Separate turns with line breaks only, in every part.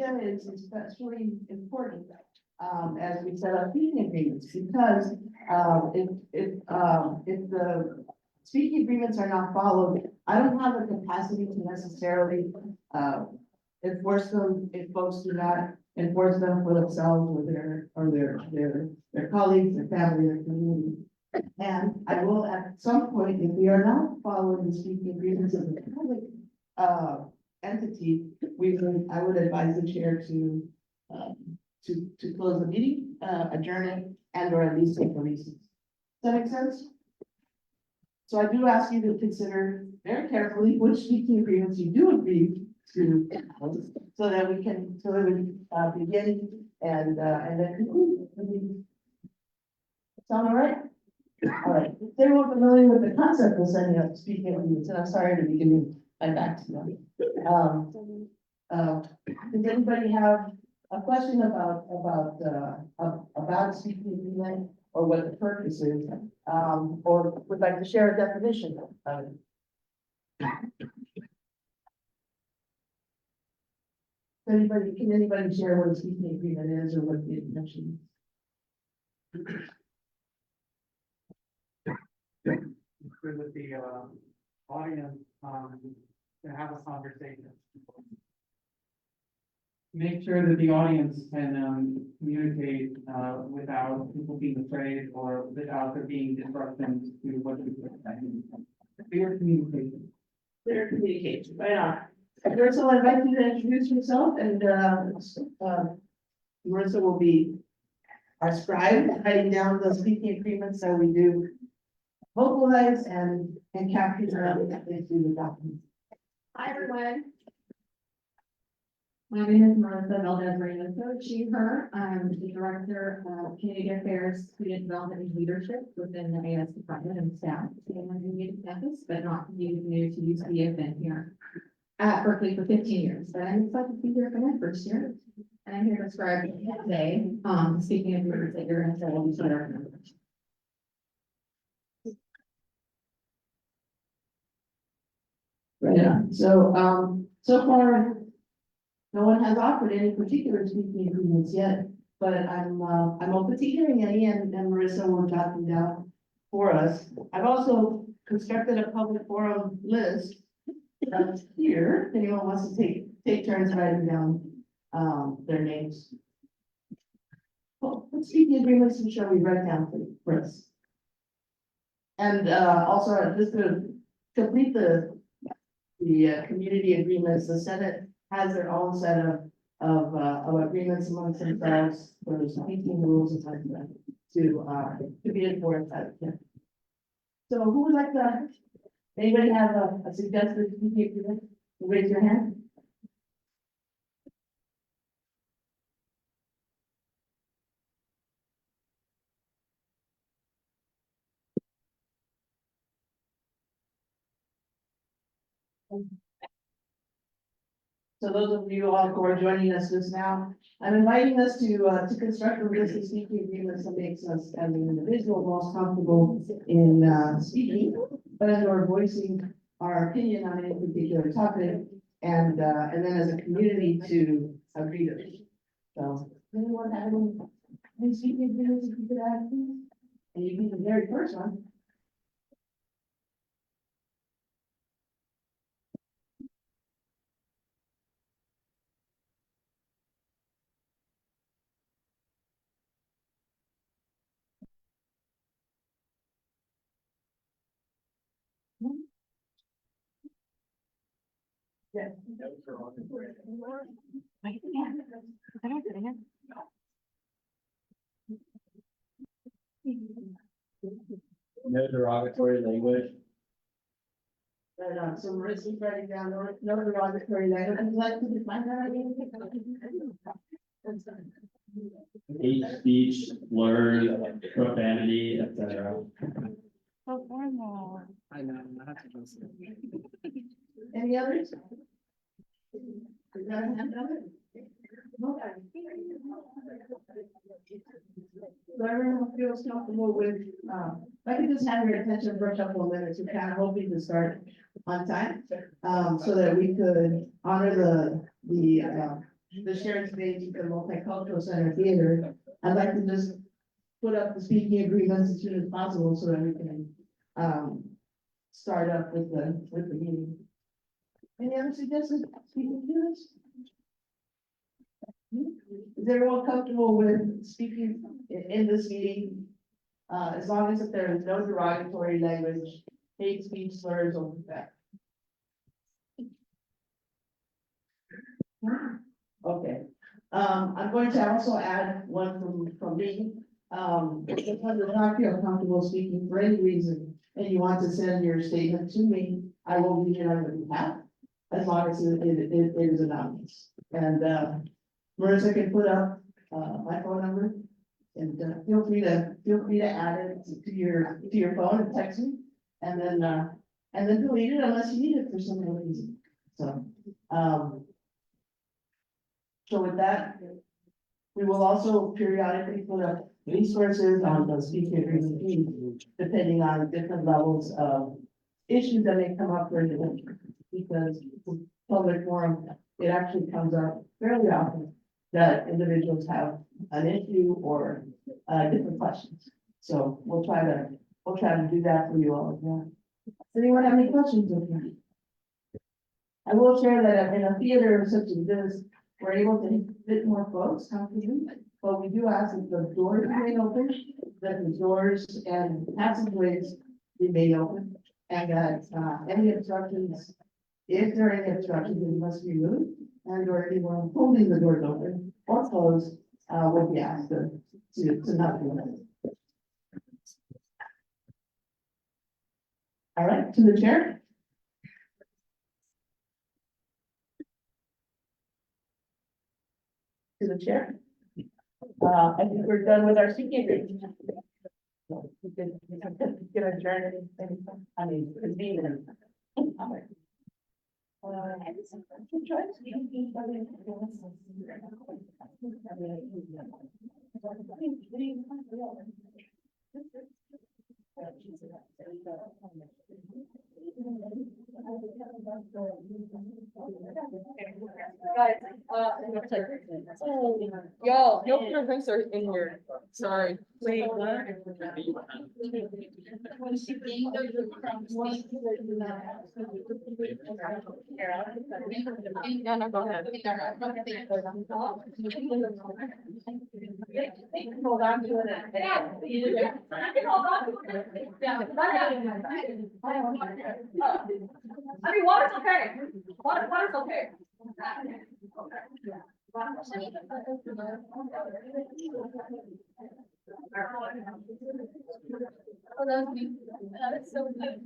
idea is especially important, as we set up speaking agreements, because, if the speaking agreements are not followed, I don't have the capacity to necessarily, enforce them if folks do not enforce them for themselves or their colleagues, their family, their community. And I will, at some point, if we are not following the speaking agreements of the public, entity, I would advise the chair to close the meeting, adjourn it, and or at least take a recess. Does that make sense? So I do ask you to consider very carefully which speaking agreements you do agree to, so that we can, begin and then conclude. Sound all right? All right. If they're more familiar with the concept of setting up speaking agreements, and I'm sorry to be giving my back to them. Does anybody have a question about speaking agreement, or what the purpose is, or would like to share a definition of it? Can anybody share what a speaking agreement is, or what the intention is?
With the audience, to have a conversation. Make sure that the audience can communicate without people being afraid or without there being disruptions to what people are saying. Clear communication.
Clear communication, right on. Marissa, I'd like you to introduce yourself, and Marissa will be our scribe, writing down the speaking agreements that we do vocalize and capture them into the document.
Hi, everyone. My name is Marissa Valdez-Reynoso, she, her. I'm the Director of Community Affairs, Student Development and Leadership within the AS Department and staff. Anyone who needs campus, but not new to UC, have been here at Berkeley for 15 years. But I'm excited to be here for my first year. And I'm here to describe today, speaking of groups that you're going to tell each other.
Right on. So, so far, no one has offered any particular speaking agreements yet, but I'm open to hearing any, and Marissa will jot them down for us. I've also constructed a public forum list that's here, if anyone wants to take turns writing down, their names. Well, what speaking agreements shall we write down for us? And, also, just to complete the community agreements, the Senate has their own set of agreements amongst themselves for the speaking rules and like that to be enforced. So who would like to, anybody have a suggested speaking agreement? Raise your hand. So those of you all who are joining us just now, I'm inviting us to construct a list of speaking agreements that makes us as an individual most comfortable in speaking, but as we're voicing our opinion on any particular topic, and then as a community to agree to it. So, anyone have any speaking agreements that you could add, please? And you can be the very first one. Yeah.
No derogatory language.
Right on, so Marissa's writing down no derogatory language. Would you like to define that again?
Hate speech, slurs, profanity, etc.
So formal.
I know, I have to listen.
Any others? Is that a hand on it? Okay. So everyone feels comfortable with, if I could just have your attention for a couple of minutes, we're kind of hoping to start on time, so that we could honor the the shared space for the multicultural center theater. I'd like to just put up the speaking agreements as soon as possible so that we can, start up with the meeting. Any other suggestions? Speaking agreements? Is everyone comfortable with speaking in this meeting? As long as there is no derogatory language, hate speech, slurs, or that. Okay, I'm going to also add one from me. If someone does not feel comfortable speaking for any reason, and you want to send your statement to me, I will read it on your behalf, as long as it is anonymous. And, Marissa can put up, my phone number, and, feel free to add it to your phone and text me, and then delete it unless you need it for some other reason. So with that, we will also periodically put up resources on the speaking agreement feed, depending on different levels of issues that may come up during the week. Because public forum, it actually comes up fairly often that individuals have an issue or different questions. So we'll try to do that for you all as well. Does anyone have any questions of me? I will share that in a theater such as this, we're able to fit more folks comfortably, but we do ask that the doors remain open, that the doors and passageways remain open, and that any obstructions, if there are any obstructions, they must be removed, and or anyone holding the doors open or closed will be asked to not do that. All right, to the chair. To the chair. I think we're done with our speaking agreement. We can adjourn anytime. I mean, convene.
Guys, yo, no put drinks are in here. Sorry. Wait, what? Yeah, no, go ahead.
Hold on to it. Yeah. Hold on to it. Yeah. I mean, water's okay. Water's okay. Oh, that's so good.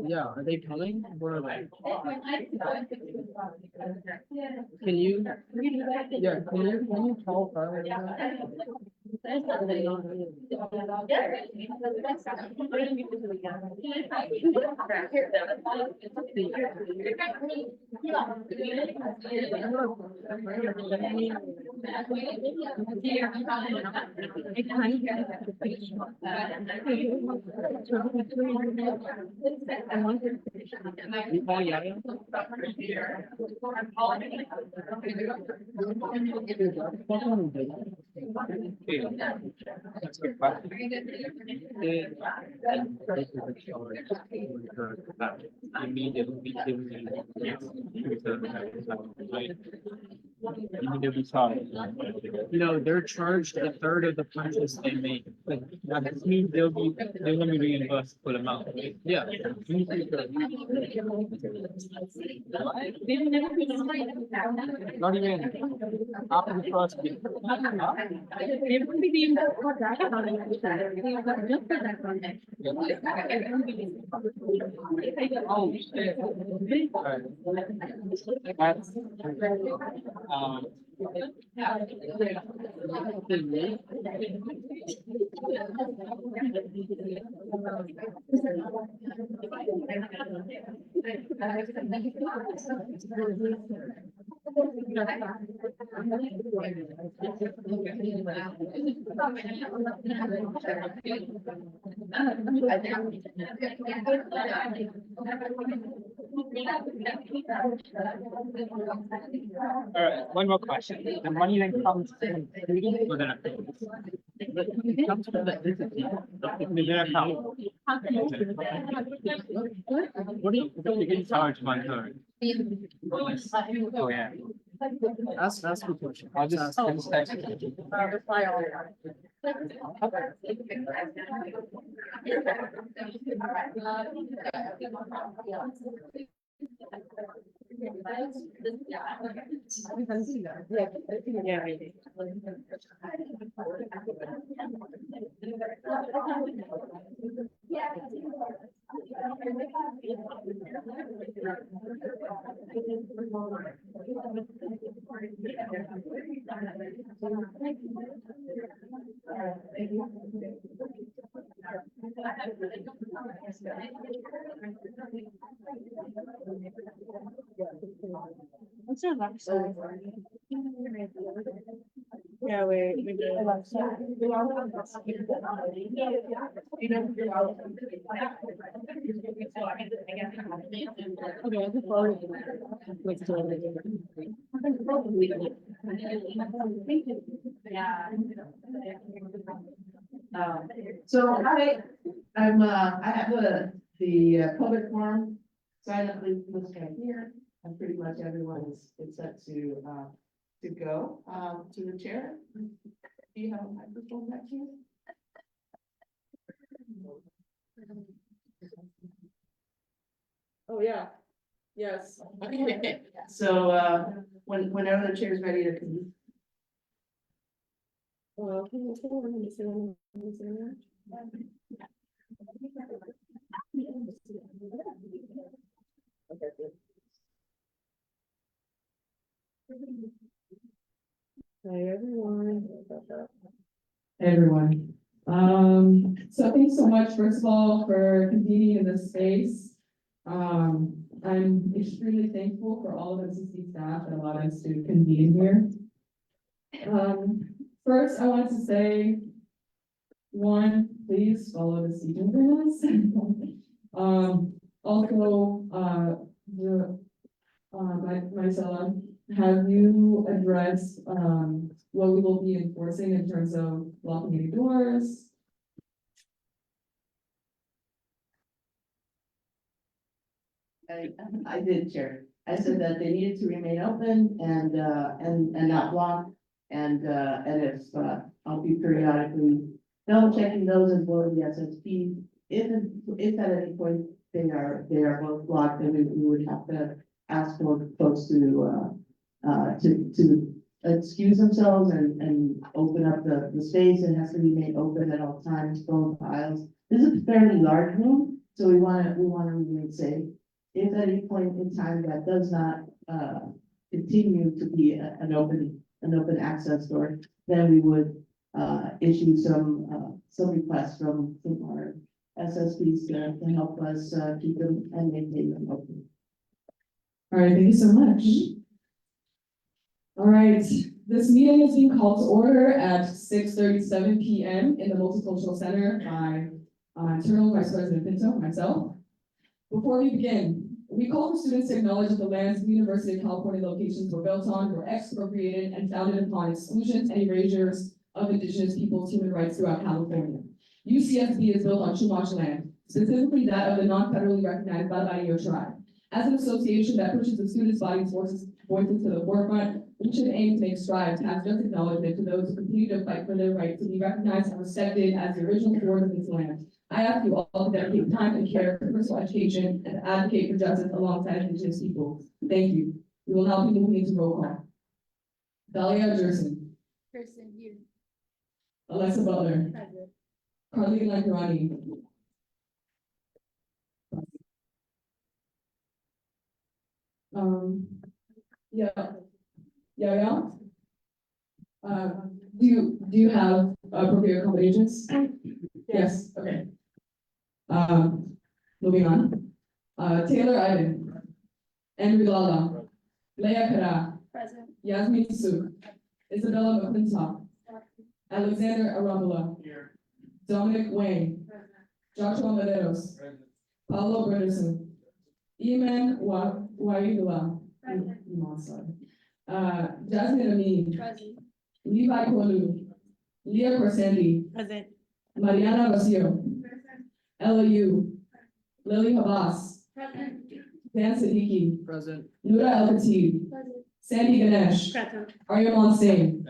Yeah, are they coming? Where are they? Can you? Yeah, can you tell Carly?
You know, they're charged a third of the purchase they make, but that just means they'll be reimbursed full amount. Yeah. Not even after the first week. Oh, shit. That's, all right, one more question. The money then comes in for the. It comes from the entity, their account. What do you get charged by her? Oh, yeah. That's a good question. I'll just text it.
Yeah, we
So I have the public forum sign up list right here, and pretty much everyone is set to go, to the chair. Do you have a microphone back here?
Oh, yeah. Yes.
Okay, so, whenever the chair is ready to convene.
Well, can you say what I'm saying? I'm saying that? Okay, good. Hi, everyone.
Everyone. So thanks so much, first of all, for convening in this space. I'm extremely thankful for all of MCC staff that allowed us to convene here. First, I want to say, one, please follow the seating rules. Also, Marcella, have you addressed, what we will be enforcing in terms of locking any doors?
I did, Chair. I said that they needed to remain open and not blocked. And if, I'll be periodically double checking those as well as the SSP. If at any point they are both blocked, then we would have to ask for folks to excuse themselves and open up the space. It has to remain open at all times, both aisles. This is a fairly large room, so we wanna remain safe. If at any point in time that does not, continue to be an open access door, then we would, issue some requests from our SSPs to help us, keep them and maintain them open.
All right, thank you so much. All right, this meeting is being called to order at 6:37 PM in the Multicultural Center by Internal Vice President Pinto, myself. Before we begin, we call for students to acknowledge that the lands the University of California locations were built on were expropriated and founded upon exclusions and erasures of indigenous peoples' human rights throughout California. UCSB is built on Chumash land, specifically that of the non-federally recognized Barbario tribe. As an association that pushes the students' bodies voices to the forefront, we should aim to make strides as just acknowledgement to those who continue to fight for their right to be recognized and respected as the original stewards of this land. I ask you all to dedicate time and care for personal education and to advocate for justice alongside indigenous people. Thank you. We will now be moving into roll call. Dahlia Jerson,
Person, you.
Alexa Butler,
Present.
Carlene Lankarani. Yeah. Yeah. Do you have appropriate accommodations? Yes, okay. Moving on. Taylor Iden, Andrew Lala, Leah Kara,
Present.
Yasmin Suk, Isabella McClintock, Alexander Arabula, Dominic Wayne, Joshua Maderos, Paulo Bredesen, Iman Waidula, Jasmine Amin,
Present.
Levi Kolu, Leah Corsandi,
Present.
Mariana Rocio, Ella Yu, Lily Habas,
Present.
Dan Siddiqui,
Present.
Nura El Khatib,
Present.
Sandy Ganesh,
Present.
Aryaman Singh,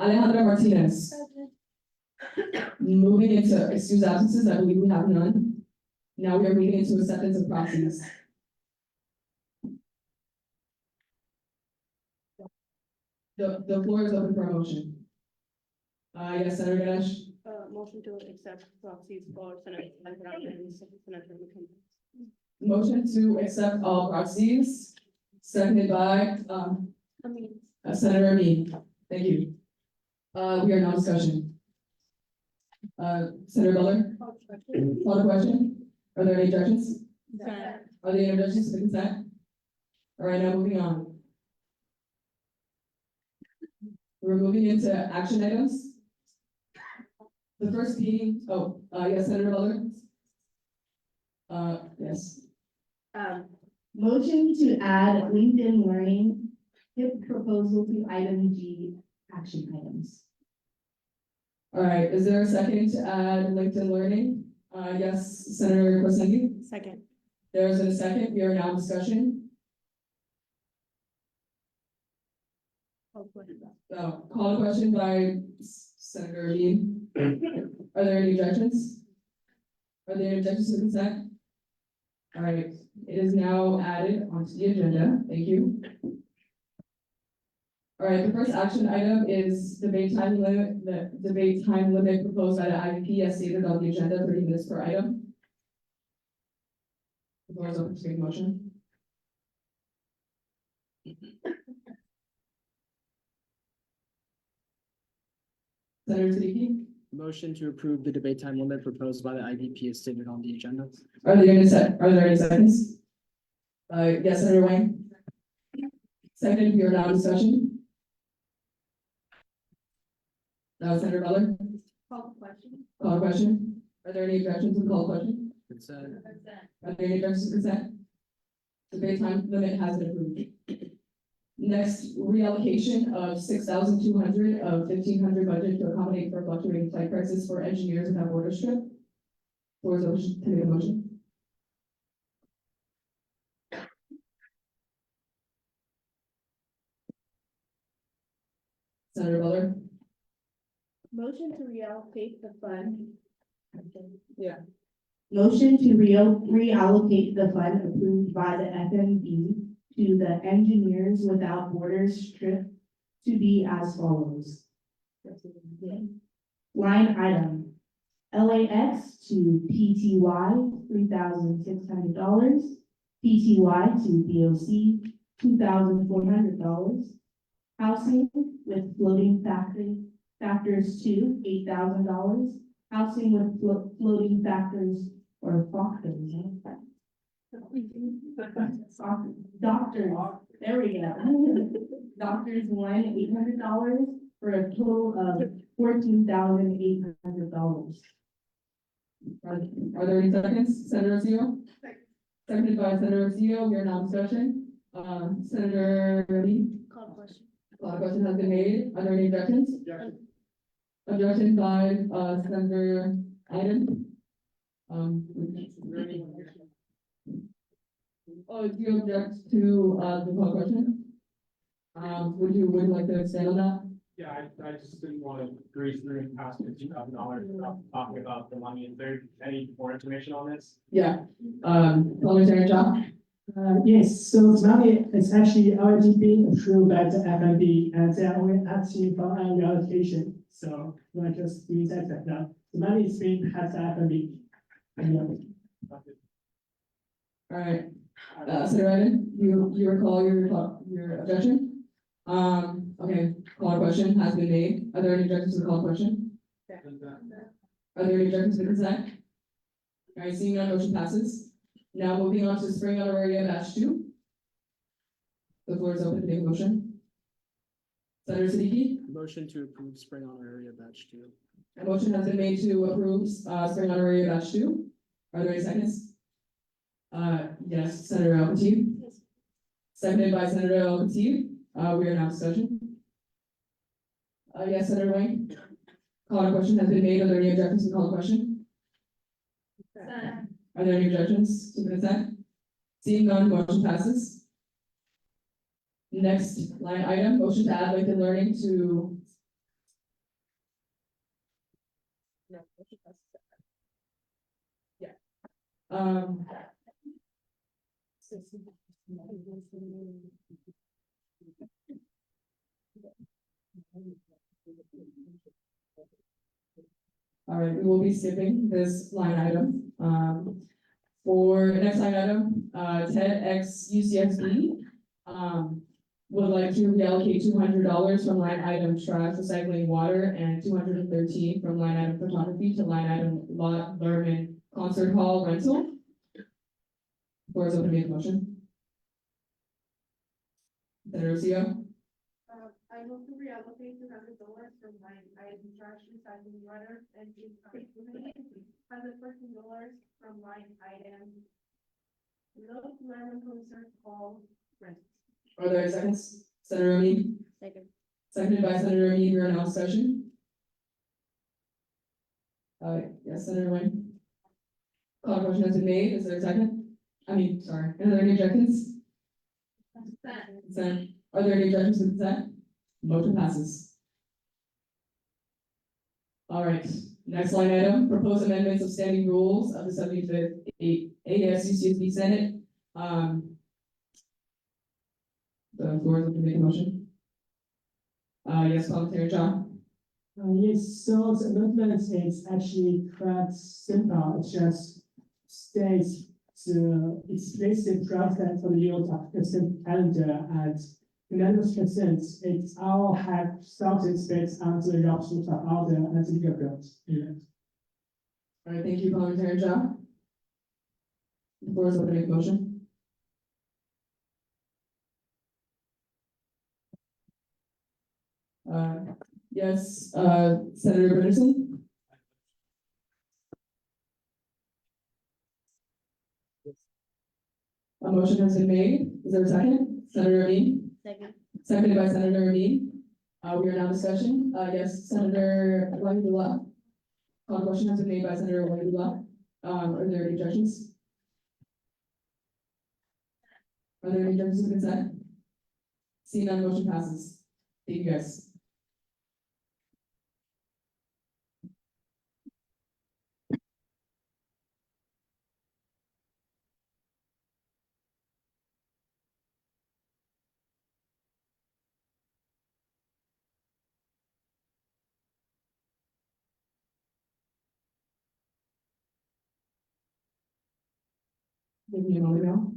Alejandra Martinez. Moving into excused absences, I believe we have none. Now we are moving into acceptance of proxies. The floor is open for a motion. Yes, Senator Ganesh.
Motion to accept proxies for Senator Lankaran and Senator McKinley.
Motion to accept all proxies, seconded by, Senator Amin. Thank you. We are now discussion. Senator Butler, call the question. Are there any objections? Are there any objections to the consent? All right, now moving on. We're moving into action items. The first being, yes, Senator Butler. Yes.
Motion to add LinkedIn Learning HIP proposal to item G action items.
All right, is there a second to add LinkedIn Learning? Yes, Senator Corsendi.
Second.
There's a second. We are now in discussion. Call a question by Senator Amin. Are there any objections? Are there any objections to consent? All right, it is now added onto the agenda. Thank you. All right, the first action item is debate time limit, the debate time limit proposed by the IEP as stated on the agenda, 30 minutes per item. The floor is open to take a motion. Senator Siddiqui,
Motion to approve the debate time limit proposed by the IDP as stated on the agenda.
are there any seconds? Yes, Senator Wayne. Second, we are now in discussion. Senator Butler,
Call the question.
call a question. Are there any objections to call a question?
Consent.
Are there any objections to consent? Debate time limit has been approved. Next, reallocation of 6,200 of 1,500 budget to accommodate for fluctuating flight prices for engineers without border strip. Floor is open to make a motion. Senator Butler.
Motion to reallocate the fund.
Yeah.
Motion to reallocate the fund approved by the FMB to the Engineers Without Borders trip to be as follows. Line item, LAX to PTY, $3,600, PTY to BOC, $2,400. Housing with floating factors two, $8,000. Housing with floating factors or factors. Doctors, there we go. Doctors one, $800 for a total of $14,800.
Are there any seconds? Senator Seal? Seconded by Senator Seal, we are now in discussion. Senator Lee,
Call question.
a question has been made. Are there any objections? Objection by, Senator Iden. Oh, do you object to, the call question? Would you like to expand on that?
Yeah, I just didn't want to breeze through and pass $2,000 without talking about the money. Is there any more information on this?
Yeah, Parliamentarian John?
Yes, so the money is actually already being approved by the FNB and they are only asking for an reallocation. So we're just doing that right now. The money is being passed to FNB.
All right, Senator Iden, you recall your objection? Okay, call question has been made. Are there any objections to the call question? Are there any objections to the consent? All right, seeing none, motion passes. Now moving on to Spring Honoraria Batch 2. The floor is open to make a motion. Senator Siddiqui,
Motion to approve spring honoraria batch 2.
a motion has been made to approve, Spring Honoraria Batch 2. Are there any seconds? Yes, Senator Al-Khatib. Seconded by Senator Al-Khatib. We are now in discussion. Yes, Senator Wayne. Call a question has been made. Are there any objections to the call a question? Are there any objections to the consent? Seeing none, motion passes. Next line item, motion to add LinkedIn Learning to. Yeah. All right, we will be skipping this line item. For next line item, TEDx UCSB, would like to reallocate $200 from line item trash recycling water and $213 from line item photography to line item lot Lerman concert hall rental. Floor is open to make a motion. Senator Lucio,
I move to reallocate $200 from line item trash recycling water and $114 from line item Low Lemon Concert Hall rent.
are there any seconds? Senator Amin,
Second.
seconded by Senator Amin, we are now in session. Yes, Senator Wayne. Call question has been made. Is there a second? Sorry, are there any objections? Consent. Are there any objections to consent? Motion passes. All right, next line item, proposed amendments of standing rules of the 75th ASUCSB Senate. The floor is open to make a motion. Yes, Parliamentarian John.
Yes, so the amendment is actually quite simple. It just states the explicit process for the use of consent calendar and unanimous consent. It all have started based on the adoption of order and the government.
All right, thank you, Parliamentarian John. The floor is open to make a motion. Yes, Senator Bennison. A motion has been made. Is there a second? Senator Amin,
Second.
seconded by Senator Amin. We are now in discussion. Yes, Senator Wahidullah. Call question has been made by Senator Wahidullah. Are there any objections? Are there any objections to consent? Seeing none, motion passes. Thank you, guys. Give me a moment now.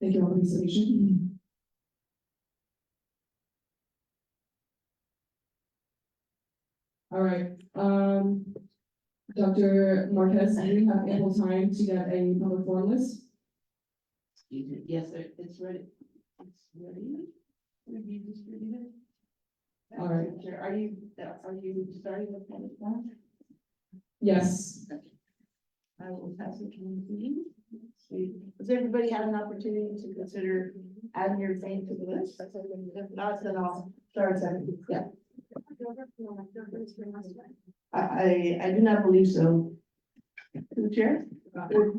Thank you all for being so patient. All right, Dr. Marquez, do you have ample time to get a public forum list?
Excuse me, yes, sir, it's ready. It's ready. Will be distributed?
All right.
Sure. Are you starting with public forum?
Yes.
I will pass it to you. Does everybody have an opportunity to consider adding your name to the list? If not, then I'll start second. Yeah. I do not believe so. To the chair,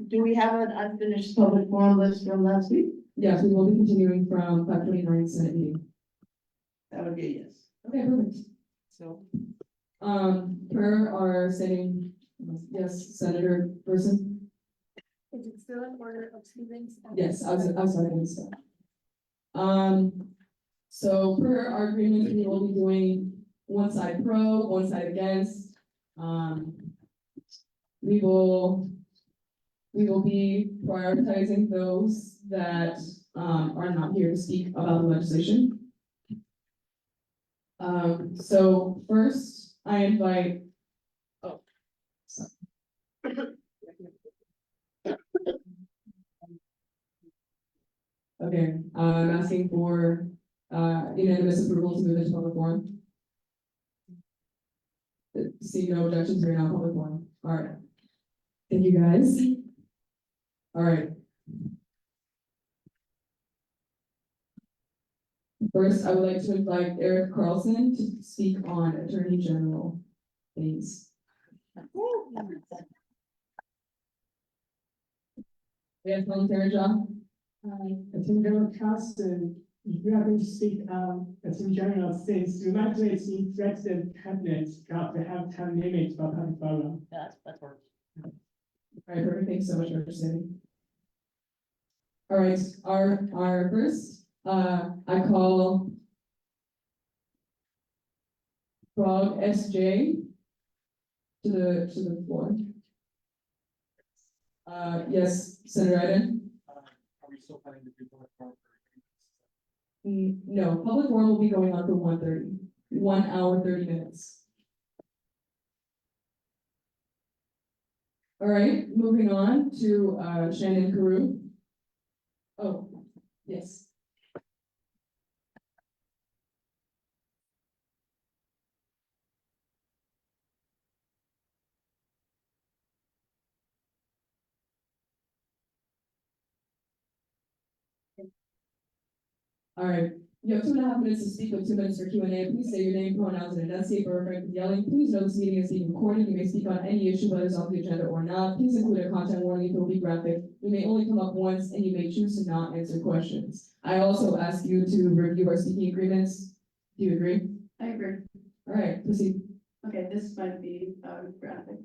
do we have an unfinished public forum list from last week?
Yes, we will be continuing from 529 Senate meeting.
That would be a yes.
Okay, perfect.
So,
Per our sitting, yes, Senator Person?
Is it still in order of Stevens?
Yes, I was sorry, I missed that. So per our agreement, we will be doing one side pro, one side against. We will be prioritizing those that, are not here to speak about the legislation. So first, I invite. Oh. Sorry. Okay, I'm asking for, unanimous approval to move into public forum. See no objections, we're now public forum. All right. Thank you, guys. All right. First, I would like to invite Eric Carlson to speak on Attorney General things. We have Volunteer John.
Attorney General Carlson, if you are going to speak, Attorney General things, remind me it's in President Cabinet, got to have time limit for public forum.
that's works.
All right, perfect. Thanks so much for understanding. All right, our first, I call Frog SJ to the floor. Yes, Senator Iden?
Are we still planning to do public forum?
No, public forum will be going on for 1:30, 1 hour, 30 minutes. All right, moving on to, Shannon Carew. Oh, yes. All right, you have 2.5 minutes to speak with 2 minutes for Q&A. Please say your name, pronouns, and enunciate for refrain from yelling. Please note this meeting is being recorded. You may speak on any issue, whether it's on the agenda or not. Please include a content warning if it will be graphic. You may only come up once, and you may choose to not answer questions. I also ask you to review our speaking agreements. Do you agree?
I agree.
All right, proceed.
Okay, this might be, graphic.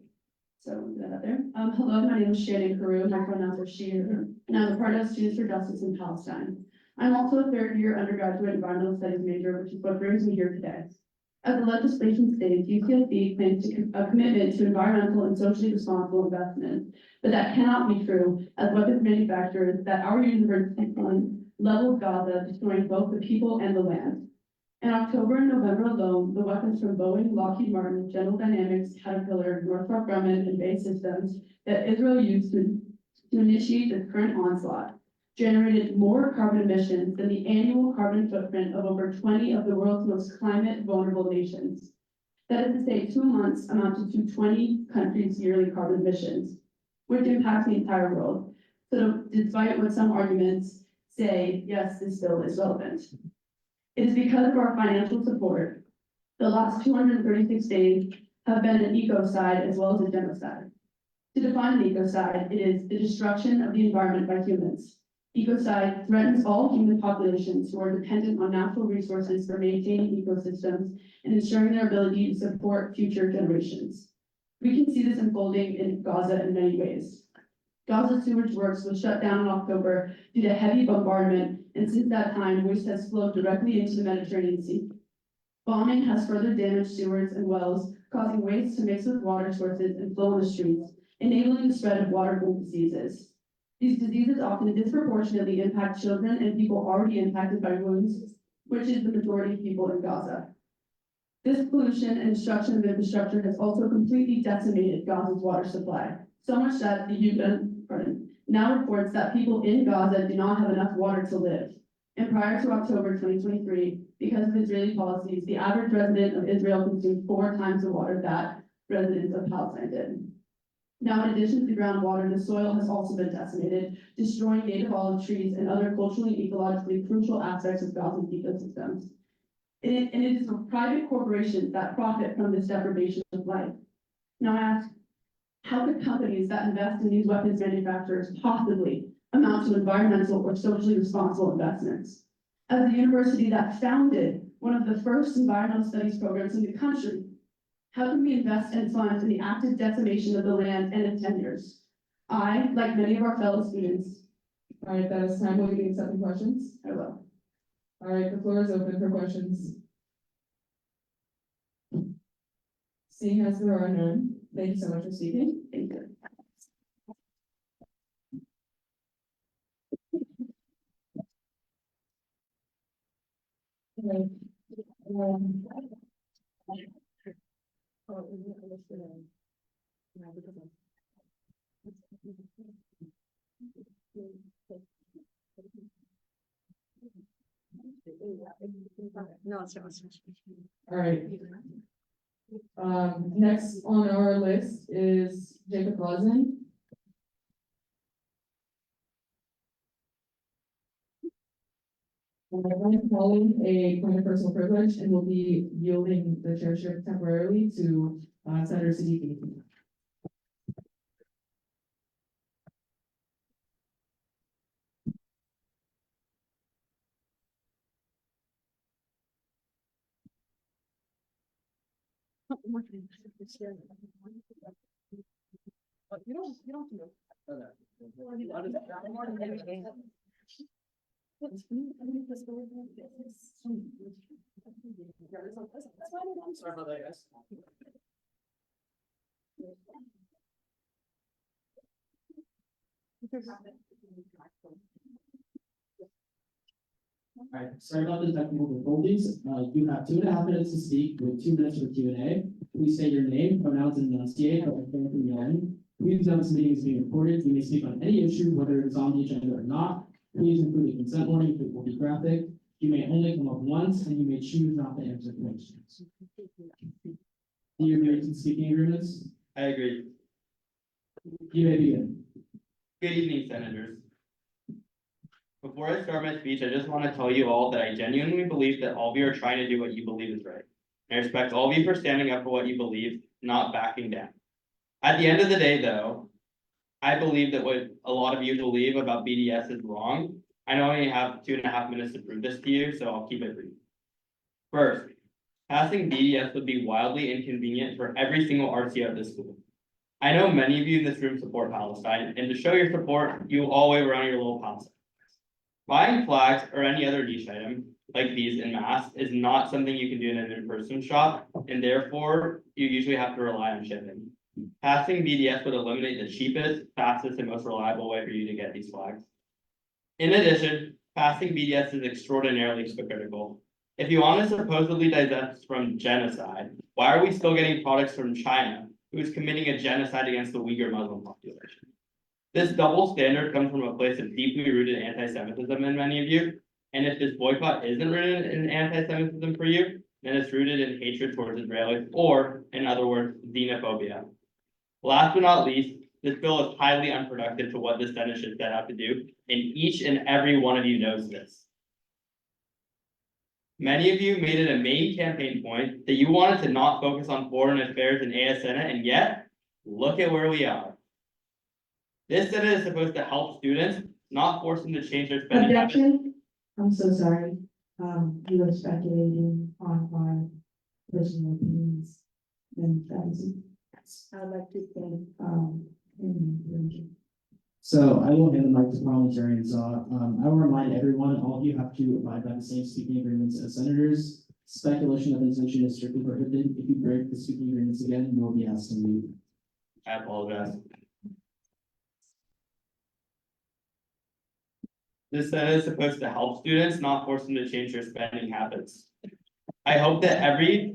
So, put that out there. Hello, my name is Shannon Carew. My pronouns are she and her. And I'm a part of Students for Justice in Palestine. I'm also a third-year undergraduate environmental studies major, which is what brings me here today. As the legislation states, UCSD claims a commitment to environmental and socially responsible investment, but that cannot be true as weapons manufacturers that our university fund levels Gaza, destroying both the people and the land. In October and November alone, the weapons from Boeing, Lockheed Martin, General Dynamics, Caterpillar, Northrop Grumman, and BAE Systems that Israel used to initiate its current onslaught generated more carbon emissions than the annual carbon footprint of over 20 of the world's most climate vulnerable nations. That is to say, 2 months amounted to 20 countries' yearly carbon emissions, which impacts the entire world. So despite what some arguments say, yes, this bill is relevant. It is because of our financial support. The last 236 days have been an ecocide as well as a genocide. To define an ecocide, it is the destruction of the environment by humans. Ecocide threatens all human populations who are dependent on natural resources for maintaining ecosystems and ensuring their ability to support future generations. We can see this unfolding in Gaza in many ways. Gaza sewage works was shut down in October due to heavy bombardment, and since that time, waste has flowed directly into the Mediterranean Sea. Bombing has further damaged sewers and wells, causing waste to mix with water sources and flow in the streets, enabling the spread of waterborne diseases.
These diseases often disproportionately impact children and people already impacted by wounds, which is the majority of people in Gaza. This pollution and destruction of infrastructure has also completely decimated Gaza's water supply, so much that the UN now reports that people in Gaza do not have enough water to live. And prior to October 2023, because of Israeli policies, the average resident of Israel consumed 4 times the water that residents of Palestine did. Now, in addition to the groundwater, the soil has also been decimated, destroying native olive trees and other culturally and ecologically crucial aspects of Gaza's ecosystems. And it is private corporations that profit from this deprivation of life. Now I ask, how could companies that invest in these weapons manufacturers possibly amount to environmental or socially responsible investments? As the university that founded one of the first environmental studies programs in the country, how can we invest and fund in the active decimation of the land and its tenures? I, like many of our fellow students,
All right, that is time. Will you be accepting questions?
I will.
All right, the floor is open for questions. Seeing as there are none, thank you so much for speaking.
Thank you.
Okay.
No, it's not.
All right. Next on our list is Jacob Rosen. I'm calling a point of personal privilege and will be yielding the chairship temporarily to Senator Siddiqui.
Sorry about that, guys.
Alright, sorry about the technical difficulties. You have 2.5 minutes to speak with 2 minutes for Q&A. Please state your name, pronouns, and enunciate, but refrain from yelling. Please note this meeting is being recorded. You may speak on any issue, whether it is on the agenda or not. Please include a consent warning if it will be graphic. You may only come up once, and you may choose not to answer questions. Do you agree to speaking agreements?
I agree.
You may begin.
Good evening, senators. Before I start my speech, I just want to tell you all that I genuinely believe that all of you are trying to do what you believe is right. I respect all of you for standing up for what you believe, not backing down. At the end of the day, though, I believe that what a lot of you believe about BDS is wrong. I know I only have 2.5 minutes to prove this to you, so I'll keep it brief. First, passing BDS would be wildly inconvenient for every single RTO at this school. I know many of you in this room support Palestine, and to show your support, you all wave around your little Palestine. Buying flags or any other niche item like these in mass is not something you can do in an in-person shop, and therefore you usually have to rely on shipping. Passing BDS would eliminate the cheapest, fastest, and most reliable way for you to get these flags. In addition, passing BDS is extraordinarily hypocritical. If you want to supposedly divest from genocide, why are we still getting products from China, who is committing a genocide against the Uyghur Muslim population? This double standard comes from a place of deeply rooted anti-Semitism in many of you, and if this boycott isn't rooted in anti-Semitism for you, then it's rooted in hatred towards Israelis, or, in other words, xenophobia. Last but not least, this bill is highly unproductive to what the Senate should set out to do, and each and every one of you knows this. Many of you made it a main campaign point that you wanted to not focus on foreign affairs in AS Senate, and yet, look at where we are. This Senate is supposed to help students, not force them to change their spending habits.
Objection? I'm so sorry. You were speculating on our personal opinions. And that is, I'd like to say,
So I will hand the mic to parliamentarians. I will remind everyone, all of you have to abide by the same speaking agreements as senators. Speculation of intention is strictly prohibited. If you break the speaking agreements again, you will be asked to leave.
I apologize. This Senate is supposed to help students, not force them to change their spending habits. I hope that every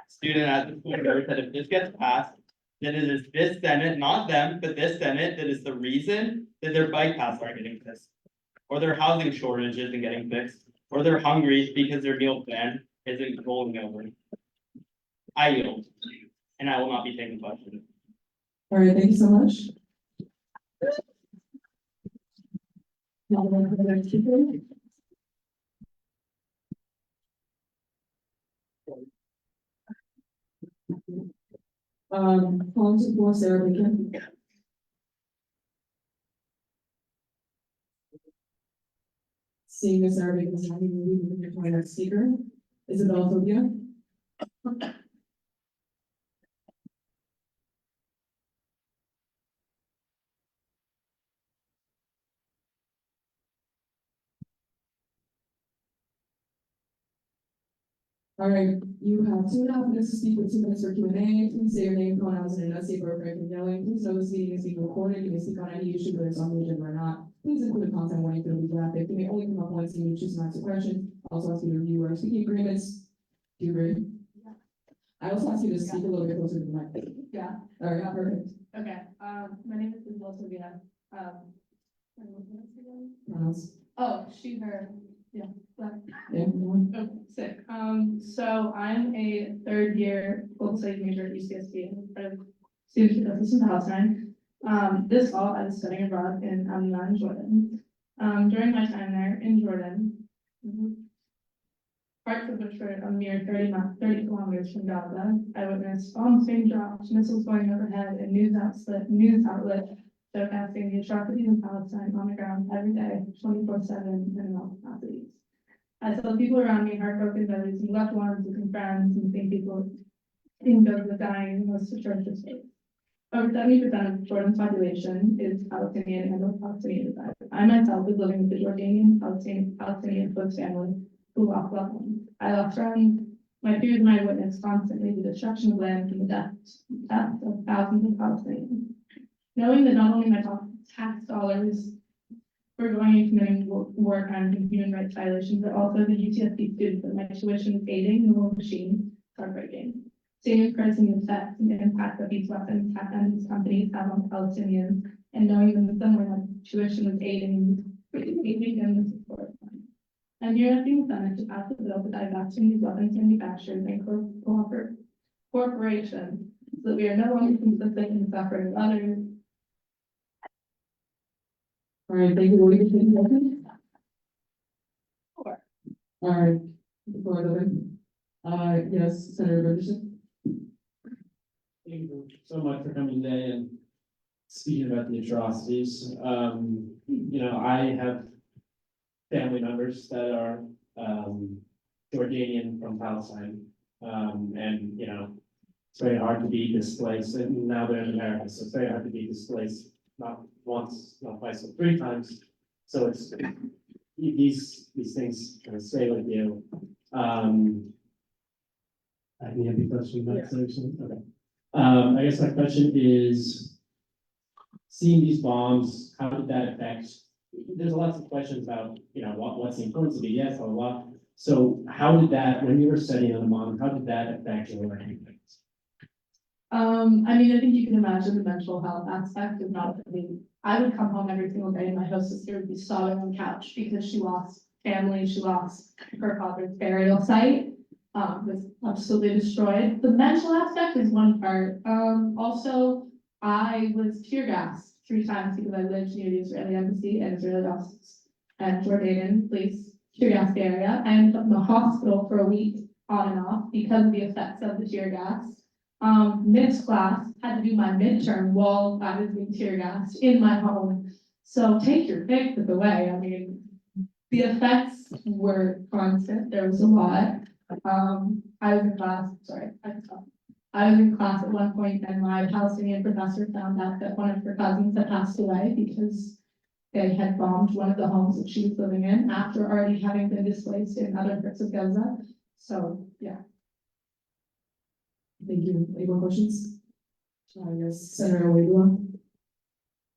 student at the school knows that if this gets passed, that it is this Senate, not them, but this Senate, that is the reason that their bike paths aren't getting fixed. Or their housing shortage isn't getting fixed, or they're hungry because their meal plan isn't rolling over. I yield, and I will not be taking questions.
All right, thank you so much. Calling to floor, Sarah Bacon. Seeing as Sarah Bacon is not even moving to my next speaker, Isabel Tobia. All right, you have 2.5 minutes to speak with 2 minutes for Q&A. Please say your name, pronouns, and enunciate appropriate and yelling. Please know this meeting is being recorded. You may speak on any issue, whether it's on the agenda or not. Please include a content warning if it will be graphic. You may only come up once and you choose to ask a question. Also ask you to review our speaking agreements. Do you agree?
Yeah.
I also ask you to speak a little bit closer to the mic.
Yeah.
All right, perfect.
Okay, my name is Isabel Sylvia. And what's my next again?
Pronouns.
Oh, she, her, yeah.
Yeah, go on.
Oh, sick. So I'm a third year global studies major at UCSD, and part of students with us in Palestine. This fall I was studying abroad in Amman, Jordan. During my time there in Jordan, parts of which were a mere 30 kilometers from Gaza, I witnessed bombs being dropped, missiles going overhead, and news outlets showcasing the atrocities in Palestine on the ground every day, 24/7, and in all capacities. I saw people around me heartbroken by losing loved ones, losing friends, and seeing people in Gaza dying in the most atrocious ways. Over 70% of Jordan's population is Palestinian and of Palestinian descent. I myself was living with the Jordanian Palestinian host family who lost loved ones. I lost friends. My fears and I witnessed constantly the destruction of land and the death of thousands of Palestinians. Knowing that not only my tax dollars were going into committing war crimes and human rights violations, but also the UCSD students that my tuition is aiding in the war machine, heartbreaking. Seeing in person the effects and the impact that these weapons and these companies have on Palestinians, and knowing that in some way my tuition was aiding in the support. I'm here asking the Senate to pass a bill to divest from these weapons manufacturers and corporations, so that we are no longer complicit in the suffering of others.
All right, thank you. Will you take a second?
Sure.
All right, the floor is open. Yes, Senator Richardson.
Thank you so much for coming today and speaking about the atrocities. I have family members that are, Jordanian from Palestine. It's very hard to be displaced, and now they're in America, so it's very hard to be displaced, not once, not twice, but 3 times. So it's, these things kind of stay with you. I can have a question about section. Okay. I guess my question is, seeing these bombs, how did that affect? There's lots of questions about, what's the importance of BDS, blah, blah, blah. So how did that, when you were studying on the bomb, how did that affect your learning?
I think you can imagine the mental health aspect of not having, I would come home every single day and my hostess here would be sobbing on the couch because she lost family, she lost her father's burial site, was absolutely destroyed. The mental aspect is one part. Also, I was tear gassed 3 times because I lived near the Israeli embassy and Israeli offices and Jordanian police tear gas area. I ended up in the hospital for a week on and off because of the effects of the tear gas. Mixed class, had to do my midterm while I was being tear gassed in my home. So take your pick of the way. The effects were constant. There was a lot. I was in class, sorry, I was in class at one point and my Palestinian professor found out that one of her cousins had passed away because they had bombed one of the homes that she was living in after already having been displaced in other parts of Gaza. So, yeah.
Thank you. Any more questions? Yes, Senator Wigwam.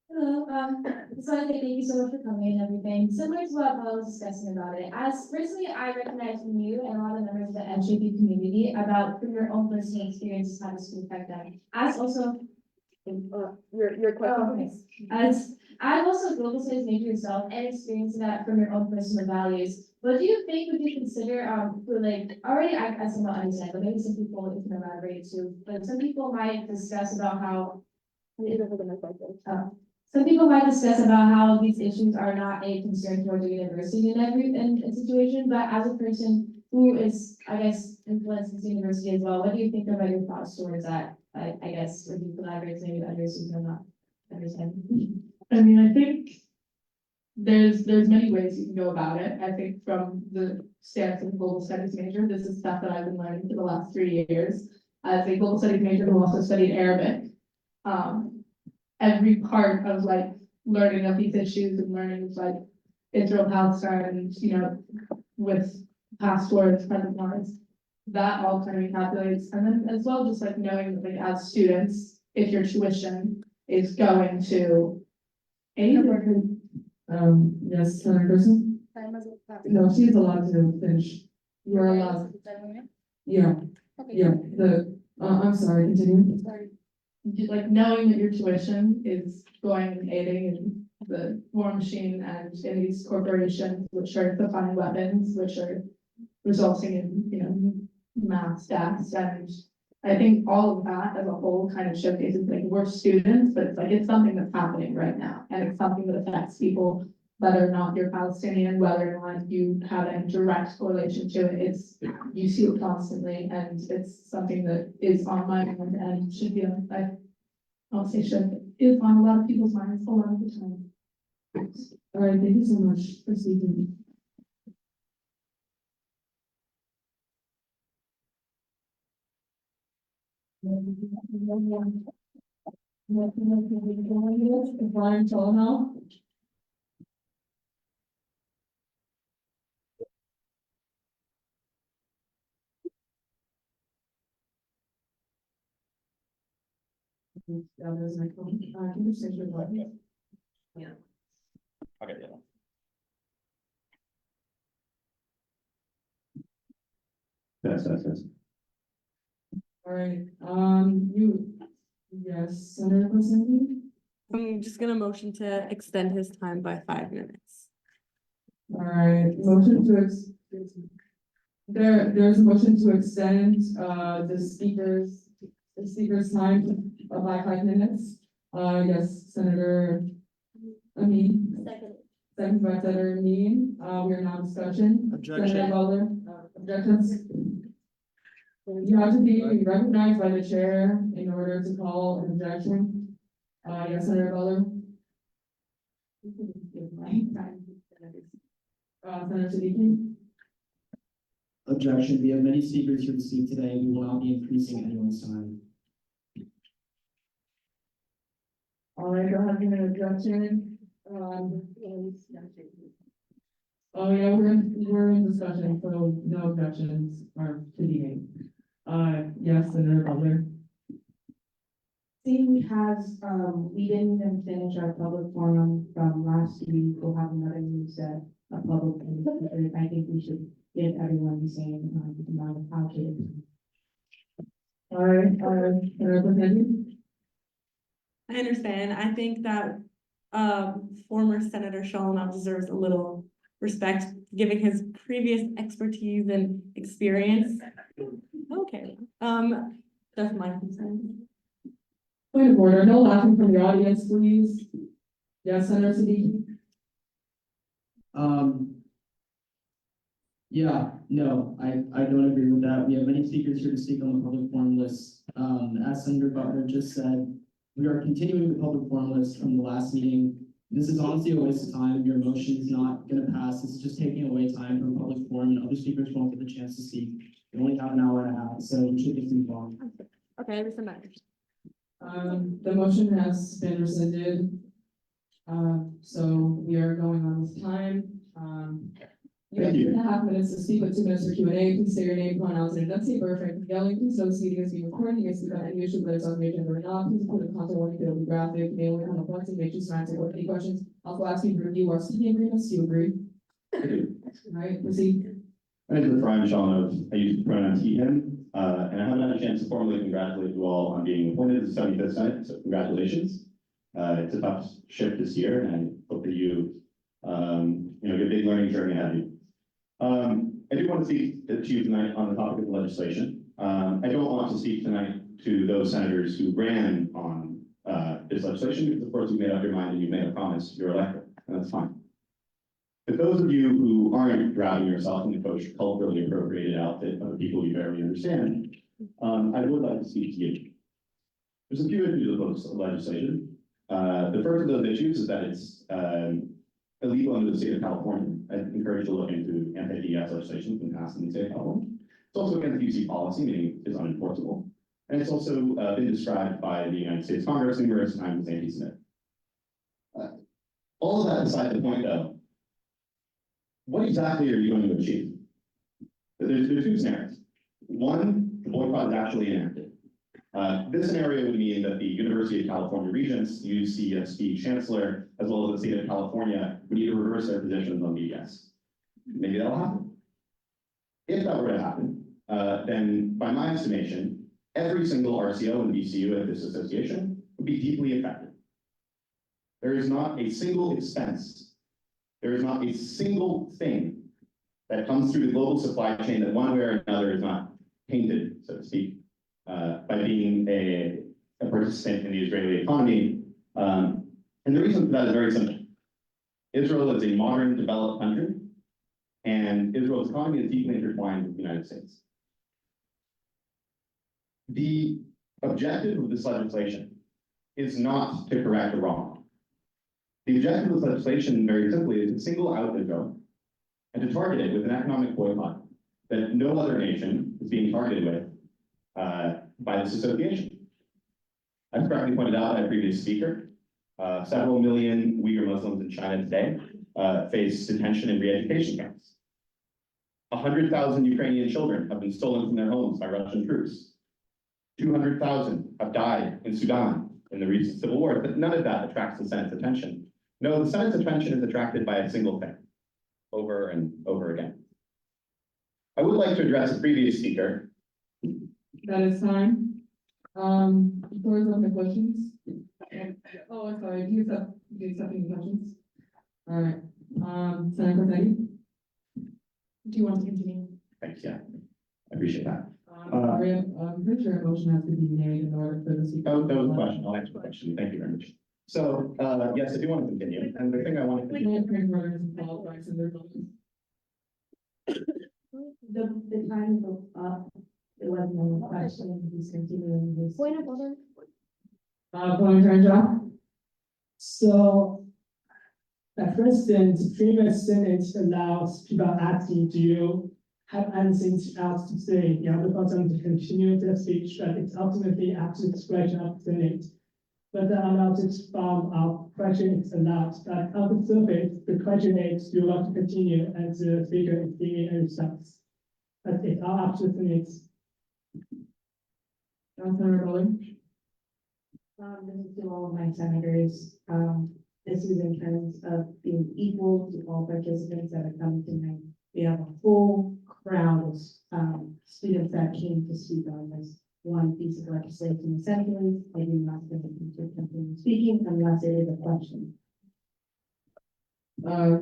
Hello, So I think thank you so much for coming and everything. Similar to what Paul was discussing about it, as personally, I recognize from you and a lot of members of the LGBT community about from your own personal experiences how this can affect them. As also, your question. As I've also global studies major yourself and experienced that from your own personal values. What do you think would you consider, for like, already I somewhat understand, but maybe some people can elaborate too, but some people might discuss about how. Some people might discuss about how these issues are not a concern towards the university in every situation, but as a person who is, I guess, influenced this university as well, what do you think about your thoughts towards that? I guess, would you collaborate maybe with others who do not understand?
I mean, I think there's many ways you can go about it. I think from the stance of a global studies major, this is stuff that I've been learning for the last 3 years. As a global studies major who also studied Arabic, every part of like learning of these issues and learning of like Israel, Palestine, with past wars, present wars, that all kind of encapsulates. And then as well, just like knowing that like as students, if your tuition is going to
Yes, Senator Gerson? No, she's allowed to finish. You're allowed, yeah, I'm sorry, continue.
like knowing that your tuition is going and aiding in the war machine and in these corporations which are supplying weapons, which are resulting in, mass deaths. And I think all of that as a whole kind of showcases like we're students, but it's something that's happening right now. And it's something that affects people, whether or not you're Palestinian, whether or not you have a direct correlation to it. You see it constantly, and it's something that is on my mind and should be on, I don't say should, is on a lot of people's minds a lot of the time.
All right, thank you so much for speaking. Brian Tolano. There's my phone. Can you say your button?
Okay, yeah.
Yes.
All right, yes, Senator President?
I'm just gonna motion to extend his time by 5 minutes.
All right, motion to there's a motion to extend, the speaker's time by 5 minutes. Yes, Senator Amin. Second by Senator Amin, we are now discussion. Senator Butler, objections? You have to be recognized by the chair in order to call an objection. Yes, Senator Butler. Senator Siddiqui.
Objection, we have many speakers here to speak today, we will not be increasing anyone's time.
All right, there has been an objection. Oh, yeah, we're in discussion, so no objections are to be made. Yes, Senator Butler.
Seeing we didn't even finish our public forum from last week, we'll have another new set of public forum. I think we should give everyone the same amount of allocated.
All right, Senator President.
I understand. I think that former Senator Shalom deserves a little respect, given his previous expertise and experience. Okay, that's my concern.
Point of order, no laughing from the audience, please. Yes, Senator Siddiqui.
Yeah, no, I don't agree with that. We have many speakers here to speak on the public forum list. As Senator Butler just said, we are continuing the public forum list from the last meeting. This is honestly a waste of time. Your motion is not gonna pass. This is just taking away time from public forum and other speakers won't get the chance to speak. We only have an hour and a half, so we should just move on.
Okay, I rescind that.
The motion has been rescinded. So we are going on with time. You have 2.5 minutes to speak with 2 minutes for Q and A. Please say your name, pronouns, and enunciate where refrain from yelling. Please note this meeting is being recorded. You can speak on any issue, whether it's on the agenda or not. Please include a content warning that will be graphic. You may only come up once and may choose not to answer any questions. Also ask you to review our speaking agreements. Do you agree? All right, proceed.
My name is Brian Sean. I use the pronoun he, him, and I haven't had a chance to formally congratulate you all on being appointed to the 75th Senate, so congratulations. It's a tough shift this year, and I hope that you, get a big learning journey ahead of you. I do want to speak to you tonight on the topic of legislation. I don't want to speak tonight to those senators who ran on this legislation, because of course you've made up your mind and you've made a promise, you're elected, and that's fine. But those of you who aren't drowning yourself in the culturally appropriated outfit of people you barely understand, I would like to speak to you. There's a few issues of this legislation. The first of those issues is that it's illegal under the state of California. I encourage you to look into anti-DES legislation that's been passed in the state of California. It's also against UC policy, meaning it's unenforceable. And it's also been described by the United States Congress numerous times as anti-Semitic. All of that aside the point, though, what exactly are you going to achieve? There's two scenarios. One, the boycott is actually enacted. This scenario would mean that the University of California Regents, UCSB Chancellor, as well as the state of California, would need to reverse their positions on BDS. Maybe that'll happen. If that were to happen, then by my estimation, every single RCO and VCU at this association would be deeply affected. There is not a single expense, there is not a single thing that comes through the global supply chain that one way or another is not tainted, so to speak, by being a participant in the Israeli economy. And the reason for that is very simple. Israel is a modern, developed country, and Israel's economy is deeply intertwined with the United States. The objective of this legislation is not to correct a wrong. The objective of this legislation, very simply, is to single out Israel and to target it with an economic boycott that no other nation is being targeted with by this association. As correctly pointed out by a previous speaker, several million Uyghur Muslims in China today face detention and re-education camps. 100,000 Ukrainian children have been stolen from their homes by Russian troops. 200,000 have died in Sudan in the recent civil war, but none of that attracts the Senate's attention. No, the Senate's attention is attracted by a single thing, over and over again. I would like to address a previous speaker.
That is time. Floor is open for questions. Oh, I'm sorry, do you accept any questions? All right, Senator Cortetti?
Do you want to continue?
Thanks, yeah, I appreciate that.
I'm pretty sure a motion has to be made in order for the speaker.
That was a question, I'll answer the question, thank you very much. So, yes, I do want to continue, and the thing I want to continue.
The time is up. It wasn't a question, he's continuing his.
Point of order.
Point of order.
So, for instance, previous Senate allows people asking, do you have anything else to say? The other person to continue their speech, but it's ultimately up to the discretion of the Senate. But allowed it from our question is allowed, but on the surface, the question is, do you want to continue as the speaker is giving a response? But it's all up to the Senate.
Senator Bowling?
This is to all of my senators. This is in terms of being equal to all participants that are coming tonight. We have a full crowd of students that came to speak on this one piece of legislation. Essentially, I do not going to continue speaking unless it is a question.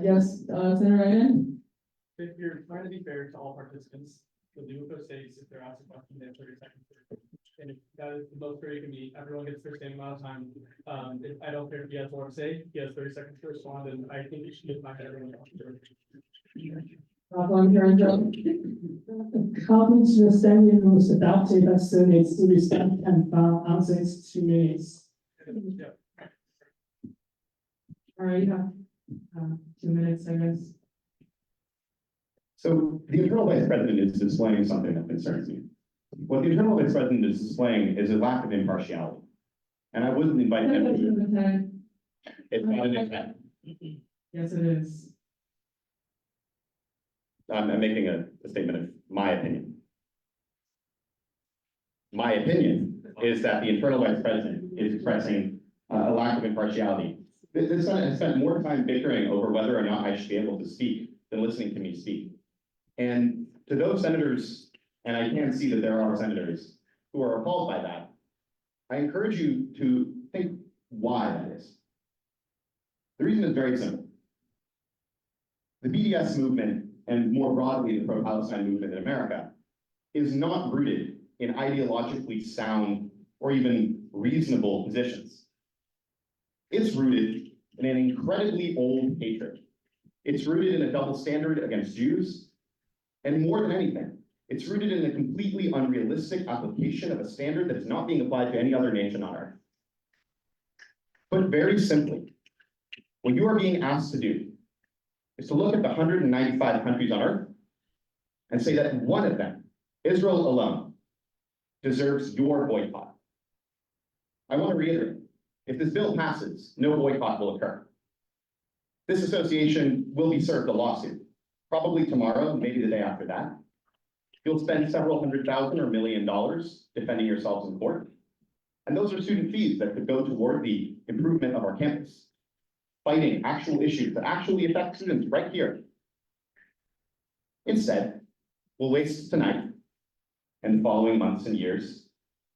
Yes, Senator Ryan?
If you're trying to be fair to all participants, the LUPA states if they're asked a question, they have 30 seconds. And if that is the most fair you can be, everyone gets their same amount of time. I don't care if he has more to say, he has 30 seconds to respond, and I think you should give time to everyone else.
According to the standing rules adopted by Senate, to respect and file answers 2 minutes.
Yeah.
All right, you have 2 minutes, I guess.
So the internal vice president is displaying something that concerns me. What the internal vice president is displaying is a lack of impartiality. And I wouldn't invite him to. It's not an intent.
Yes, it is.
I'm making a statement of my opinion. My opinion is that the internal vice president is expressing a lack of impartiality. The Senate has spent more time bickering over whether or not I should be able to speak than listening to me speak. And to those senators, and I can see that there are senators who are appalled by that, I encourage you to think why that is. The reason is very simple. The BDS movement, and more broadly, the pro-Palestine movement in America, is not rooted in ideologically sound or even reasonable positions. It's rooted in an incredibly old hatred. It's rooted in a double standard against Jews, and more than anything, it's rooted in a completely unrealistic application of a standard that is not being applied to any other nation on earth. Put very simply, what you are being asked to do is to look at the 195 countries on earth and say that one of them, Israel alone, deserves your boycott. I want to reiterate, if this bill passes, no boycott will occur. This association will be served a lawsuit, probably tomorrow, maybe the day after that. You'll spend several $100,000 or $1 million defending yourselves in court. And those are student fees that could go toward the improvement of our campus, fighting actual issues that actually affect students right here. Instead, we'll waste tonight and the following months and years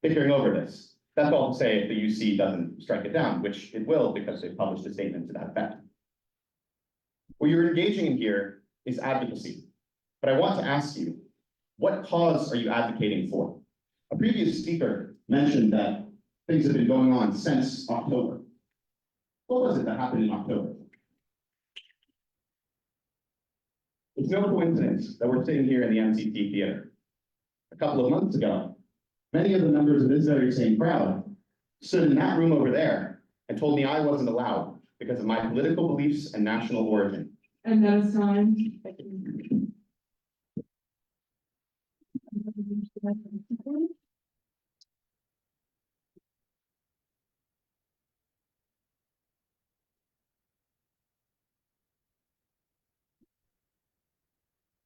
bickering over this. That's all to say if the UC doesn't strike it down, which it will because they've published a statement to that effect. What you're engaging in here is advocacy. But I want to ask you, what cause are you advocating for? A previous speaker mentioned that things have been going on since October. What was it that happened in October? It's no coincidence that we're sitting here in the MCT theater. A couple of months ago, many of the members of this very same crowd stood in that room over there and told me I wasn't allowed because of my political beliefs and national origin.
And that is time.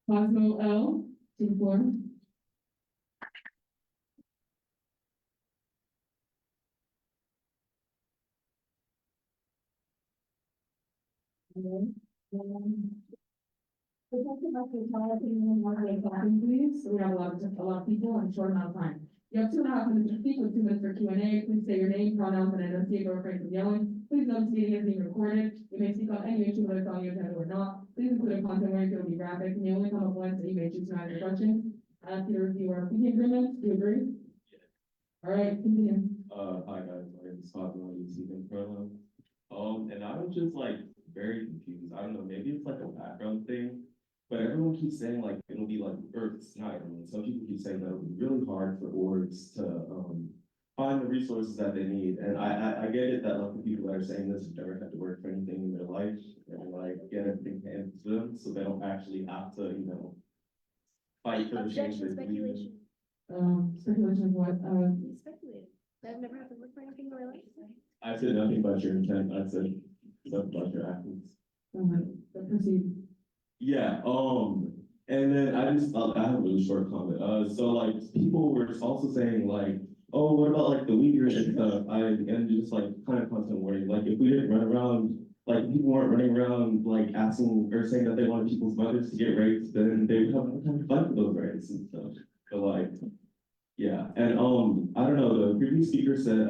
Cosmo L, to the floor. Please, we have a lot of people in a short amount of time. You have 2.5 minutes to speak with 2 minutes for Q&A. Please say your name, pronouns, and enunciate or refrain from yelling. Please note this meeting is being recorded. You may speak on any issue, whether it's on your agenda or not. Please include a content where it will be graphic, and you only come up once, and you may choose to answer your question. Ask you to review our speaking agreement. Do you agree? All right, continue.
Hi guys, my name is Cosmo, and I was just like very confused. I don't know, maybe it's like a background thing, but everyone keeps saying like it'll be like, or it's not everyone, some people keep saying that it'll be really hard for orgs to find the resources that they need. And I get it that like the people that are saying this have never had to work for anything in their life and like get everything handed to them, so they don't actually have to, you know, fight for the change they believe in.
Speculation of what,
Speculated. I've never had to look for anything in my life.
I said nothing about your intent, I said stuff about your actions.
proceed.
Yeah, and then I have a really short comment. So like people were also saying like, oh, what about like the Uyghurs and stuff? And just like kind of constant worrying, like if we didn't run around, like people weren't running around like asking or saying that they wanted people's mothers to get raped, then they would have no time to fight for those rights and stuff. But like, yeah, and I don't know, the previous speaker said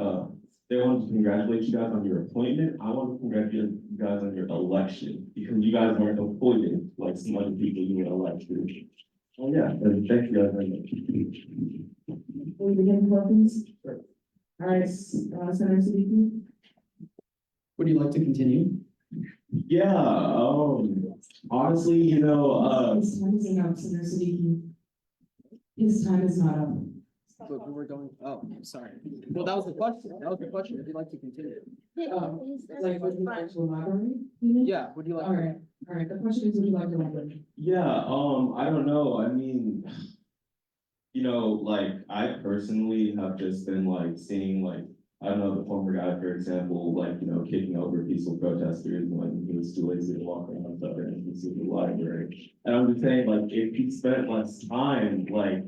they wanted to congratulate you guys on your appointment. I want to congratulate you guys on your election because you guys weren't appointed like some other people you were elected. Oh yeah, and thank you guys very much.
Will we begin, please? Sure. All right, Senator Siddiqui.
Would you like to continue?
Yeah, honestly, you know,
His time is up, Senator Siddiqui. His time is not up.
But we're going, oh, sorry. Well, that was the question. That was the question. If you'd like to continue.
Like, would you like to elaborate?
Yeah, would you like?
All right, the question is, would you like to elaborate?
yeah, I don't know. I mean, you know, like I personally have just been like seeing like I don't know, the former guy, for example, like, you know, kicking over peaceful protesters when he was too lazy to walk around the other entrance of the library. And I'm just saying, like, if he spent less time, like,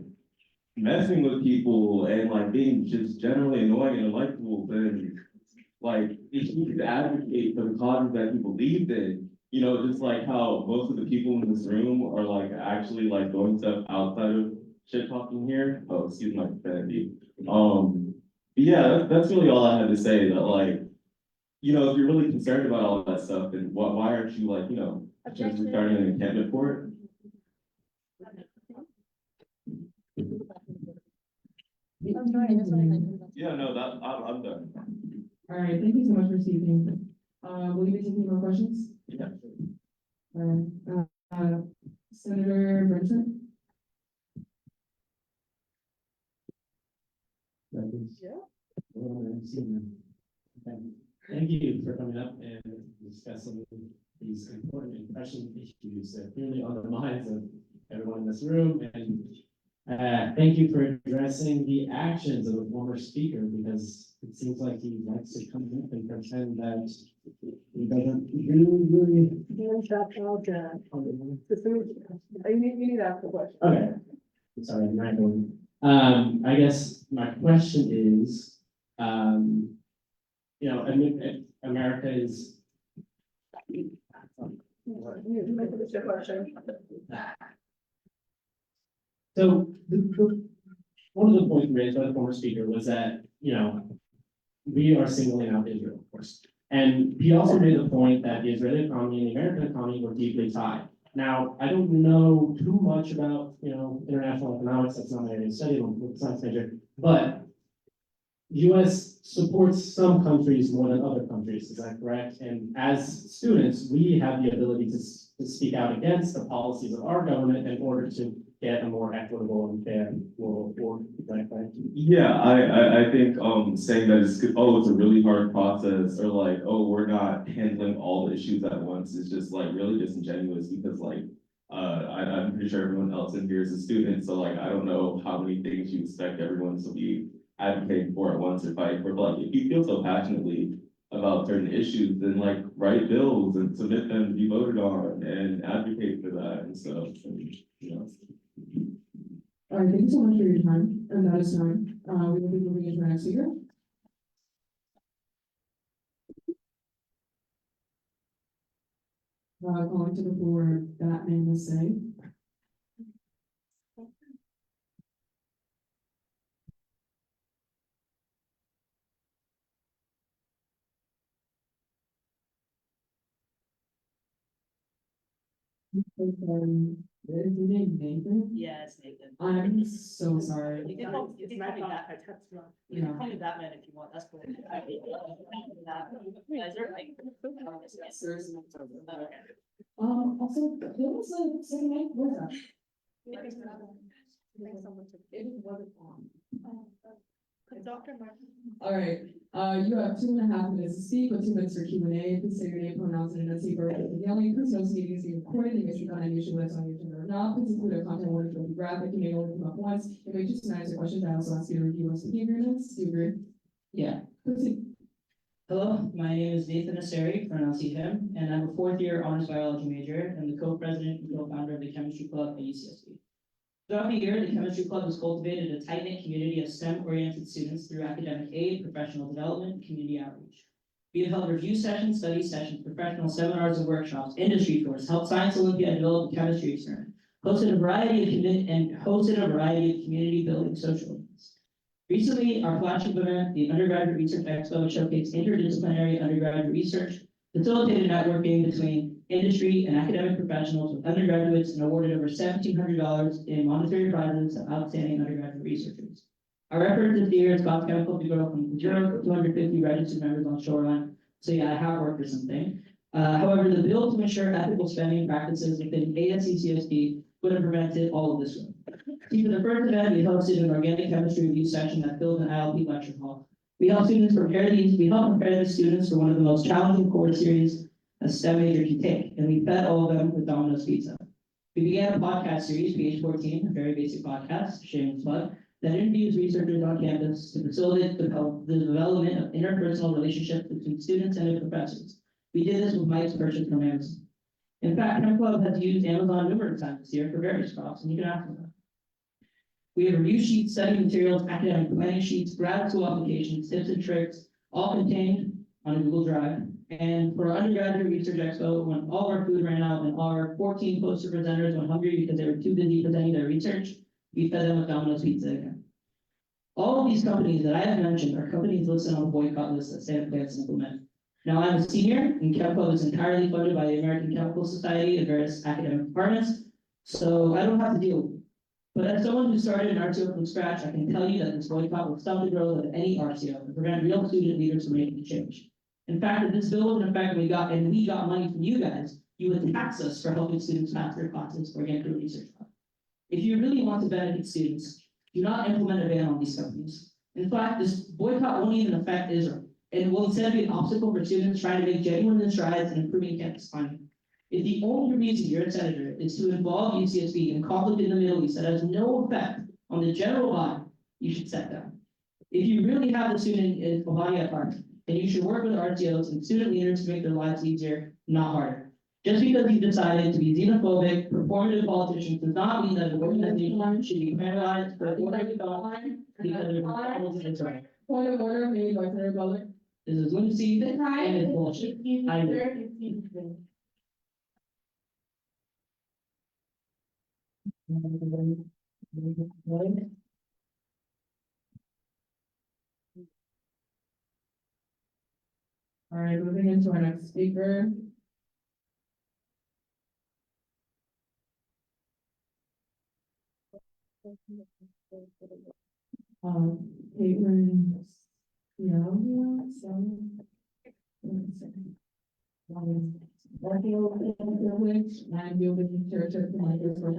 messing with people and like being just generally annoying and unlikable, then like if he could advocate for the causes that he believed in, you know, just like how most of the people in this room are like actually like doing stuff outside of shit talking here. Oh, excuse my profanity. Yeah, that's really all I had to say. That like, you know, if you're really concerned about all that stuff, then why aren't you like, you know, just regarding an encampment for it? Yeah, no, that, I'm done.
All right, thank you so much for speaking. Will you be taking more questions?
Yeah.
All right, Senator Brunson?
Thank you for coming up and discussing these important and pressing issues that clearly on the minds of everyone in this room. And thank you for addressing the actions of the former speaker, because it seems like he likes to come up and pretend that he doesn't really.
You need to ask the question.
Okay, sorry, I'm not going. I guess my question is, you know, I mean, America is. So one of the points raised by the former speaker was that, you know, we are singling out Israel, of course. And he also made the point that the Israeli economy and the American economy were deeply tied. Now, I don't know too much about, you know, international economics, that's not my area of study, I'm a science major, but US supports some countries more than other countries, is that correct? And as students, we have the ability to speak out against the policies of our government in order to get a more equitable and fair world order, right?
Yeah, I think, saying that it's, oh, it's a really hard process, or like, oh, we're not handling all the issues at once is just like really disingenuous, because like, I'm pretty sure everyone else in here is a student, so like, I don't know how many things you expect everyone to be advocating for at once or fighting for, but like, if you feel so passionately about certain issues, then like, write bills and submit them to be voted on and advocate for that and stuff, and, you know.
All right, thank you so much for your time, and that is time. We will be moving into our next speaker. Calling to the floor, Batman to say. Is your name Nathan?
Yeah, it's Nathan.
I'm so sorry.
You can call me Batman. You can call me Batman if you want, that's cool. Guys are like.
Also, what was the second name? What is that? It wasn't on.
Dr. Martin.
All right, you have 2.5 minutes to speak, with 2 minutes for Q&A. Please say your name, pronouns, and enunciate correctly. Yelling, please note this meeting is being recorded. You may speak on any issue that's on your agenda or not. Please include a content warning to be graphic. You may only come up once. If we just answer questions, I also ask you to review our speaking agreements. Do you agree?
Yeah.
Proceed.
Hello, my name is Nathan Aseri, pronounced him, and I'm a 4th-year honors biology major and the co-president and co-founder of the chemistry club at UCSB. Throughout the year, the chemistry club has cultivated a tight-knit community of STEM-oriented students through academic aid, professional development, and community outreach. We have held review sessions, study sessions, professional seminars and workshops, industry tours, helped Science Olympiad develop a chemistry experiment, hosted a variety of community building social events. Recently, our flagship event, the Undergraduate Research Expo, showcased interdisciplinary undergraduate research, facilitated networking between industry and academic professionals with undergraduates, and awarded over $1,700 in monetary prizes to outstanding undergraduate researchers. Our effort this year is Scott's Chemical to grow from 0 to 250 registered members on Shoreline. So yeah, I have worked for something. However, the bill to ensure ethical spending practices within ASCCSD would have prevented all of this work. See, for the first event, we hosted an organic chemistry review section that filled an ILP lecture hall. We help prepare the students for one of the most challenging course series a STEM major can take, and we fed all of them with Domino's Pizza. We began a podcast series, PH14, a very basic podcast, shameless plug, that interviews researchers on campus to facilitate the development of interpersonal relationships between students and their professors. We did this with Mike's purchase from Amazon. In fact, Chem Club has used Amazon numerous times this year for various talks, and you can ask them that. We have review sheets, study materials, academic planning sheets, grad school applications, tips and tricks, all contained on a Google Drive. And for our undergraduate research expo, when all our food ran out and our 14 poster presenters went hungry because they were too busy presenting their research, we fed them with Domino's pizza again. All of these companies that I have mentioned are companies listed on the boycott list that Santa plans to implement. Now, I'm a senior, and Chem Club is entirely funded by the American Chemical Society and various academic departments, so I don't have to deal with it. But as someone who started an RTO from scratch, I can tell you that this boycott will stop the growth of any RTO and prevent real student leaders from making a change. In fact, if this bill was in effect and we got money from you guys, you would tax us for helping students pass their classes or get through a research project. If you really want to benefit students, do not implement a ban on these companies. In fact, this boycott won't even affect Israel, and will instead be an obstacle for students trying to make genuine strides in improving campus climate. If the only reason you're a senator is to involve UCSB in conflict in the Middle East that has no effect on the general body, you should step down. If you really have the student body at heart, then you should work with RTOs and student leaders to make their lives easier, not harder. Just because you've decided to be xenophobic, performative politicians does not mean that an organization should be penalized for what they thought because of problems in its right.
Point of order made by Senator Butler.
This is lunacy and it's bullshit. I agree.
All right, moving into our next speaker. Caitlin. And you'll be in church at the Michael's for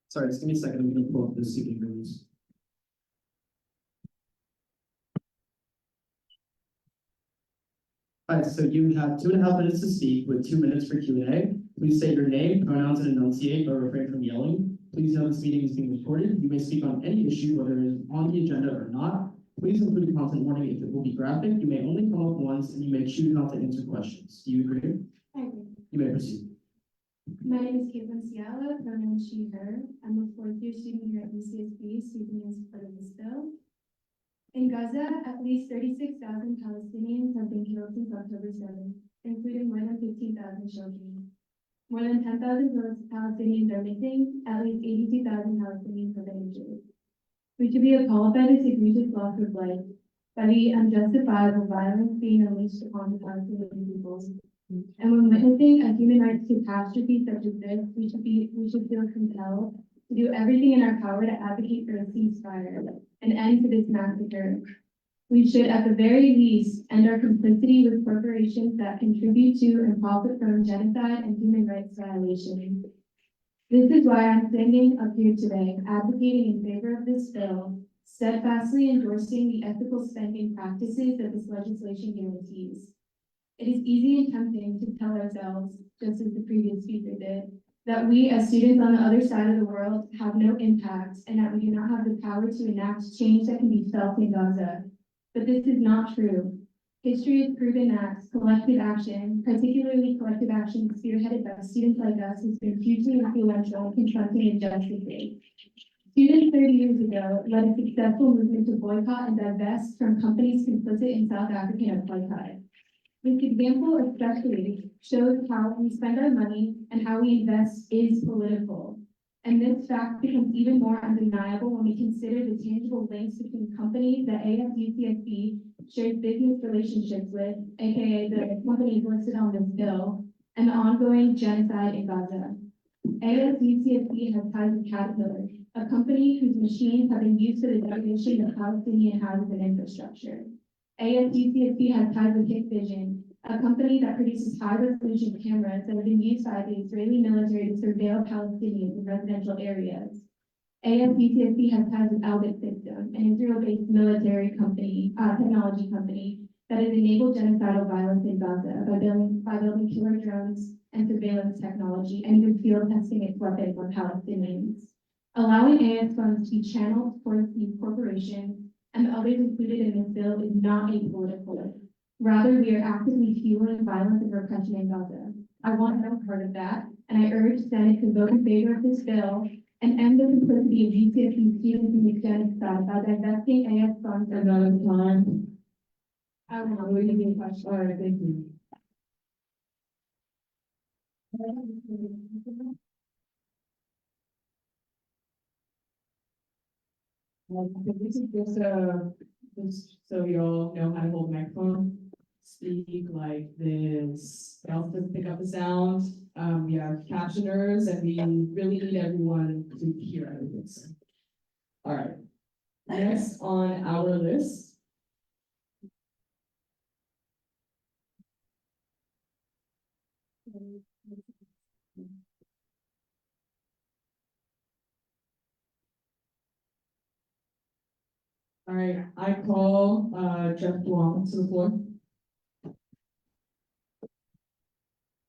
Sorry, just give me a second, I'm gonna pull up the speaking rules. All right, so you have 2.5 minutes to speak with 2 minutes for Q&A. Please state your name, pronouns, and enunciate, or refrain from yelling. Please know this meeting is being recorded. You may speak on any issue, whether it is on the agenda or not. Please include a content warning if it will be graphic. You may only come up once, and you may choose not to answer questions. Do you agree?
I agree.
You may proceed.
My name is Caitlin Ciala, pronoun she, her. I'm a fourth-year student here at UCSB, speaking in support of this bill. In Gaza, at least 36,000 Palestinians have been killed since October 7th, including more than 15,000 children. More than 10,000 Palestinians are missing, at least 82,000 Palestinians have been injured. We should be appalled by this egregious loss of life, by the unjustifiable violence being unleashed upon the Palestinian people. And when witnessing a human rights catastrophe such as this, we should feel compelled to do everything in our power to advocate for a ceasefire, an end to this massacre. We should, at the very least, end our complicity with corporations that contribute to and profit from genocide and human rights violations. This is why I'm standing up here today, advocating in favor of this bill, steadfastly endorsing the ethical spending practices that this legislation guarantees. It is easy and tempting to tell ourselves, just as the previous speaker did, that we as students on the other side of the world have no impact and that we do not have the power to enact change that can be felt in Gaza. But this is not true. History has proven that collective action, particularly collective action spearheaded by students like us, has been hugely influential in confronting injustices. Students 30 years ago led a successful movement to boycott and divest from companies complicit in South African apartheid. This example especially shows how we spend our money and how we invest is political. And this fact becomes even more undeniable when we consider the tangible links between companies that ASUCSB shares business relationships with, aka the companies listed on this bill, and the ongoing genocide in Gaza. ASUCSB has ties with Caterpillar, a company whose machines have been used for the demolition of Palestinian houses and infrastructure. ASUCSB has ties with Hikvision, a company that produces high-resolution cameras that have been used by the Israeli military to surveil Palestinians in residential areas. ASUCSB has ties with Elbit Systems, an Israel-based military company, technology company, that has enabled genocidal violence in Gaza by building killer drones and surveillance technology and even field testing its weapons on Palestinians. Allowing AS funds to be channeled towards these corporations and the others included in this bill is not apolitical. Rather, we are actively fueling violence and repression in Gaza. I want no part of that, and I urge the Senate to vote in favor of this bill and end the complicity of GCSE students in the genocide by divesting AS funds.
And out of time.
I will not read any questions.
All right, thank you. This is just so you all know how to hold a microphone. Speak like this. It also doesn't pick up the sound. We have captioners and we really need everyone to hear everything. So. All right. Next on our list. All right, I call Jeff Duong to the floor.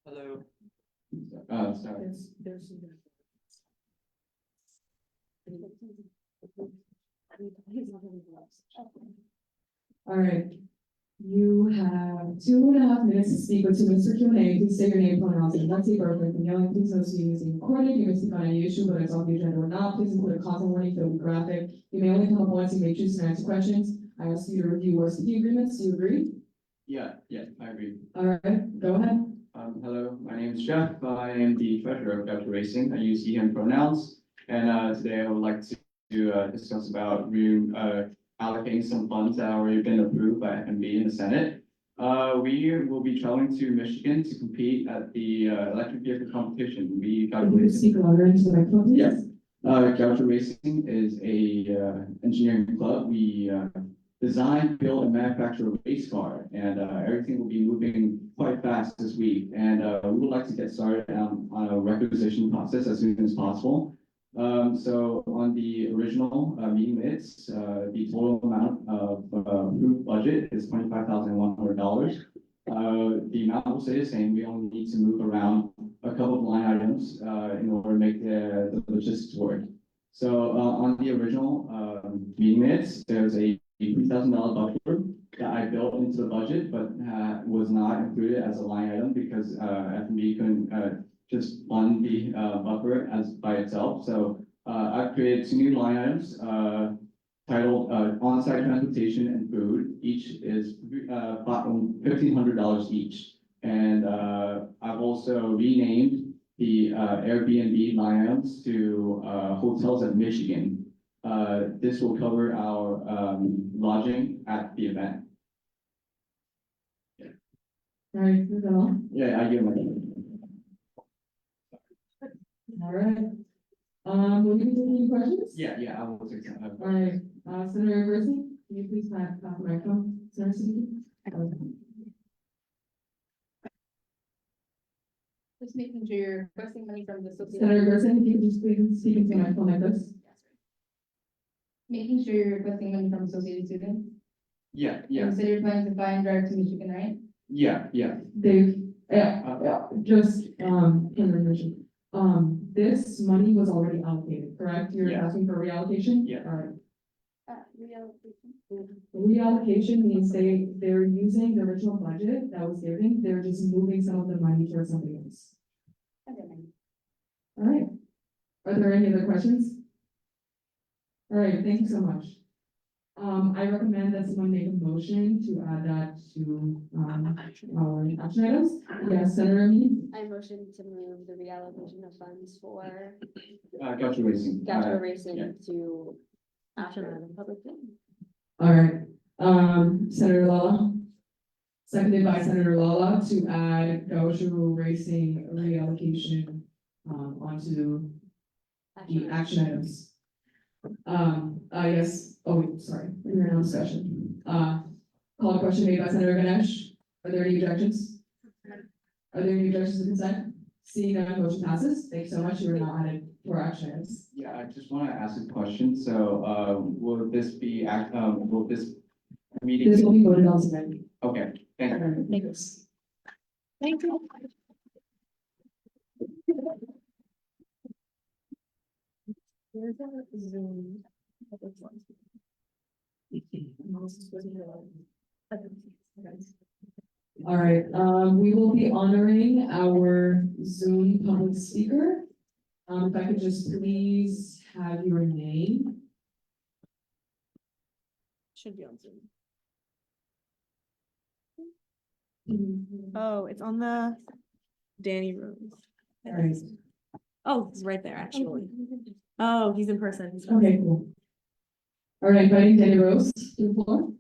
Hello.
Sorry.
All right, you have 2.5 minutes to speak with Mr. Q&A. Please say your name, pronouns, and let's see birth and yelling. Please note this meeting is being recorded. You may speak on any issue, whether it's on the agenda or not. Please include a content warning that will be graphic. You may only come up once. You may choose to answer questions. I ask you to review our speaking agreements. Do you agree?
Yeah, I agree.
All right, go ahead.
Hello, my name is Jeff. I am the treasurer of Delta Racing. I use he, him pronouns. And today I would like to discuss about allocating some funds that have already been approved by FNB in the Senate. We will be traveling to Michigan to compete at the electric vehicle competition. We
Can you speak louder into the microphone, please?
Yes. Gaucho Racing is a engineering club. We design, build, and manufacture a race car, and everything will be moving quite fast this week. And we would like to get started on a requisition process as soon as possible. So on the original meeting minutes, the total amount of approved budget is $25,100. The amount will stay the same. We only need to move around a couple of line items in order to make the logistics work. So on the original meeting minutes, there's a $3,000 buffer that I built into the budget, but was not included as a line item because FNB couldn't just fund the buffer as by itself. So I've created 2 new line items titled on-site transportation and food. Each is $1,500 each. And I've also renamed the Airbnb line items to hotels at Michigan. This will cover our lodging at the event.
All right, is that all?
Yeah, I get my.
All right. Will you take any questions?
Yeah, I will take some.
All right, Senator Garcia, can you please pass the microphone, Senator Siddiqui?
Just making sure you're requesting money from the
Senator Garcia, if you could just please speak into the microphone like this.
Making sure you're requesting money from Associated Students.
Yeah.
You said you're planning to fly and drive to Michigan, right?
Yeah.
Dave, just, information. This money was already allocated, correct? You're
Yeah.
asking for reallocation?
Yeah.
All right. Reallocation means they're using the original budget that was given, they're just moving some of the money towards something else. All right. Are there any other questions? All right, thank you so much. I recommend that someone make a motion to add that to, our action items. Yes, Senator Amin?
I motion to move the reallocation of funds for
Gaucho Racing.
Gaucho Racing to action item public hearing.
All right, Senator Lala. Seconded by Senator Lala to add Gaucho Racing reallocation, onto the action items. Yes, oh, wait, sorry, we're in discussion. Call a question made by Senator Ganesh. Are there any objections? Are there any objections to consent? Seeing none, motion passes. Thank you so much. You are now added for action items.
Yeah, I just want to ask a question. So, will this be, will this meeting?
This will be voted on tonight.
Okay, thank you.
Thanks. Thank you. There's a Zoom.
All right, we will be honoring our Zoom public speaker. If I could just please have your name.
Should be on Zoom. Oh, it's on the Danny Rose.
All right.
Oh, it's right there, actually. Oh, he's in person. He's in
Okay,
person.
cool. All right, inviting Danny Rose to the floor.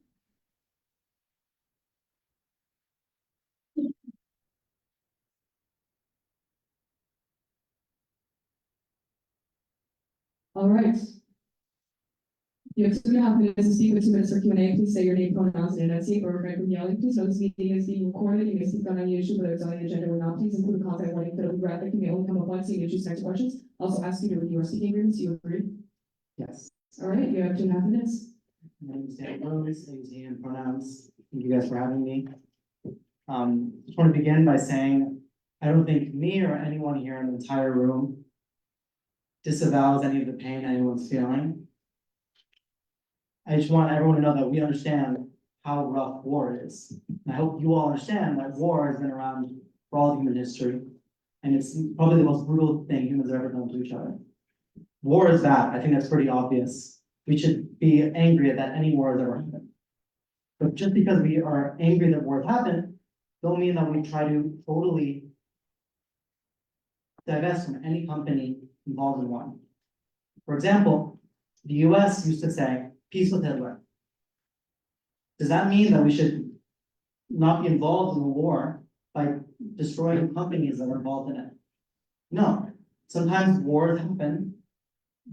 All right. You have 2.5 minutes to speak with 2 minutes for Q&A. Please say your name, pronouns, and enunciate or refrain from yelling. Please note this meeting is being recorded. You may speak on any issue, whether it's on the agenda or not. Please include a contact warning that will be graphic. You may only come up once, so you may choose next questions. Also ask you to review our speaking agreements. You agree?
Yes.
All right, you have 2.5 minutes.
My name is Dan Rose, I use he and pronouns. Thank you guys for having me. Just want to begin by saying, I don't think me or anyone here in the entire room disavows any of the pain anyone's feeling. I just want everyone to know that we understand how rough war is. And I hope you all understand that war has been around for all of human history. And it's probably the most brutal thing humans have ever done to each other. War is bad. I think that's pretty obvious. We should be angry that any war has ever happened. But just because we are angry that wars happen, don't mean that we try to totally divest from any company involved in one. For example, the US used to say, peace with Hitler. Does that mean that we should not be involved in a war by destroying companies that are involved in it? No. Sometimes wars happen,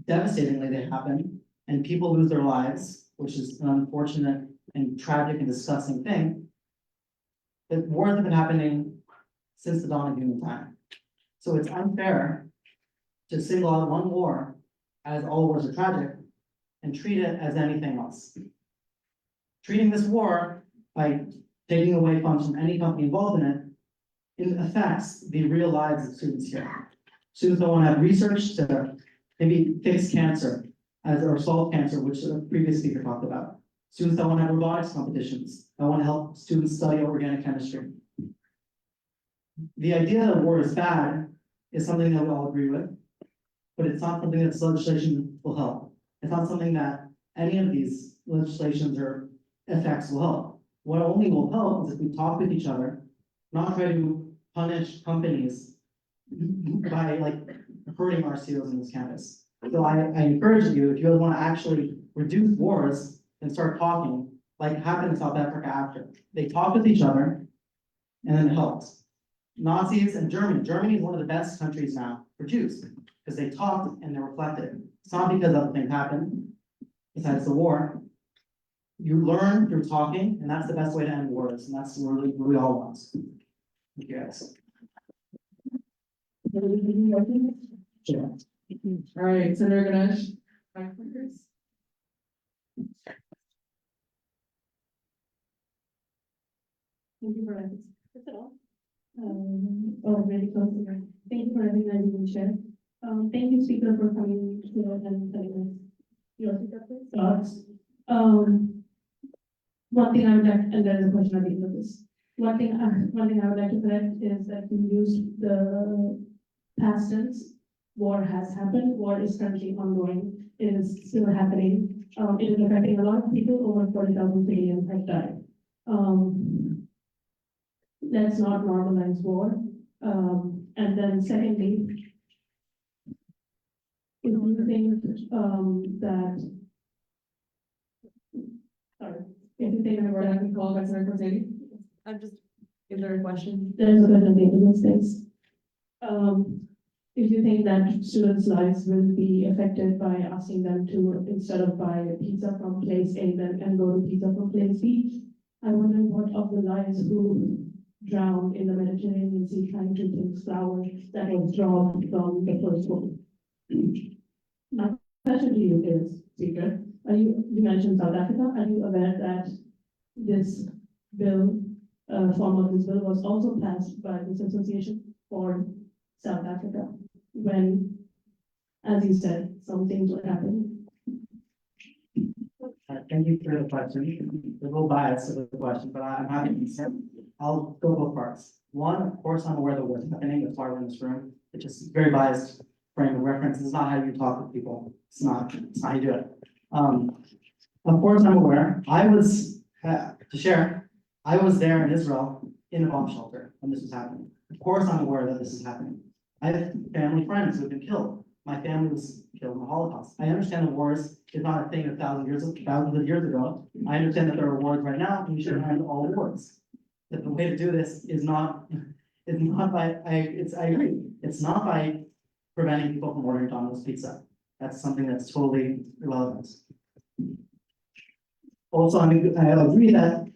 devastatingly they happen, and people lose their lives, which is an unfortunate and tragic and disgusting thing. But wars have been happening since the dawn of human time. So it's unfair to single out one war as all wars are tragic and treat it as anything else. Treating this war by taking away funds from any company involved in it affects the real lives of students here. Students don't want to have research to maybe fix cancer or solve cancer, which the previous speaker talked about. Students don't want to have robotics competitions. Don't want to help students study organic chemistry. The idea that war is bad is something that we all agree with, but it's not something that this legislation will help. It's not something that any of these legislations or effects will help. What only will help is if we talk with each other, not try to punish companies by hurting our CEOs in this campus. So I encourage you, if you want to actually reduce wars and start talking, like happened in South Africa after. They talked with each other and then it helped. Nazis and Germany is one of the best countries now for Jews because they talked and they reflected. It's not because other things happened besides the war. You learn through talking, and that's the best way to end wars, and that's what we all want. Thank you guys.
Sure. All right, Senator Ganesh.
Thank you for that. That's it all. Really close to that. Thank you for recognizing me, Chair. Thank you, Speaker, for coming here and telling us your thoughts. One thing I would like, and there is a question at the end of this. One thing I would like to correct is that you used the past tense. War has happened. War is currently ongoing. It is still happening. It is affecting a lot of people. Over 40,000 Canadians have died. Let's not normalize war. And then secondly, if you think that, sorry, if you think
We're not going to call by Senator Cortese.
I'm just, is there a question?
there's a question in this space. If you think that students' lives will be affected by asking them to, instead of buy a pizza from place A then and go to pizza from place B, I wonder what of the lives who drowned in the Mediterranean Sea trying to pick flowers that was dropped from the first world. My question to you is, Speaker, you mentioned South Africa. Are you aware that this bill, form of this bill was also passed by this association for South Africa, when, as you said, some things were happening.
Thank you for the question. A little biased of the question, but I'm happy to answer. I'll go both parts. One, of course, I'm aware that what's happening, that's why we're in this room. It's just very biased frame of reference. This is not how you talk with people. It's not how you do it. Of course, I'm aware. I was, to share, I was there in Israel in a bomb shelter when this was happening. Of course, I'm aware that this is happening. I have family friends who have been killed. My family was killed in the Holocaust. I understand the wars is not a thing of thousands of years ago. I understand that there are wars right now, and we should end all wars. But the way to do this is not by, I agree, it's not by preventing people from ordering Domino's pizza. That's something that's totally irrelevant. Also, I agree that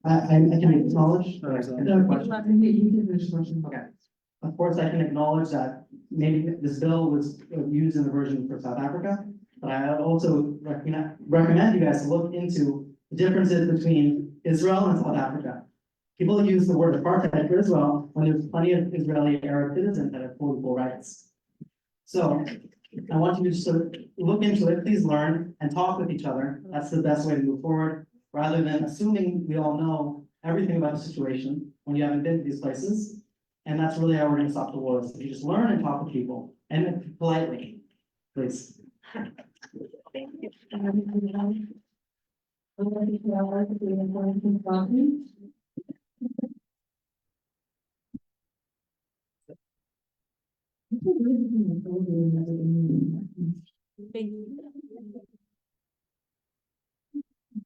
I can acknowledge. Okay. Of course, I can acknowledge that maybe this bill was used in the version for South Africa, but I also recommend you guys to look into the differences between Israel and South Africa. People use the word apartheid for Israel when there's plenty of Israeli Arab citizens that have full equal rights. So I want you to just sort of look into it, please learn and talk with each other. That's the best way to move forward, rather than assuming we all know everything about the situation when you haven't been to these places. And that's really how we're gonna stop the wars. If you just learn and talk with people, and politely, please.
Thank you.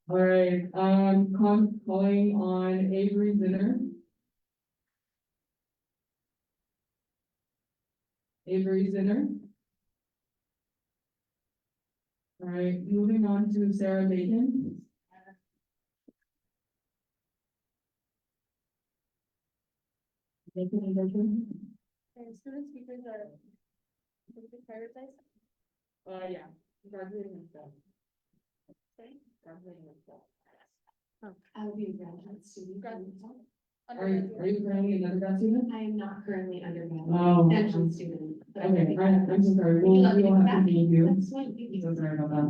All right, calling on Avery Zinner. Avery Zinner. All right, moving on to Sarah Bacon. Bacon.
Student speakers are prioritized.
Yeah, graduating and stuff.
Sorry?
Graduating and stuff.
I will be a graduate student.
Are you currently an undergrad student?
I am not currently undergrad.
Oh.
Entrance student. but I'm
Okay,
ready.
I'm so sorry.
Would you like
We
me
will
to
have
come
to
back?
meet you.
That's fine. Thank you.
So sorry about that.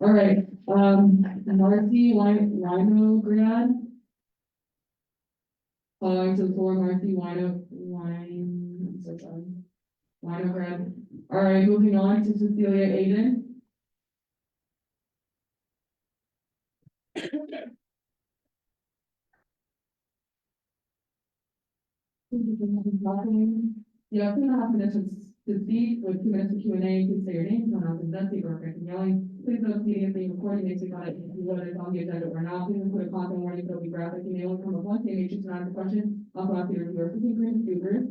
All right, Marcy Winograd. Calling to the floor, Marcy I'm so sorry. Winograd. All right, moving on to Cecilia Aiden. You have 2.5 minutes to speak, with 2 minutes of Q&A, please say your name, pronounce and density, or correct yelling. Please note the meeting is being recorded, may speak on it, whether it's on the agenda or not, please include a content warning, so be graphic, you may only come with one statement, matrix to answer the question. Also, ask your reviewer, speaking green, speakers.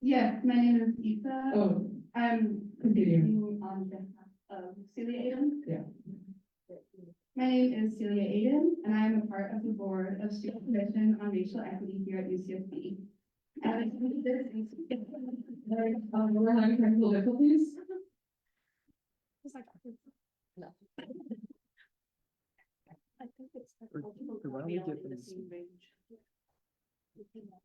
Yeah, my name is Issa.
Oh,
I'm
continue.
speaking on behalf of Celia Aiden.
Yeah.
My name is Celia Aiden, and I am a part of the board of Student Commission on Racial Equity here at UCSB. And I think this is.
We're having technical difficulties.
No. I think it's the same range.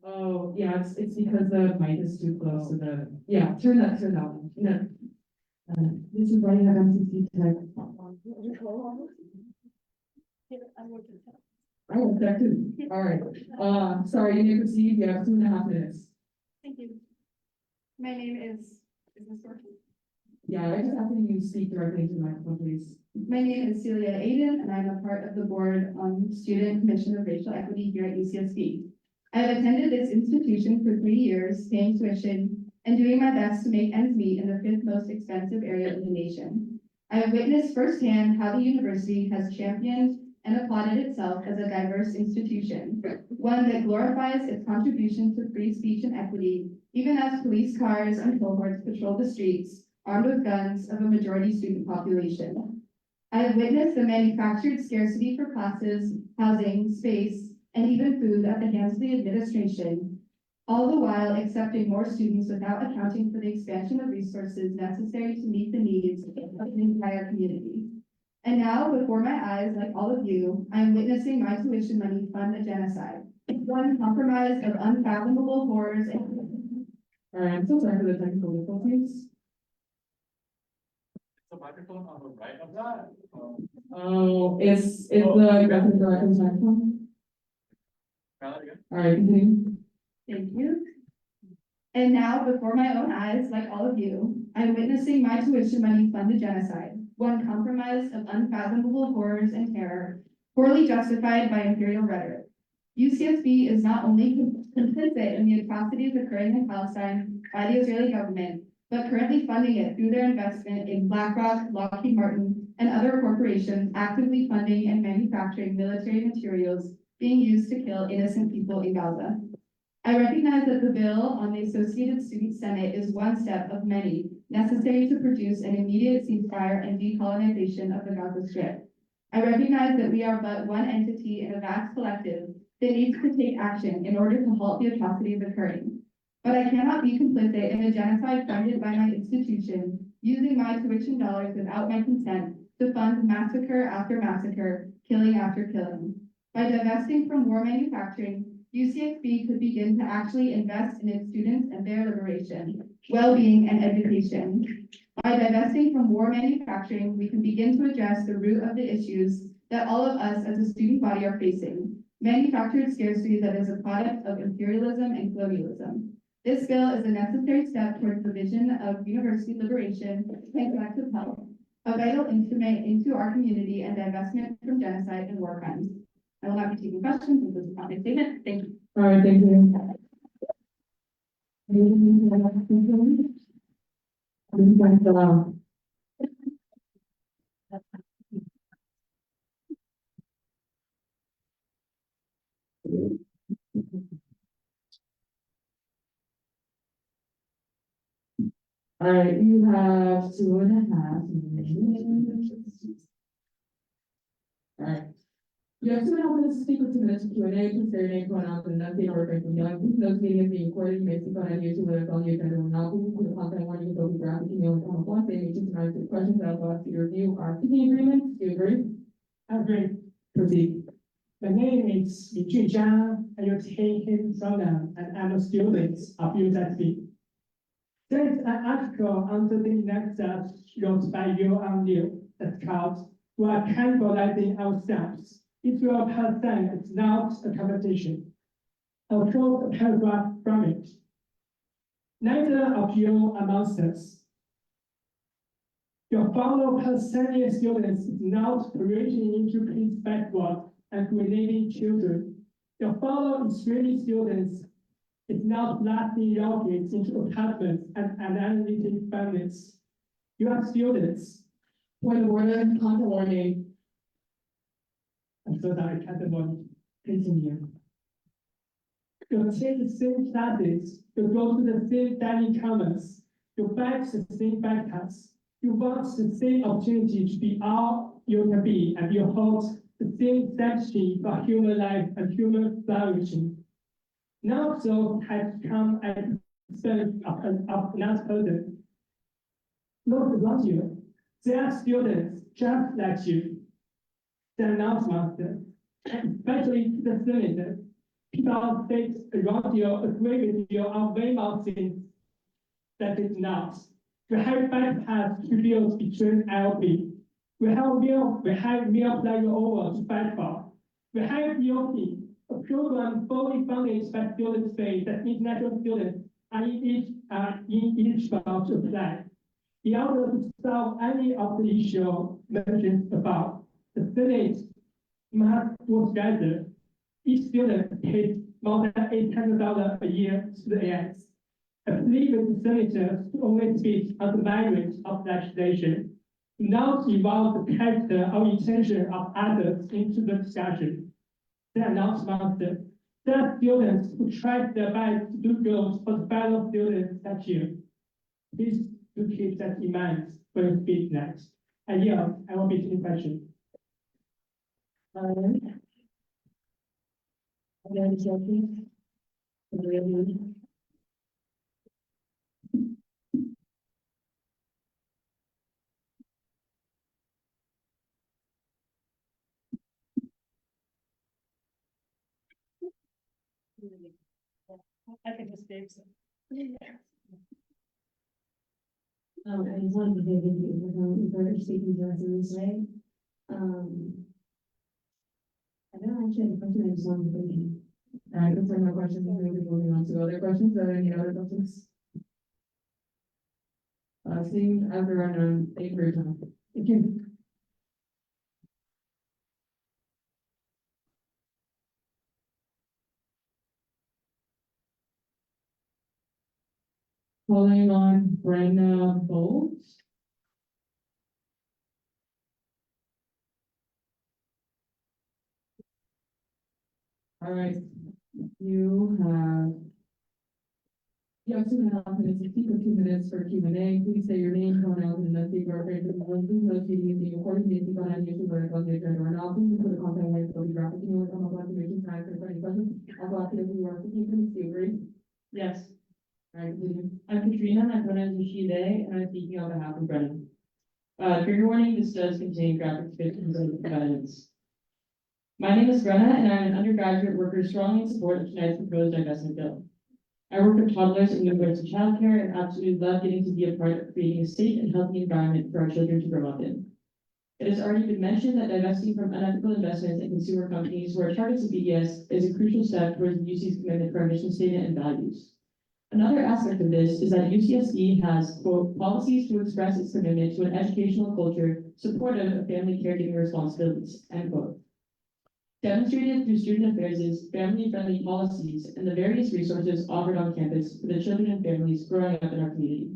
Oh, yeah, it's because the mic is too close to the, yeah, turn that one. No. This is why you have MCC tech. I will tech too. All right. Sorry, you may proceed. You have 2.5 minutes.
Thank you. My name is this working?
Yeah, I just ask that you speak directly to the microphone, please.
My name is Celia Aiden, and I'm a part of the board on Student Commission of Racial Equity here at UCSB. I have attended this institution for 3 years, paying tuition, and doing my best to make ends meet in the 5th most expensive area in the nation. I have witnessed firsthand how the university has championed and applauded itself as a diverse institution, one that glorifies its contribution to free speech and equity, even as police cars and cohorts patrol the streets, armed with guns of a majority student population. I have witnessed the manufactured scarcity for classes, housing, space, and even food at the hands of the administration, all the while accepting more students without accounting for the expansion of resources necessary to meet the needs of the entire community. And now, before my eyes, like all of you, I am witnessing my tuition money fund a genocide. One compromise of unfathomable horrors and
All right, I'm so sorry for the technical difficulties.
The microphone on the right of that.
Oh, it's the graphic director's microphone.
Try that again.
All right, continue.
thank you. And now, before my own eyes, like all of you, I am witnessing my tuition money fund a genocide. One compromise of unfathomable horrors and terror, poorly justified by imperial rhetoric. UCSB is not only complicit in the atrocities occurring in Palestine by the Israeli government, but currently funding it through their investment in BlackRock, Lockheed Martin, and other corporations actively funding and manufacturing military materials being used to kill innocent people in Gaza. I recognize that the bill on the Associated Student Senate is one step of many necessary to produce an immediate ceasefire and decolonization of the Gaza Strip. I recognize that we are but one entity in a vast collective that needs to take action in order to halt the atrocities occurring. But I cannot be complicit in a genocide funded by my institution, using my tuition dollars without my consent to fund massacre after massacre, killing after killing. By divesting from war manufacturing, UCSB could begin to actually invest in its students and their liberation, well-being, and education. By divesting from war manufacturing, we can begin to address the root of the issues that all of us as a student body are facing: manufactured scarcity that is a product of imperialism and colonialism. This bill is a necessary step towards the vision of university liberation and collective health, a vital instrument into our community and divestment from genocide and war crimes. I will not be taking questions. This is not my statement. Thank you.
All right, thank you. All right, you have 2.5 minutes. All right. You have 2.5 minutes to speak with 2 minutes of Q&A. Please say your name, pronouns, and nothing or referring from yelling. Please note this meeting is being recorded. You may speak on any issue, whether it's on the agenda or not. Please include the content warning with open graphic email and comment one. They may choose to answer the questions that I'll ask you to review. Are speaking agreements? Do you agree?
I agree.
Proceed.
My name is Li Junjia. I will take his pronoun and I'm a student of USSB. There is an article on the Nexus wrote by Yu Liu that's called "We are cannibalizing ourselves. Israel Palestine is not a competition." I'll quote a paragraph from it. "Neither of you are monsters. Your fellow Palestinian students is not parading into peace backward and grenading children. Your fellow Israeli students is not blasting rockets into apartments and analytic families. You are students."
Point of order, content warning.
I'm so sorry, content warning. Continue. You take the same classes, you go to the same dining commons, you bike the same backpacks. You want the same opportunity to be all you can be, and you hold the same sanctity for human life and human flourishing. None of those has come at the expense of another person. Look around you. They are students just like you. They are not monsters, especially the senator. People state around you agree with you on way more things that is not. We have bypassed tributes between LP. We have real pleasure over to fight for. We have EOP, a program fully funded by student space that international students are in each bound to apply. In order to solve any of the issues mentioned above, the Senate must work together. Each student pays more than $800 a year to the AS. I believe the senators to only speak on the merits of legislation, not involve the character or intention of others into the discussion. They are not monsters. They are students who try their best to do good for the fellow students like you. Please do keep that in mind when you speak next. And yeah, I will be taking questions.
I just wanted to say thank you for speaking to us in this way. I don't actually have a question, I just wanted to thank you.
I don't have no questions, maybe moving on to other questions, or any other questions? Seeing as there are none, thank you for your time. Thank you. Calling on Brenna Bolt. All right, you have. You have 2.5 minutes to speak, or 2 minutes for Q&A. Please say your name, pronouns, and then speak or afraid to the one who knows you being recorded, may speak on any issue where it goes later or not. Please put a contact link for the graphic, you will come up with information time for any questions. I'll ask you if you are speaking, please, do you agree?
Yes,
All right, continue.
I'm Katrina, my pronouns are she, they, and I'm speaking on behalf of Brennan. Trigger warning, this does contain graphic depictions of violence. My name is Brenna, and I'm an undergraduate worker strongly in support of tonight's proposed divestment bill. I work with toddlers in university childcare and absolutely love getting to be a part of creating a safe and healthy environment for our children to grow up in. It has already been mentioned that divesting from unethical investments in consumer companies who are targets of BDS is a crucial step towards the UC's commitment to our mission statement and values. Another aspect of this is that UCSD has, quote, policies to express its commitment to an educational culture supportive of family caregiving responsibilities, end quote. Demonstrated through student affairs' family-friendly policies and the various resources offered on campus for the children and families growing up in our community.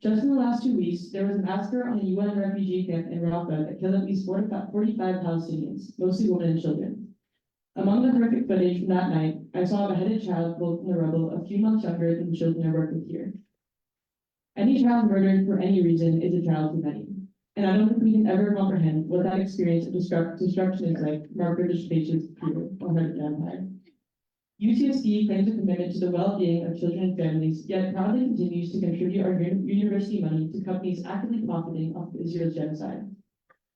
Just in the last 2 weeks, there was a massacre on a UN refugee camp in Rafah that killed at least 45 Palestinians, mostly women and children. Among the horrific footage from that night, I saw a beheaded child pulled from the rubble a few months younger than the children I work with here. Any child murdered for any reason is a child too many. And I don't think we can ever comprehend what that experience of destruction is like from our British patients here on our empire. UCSD claims a commitment to the well-being of children and families, yet proudly continues to contribute our university money to companies actively profiting off of Israel's genocide.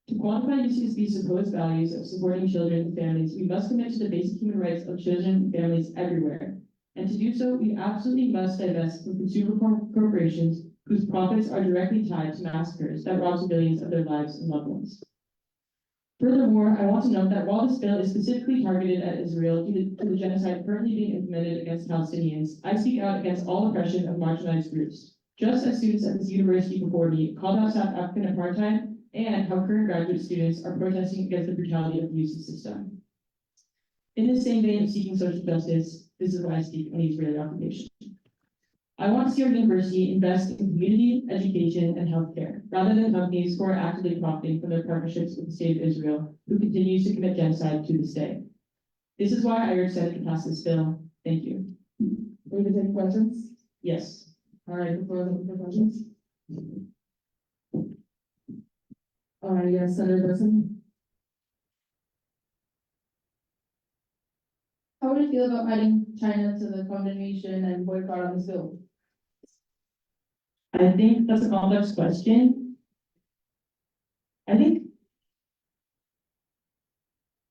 To quantify UCSD's supposed values of supporting children and families, we must commit to the basic human rights of children and families everywhere. And to do so, we absolutely must divest from consumer corporations whose profits are directly tied to massacres that rob civilians of their lives and loved ones. Furthermore, I want to note that while this bill is specifically targeted at Israel due to the genocide currently being implemented against Palestinians, I speak out against all oppression of marginalized groups, just as students at this university before me called out South African apartheid and how current graduate students are protesting against the brutality of the UC system. In the same vein of seeking social justice, this is why I speak on the Israeli occupation. I want to see our university invest in community, education, and healthcare, rather than companies who are actively profiting from their partnerships with the state of Israel, who continues to commit genocide to this day. This is why I urge Senate to pass this bill. Thank you.
Will you take questions?
Yes.
All right, the floor is open for questions. All right, yes, Senator Wilson.
How would you feel about adding China to the condemnation and boycott on this bill?
I think that's a complex question. I think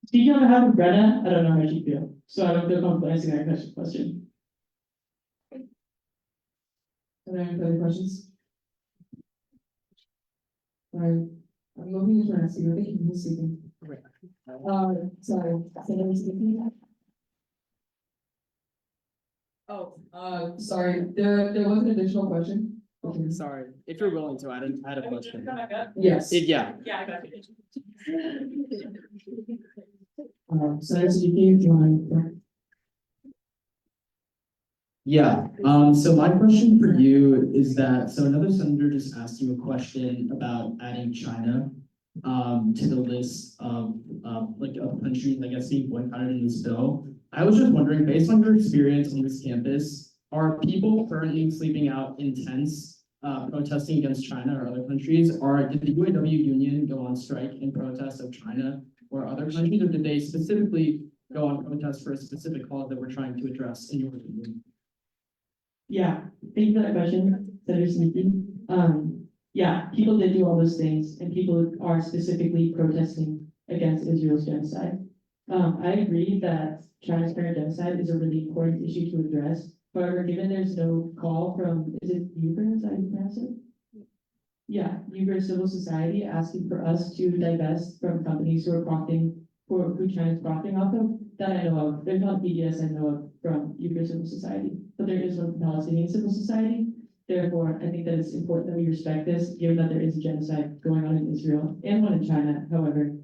speaking on behalf of Greta, I don't know how she feels, so I don't feel comfortable answering that question.
Are there any further questions? All right, I'm moving to the next speaker. Thank you for speaking. Sorry, Senator speaking. Oh, sorry, there was an additional question.
Okay, sorry, if you're willing to, I had a question.
Yes.
Yeah.
Yeah, I got you.
Senator speaking, if you want.
Yeah, so my question for you is that, so another senator just asked you a question about adding China to the list of of countries, I guess, being boycotted in this bill. I was just wondering, based on your experience on this campus, are people currently sleeping out in tents, protesting against China or other countries? Or did the UAW union go on strike in protest of China or other countries, or did they specifically go on protest for a specific cause that we're trying to address in your opinion?
Yeah, thank you for that question, Senator Sneaky. Yeah, people did do all those things, and people are specifically protesting against Israel's genocide. I agree that China's current genocide is a really important issue to address,
However, given there's no call from, is it Uber, is that how you pronounce it? Yeah, Uber Civil Society asking for us to divest from companies who are profiting, who China's profiting off of, that I know of. There's not BDS I know of from Uber Civil Society, but there is one from Palestinian Civil Society. Therefore, I think that it's important that we respect this, given that there is a genocide going on in Israel and one in China. However,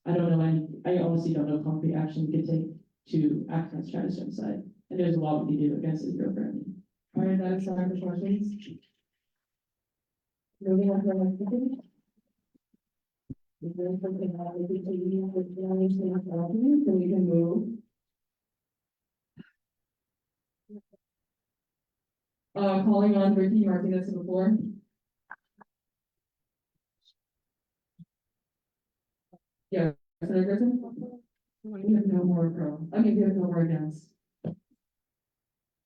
I don't know I honestly don't know concrete action we could take to act against China's genocide. And there's a lot we can do against Israel currently. All right, that is time for questions. Moving on to the next thing. Is there something that we can do with the audience, so we can move? Calling on Ricky Martinez to the floor. Yeah, Senator Griffin? We have no more we have no more against.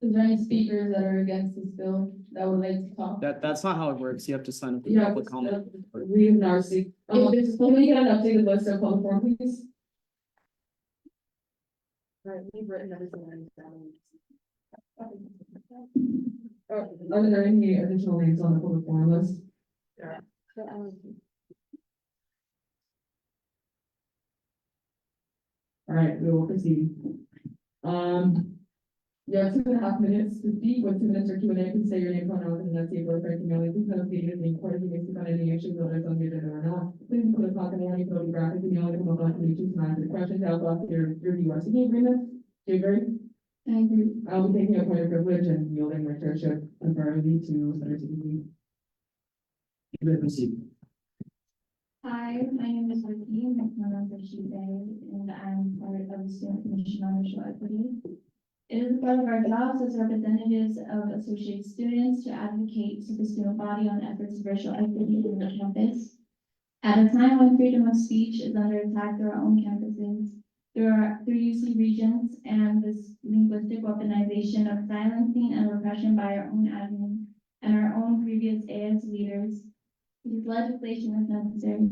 Is there any speakers that are against this bill that would like to talk?
That's not how it works. You have to sign up for
Yeah,
public comment.
we have now see. Can we get an updated list of public forum, please?
Right, we've written everything down.
Are there any additional names on the public forum list? All right, we will proceed. You have 2.5 minutes to speak. With 2 minutes or Q&A, please say your name, pronouns, and that's the appropriate email. Please note the meeting is being recorded. You may speak on any issues, whether it's on the agenda or not. Please put a contact warning, code, graphic, email, and come up with any to answer the questions. I'll go your review our speaking agreement. Do you agree?
I agree.
I'll be taking a point of privilege and yielding my chairship and priority to Senator TDP. You may proceed.
Hi, my name is Vicky, my pronouns are she, they, and I'm part of the Student Commission on Racial Equity. It is a part of our jobs as representatives of associate students to advocate to the student body on efforts of racial equity on the campus. At a time when freedom of speech is under attack through our own campuses, through UC Regents and this linguistic weaponization of silencing and repression by our own admin and our own previous AS leaders, this legislation is necessary.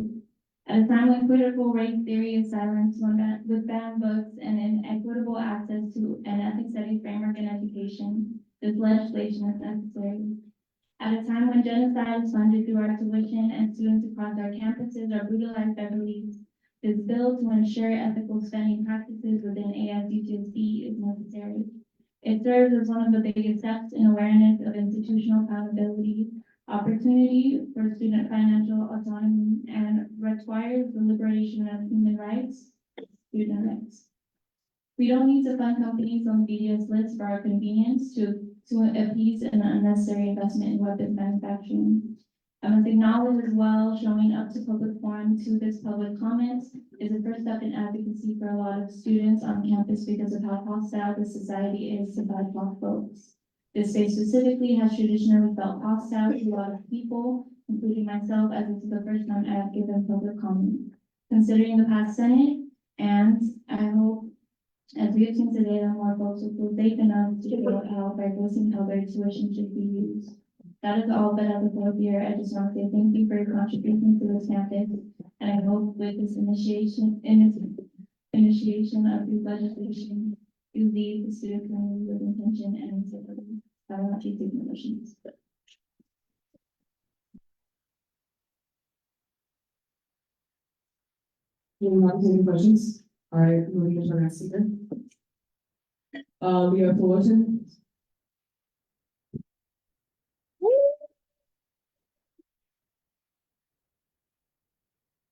At a time when critical race theory is silenced with banned books and inequitable access to an ethics studies framework in education, this legislation is necessary. At a time when genocide is funded through our tuition and students across our campuses are brutalized by police, this bill to ensure ethical spending practices within ASUTSB is necessary. It serves as one of the biggest steps in awareness of institutional accountability, opportunity for student financial autonomy, and requires the liberation of human rights, student rights. We don't need to fund companies on BDS lists for our convenience to appease an unnecessary investment in weapons manufacturing. I must acknowledge as well, showing up to public forum to this public comment is a first step in advocacy for a lot of students on campus because of how hostile the society is to BIPOC folks. This space specifically has traditionally felt hostile to a lot of people, including myself, as it's the first time I have given public comment. Considering the past Senate, and I hope, as we have seen today, that more folks will feel safe enough to feel out by voicing how their tuition should be used. That is all, but as a fourth year, I just want to say thank you for your contribution to this campus, and I hope with this initiation of this legislation, you lead the student community with intention and integrity. I will not take the motions.
Any questions? All right, moving to our next speaker. We have Fullerton.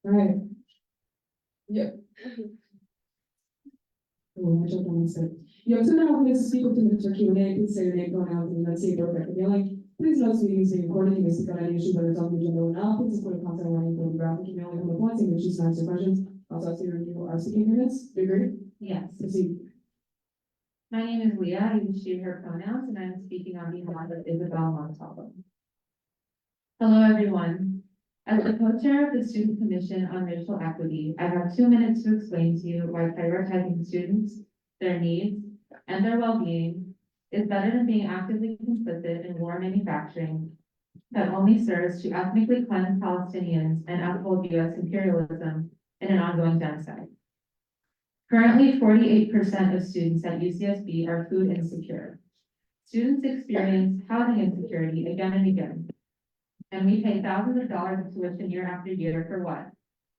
All right. Yep. You have 2.5 minutes to speak with Mr. Q&A. Please say your name, pronouns, and then say your correct yelling. Please note this meeting is being recorded. You may speak on any issue whether it's on the agenda or not. Please put a content warning for the graphic emailing on the points and choose to answer questions. Also, to review our speaking minutes. Do you agree?
Yes.
Proceed.
My name is Leah, I use she, her pronouns, and I'm speaking on behalf of Isabel Montalvo. Hello, everyone. As the co-chair of the Student Commission on Racial Equity, I have 2 minutes to explain to you why prioritizing students, their needs, and their well-being is better than being actively complicit in war manufacturing that only serves to ethnically cleanse Palestinians and uphold U.S. imperialism in an ongoing genocide. Currently, 48% of students at UCSB are food insecure. Students experience housing insecurity again and again. And we pay thousands of dollars of tuition year after year for what?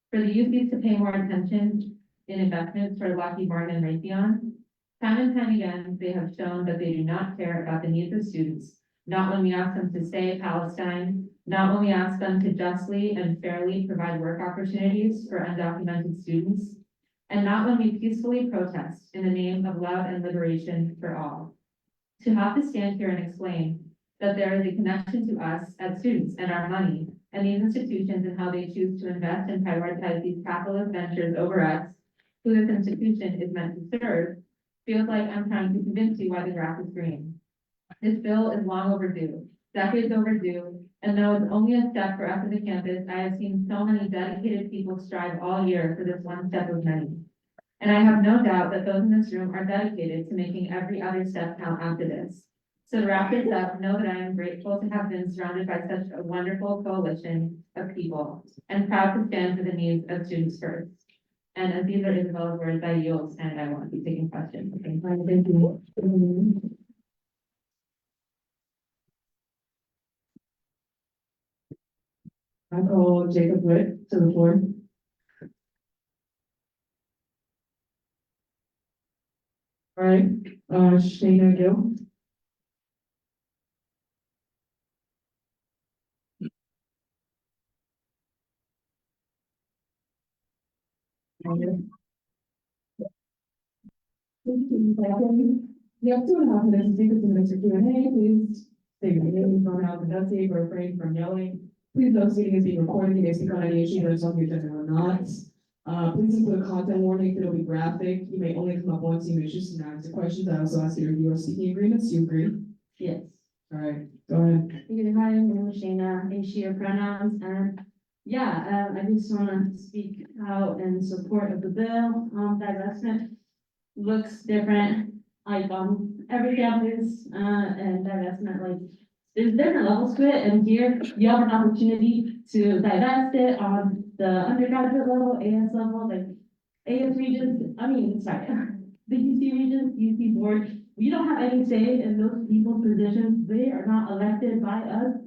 For the UCs to pay more attention in investments for Lockheed Martin and Raytheon? Time and time again, they have shown that they do not care about the needs of students, not when we ask them to stay in Palestine, not when we ask them to justly and fairly provide work opportunities for undocumented students, and not when we peacefully protest in the name of love and liberation for all. To have to stand here and explain that there is a connection to us as students and our money and these institutions and how they choose to invest and prioritize these capitalist ventures over us, who this institution is meant to serve, feels like I'm trying to convince you why the grass is green. This bill is long overdue, decades overdue, and though it's only a step for us as a campus, I have seen so many dedicated people strive all year for this one step of many. And I have no doubt that those in this room are dedicated to making every other step count after this. So to wrap this up, know that I am grateful to have been surrounded by such a wonderful coalition of people and proud to stand for the needs of students first. And as these are Isabella's words, I yield and I won't be taking questions. Thank you.
I call Jacob Witt to the floor. All right, Shayna Gill. We have 2.5 minutes to take us to Mr. Q&A, please. State your name, pronouns, enunciate, or refrain from yelling. Please note seating is being recorded, you may speak on any issue that is on the agenda or not. Please include a content warning, it'll be graphic, you may only come up once, you may choose to not answer questions. I also ask you to review our speaking agreements, you agree?
Yes.
All right, go ahead.
Hi, my name is Shayna, and she, her pronouns, and yeah, I just wanna speak out in support of the bill. Divestment looks different, like on every campus, and divestment, like, there's different levels to it, and here you have an opportunity to divest it on the undergraduate level, AS level, like AS regions, the UC regions, UC board. We don't have any say in those people's positions. They are not elected by us.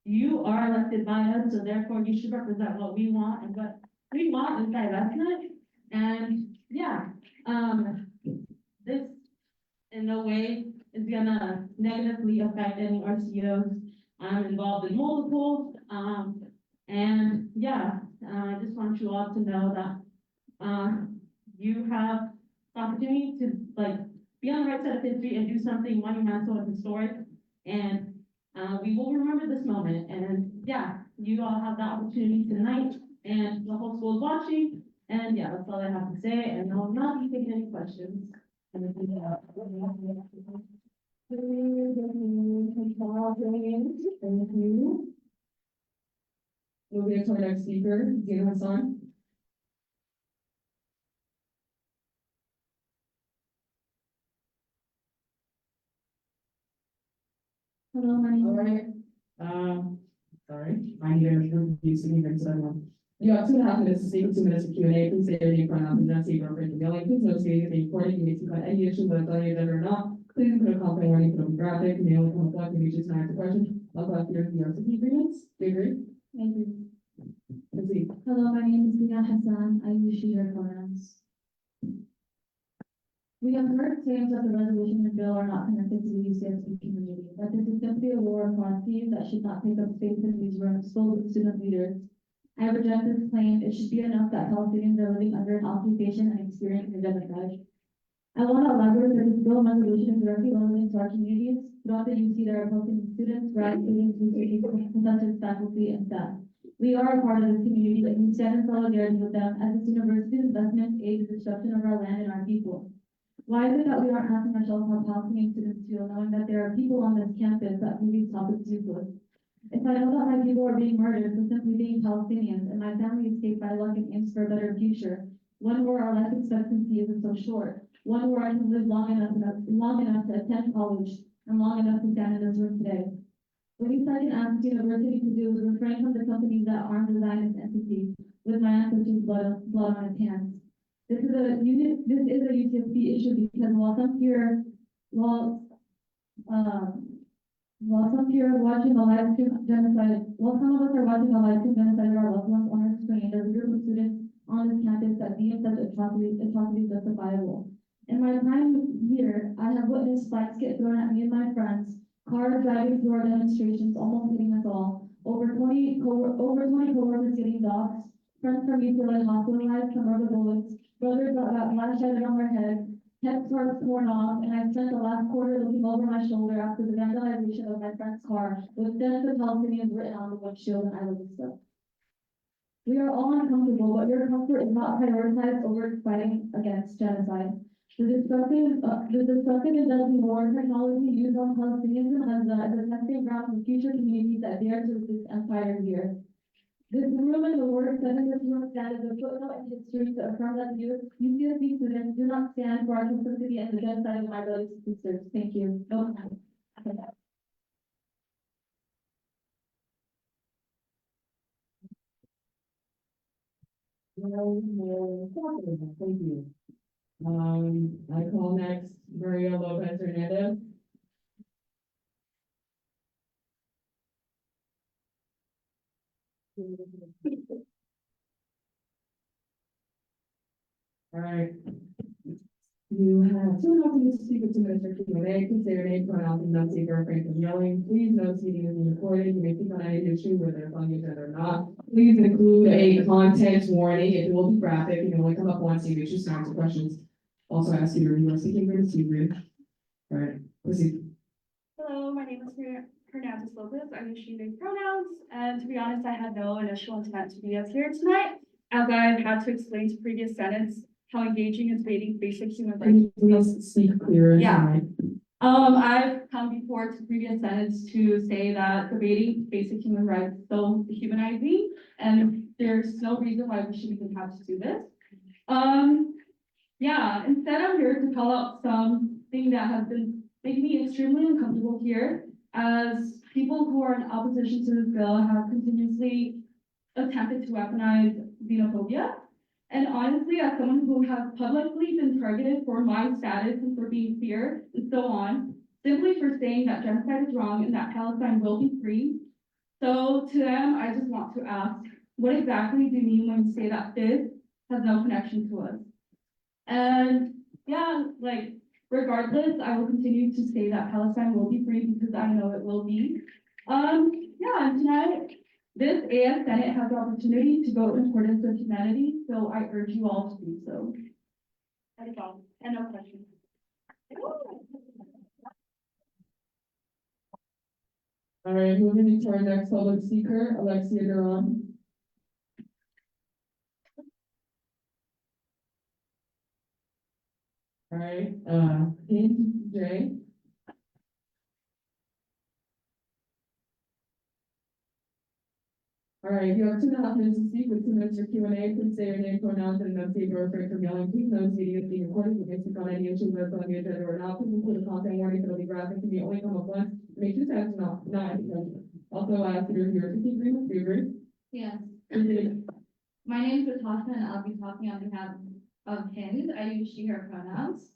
You are elected by us, so therefore you should represent what we want, and what we want is divestment. And yeah, this in no way is gonna negatively affect any RCOs. I'm involved in multiple, and yeah, I just want you all to know that, you have the opportunity to like be on the right side of history and do something monumental and historic. And, we will remember this moment. And yeah, you all have the opportunity tonight, and the whole school is watching. And yeah, that's all I have to say, and I will not be taking any questions. Thank you.
Moving to our next speaker, Zena Hassan.
Hello, my name
All right, sorry, I'm here to be speaking for everyone. You have 2.5 minutes to speak, 2 minutes for Q&A, please say your name, pronouns, and enunciate your friend yelling. Please note seating is being recorded, you may speak on any issue, whether it's on your agenda or not. Please put a content warning, put a graphic, you may only come up once, you may choose to answer questions. Also, ask your speaking agreements, do you agree?
Thank you.
Proceed.
Hello, my name is Zena Hassan. I use she, her pronouns. We have heard claims that the resolution and bill are not connected to the UCSB community, that this is simply a war upon thieves that should not take up space in these rooms filled with student leaders. I reject this claim. It should be enough that Palestinians are living under an occupation and experiencing genocide. I want to elaborate that this bill and resolution is directly relevant to our communities throughout the UC that are posting students, grad students, researchers, professors, faculty, and staff. We are a part of this community, and we stand in solidarity with them as this university's investment aids the destruction of our land and our people. Why is it that we aren't asking ourselves how Palestinian students feel, knowing that there are people on this campus that view these topics useless? If I know that my people are being murdered for simply being Palestinians, and my family escaped by luck and aims for a better future, one where our life expectancy isn't so short, one where I can live long enough to attend college, and long enough to stand in this room today. The least I can ask the university to do is refrain from the companies that arm the Zionist entity with my ancestors' blood on its hands. This is a UCSB issue because while While some here are watching the live stream genocide, while some of us are watching the live stream genocide of our loved ones on our screen, there's a group of students on this campus that deem such atrocities justifiable. In my time here, I have witnessed spikes get thrown at me and my friends, cars driving through our demonstrations, almost hitting us all, over 20 coworkers getting doxxed, friends from UCLA hospitalized from rubber bullets, brothers that got flashlighted on their head, head scarves torn off, and I spent the last quarter looking over my shoulder after the vandalization of my friend's car with death of Palestinians written on the windshield, and I was stuck. We are all uncomfortable, but your comfort is not prioritized over fighting against genocide. The destructive and deadly war technology used on Palestinians in Gaza is a testing ground for future communities that dare to resist empire here. This room and the word said in this room stand as a footnote in history to affirm that the UCSB students do not stand for our complicity in the genocide of my brothers and sisters. Thank you. No.
Thank you. I call next Maria Lopez Hernandez. All right. You have 2 minutes to speak with 2 minutes for Q&A. Please say your name, pronouns, and not say or refrain from yelling. Please note this meeting is being recorded. You may speak on any issue, whether it's on the agenda or not. Please include a content warning. It will be graphic. You can only come up once. You may choose to answer questions. Also ask you to review our speaking group. All right, proceed.
Hello, my name is Hernandez Lopez. I'm using they pronouns, and to be honest, I had no initial intent to be up here tonight, as I've had to explain to previous senates how engaging and debating basic human rights.
Can you please speak clearer?
Yeah. I've come before to previous senates to say that debating basic human rights is so dehumanizing, and there's no reason why we should even have to do this. Yeah, instead I'm here to call out something that has been making me extremely uncomfortable here, as people who are in opposition to this bill have continuously attempted to weaponize xenophobia. And honestly, as someone who has publicly been targeted for my status and for being queer and so on, simply for saying that genocide is wrong and that Palestine will be free. So to them, I just want to ask, what exactly do you mean when you say that this has no connection to us? And yeah, like, regardless, I will continue to say that Palestine will be free because I know it will be. Yeah, and tonight, this AS Senate has the opportunity to vote in accordance with humanity, so I urge you all to do so. That is all, and no questions.
All right, moving into our next public speaker, Alexia Duran. All right, Hind J. All right, you have 2.5 minutes to speak with 2 minutes for Q&A. Please say your name, pronouns, and enunciate or refrain from yelling. Please note this meeting is being recorded. You may speak on any issue that's on the agenda or not. Please include a content warning that will be graphic and may only come up once. Make 2 times, not also ask you to review your speaking agreement. Do you agree?
Yes.
Proceed.
My name is Natasha, and I'll be talking on behalf of Hind. I use she, her pronouns.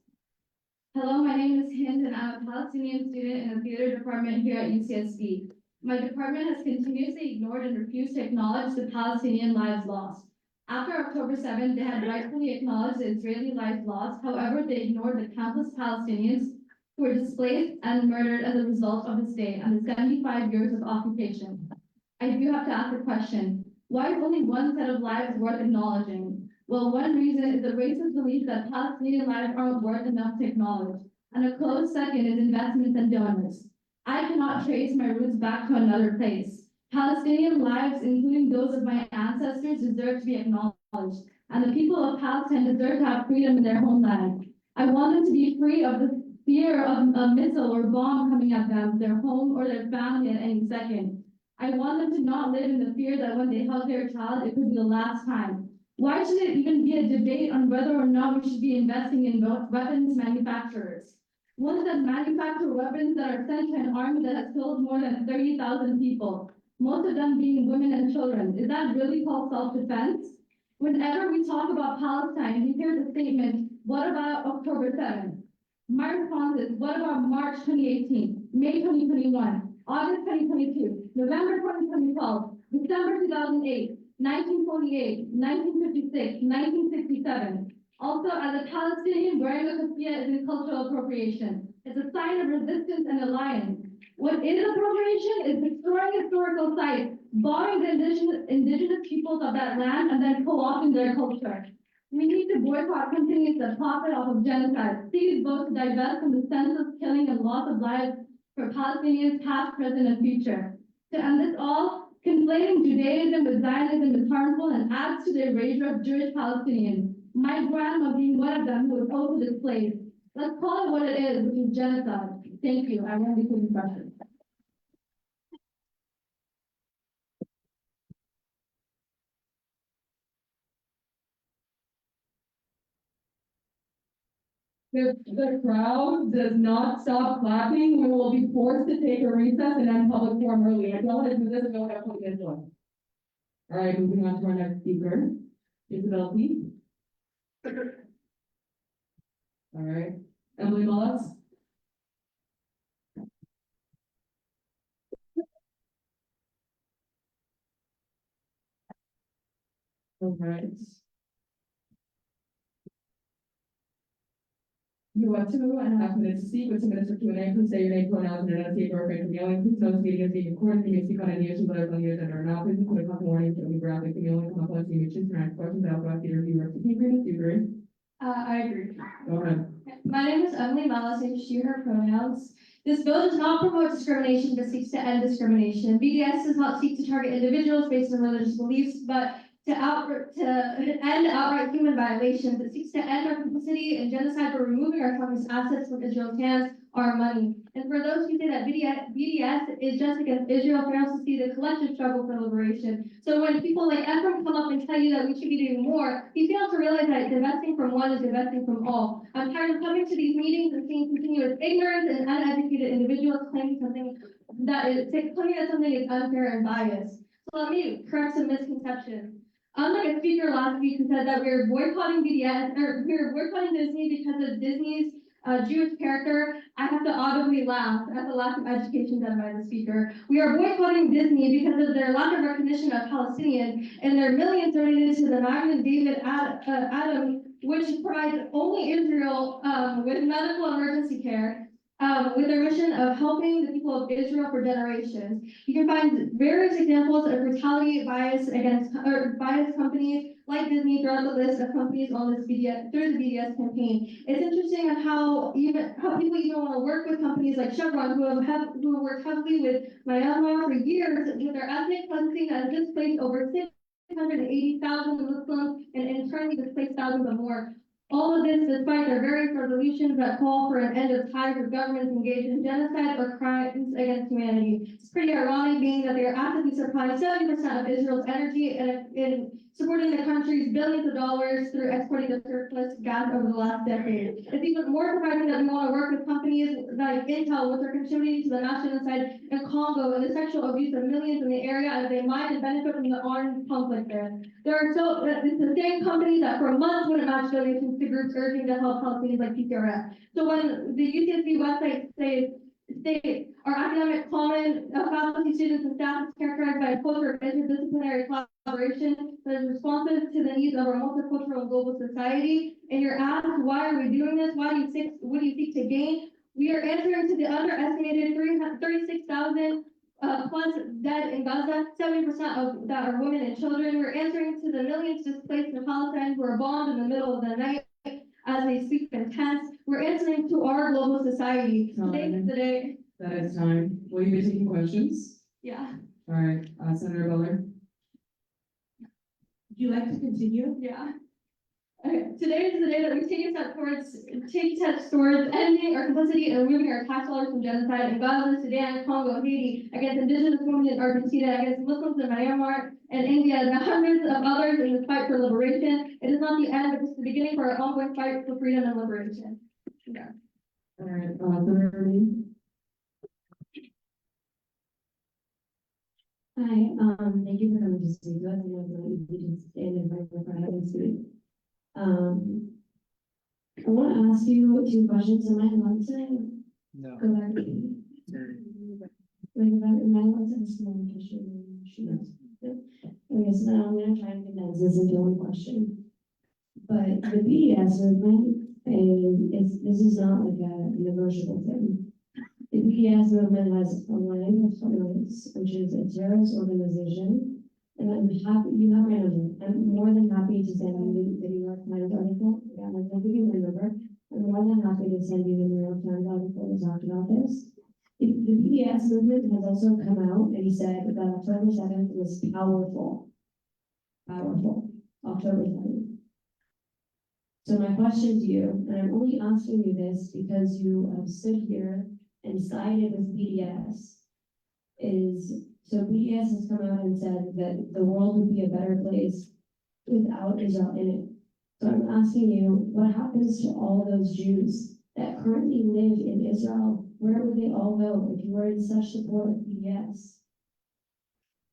Hello, my name is Hind, and I'm a Palestinian student in the theater department here at UCSB. My department has continuously ignored and refused to acknowledge the Palestinian lives lost. After October 7th, they had rightfully acknowledged the Israeli lives lost. However, they ignored the countless Palestinians who were displaced and murdered as a result of this day and the 75 years of occupation. I do have to ask a question. Why is only one set of lives worth acknowledging? Well, one reason is the racist belief that Palestinian lives aren't worth enough to acknowledge. And a close second is investments and donors. I cannot trace my roots back to another place. Palestinian lives, including those of my ancestors, deserve to be acknowledged, and the people of Palestine deserve to have freedom in their homeland. I want them to be free of the fear of a missile or bomb coming at them, their home, or their family at any second. I want them to not live in the fear that when they hug their child, it could be the last time. Why should it even be a debate on whether or not we should be investing in weapons manufacturers? Ones that manufacture weapons that are sent to an army that has killed more than 30,000 people, most of them being women and children. Is that really called self-defense? Whenever we talk about Palestine, we hear the statement, what about October 7th? My response is, what about March 2018?
May 2021, August 2022, November 2012, December 2008, 1948, 1956, 1967. Also, as a Palestinian, wearing a keffiyeh is a cultural appropriation. It's a sign of resistance and alliance. What is appropriation is destroying historical sites, bombing the indigenous peoples of that land, and then co-opting their culture. We need to boycott companies that profit off of genocide. Please vote to divest from the senseless killing and loss of lives for Palestinians past, present, and future. To end this all, conflating Judaism with Zionism is harmful and adds to the erasure of Jewish Palestinians. My grandma being one of them who was also displaced. Let's call it what it is, which is genocide. Thank you. I won't be taking questions.
If the crowd does not stop clapping, we will be forced to take a recess and end public forum early. I don't want to do this, I don't want to put this one. All right, moving on to our next speaker, Isabel P. All right, Emily Mullis. All right. You have 2.5 minutes to speak with 2 minutes for Q&A. Please say your name, pronouns, and enunciate your right from yelling. Please note this meeting is being recorded. You may speak on any issue that is on the agenda or not. Please include a couple warnings that we graphic and yelling come up on you choose to ask questions. I also ask you to review your speaking agreement. Do you agree?
I agree.
Go ahead.
My name is Emily Malas, and she, her pronouns. This bill does not promote discrimination, but seeks to end discrimination. BDS does not seek to target individuals based on religious beliefs, but to end outright human violations. It seeks to end our complicity in genocide by removing our country's assets from Israel's hands, our money. And for those who say that BDS is just against Israel, fails to see the collective struggle for liberation. So when people like Ephraim come up and tell you that we should be doing more, you fail to realize that divesting from one is divesting from all. I'm tired of coming to these meetings and seeing continuous ignorance and uneducated individuals claiming something is unfair and biased. So let me correct some misconceptions. Unlike a speaker last week who said that we are boycotting BDS, or we are boycotting Disney because of Disney's Jewish character, I have to audibly laugh at the lack of education done by the speaker. We are boycotting Disney because of their lack of recognition of Palestinians and their millions donated to the Magnum David Adam, which provides only Israel with medical emergency care. With their mission of helping the people of Israel for generations. You can find various examples of brutality, bias biased companies like Disney throughout the list of companies on this BDS through the BDS campaign. It's interesting on how people even want to work with companies like Chevron who have worked heavily with Myanmar for years with their ethnic cleansing that has displaced over 680,000 Muslims and internally displaced thousands of more. All of this despite their various resolutions that call for an end of ties with governments engaged in genocide or crimes against humanity. It's pretty ironic being that they are actively supplying 70% of Israel's energy and in supporting the country's billions of dollars through exporting the surplus gas over the last decade. It's even more surprising that we want to work with companies like Intel, which are contributing to the mass genocide in Congo and the sexual abuse of millions in the area as they mine and benefit from the armed conflict there. It's the same companies that for months wouldn't match donations to groups urging to help Palestinians like PCRF. So when the UCSB website states our academic common faculty, students, and staff is characterized by a culture of interdisciplinary collaboration that is responsive to the needs of our multicultural and global society. And you're asked, why are we doing this? What do you seek to gain? We are answering to the underestimated 36,000 plus dead in Gaza, 70% of that are women and children. We're answering to the millions displaced in Palestine who are bombed in the middle of the night as they speak in tents. We're answering to our global society. Today is the day.
That is time. Will you be taking questions?
Yeah.
All right, Senator Butler.
Would you like to continue? Yeah. Okay. Today is the day that we take steps towards ending our complicity and removing our tax dollars from genocide in Gaza, Sudan, Congo, Haiti, against indigenous women in Argentina, against Muslims in Myanmar and India, and hundreds of others in this fight for liberation. It is not the end, but it's the beginning for our ongoing fight for freedom and liberation. Yeah.
All right, Senator Reed.
Hi, thank you for coming to speak to us. I know it's not easy to stand in front of a speak. I want to ask you 2 questions. Am I allowed to
No.
go back? Okay, so now I'm gonna try and condense this into one question. But the BDS movement this is not like a negotiable thing. The BDS movement has a line of funders, which is a terrorist organization. And I'm happy, you have my number. I'm more than happy to send you the New York Times article. Yeah, I'll give you my number. I'm more than happy to send you the New York Times article that talked about this. The BDS movement has also come out and said that October 7th was powerful. Powerful, October 7th. So my question to you, and I'm only asking you this because you have stood here and sided with BDS, is, so BDS has come out and said that the world would be a better place without Israel in it. So I'm asking you, what happens to all those Jews that currently live in Israel? Where would they all go if you were in such support of BDS?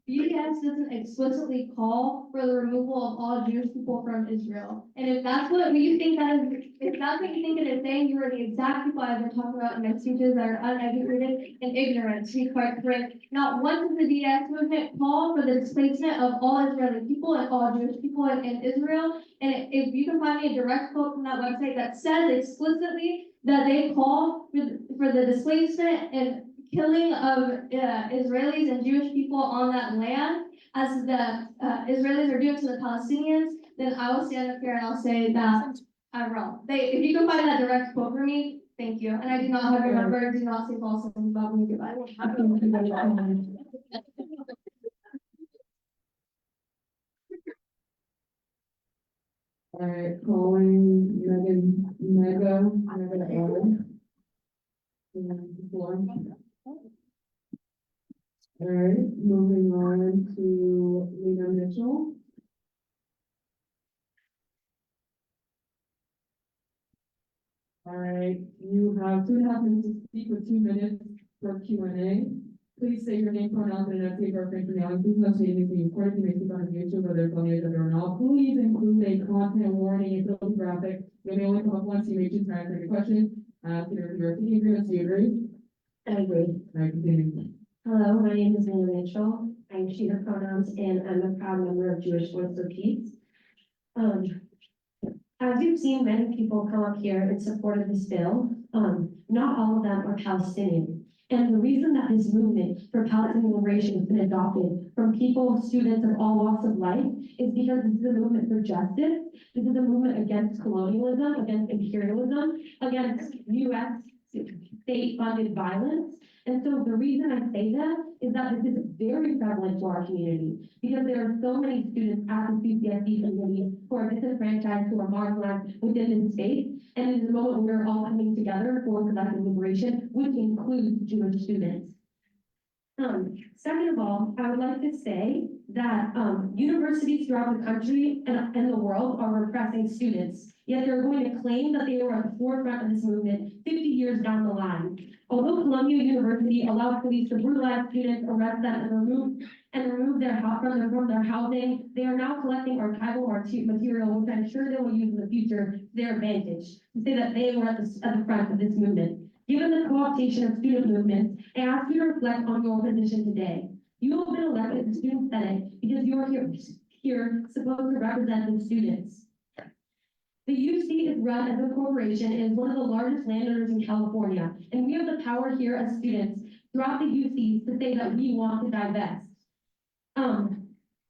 BDS doesn't explicitly call for the removal of all Jewish people from Israel. And if that's what you think that is, if that's what you think it is saying, you are the exact people I've been talking about in my speeches that are uneducated and ignorant, to be quite frank. Not once does the BDS movement call for the displacement of all Israeli people and all Jewish people in Israel. And if you can find me a direct quote from that website that says explicitly that they call for the displacement and killing of Israelis and Jewish people on that land, as the Israelis are doing to the Palestinians, then I will stand up here and I'll say that I'm wrong. If you can find that direct quote for me, thank you. And I do not have your number, do not say false things about me, goodbye.
All right, calling Mega Ellen. All right, moving on to Lena Mitchell. All right, you have 2.5 minutes to speak with 2 minutes for Q&A. Please say your name, pronouns, and a paper of information. Please not say anything important. You may speak on YouTube, whether it's on YouTube or not. Please include a content warning, a filthy graphic. You may only come up once. You may choose to answer your question. Consider your speaking agreements. Do you agree?
I agree.
All right, continue.
Hello, my name is Lena Mitchell. I'm she, her pronouns, and I'm a proud member of Jewish Voice for Peace. As you've seen, many people come up here in support of this bill. Not all of them are Palestinian. And the reason that this movement for Palestinian liberation has been adopted from people, students of all walks of life, is because this is a movement for justice. This is a movement against colonialism, against imperialism, against U.S. state-funded violence. And so the reason I say that is that this is very prevalent to our community, because there are so many students at the CCSD community who are disenfranchised, who are marginalized within this space. And it is a moment where we're all coming together for collective liberation, which includes Jewish students. Second of all, I would like to say that universities throughout the country and the world are repressing students, yet they're going to claim that they were at the forefront of this movement 50 years down the line. Although Columbia University allowed police to brutalize students, arrest them, and remove their from their housing, they are now collecting archival material, which I'm sure they will use in the future to their advantage, to say that they were at the front of this movement. Given the co-optation of student movements, I ask you to reflect on your position today. You have been elected to Student Senate because you are here supposed to represent the students. The UC is run as a corporation and is one of the largest landowners in California, and we have the power here as students throughout the UC to say that we want to divest.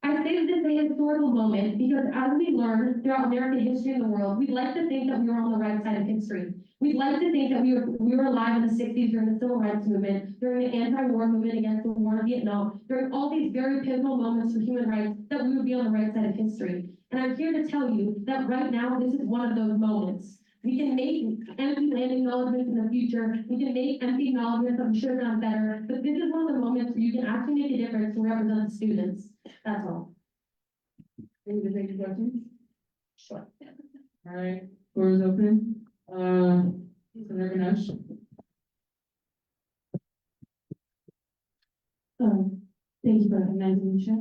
I say that this is a historical moment because as we learn throughout American history and the world, we'd like to think that we were on the right side of history. We'd like to think that we were alive in the 60s during the Civil Rights Movement, during the anti-war movement against the war in Vietnam, during all these very pivotal moments for human rights, that we would be on the right side of history. And I'm here to tell you that right now, this is one of those moments. We can make empty land acknowledgements in the future. We can make empty acknowledgements that we should have done better. But this is one of the moments where you can actually make a difference to represent the students. That's all.
Any other questions? Sure. All right, floor is open. Senator Ganesh.
Thank you for recognizing me, Chair.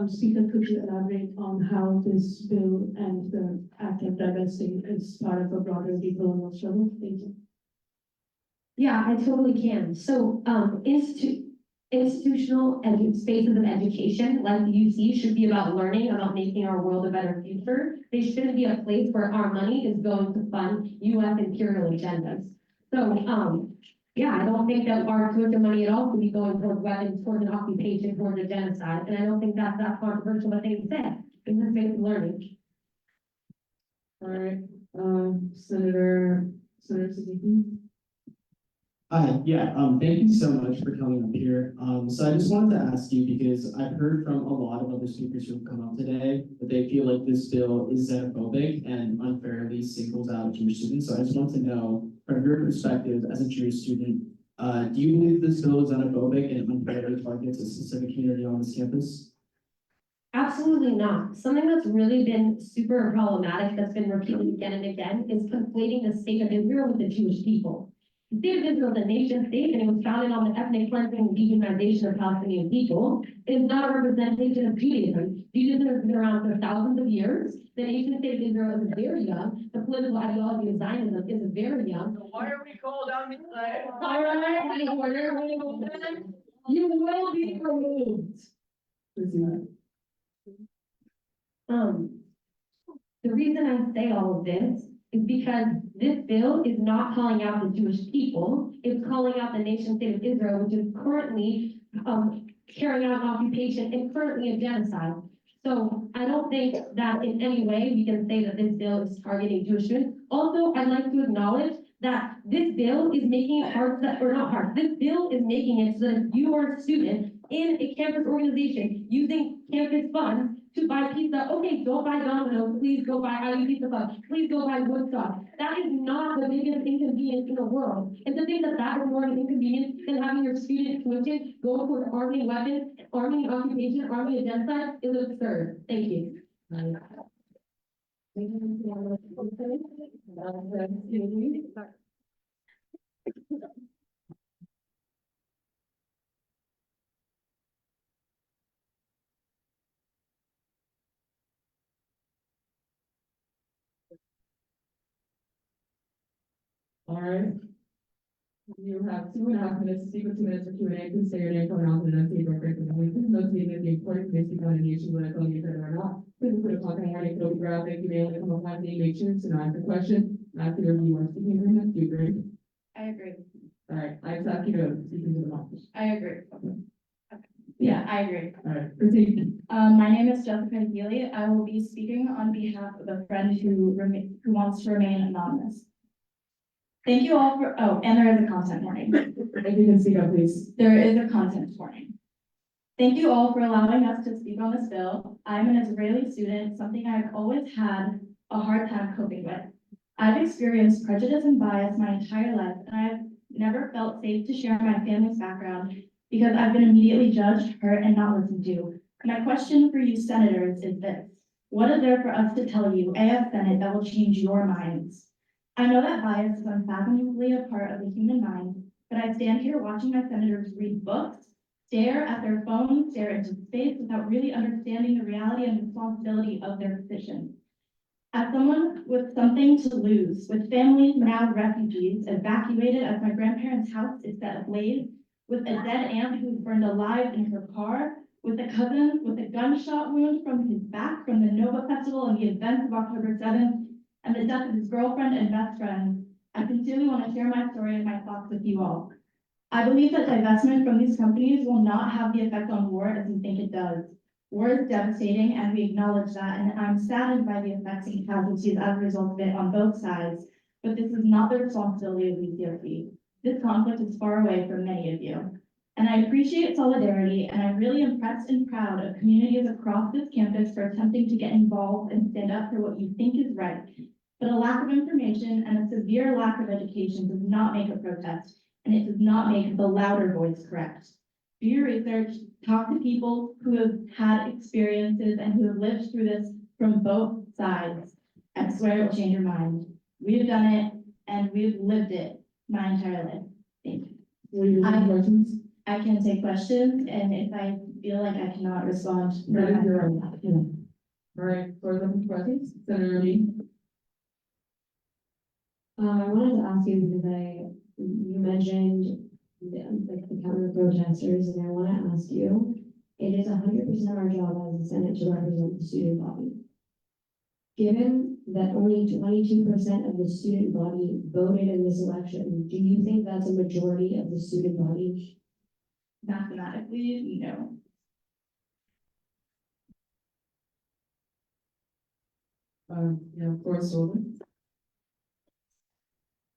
Speaker, could you elaborate on how this bill and the act of divesting is part of a broader decolonial struggle? Thank you.
Yeah, I totally can. So, institutional spaces of education, like the UC, should be about learning, about making our world a better future. They shouldn't be a place where our money is going to fund US imperial agendas. So, yeah, I don't think that our tuition money at all should be going towards weapons, towards an occupation, towards a genocide, and I don't think that's that controversial a thing to say. It's just basic learning.
All right, Senator Siddiqui.
Yeah, thank you so much for coming up here. So I just wanted to ask you, because I've heard from a lot of other speakers who have come up today, that they feel like this bill is xenophobic and unfairly singles out Jewish students. So I just want to know, from your perspective as a Jewish student, do you believe this bill is xenophobic and unfairly targets a specific community on this campus?
Absolutely not. Something that's really been super problematic, that's been repeated again and again, is conflating the state of Israel with the Jewish people. The state of Israel is a nation state, and it was founded on the ethnic cleansing and dehumanization of Palestinian people. It is not a representation of Judaism. Judaism has been around for thousands of years. The nation state of Israel is very young. The political ideology of Zionism is very young. So why are we called on this side? All right, you will be removed. The reason I say all of this is because this bill is not calling out the Jewish people, it's calling out the nation state of Israel, which is currently carrying out an occupation and currently a genocide. So I don't think that in any way we can say that this bill is targeting Jewish students. Also, I'd like to acknowledge that this bill is making it hard, or not hard, this bill is making it so that if you are a student in a campus organization using campus funds to buy pizza, okay, don't buy Domino's, please go buy IU Pizza Club, please go buy Woodstock. That is not the biggest inconvenience in the world. And to think that that is more of an inconvenience than having your student tuition go towards arming weapons, arming occupation, arming a genocide is absurd. Thank you.
All right. You have 2.5 minutes to speak, with 2 minutes for Q&A. Please say your name, pronounce, and then say your correct information. Those meeting is being recorded, may speak on any issue when I tell you or not. Please put a content warning, code graphic, you may only come up with make sure to not ask a question. After your review, speaking agreement, do you agree?
I agree.
All right, I accept you to speak into the mic.
I agree. Yeah, I agree.
All right, proceed.
My name is Jessica Healy. I will be speaking on behalf of a friend who wants to remain anonymous. Thank you all for, oh, and there is a content warning.
If you can speak up, please.
There is a content warning. Thank you all for allowing us to speak on this bill. I'm an Israeli student, something I've always had a hard time coping with. I've experienced prejudice and bias my entire life, and I've never felt safe to share my family's background because I've been immediately judged, hurt, and not listened to. My question for you senators is this: what is there for us to tell you, AF Senate, that will change your minds? I know that bias is unfathomably a part of the human mind, but I stand here watching my senators read books, stare at their phones, stare into space without really understanding the reality and responsibility of their position. As someone with something to lose, with families now refugees, evacuated as my grandparents' house is set ablaze, with a dead aunt who's burned alive in her car, with a cousin with a gunshot wound from his back from the Nova Festival and the events of October 7th, and the death of his girlfriend and best friend, I sincerely want to share my story and my thoughts with you all. I believe that divestment from these companies will not have the effect on war as we think it does. War is devastating, and we acknowledge that, and I'm saddened by the effects and casualties as a result of it on both sides, but this is not the responsibility of ECOC. This conflict is far away from many of you. And I appreciate solidarity, and I'm really impressed and proud of communities across this campus for attempting to get involved and stand up for what you think is right. But a lack of information and a severe lack of education does not make a protest, and it does not make the louder voice correct. Do your research, talk to people who have had experiences and who have lived through this from both sides. I swear it will change your mind. We have done it, and we've lived it my entire life. Thank you. I can take questions, and if I feel like I cannot respond.
That is your own. All right, for the questions, Senator Lee.
I wanted to ask you because I
you mentioned like the counter protesters, and I wanna ask you, it is 100% our job as a Senate to represent the student body. Given that only 22% of the student body voted in this election, do you think that's a majority of the student body?
Mathematically, no.
Yeah, of course,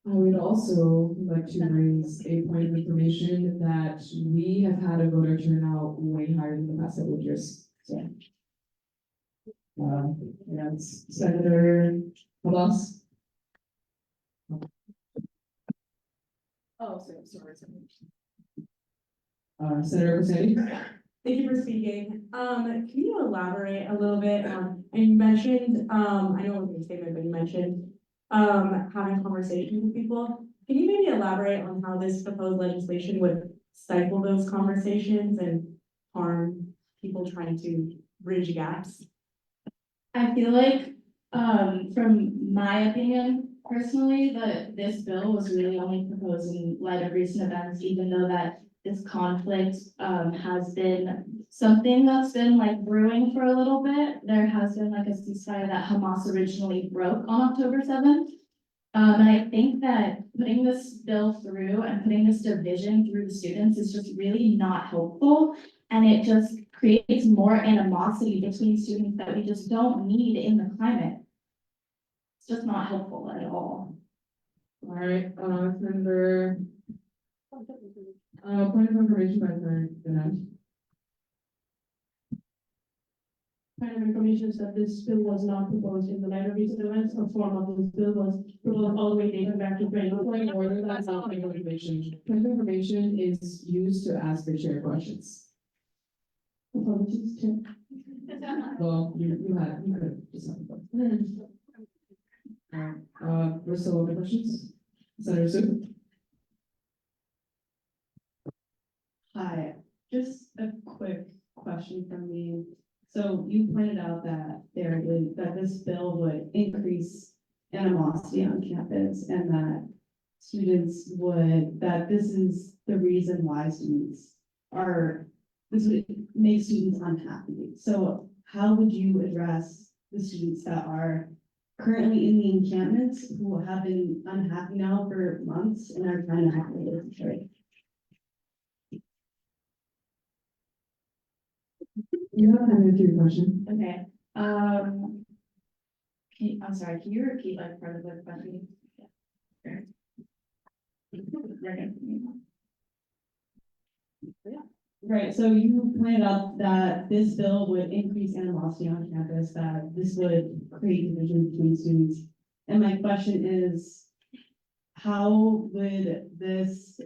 I would also like to raise a point of information that we have had a voter turnout way higher than the past several years, so. Yes, Senator Abbas.
Oh, sorry.
Senator Hussein.
Thank you for speaking. Can you elaborate a little bit on, and you mentioned, I know it was your statement, but you mentioned, having conversations with people. Can you maybe elaborate on how this proposed legislation would stifle those conversations and harm people trying to bridge gaps?
I feel like, from my opinion, personally, that this bill was really only proposed in light of recent events, even though that this conflict, has been something that's been like brewing for a little bit. There has been like a ceasefire that Hamas originally broke on October 7th. And I think that putting this bill through and putting this division through the students is just really not helpful. And it just creates more animosity between students that we just don't need in the climate. It's just not helpful at all.
All right, Senator. Point of information by Senator Dinesh.
Point of information is that this bill was not proposed in the light of recent events. A form of this bill was proposed all the way dating back to
Point of order, that's not point of information. Point of information is used to ask the chair questions.
Apologies to.
Well, you could just have a we're still open questions? Senator Sue?
Hi, just a quick question from me. So you pointed out that that this bill would increase animosity on campus and that that this is the reason why this would make students unhappy. So how would you address the students that are currently in the encampments who have been unhappy now for months and are trying to have a little trade?
You have time to answer your question.
Okay, I'm sorry, can you repeat like part of the question?
Right, so you pointed out that this bill would increase animosity on campus, that this would create division between students. And my question is, how would this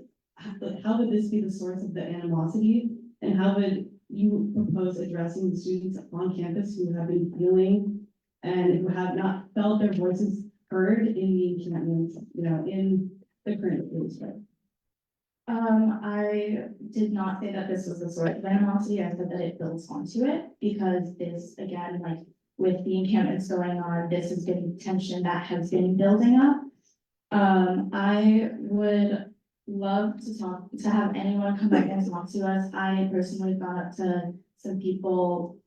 be the source of the animosity? And how would you propose addressing the students on campus who have been feeling and who have not felt their voices heard in the encampments, in the current police right?
I did not say that this was the source of animosity. I said that it builds onto it because this, again, like with the encampments going on, this has been tension that has been building up. I would love to have anyone come back and talk to us. I personally got to some people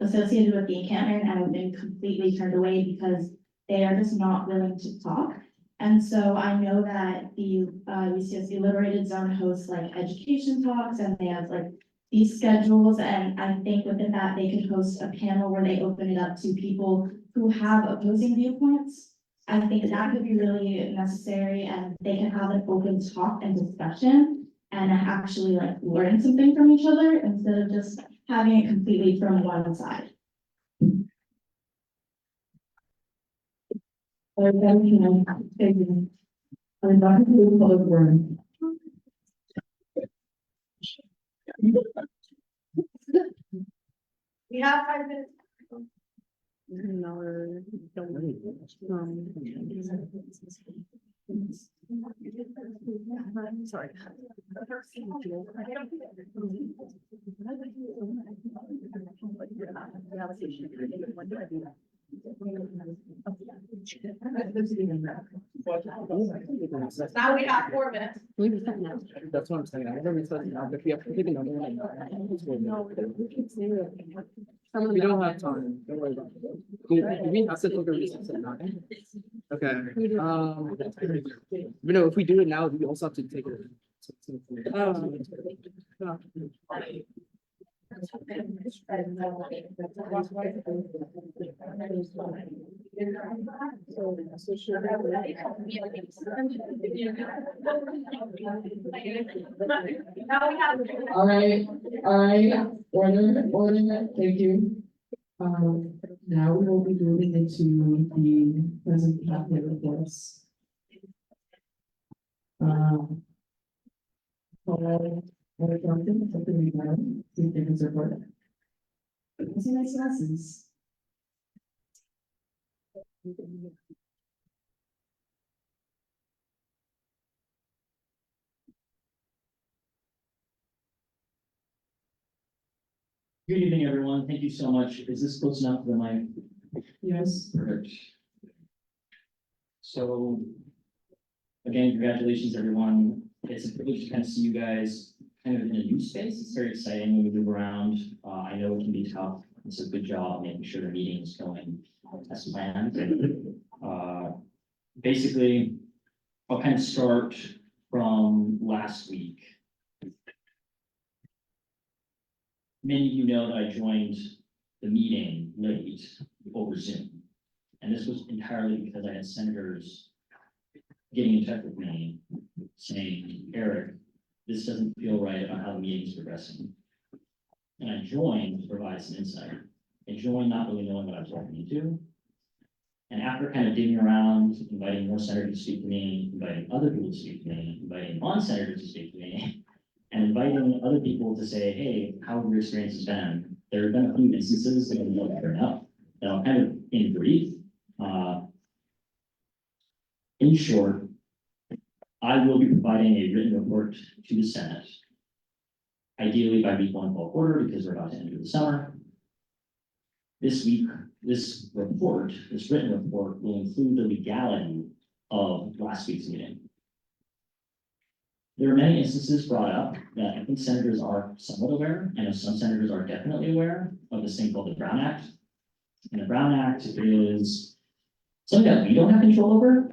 associated with the encampment and have been completely turned away because they are just not willing to talk. And so I know that the UCSD Liberated Zone hosts like education talks and they have like these schedules. And I think within that, they could host a panel where they open it up to people who have opposing viewpoints. I think that could be really necessary and they can have an open talk and discussion and actually like learn something from each other instead of just having it completely from one side.
I'm back to the public forum.
We have 5 minutes.
Sorry. Now we have 4 minutes.
That's what I'm saying. I wonder if it's now, but we have to take another one. We don't have time. Don't worry about it. We have to take a recess at 9. Okay, but no, if we do it now, we also have to take it.
All right, order, thank you. Now we will be moving into the present cabinet reports. Something we know, see if they can support it. It's a nice lessons.
Good evening, everyone. Thank you so much. Is this close enough for the mic?
Yes.
Perfect. So, again, congratulations, everyone. It's a privilege to kind of see you guys kind of in a new space. It's very exciting when we move around. I know it can be tough. It's a good job making sure the meeting is going as planned. Basically, I'll kind of start from last week. Many of you know that I joined the meeting late over Zoom. And this was entirely because I had senators getting in touch with me saying, Eric, this doesn't feel right about how the meeting is progressing. And I joined to provide some insight. I joined not really knowing what I was walking into. And after kind of digging around, inviting more senators to speak to me, inviting other people to speak to me, inviting non-senators to speak to me, and inviting other people to say, hey, how have your experiences been? There have been a few instances that have turned up that I'll kind of in brief. In short, I will be providing a written report to the Senate, ideally by week 1 fall quarter, because we're about to enter the summer. This week, this written report will include the legality of last week's meeting. There are many instances brought up that I think senators are somewhat aware. I know some senators are definitely aware of this thing called the Brown Act. And the Brown Act is something that we don't have control over.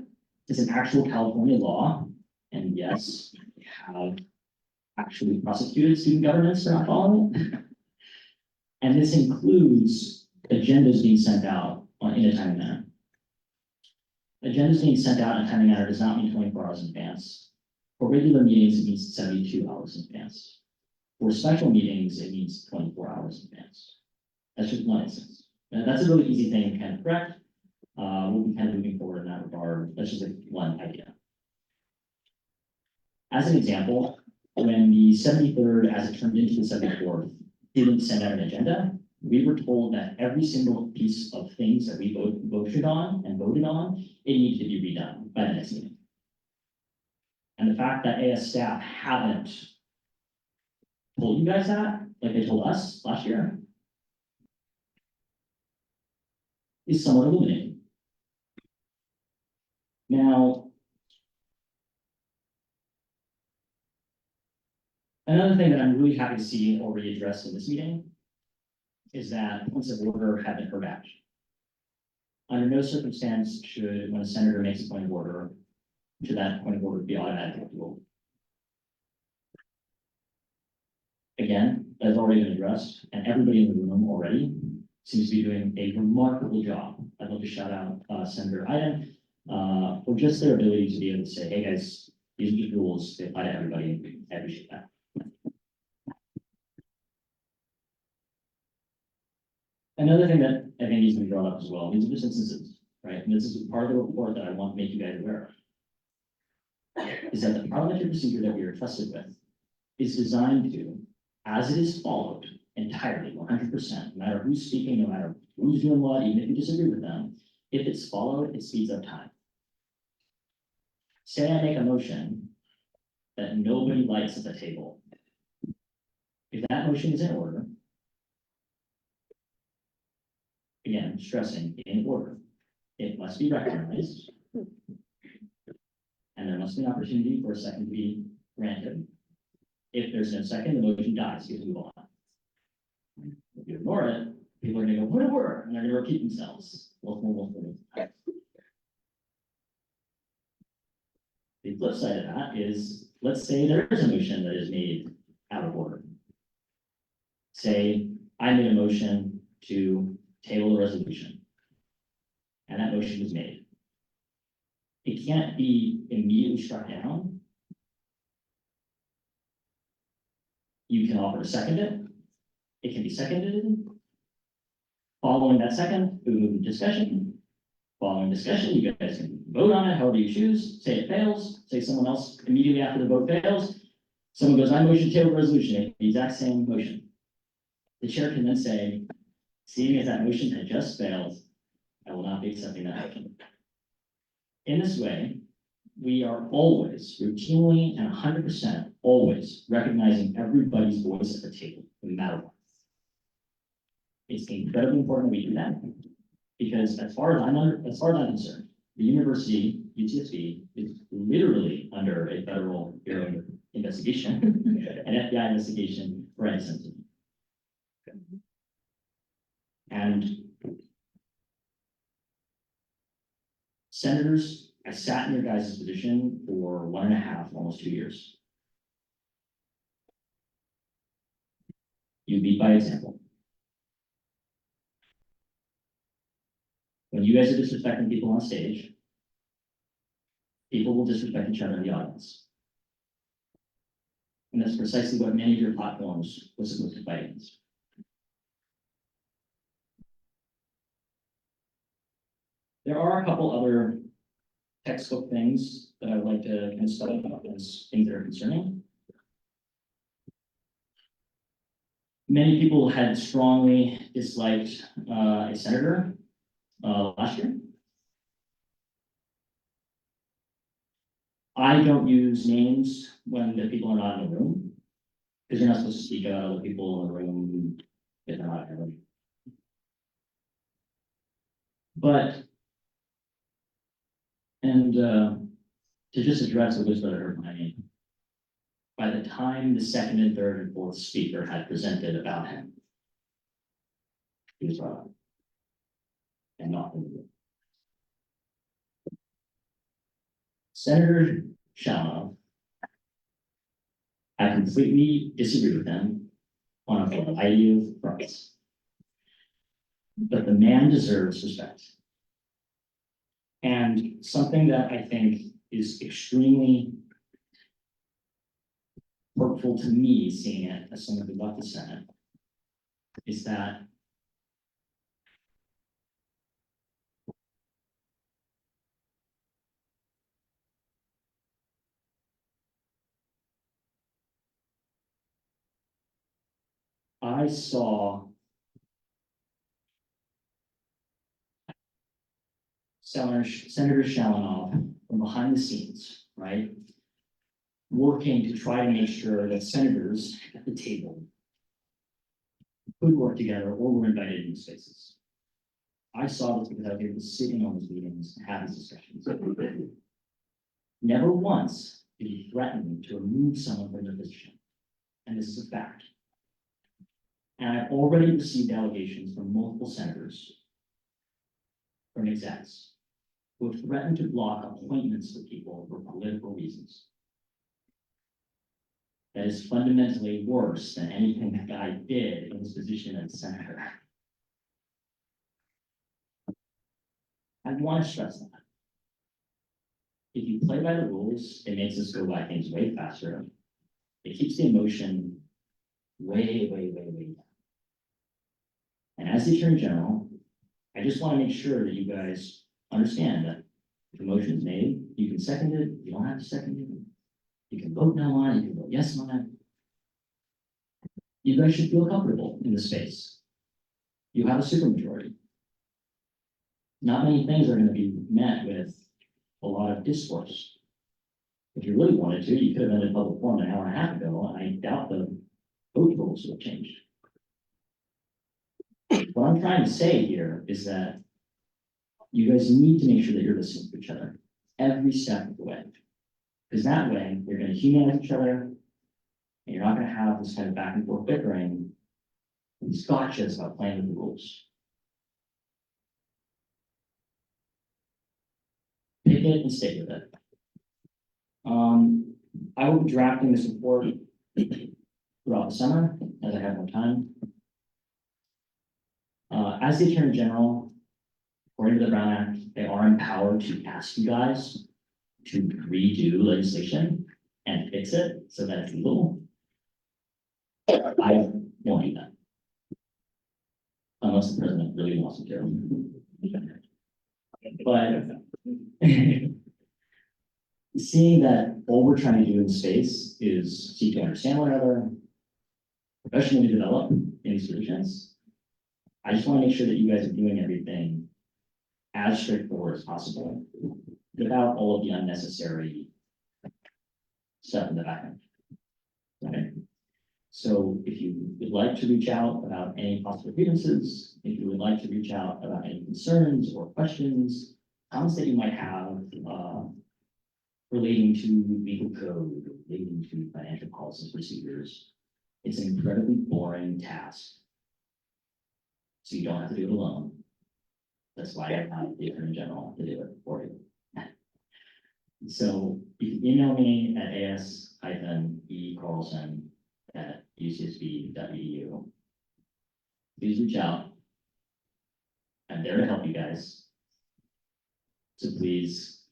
It's an actual California law. And yes, we have actually prosecuted student governments for not following it. And this includes agendas being sent out in a timely manner. Agendas being sent out in a timely manner does not mean 24 hours in advance. For regular meetings, it means 72 hours in advance. For special meetings, it means 24 hours in advance. That's just one instance. And that's a really easy thing to kind of correct. We'll be kind of moving forward in that regard. That's just like one idea. As an example, when the 73rd, as it turned into the 74th, didn't send out an agenda, we were told that every single piece of things that we voted on, it needed to be redone by the next meeting. And the fact that AS staff haven't told you guys that, like they told us last year, is somewhat illuminating. Now, another thing that I'm really happy to see already addressed in this meeting is that points of order have been heard out. Under no circumstance should, when a senator makes a point of order, should that point of order be automatically ruled. Again, that's already been addressed, and everybody in the room already seems to be doing a remarkable job. I'd love to shout out Senator Iden for just their ability to be able to say, hey guys, these are just rules, they apply to everybody. I appreciate that. Another thing that I think needs to be brought up as well, these are just instances, right? And this is part of the report that I want to make you guys aware of, is that the parliamentary procedure that we are trusted with is designed to, as it is followed entirely, 100%, no matter who's speaking, no matter who's doing what, even if you disagree with them, if it's followed, it speeds up time. Say I make a motion that nobody likes at the table. If that motion is in order, again, stressing in order, it must be recognized.
and there must be an opportunity for a second to be granted. If there's no second, the motion dies, you can move on. If you ignore it, people are gonna go, whatever, and they're gonna repeat themselves. The flip side of that is, let's say there is a motion that is made out of order. Say, I made a motion to table a resolution. And that motion was made. It can't be immediately struck down. You can offer to second it. It can be seconded. Following that second, we move to discussion. Following discussion, you guys can vote on it however you choose. Say it fails, say someone else immediately after the vote fails. Someone goes, I motion to table resolution, the exact same motion. The chair can then say, seeing as that motion had just failed, I will not be accepting that motion. In this way, we are always routinely and 100% always recognizing everybody's voice at the table, no matter what. It's incredibly important that we do that, because as far as I'm concerned, the university, UTSB, is literally under a federal bureau of investigation, an FBI investigation for anti-Semitism. And senators, I sat in your guys' position for 1.5, almost 2 years. You lead by example. When you guys are disrespecting people on stage, people will disrespect each other in the audience. And that's precisely what many of your platforms was supposed to fight against. There are a couple other textbook things that I would like to kind of study about as things that are concerning. Many people had strongly disliked a senator last year. I don't use names when the people are not in the room, because you're not supposed to speak about other people in the room if they're not in the room. But, and to just address what was that hurt my name, by the time the second and third and fourth speaker had presented about him, he was brought up and not in the room. Senator Shalanow, I completely disagree with them on a variety of fronts. But the man deserves respect. And something that I think is extremely hurtful to me, seeing it as someone who left the Senate, is that I saw Senator Shalanow from behind the scenes, right? Working to try to make sure that senators at the table could work together or were invited into spaces. I saw this because I was sitting on these meetings and having these discussions. Never once did he threaten to remove someone from their position. And this is a fact. And I've already received allegations from multiple senators, from execs, who have threatened to block appointments for people for political reasons. That is fundamentally worse than anything that guy did in his position as senator. I want to stress that. If you play by the rules, it makes us go by things way faster. It keeps the emotion way down. And as the Attorney General, I just want to make sure that you guys understand that if a motion is made, you can second it, you don't have to second it. You can vote no on it, you can vote yes on it. You guys should feel comfortable in this space. You have a supermajority. Not many things are going to be met with a lot of discourse. If you really wanted to, you could have ended public forum an hour and a half ago, and I doubt the vote rules would have changed. What I'm trying to say here is that you guys need to make sure that you're listening to each other every step of the way. Because that way, you're gonna humanize each other, and you're not gonna have this kind of back and forth bickering, these gotchas about playing with the rules. Pick it and stick with it. I will be drafting this report throughout the summer, as I have more time. As the Attorney General, according to the Brown Act, they are empowered to ask you guys to redo legislation and fix it so that it's legal. I won't do that. Unless the president really wants me to. But seeing that all we're trying to do in space is seek to understand one another, professionally develop any solutions, I just want to make sure that you guys are doing everything as straightforward as possible without all of the unnecessary stuff in the back end. Okay. So if you would like to reach out about any possible grievances, if you would like to reach out about any concerns or questions, comments that you might have, relating to legal code, relating to financial policies, procedures, it's an incredibly boring task. So you don't have to do it alone. That's why I have the Attorney General to do it for you. So you can email me at as-ecarlson@ucsb.edu. Please reach out. I'm there to help you guys. So please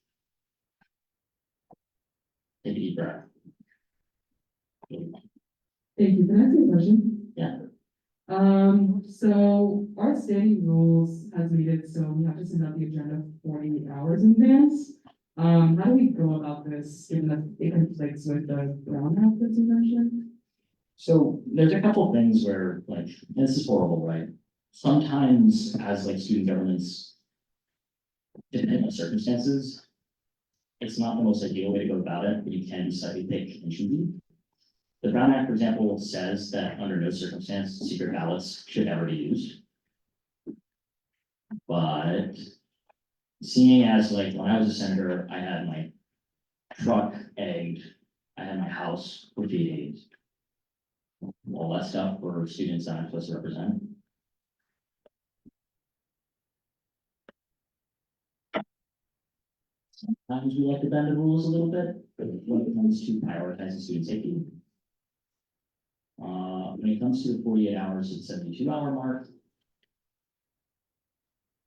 take a deep breath.
Thank you. Can I ask you a question?
Yeah.
So our standing rules has made it so we have to send out the agenda 48 hours in advance. How do we go about this, given that it conflicts with the Brown Act that you mentioned?
So there's a couple things where, like, and this is horrible, right? Sometimes as like student governments, depending on circumstances, it's not the most ideal way to go about it, but you can be slightly pick and choosy. The Brown Act, for example, says that under no circumstance, secret ballots should ever be used. But seeing as like when I was a senator, I had my truck egged, I had my house graffitied, all that stuff for students that I'm supposed to represent. Sometimes we like to bend the rules a little bit, but when it comes to prioritizing student safety. When it comes to the 48 hours to 72-hour mark,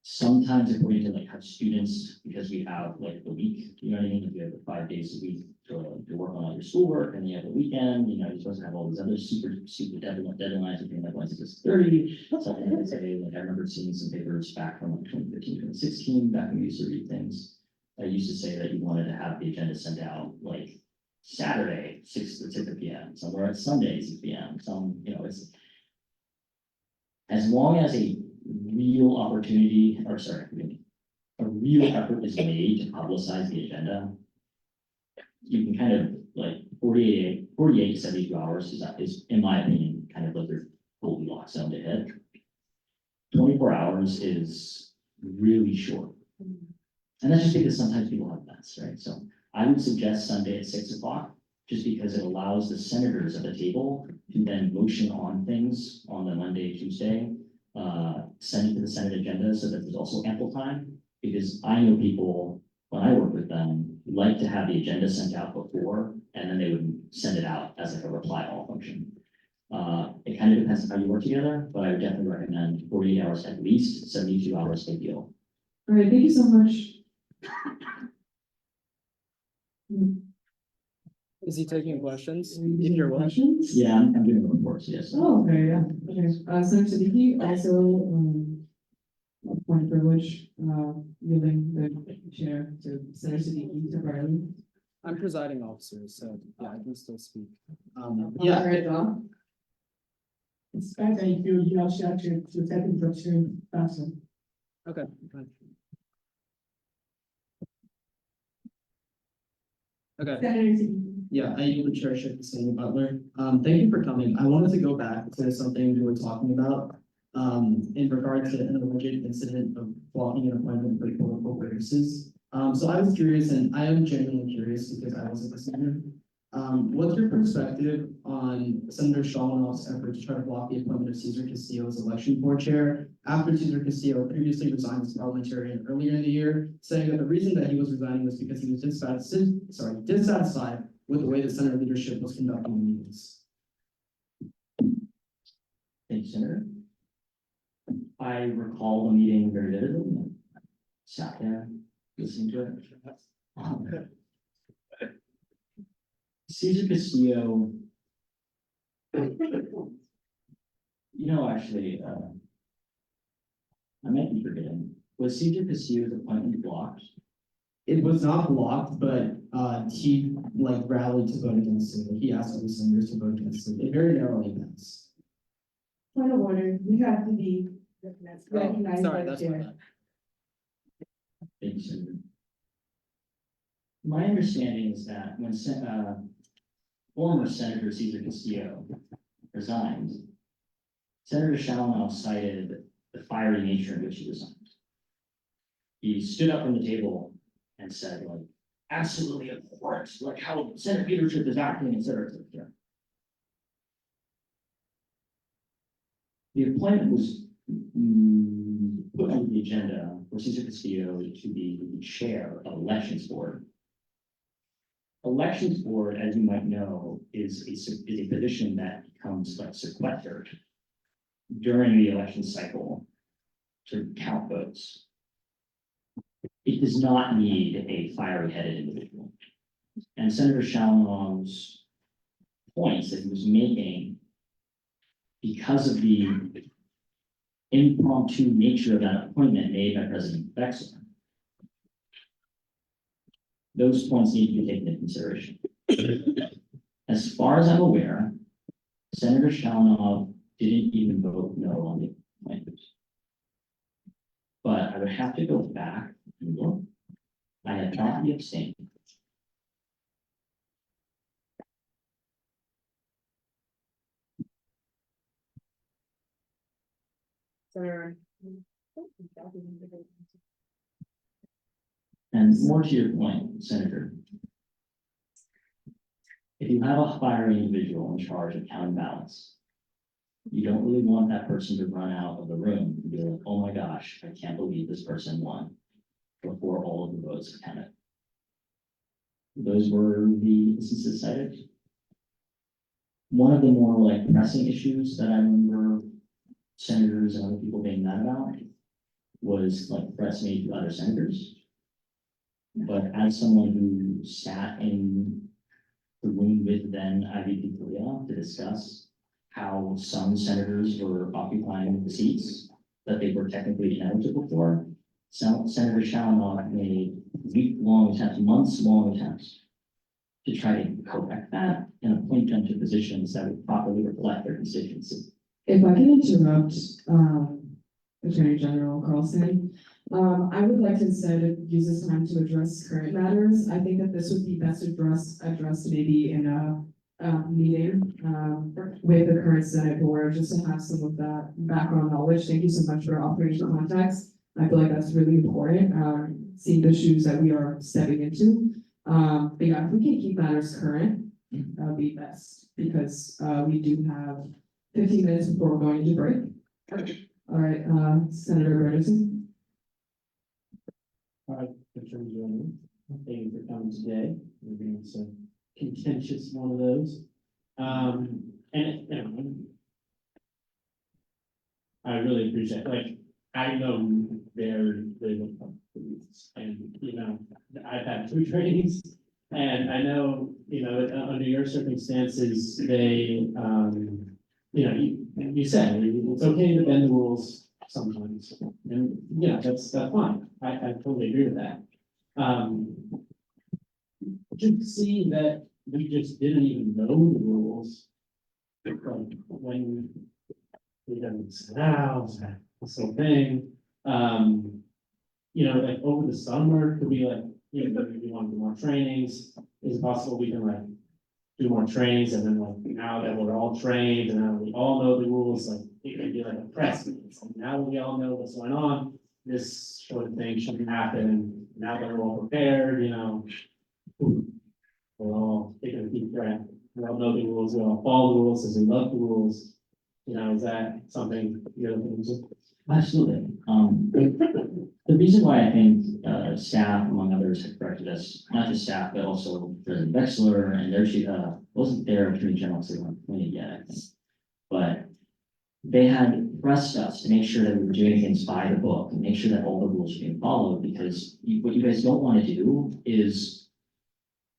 sometimes according to like how students, because we have like the week, you know what I mean? We have 5 days a week to work on all your schoolwork, and you have the weekend, you know, you're supposed to have all these other super deadlines of being like 6:30. Something like say, like I remember seeing some papers back from like 2015, 2016, back when we used to read things. I used to say that you wanted to have the agenda sent out like Saturday, 6 p.m. Somewhere it's Sunday, 6 p.m. Some, you know, it's as long as a real opportunity, or sorry, a real effort is made to publicize the agenda, you can kind of like 48 to 72 hours is in my opinion, kind of like your Goldilocks zone to hit. 24 hours is really short. And that's just because sometimes people have events, right? So I would suggest Sunday at 6 o'clock, just because it allows the senators at the table to then motion on things on the Monday, Tuesday, send it to the Senate agenda so that there's also ample time. Because I know people, when I work with them, like to have the agenda sent out before, and then they would send it out as like a reply all function. It kind of depends on how you work together, but I would definitely recommend 48 hours at least, 72 hours big deal.
All right, thank you so much.
Is he taking questions?
If you're questions?
Yeah, I'm doing the reports, yes.
Oh, okay, yeah, okay. Senator Siddiqui, also, point of privilege, yielding the chair to Senator Siddiqui temporarily.
I'm presiding officer, so yeah, I can still speak.
Yeah. All right, Dom.
Thank you, you are shared to take introduction faster.
Okay, fine. Okay.
Senator Siddiqui.
Yeah, I yield the chairship to Senator Butler. Thank you for coming. I wanted to go back to something we were talking about in regard to an alleged incident of blocking an appointment for political purposes. So I was curious, and I am genuinely curious because I wasn't listening. What's your perspective on Senator Shalanoff's effort to try to block the appointment of Cesar Castillo as election board chair after Cesar Castillo previously resigned as parliamentarian earlier in the year, saying that the reason that he was resigning was because he was dissatisfied with the way the Senate leadership was conducting the meetings?
Thank you, Senator. I recall the meeting very vividly. Sat there, listening to it. Cesar Castillo. Actually, I might be forgetting. Was Cesar Castillo's appointment blocked?
It was not blocked, but he rallied to vote against it. Like, he asked other senators to vote against it. It very narrowly passed.
Point of order, you have to be recognized.
Sorry, that's my bad.
Thank you, Senator. My understanding is that when former Senator Cesar Castillo resigned, Senator Shalanoff cited the fiery nature in which he resigned. He stood up from the table and said, like, absolutely abhorrent, like how Senate leadership is acting, et cetera, et cetera. The appointment was put on the agenda for Cesar Castillo to be the chair of Elections Board. Elections Board, as you might know, is a position that becomes like sequestered during the election cycle to count votes. It does not need a fiery-headed individual. And Senator Shalanoff's points that he was making, because of the impromptu nature of that appointment made by President Bexler, those points need to be taken into consideration. As far as I'm aware, Senator Shalanoff didn't even vote no on the appointment. But I would have to go back and look. I have not abstained. And more to your point, Senator, if you have a fiery individual in charge of counting ballots, you don't really want that person to run out of the room and be like, oh my gosh, I can't believe this person won before all of the votes are counted. Those were the instances cited. One of the more like pressing issues that I remember senators and other people being mad about was like threats made to other senators. But as someone who sat in the room with then IVP Kalia to discuss how some senators were occupying the seats that they were technically ineligible for, Senator Shalanoff made week-long attempts, months-long attempts to try to correct that and appoint them to positions that would properly reflect their constituency.
If I can interrupt, Attorney General Carlson, I would like to instead use this time to address current matters. I think that this would be best addressed maybe in a meeting with the current Senate board, just to have some of that background knowledge. Thank you so much for operational context. I feel like that's really important, seeing the shoes that we are stepping into. But yeah, if we can keep matters current, that would be best, because we do have 15 minutes before we're going into break. All right, Senator Bernison.
All right, Attorney General, thank you for coming today. We're being so contentious one of those. I really appreciate, like, I know very little about police, and, I've had 2 trainings, and I know, under your circumstances, they, you said it's okay to bend the rules sometimes, and, that's fine. I totally agree with that. To see that we just didn't even know the rules, like, when we done now, this whole thing, like over the summer, could we like, we want to do more trainings, is it possible we can like do more trainings, and then like, now that we're all trained, and now we all know the rules, like, it could be like a press meeting. So now we all know what's going on, this sort of thing shouldn't happen, now that we're all prepared, you know. We're all taking a deep breath, we all know the rules, we all follow the rules, because we love the rules. You know, is that something you're looking into?
Absolutely. The reason why I think, staff, among others, have corrected us, not just staff, but also President Wexler and their chief, wasn't their attorney general, because they weren't appointed yet, I think. But they had pressed us to make sure that we were doing things by the book and make sure that all the rules are being followed, because what you guys don't want to do is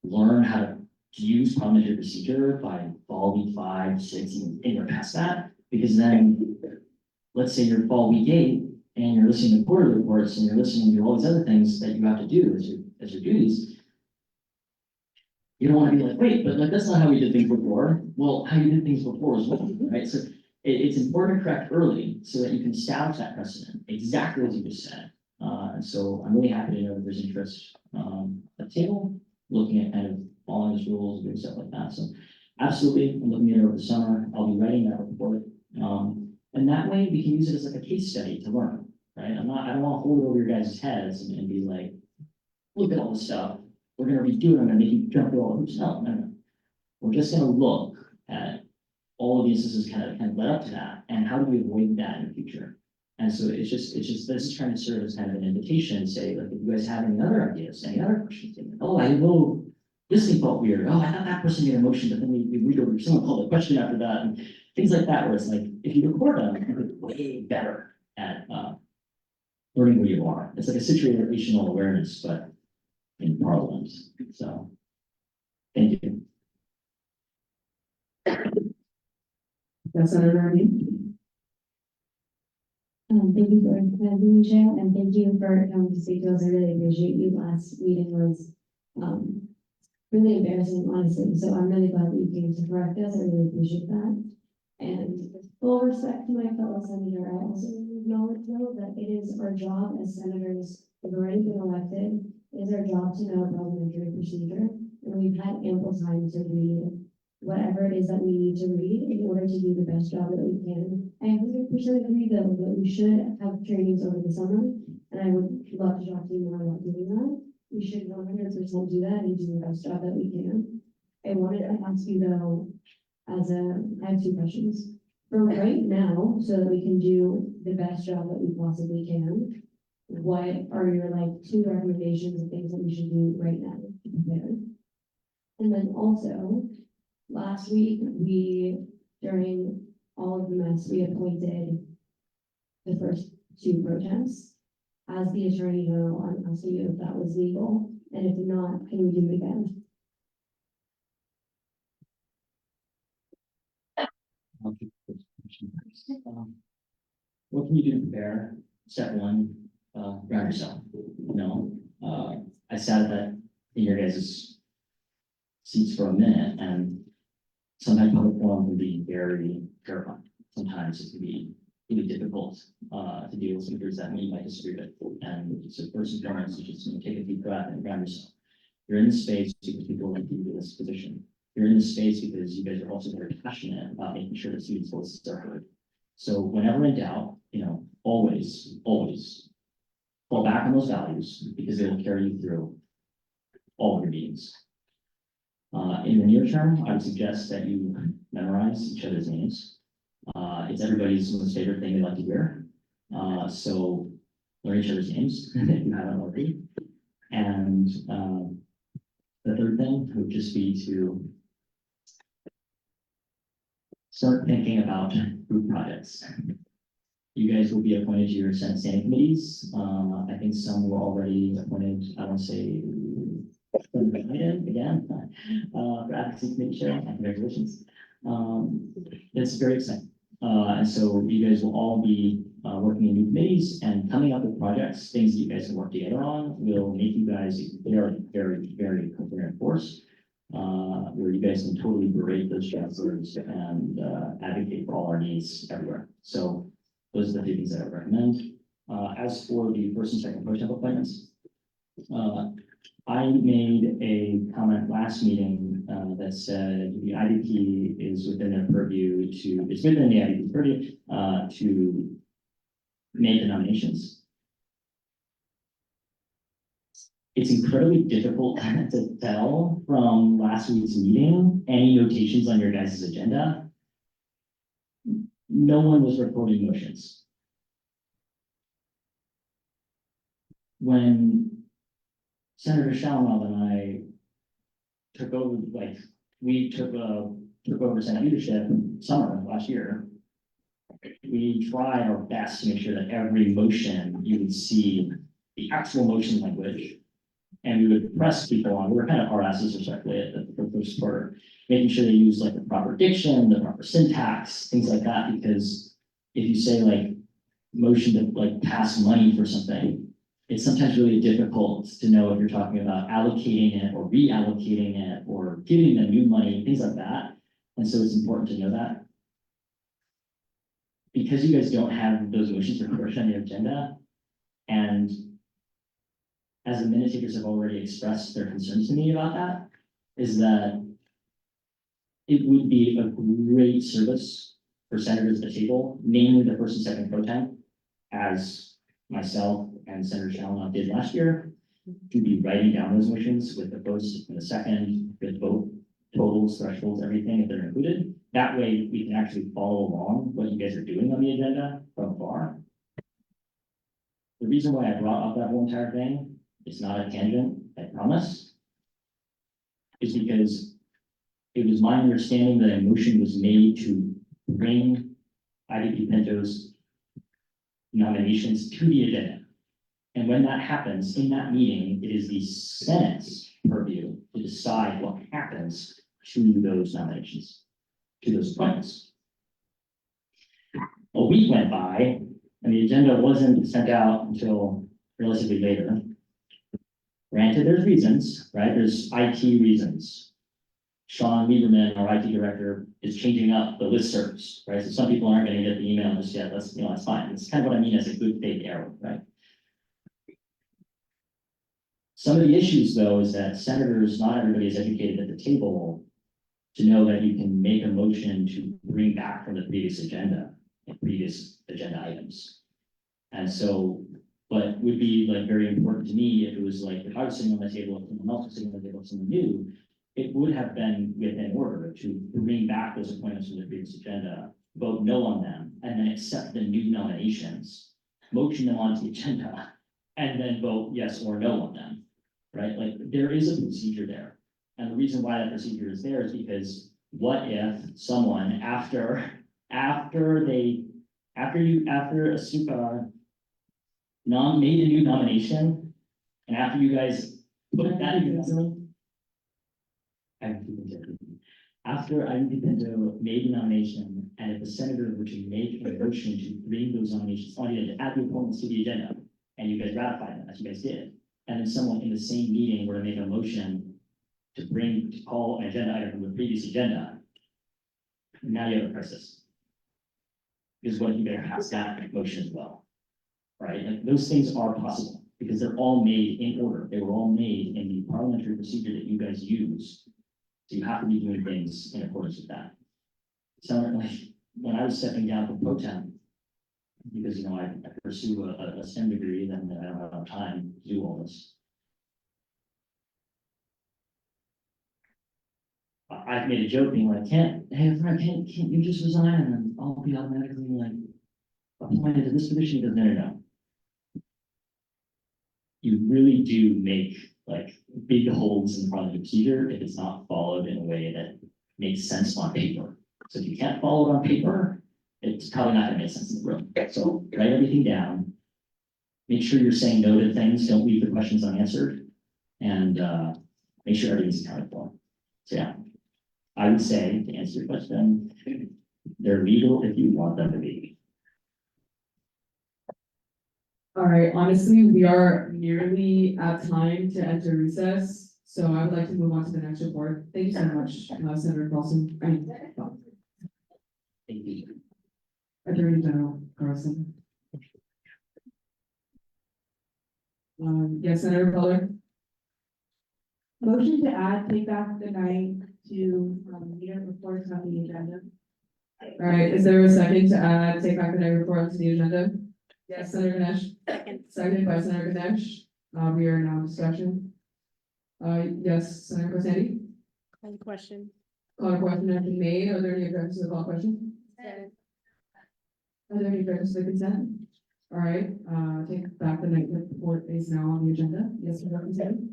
learn how to use parliamentary procedure by fall week 5, 6, even anywhere past that, because then, let's say you're fall week 8, and you're listening to quarterly reports, and you're listening to all these other things that you have to do as your duties. You don't want to be like, wait, but like, that's not how we did things before. Well, how you did things before is one, right? So it's important to correct early so that you can establish that precedent, exactly as you just said. And so I'm really happy to know that there's interest, at the table, looking at kind of following these rules, doing stuff like that. So absolutely, I'm looking at it over the summer. I'll be writing that report. And that way we can use it as like a case study to learn, right? I don't want to hold it over your guys' heads and be like, look at all this stuff. We're going to redo it. I'm going to make you jump through all the hoops. No. We're just going to look at all of the instances kind of led up to that, and how do we avoid that in the future? And so it's just this is trying to serve as kind of an invitation and say, like, if you guys have any other ideas, any other questions, oh, I know this thing felt weird. Oh, I thought that person made a motion, but then we read over, someone called a question after that, and things like that, where it's like, if you record them, you're way better at learning who you are. It's like a situational awareness, but in Parliament. So, thank you.
That's Senator Remy.
Thank you for having me, Chair, and thank you for coming to speak to us. I really appreciate you. Last meeting was really embarrassing, honestly. So I'm really glad that you came to correct us. I really appreciate that. And with full respect to my fellow senator, I also acknowledge though that it is our job as senators who have already been elected, it is our job to know parliamentary procedure. And we've had ample time to read whatever it is that we need to read in order to do the best job that we can. I 100% agree though that we should have trainings over the summer, and I would love to talk to you more about doing that. We should 100% do that and do the best job that we can. I wanted to ask you though, I have 2 questions. For right now, so that we can do the best job that we possibly can, what are your 2 recommendations of things that we should do right now to prepare? And then also, last week, during all of the mess, we appointed the first 2 protests. As the Attorney General, I'm asking you if that was legal, and if not, can we do it again?
What can you do to prepare? Step 1, ground yourself. You know, I sat in your guys' seats for a minute, and sometimes public forum can be very terrifying. Sometimes it can be really difficult to deal with speakers that you might disagree with. And so first and foremost, you just take a deep breath and ground yourself. You're in this space because people like you in this position. You're in this space because you guys are also very passionate about making sure that students' voices are heard. So whenever in doubt, always fall back on those values, because they will carry you through all of your meetings. In the near term, I would suggest that you memorize each other's names. It's everybody's most favorite thing they like to hear. So learn each other's names if you haven't already. And the third thing would just be to start thinking about group projects. You guys will be appointed to your Senate standing committees. I think some were already appointed, I won't say again, for advocacy committee chair. Congratulations. It's very exciting. And so you guys will all be working in new committees and coming up with projects, things that you guys can work together on will make you guys very, very, very coherent force. Where you guys can totally berate those chancellors and advocate for all our needs everywhere. So those are the 3 things that I would recommend. As for the first and second pro temp appointments, I made a comment last meeting that said the IDP is within their purview it's within the IDP purview to make the nominations. it's incredibly difficult to tell from last week's meeting, any notations on your guys' agenda. No one was reporting motions. When Senator Shalmov and I took over, like, we took over Senate leadership summer last year. We tried our best to make sure that every motion, you would see the actual motion language. And we would press people on, we were kind of hard asses respectfully at the first quarter, making sure they use like the proper diction, the proper syntax, things like that, because if you say like motion to like pass money for something, it's sometimes really difficult to know if you're talking about allocating it or reallocating it or giving them new money, things like that. And so it's important to know that. Because you guys don't have those motions recorded on the agenda, and as the minute takers have already expressed their concerns to me about that, is that it would be a great service for senators at the table, namely the first and second pro tem, as myself and Senator Shalmov did last year, to be writing down those motions with the first and the second, with vote totals, thresholds, everything, if they're included. That way we can actually follow along what you guys are doing on the agenda from afar. The reason why I brought up that whole entire thing, it's not a tangent, I promise, is because it was my understanding that a motion was made to bring IDP Pinto's nominations to the agenda. And when that happens, in that meeting, it is the Senate's purview to decide what happens to those nominations, to those appointments. A week went by, and the agenda wasn't sent out until relatively later. Granted, there's reasons, right? There's IT reasons. Sean Lieberman, our IT director, is changing up the listservs, right? So some people aren't going to get the email just yet. That's, that's fine. It's kind of what I mean as a good faith error, right? Some of the issues, though, is that senators, not everybody is educated at the table to know that you can make a motion to bring back from the previous agenda items. And so, what would be like very important to me if it was like, if I was sitting on the table, if someone else was sitting on the table, if someone new, it would have been within order to bring back those appointments from the previous agenda, vote no on them, and then accept the new nominations, motion them onto the agenda, and then vote yes or no on them, right? Like, there is a procedure there. And the reason why that procedure is there is because what if someone after a super made a new nomination, and after you guys put that in, after IDP Pinto made a nomination, and if the senator were to make a motion to bring those nominations on to add the appointments to the agenda, and you guys ratified them, as you guys did, and then someone in the same meeting were to make a motion to call an agenda item from the previous agenda, now you have a crisis. Because what if you better pass that motion as well, right? Like, those things are possible because they're all made in order. They were all made in the parliamentary procedure that you guys use. So you have to be doing things in accordance with that. So like, when I was stepping down from pro tem, because I pursue a STEM degree, then I don't have enough time to do all this. I've made a joke being like, hey Frank, can't you just resign and then I'll be automatically like appointed to this position? Because no. You really do make like big holes in the parliamentary procedure if it's not followed in a way that makes sense on paper. So if you can't follow it on paper, it's probably not gonna make sense in the room. So write everything down. Make sure you're saying no to things, don't leave the questions unanswered, and make sure everything's accounted for. So yeah, I would say, to answer your question, they're legal if you want them to be.
All right, honestly, we are nearly at time to enter recess, so I would like to move on to the next report. Thank you so much, Senator Carlson.
Thank you.
Attorney General Carlson. Yes, Senator Butler.
Motion to add, take back the night to, media reports on the agenda.
All right, is there a second to take back the night report to the agenda? Yes, Senator Ganesh. Seconded by Senator Ganesh. We are now in discussion. Yes, Senator Sandy,
Call the question.
call a question has been made. Are there any objections to the call question? Are there any objections to the consent? All right, take back the night report is now on the agenda. Yes, Senator Sandy?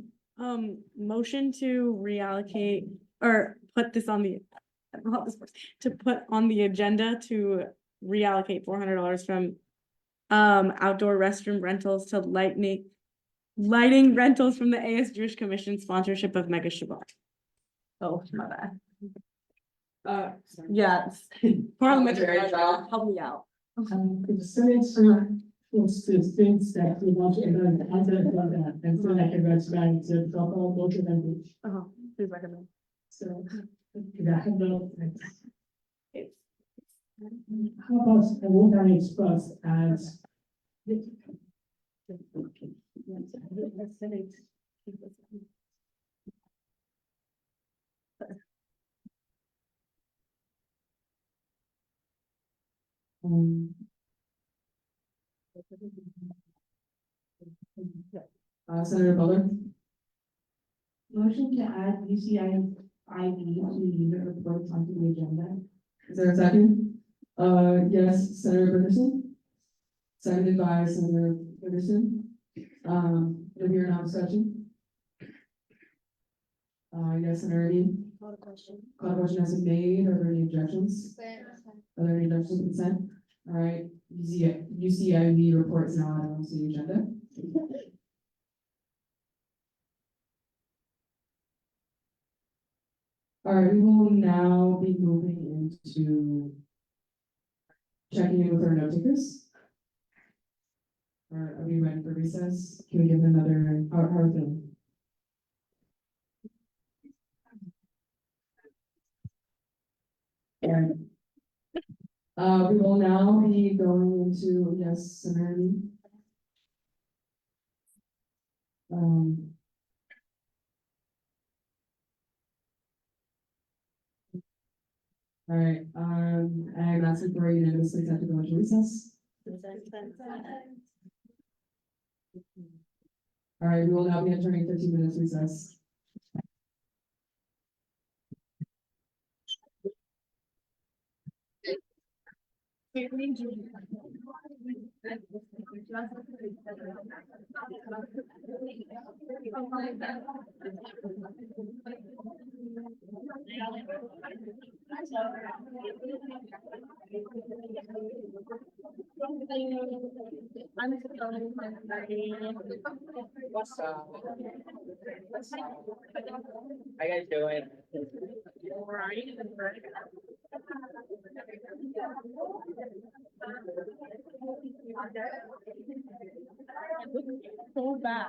Motion to reallocate or put this on the, I don't know how this works, to put on the agenda to reallocate $400 from outdoor restroom rentals to lighting rentals from the AS Jewish Commission sponsorship of Mega Shabbat. Oh, my bad. Yes, parliamentary, help me out.
The Senate wants to things that we want to implement, and so I can recommend the proper local language.
Please recommend.
So, I have no,
It's.
how about a water express as
Senator Butler?
Motion to add UCI to unit reports onto the agenda.
Is there a second? Yes, Senator Peterson? Seconded by Senator Peterson. We are now discussion. Yes, Senator Dean?
Call the question.
Call the question has been made. Are there any objections? Are there any objections to consent? All right, UCIV report is now on the agenda. All right, we will now be moving into checking in with our note takers. Are we ready for recess? Can we give them another, how are we feeling? And we will now be going into, yes, Senator Lee. All right, I'm asking for a unanimous consent to go into recess. All right, we will now be entering 15 minutes recess.
What's up? How you guys doing? So bad.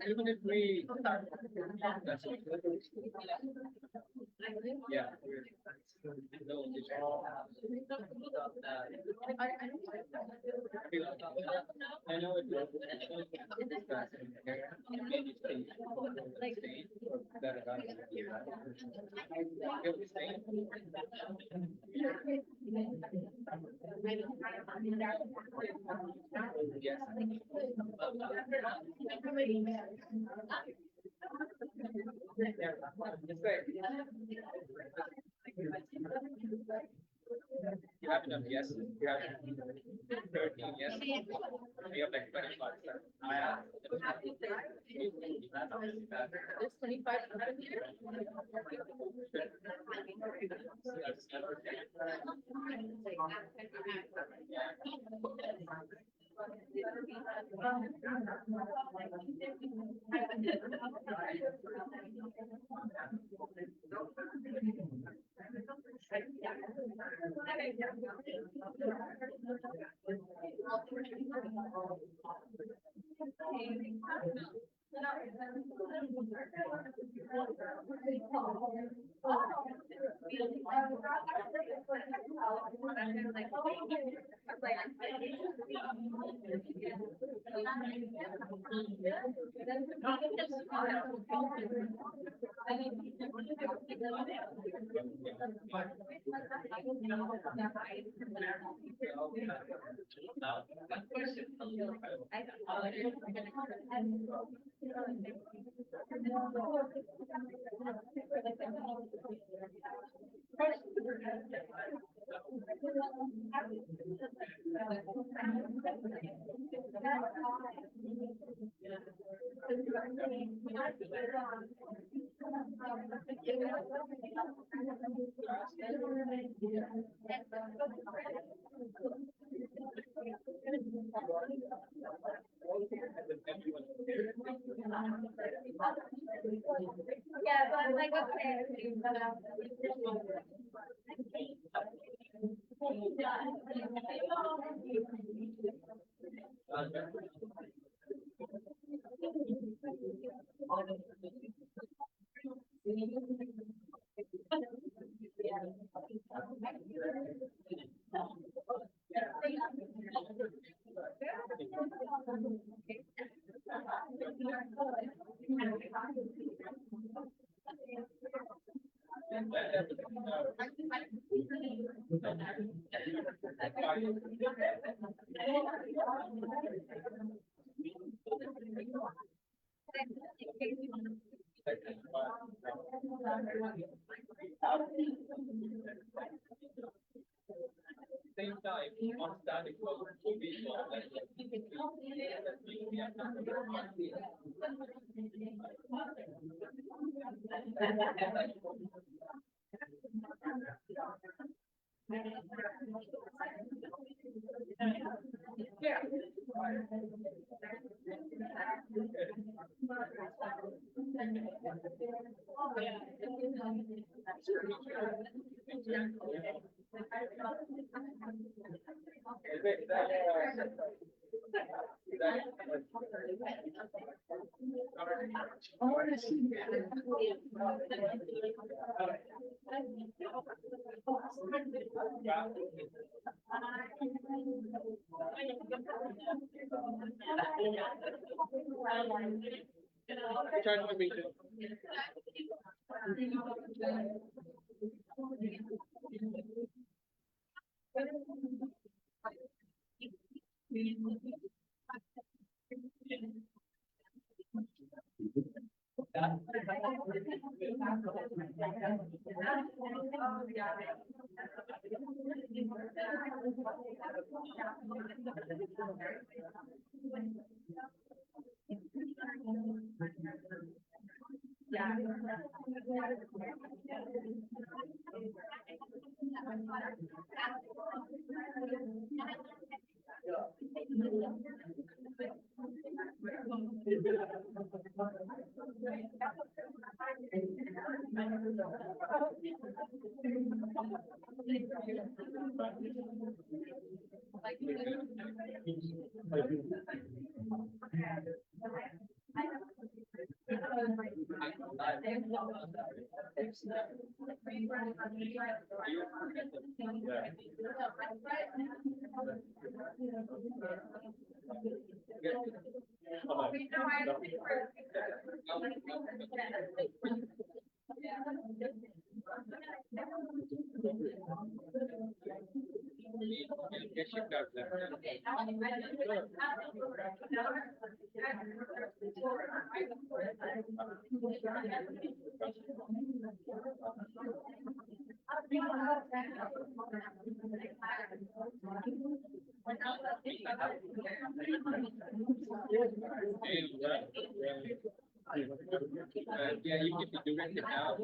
Even if we. Yeah. I know it. You have enough yes, you have 13 yes, you have like 25.
There's 25 out here. Yeah, but like, okay, but
Same time, on static mode, will be yeah, you can be directed now.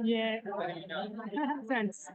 Yeah. Sense.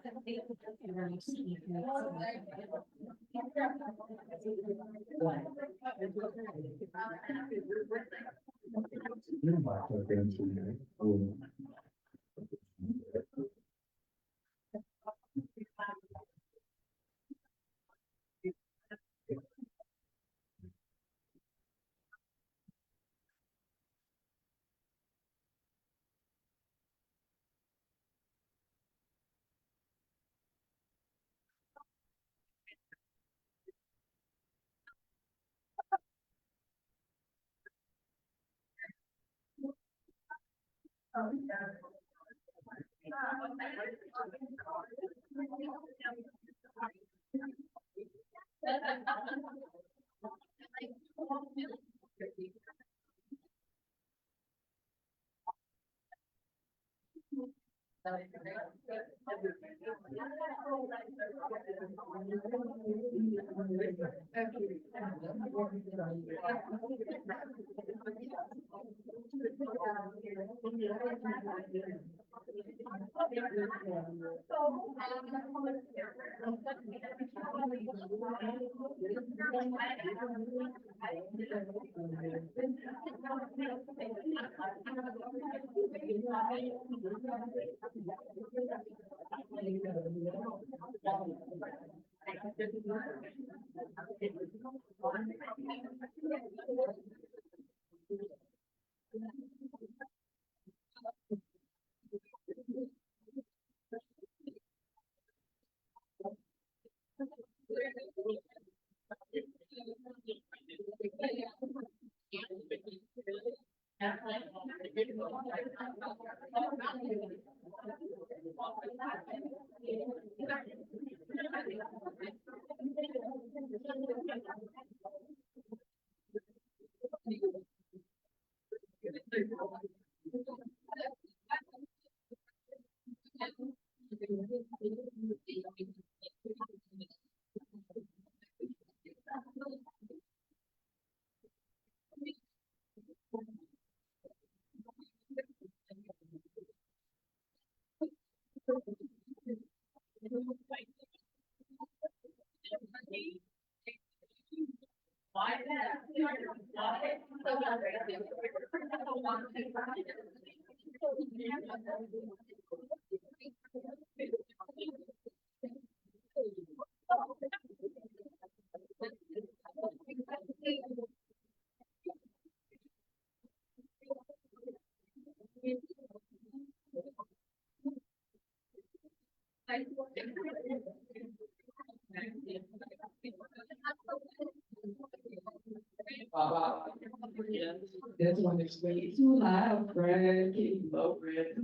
This one is way too loud, Fred, can you lower it?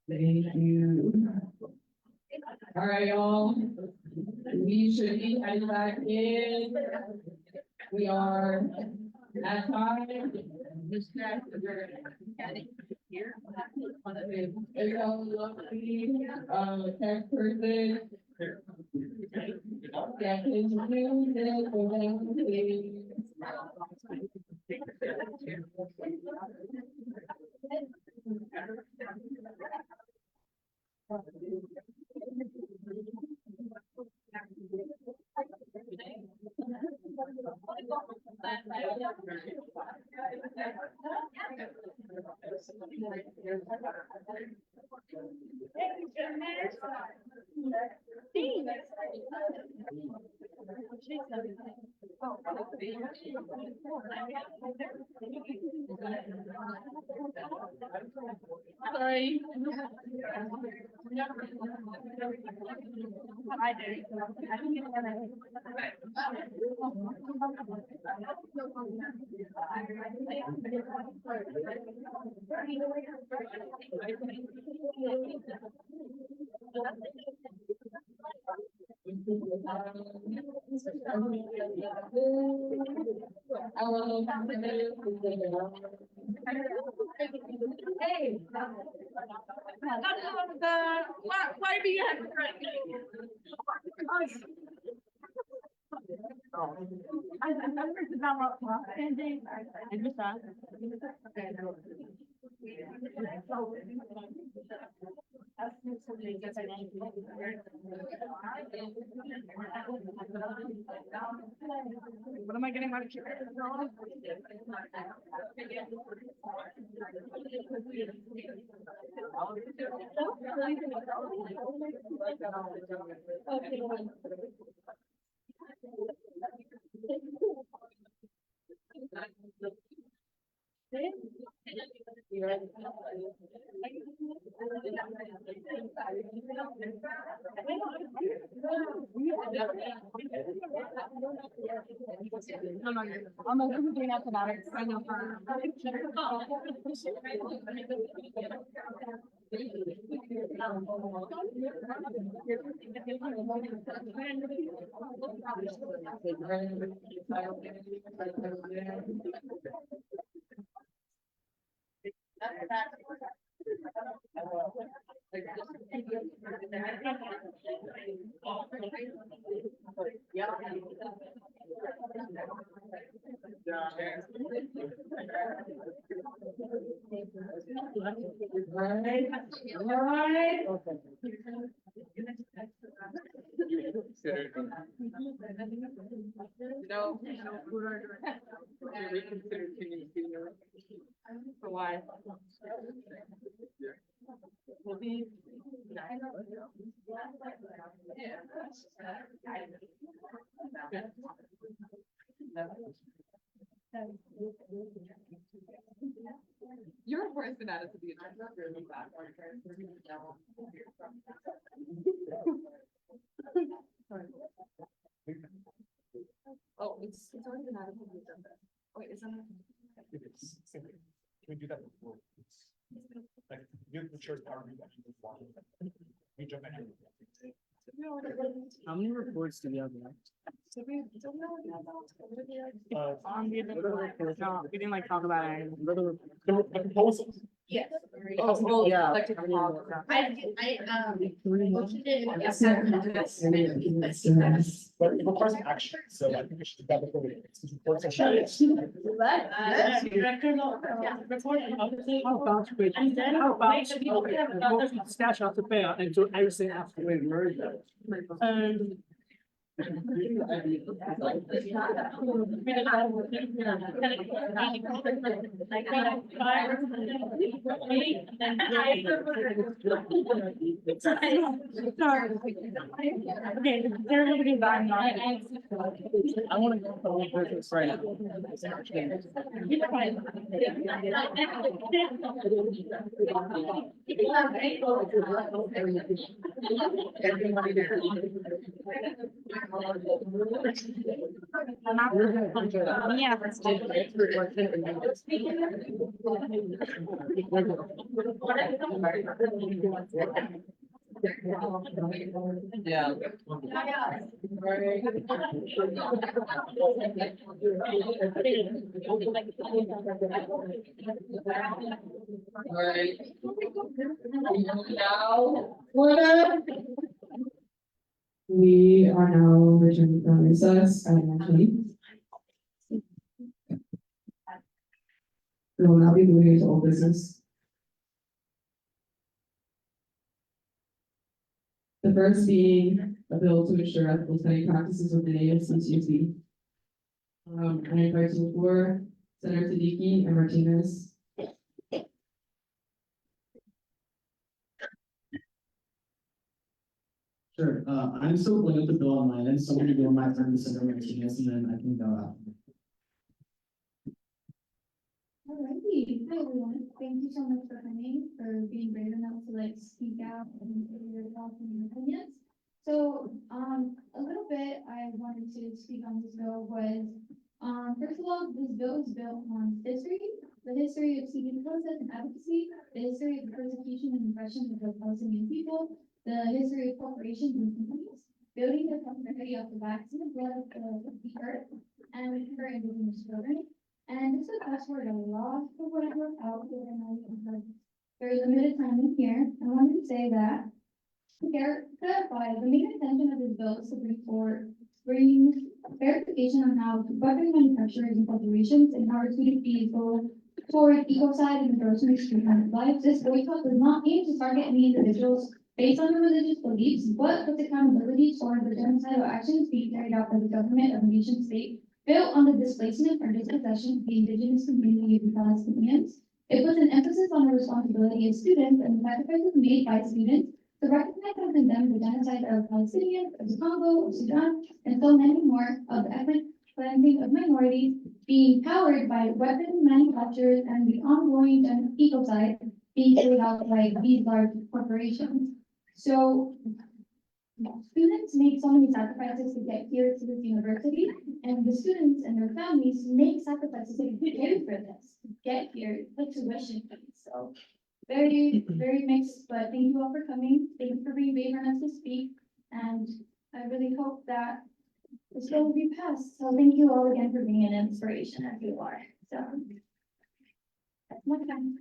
Thank you. All right, y'all. We should be heading back in. We are at time. Tax person. Captain Hughes, go down, please.
Sorry. Hey. Why do you have to correct me? What am I getting out of here? I'm not doing mathematics. I know. No, reconsider for why? You're worse than that to be. Oh, it's already been added to the agenda. Wait, isn't it?
It is. Can we do that before? Like, you the church argue that you want it. We jump ahead.
How many reports do we have left? We didn't like talk about it.
The proposals.
Yes.
Oh, yeah.
I motioned it and yes,
But it requires action, so I think we should do that before we. Since reports are shut.
Stash out the pay and do everything after. And. Okay, everybody back. I want to go for one business right now. Yeah, let's do Yeah.
We are now returning from recess at 9:20. We will now be moving into old business. The first being a bill to ensure ethical study practices within AFC-CSD. I invite to the floor Senator Siddiqui and Martinez.
Sure, I'm still pulling up the bill on mine, and so I'm gonna go on my turn to Senator Martinez, and then I can go out.
Alrighty, hi everyone, thank you so much for coming, for being brave enough to like speak out and give your thoughts and your opinions. So, a little bit I wanted to speak on this bill was, first of all, this bill is built on history, the history of seeking process and advocacy, the history of persecution and oppression of the Palestinian people, the history of corporations and companies, building the prosperity of the backs and the blood of the earth, and for indigenous children. And this is fast forward a lot of what I wrote out here, and I have very limited time in here. I wanted to say that to clarify, the main intention of this bill is to bring verification on how weapon manufacturers and corporations and how our student fees go toward ecocide and endorsement to human life. This boycott does not aim to target any individuals based on their religious beliefs, but puts accountability toward the genocidal actions being carried out by the government of a nation state built on the displacement or dispossession of the indigenous community of the Palestinians. It puts an emphasis on the responsibility of students and the sacrifices made by students to recognize and condemn the genocide of Palestinians, of the Congo, of Sudan, and so many more of the ethnic cleansing of minorities being powered by weapon manufacturers and the ongoing ecocide being carried out by these large corporations. So students make so many sacrifices to get here to this university, and the students and their families make sacrifices to pay for this, to get here, the tuition fees. So very, very mixed, but thank you all for coming. Thank you for being brave enough to speak, and I really hope that this bill will be passed. So thank you all again for being an inspiration as you are. So that's my time.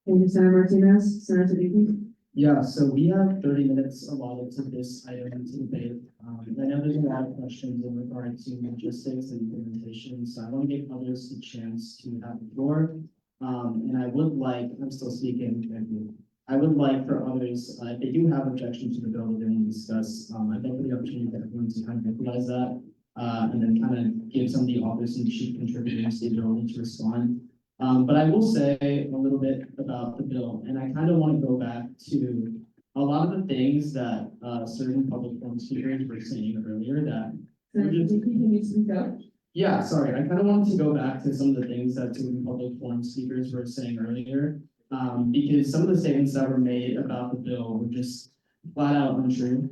Thank you, Senator Martinez, Senator Siddiqui.
Yeah, so we have 30 minutes allotted to this item to debate. I know there's a lot of questions in regard to logistics and implementation, so I want to give others the chance to have the floor. And I would like, I'm still speaking, thank you. I would like for others, if they do have objections to the bill that they want to discuss, I'd like for the opportunity for everyone to kind of vocalize that, and then kind of give some of the authors and chief contributors the ability to respond. But I will say a little bit about the bill, and I kind of want to go back to a lot of the things that certain public forum speakers were saying earlier that.
Senator Siddiqui, can you speak up?
Yeah, sorry, I kind of wanted to go back to some of the things that certain public forum speakers were saying earlier, because some of the statements that were made about the bill were just flat out untrue.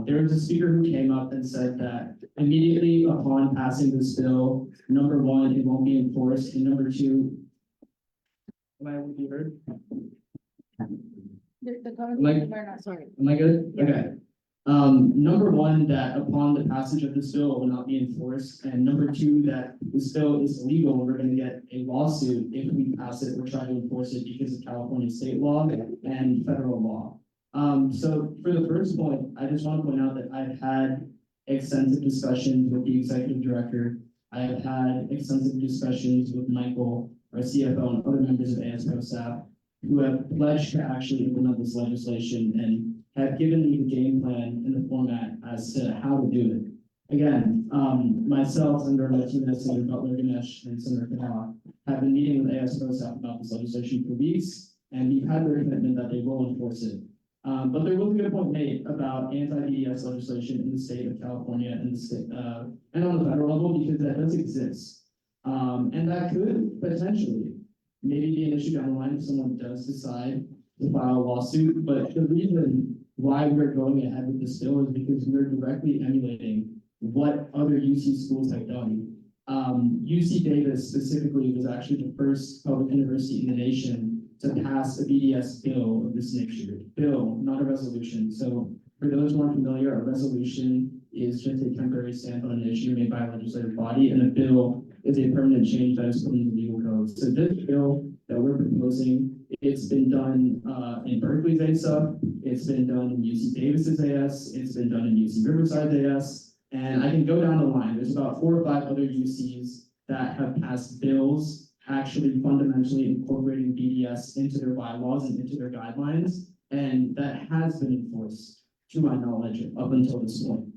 There was a speaker who came up and said that immediately upon passing this bill, number one, it won't be enforced, and number two, am I able to be heard?
The
Sorry. Am I good?
Yeah.
Okay. Number one, that upon the passage of this bill, it will not be enforced, and number two, that this bill is illegal, and we're gonna get a lawsuit if we pass it or try to enforce it because of California state law and federal law. So for the first point, I just want to point out that I've had extensive discussions with the executive director. I have had extensive discussions with Michael, our CFO, and other members of ASPO staff who have pledged to actually implement this legislation and have given me the game plan and the format as to how to do it. Again, myself, Senator Martinez, Senator Butler Ganesh, and Senator Kanawha have been meeting with ASPO staff about this legislation for weeks, and we've had their commitment that they will enforce it. But there was a good point made about anti-BDS legislation in the state of California and the state, and on the federal level, because that does exist. And that could potentially maybe be an issue down the line if someone does decide to file a lawsuit. But the reason why we're going ahead with this bill is because we're directly emulating what other UC schools have done. UC Davis specifically was actually the first public university in the nation to pass a BDS bill of this nature. Bill, not a resolution. So for those who aren't familiar, a resolution is just a temporary stamp on an issue made by a legislative body, and a bill is a permanent change that is put into legal code. So this bill that we're proposing, it's been done in Berkeley's ASUP, it's been done in UC Davis's AS, it's been done in UC Riverside's AS, and I can go down the line. There's about 4 or 5 other UCs that have passed bills actually fundamentally incorporating BDS into their bylaws and into their guidelines, and that has been enforced, to my knowledge, up until this point.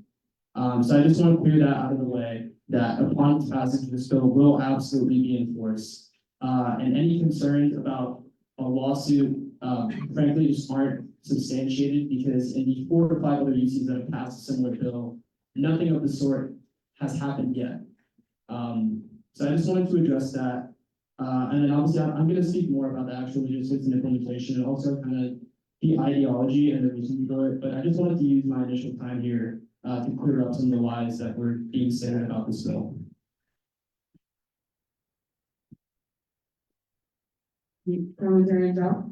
So I just want to clear that out of the way, that upon its passage, this bill will absolutely be enforced. And any concerns about a lawsuit, frankly, just aren't substantiated, because in the 4 or 5 other UCs that have passed a similar bill, nothing of the sort has happened yet. So I just wanted to address that. And then obviously, I'm gonna speak more about the actual logistics and implementation, and also kind of the ideology and the reason for it, but I just wanted to use my initial time here, to clear up some of the lies that were being said about this bill.
Parliamentarian Zhao?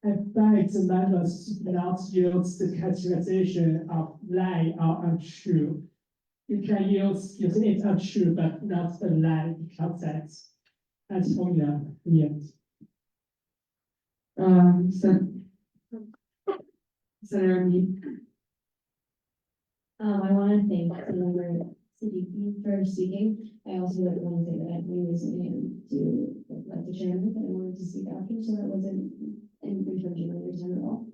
I beg the members to not use the characterization of lie or untrue. You can use it untrue, but not a lie, because that's Antonia, yes.
Senator Mead?
I want to thank Senator Siddiqui for speaking. I also want to say that I raised my hand to let the chairman, but I wanted to speak after, so that wasn't infringing on your time at all.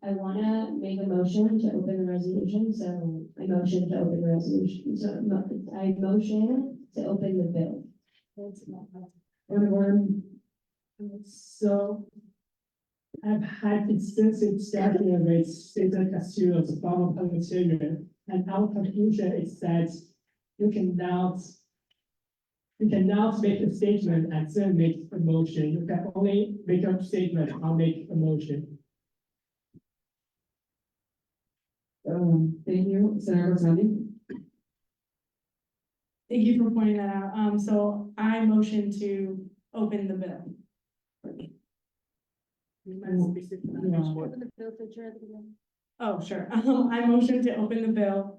I want to make a motion to open the resolution, so I motion to open the resolution, so I motion to open the bill.
So I've had extensive discussion with Senator Castillo, the former parliamentarian, and our conclusion is that you cannot make a statement and then make a motion. You can only make a statement or make a motion.
Thank you, Senator Sandy.
Thank you for pointing that out. So I motion to open the bill. Oh, sure. I motion to open the bill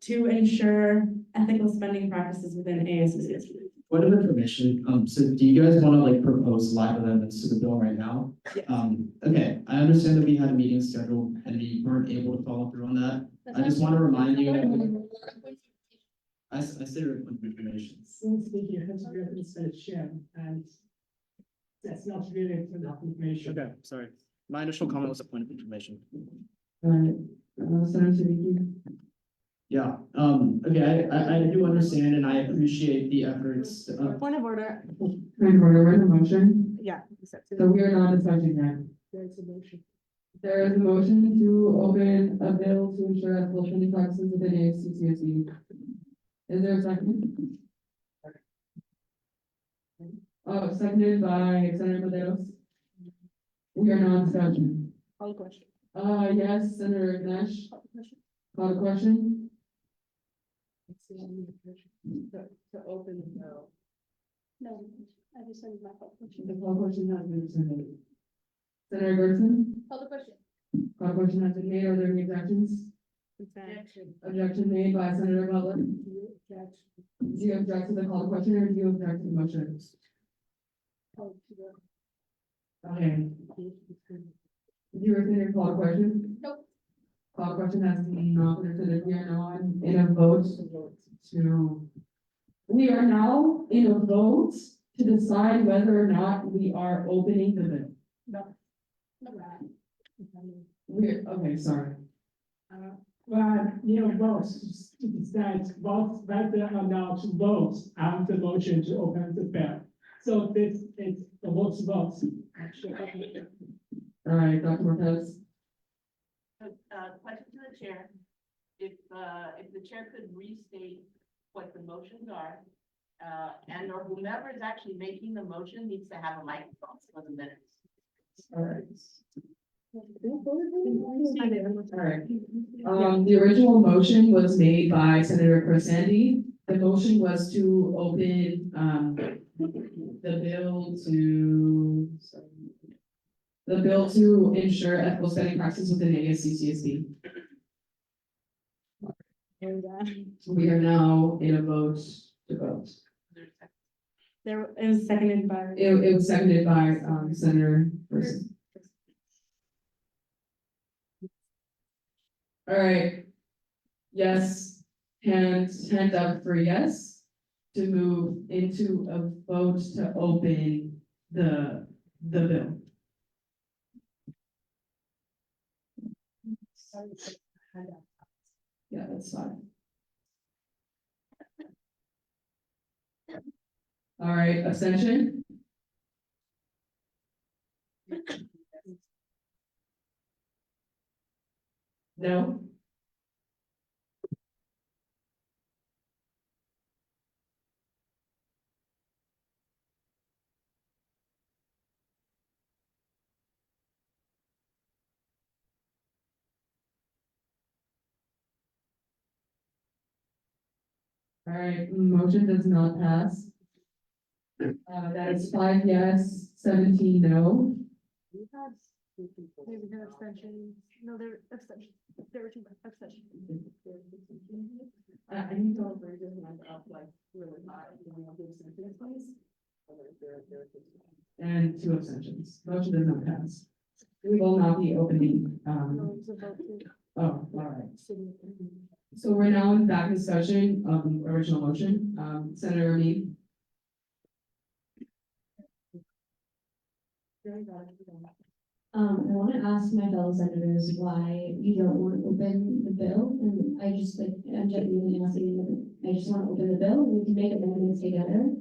to ensure ethical spending practices within ASCCS.
Point of information, so do you guys want to like propose live amendments to the bill right now?
Yes.
Okay, I understand that we had a meeting scheduled and we weren't able to follow through on that. I just want to remind you. I said a point of information.
Since speaking has written instead of chair, and that's not really enough information.
Okay, sorry. My initial comment was a point of information.
Senator Siddiqui?
Yeah, okay, I do understand and I appreciate the efforts.
Point of order.
Point of order, where's the motion?
Yeah.
So we are not discussing that.
There's a motion.
There is a motion to open a bill to ensure ethical spending practices within ASCCSD. Is there a second? Oh, seconded by Senator Maderos. We are not discussing.
Call the question.
Yes, Senator Ganesh. Call the question.
To open the bill. No, I just said my question.
The call question has been presented. Senator Gerson,
Call the question.
call question has been made. Are there any objections? Objection made by Senator Butler. Do you object to the call question or do you object to the motion? Okay. Do you repeat your call question?
Nope.
Call question has been presented. We are now in a vote to. We are now in a vote to decide whether or not we are opening the bill.
No.
We're, okay, sorry.
Well, votes to decide whether or not to vote on the motion to open the bill. So this is the vote.
All right, Dr. Marquez.
Question to the chair. If the chair could restate what the motions are, and or whomever is actually making the motion needs to have a microphone for the minutes.
All right. All right. The original motion was made by Senator Corsandy. The motion was to open, the bill to ensure ethical spending practices within ASCCSD. We are now in a vote to vote.
There, it was seconded by.
It was seconded by, Senator Person. All right. Yes, hands up for yes, to move into a vote to open the bill. Yeah, that's fine. All right, abstention? All right, motion does not pass. That is 5 yes, 17 no.
We had abstentions. No, there were abstentions. There were 2 abstentions.
I need to raise your hand up like really high. Can we have the abstentions, please? And 2 abstentions. Motion does not pass. We will not be opening, oh, all right. So we're now in back discussion of the original motion. Senator Mead.
I want to ask my fellow senators why you don't want to open the bill, and I just like, I'm genuinely asking you, I just want to open the bill, and we can make amendments together.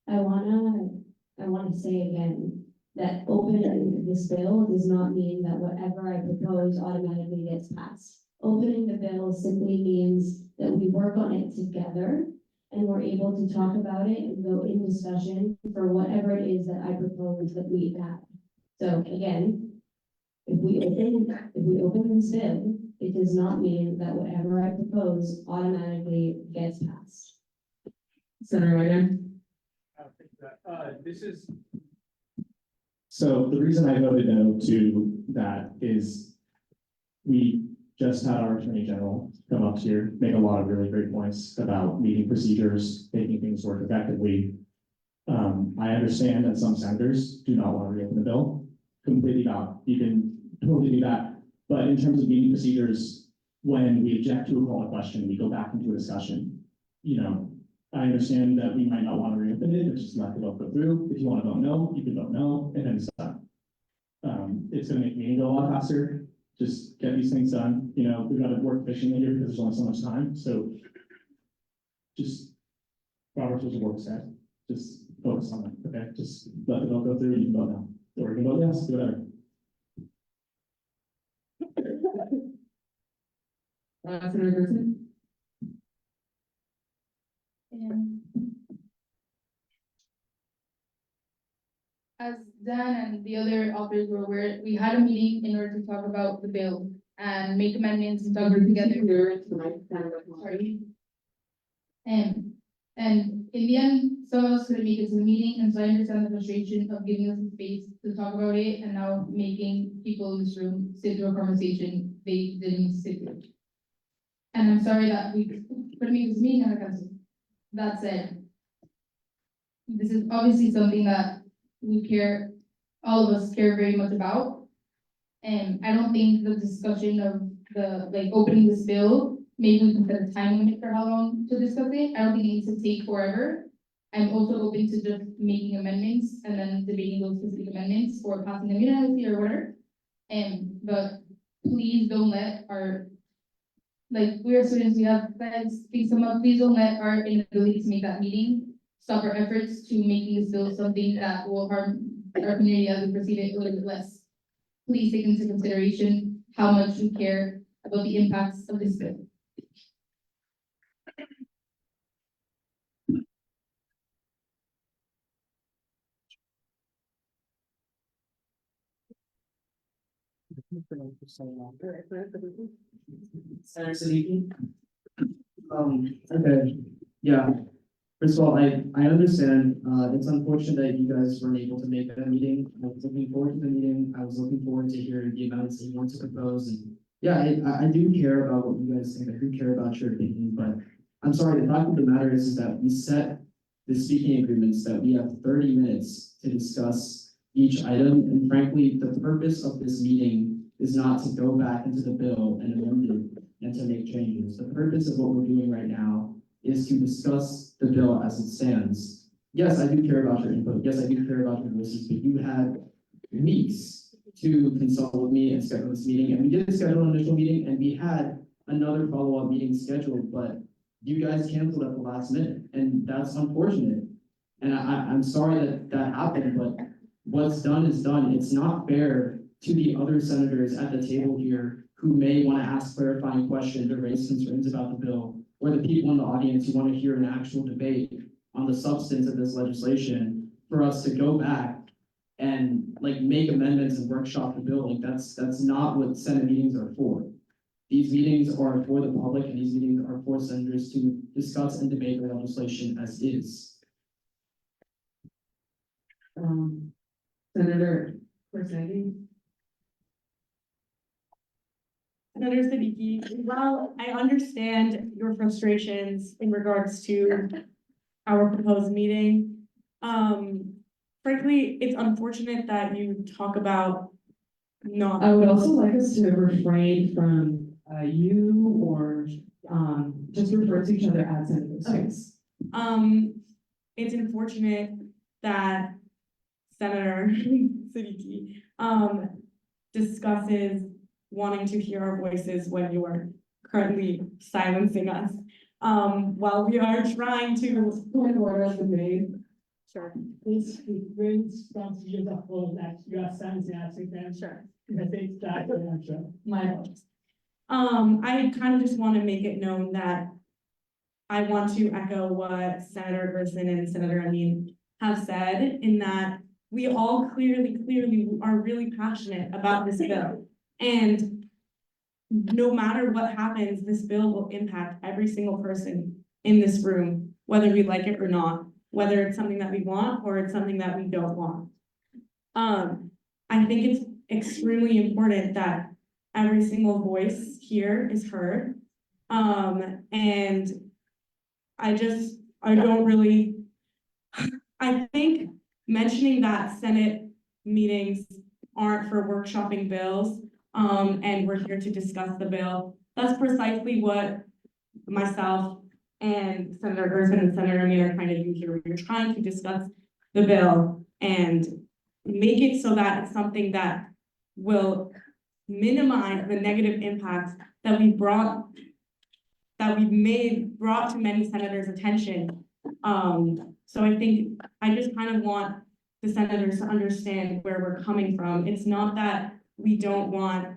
I wanna say again, that opening this bill does not mean that whatever I propose automatically gets passed. Opening the bill simply means that we work on it together, and we're able to talk about it and go in discussion for whatever it is that I propose that we have. So again, if we open this bill, it does not mean that whatever I propose automatically gets passed.
Senator Ryan.
This is,
So the reason I voted no to that is we just had our Attorney General come up here, make a lot of really great points about meeting procedures, making things work effectively. I understand that some senators do not want to reopen the bill, completely valid. You can totally do that. But in terms of meeting procedures, when we object to a call to question, we go back into a discussion. You know, I understand that we might not want to reopen it, but just let the vote go through. If you want to vote no, you can vote no, and then it's done. It's gonna make the meeting go a lot faster. Just get these things done. You know, we've got to work efficiently here because there's only so much time, so just Robert's rules of work said, just focus on it, okay? Just let the vote go through, you can vote no, or you can vote yes, do whatever.
Senator Gerson.
As Dan and the other authors were aware, we had a meeting in order to talk about the bill and make amendments and talk together. Sorry. And in the end, some of us couldn't make it to the meeting, and so I understand the frustration of giving us the space to talk about it and now making people in this room sit through a conversation they didn't sit through. And I'm sorry that we couldn't make this meeting on the council. That said, this is obviously something that all of us care very much about. And I don't think the discussion of the opening this bill, maybe we can set a time limit for how long to discuss it. I don't think it needs to take forever. I'm also open to just making amendments and then debating those specific amendments or passing them unanimously or whatever. But please don't let we are students, we have plans, things come up, please don't let our inability to make that meeting stop our efforts to making this bill something that will harm our community as we perceive it a little bit less. Please take into consideration how much we care about the impacts of this bill.
Senator Siddiqui? Okay, yeah. First of all, I understand, it's unfortunate that you guys weren't able to make that meeting. I was looking forward to the meeting. I was looking forward to hearing the amendments that you want to propose, and yeah, I do care about what you guys think. I do care about your opinion, but I'm sorry, the fact of the matter is that we set the speaking agreements that we have 30 minutes to discuss each item, and frankly, the purpose of this meeting is not to go back into the bill and amend it and to make changes. The purpose of what we're doing right now is to discuss the bill as it stands. Yes, I do care about your input. Yes, I do care about your voices, but you had weeks to consult with me and schedule this meeting, and we did schedule an initial meeting, and we had another follow-up meeting scheduled, but you guys canceled at the last minute, and that's unfortunate. And I'm sorry that that happened, but what's done is done. It's not fair to the other senators at the table here who may want to ask clarifying questions or raise concerns about the bill, or the people in the audience who want to hear an actual debate on the substance of this legislation, for us to go back and make amendments and workshop the bill. That's not what Senate meetings are for. These meetings are for the public and these meetings are for senators to discuss and debate the legislation as is.
Senator Corsetti.
Senator Siddiqui, well, I understand your frustrations in regards to our proposed meeting. Frankly, it's unfortunate that you talk about not.
I would also like us to refrain from you or just refer to each other as senators.
Okay. It's unfortunate that Senator Siddiqui, discusses wanting to hear our voices when you are currently silencing us. While we are trying to.
Point of order has been made.
Sure.
This brings from you the whole that you are sensing, I think, and
Sure.
I think that, sure.
My apologies. I kind of just want to make it known that I want to echo what Senator Gerson and Senator Amin have said, in that we all clearly are really passionate about this bill. And no matter what happens, this bill will impact every single person in this room, whether we like it or not, whether it's something that we want or it's something that we don't want. I think it's extremely important that every single voice here is heard. And I don't really, I think mentioning that Senate meetings aren't for workshopping bills, and we're here to discuss the bill. That's precisely what myself and Senator Gerson and Senator Amin are trying to do here. We're trying to discuss the bill and make it so that it's something that will minimize the negative impacts that we've brought to many senators' attention. So I think I just kind of want the senators to understand where we're coming from. It's not that we don't want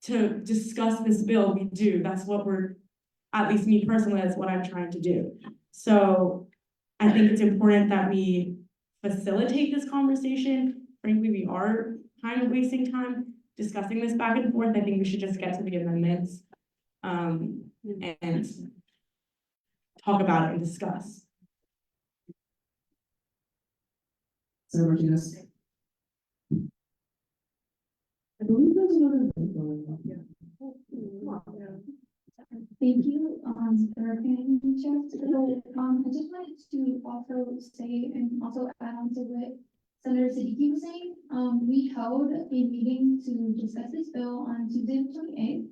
to discuss this bill, we do. That's what we're, at least me personally, that's what I'm trying to do. So I think it's important that we facilitate this conversation. Frankly, we are kind of wasting time discussing this back and forth. I think we should just get to the amendments, and talk about it and discuss.
Senator Martinez. I believe there's another vote going on.
Thank you, for opinion, Chair. So, I just wanted to also say and also add on to what Senator Siddiqui was saying. We held a meeting to discuss this bill on Tuesday, the 28th.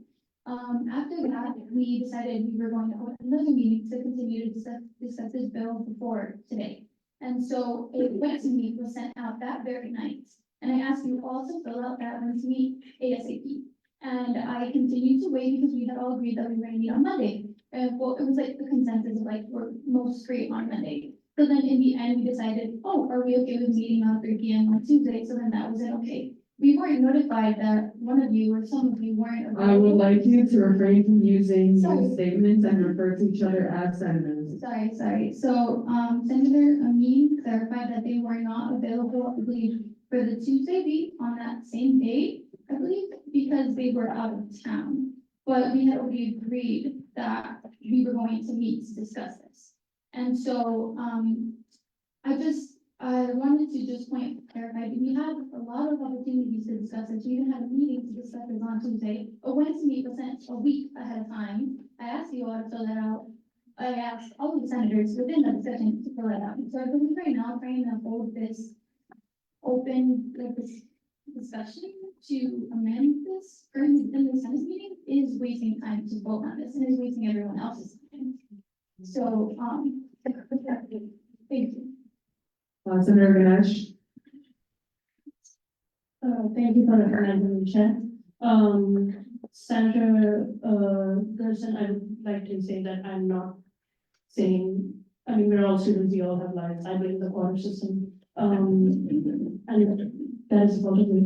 After that, we decided we were going to hold another meeting to continue to discuss this bill before today. And so a went to meet was sent out that very night. And I asked you all to fill out that went to meet ASAP. And I continued to wait because we had all agreed that we were gonna meet on Monday. And well, it was like the consensus of like, we're most great on Monday. So then in the end, we decided, oh, are we okay with meeting on 3 p.m. on Tuesday? So then that was it, okay. We weren't notified that one of you or some of you weren't available.
I would like you to refrain from using
Sorry.
these statements and refer to each other as senators.
Sorry. So, Senator Amin clarified that they were not available, I believe, for the Tuesday week on that same date, I believe, because they were out of town. But we had already agreed that we were going to meet to discuss this. And so, I wanted to just clarify, we had a lot of opportunities to discuss it. We even had a meeting to discuss this on Tuesday. A Wednesday meet was sent a week ahead of time. I asked you all to fill that out. I asked all of the senators within the discussion to fill that out. So I believe right now, trying to hold this open, like this discussion to amend this currently in the Senate meeting is wasting time to vote on this and is wasting everyone else's time. So, thank you.
Senator Ganesh.
Thank you for the presentation. Senator, Gerson, I would like to say that I'm not saying, I mean, we're all students, we all have lives, I believe the quarter system. And that is supposed to be,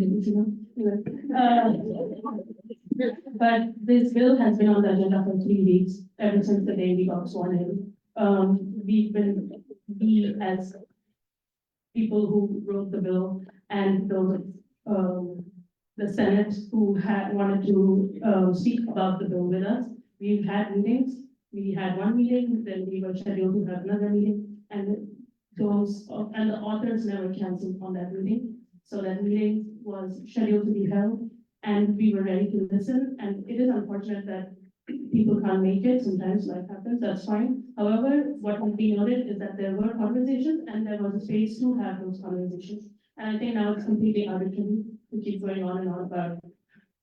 but this bill has been on the agenda for 3 weeks, ever since the day we got sworn in. We as people who wrote the bill and those
the Senate who had wanted to, speak about the bill with us. We've had meetings, we had one meeting, then we were scheduled to have another meeting, and and the authors never canceled on that meeting. So that meeting was scheduled to be held, and we were ready to listen, and it is unfortunate that people can't make it, sometimes life happens, that's fine. However, what would be noted is that there were conversations, and there was a space to have those conversations. And I think now it's completely arbitrary to keep going on and on about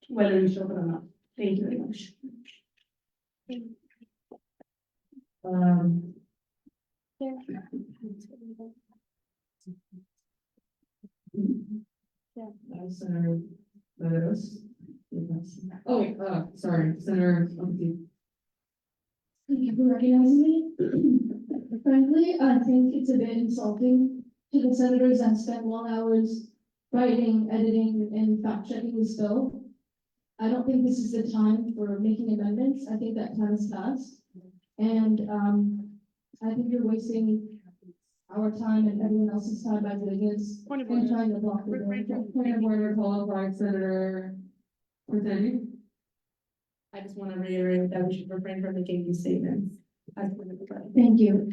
whether we show up or not. Thank you very much.
Senator Meadows. Oh, wait, sorry, Senator Umke.
Thank you for recognizing me. Frankly, I think it's a bit insulting to the senators that spent long hours writing, editing, and fact checking this bill. I don't think this is the time for making amendments. I think that time has passed. And I think you're wasting our time and everyone else's time by doing this and trying to block the bill.
Point of order called by Senator Cortez.
I just want to reiterate that we should refrain from making these statements.
Thank you.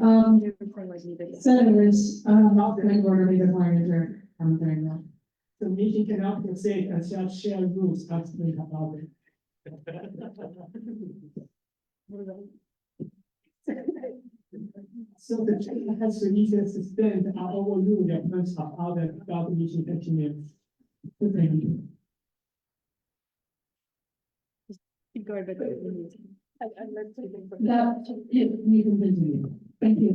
Senators,
Point of order, leader, manager, I'm very well.
The meeting cannot proceed until share rules are split about it. So the chair has to either suspend or overrule the points of order without the meeting continues. Thank you.
You can continue.
thank you.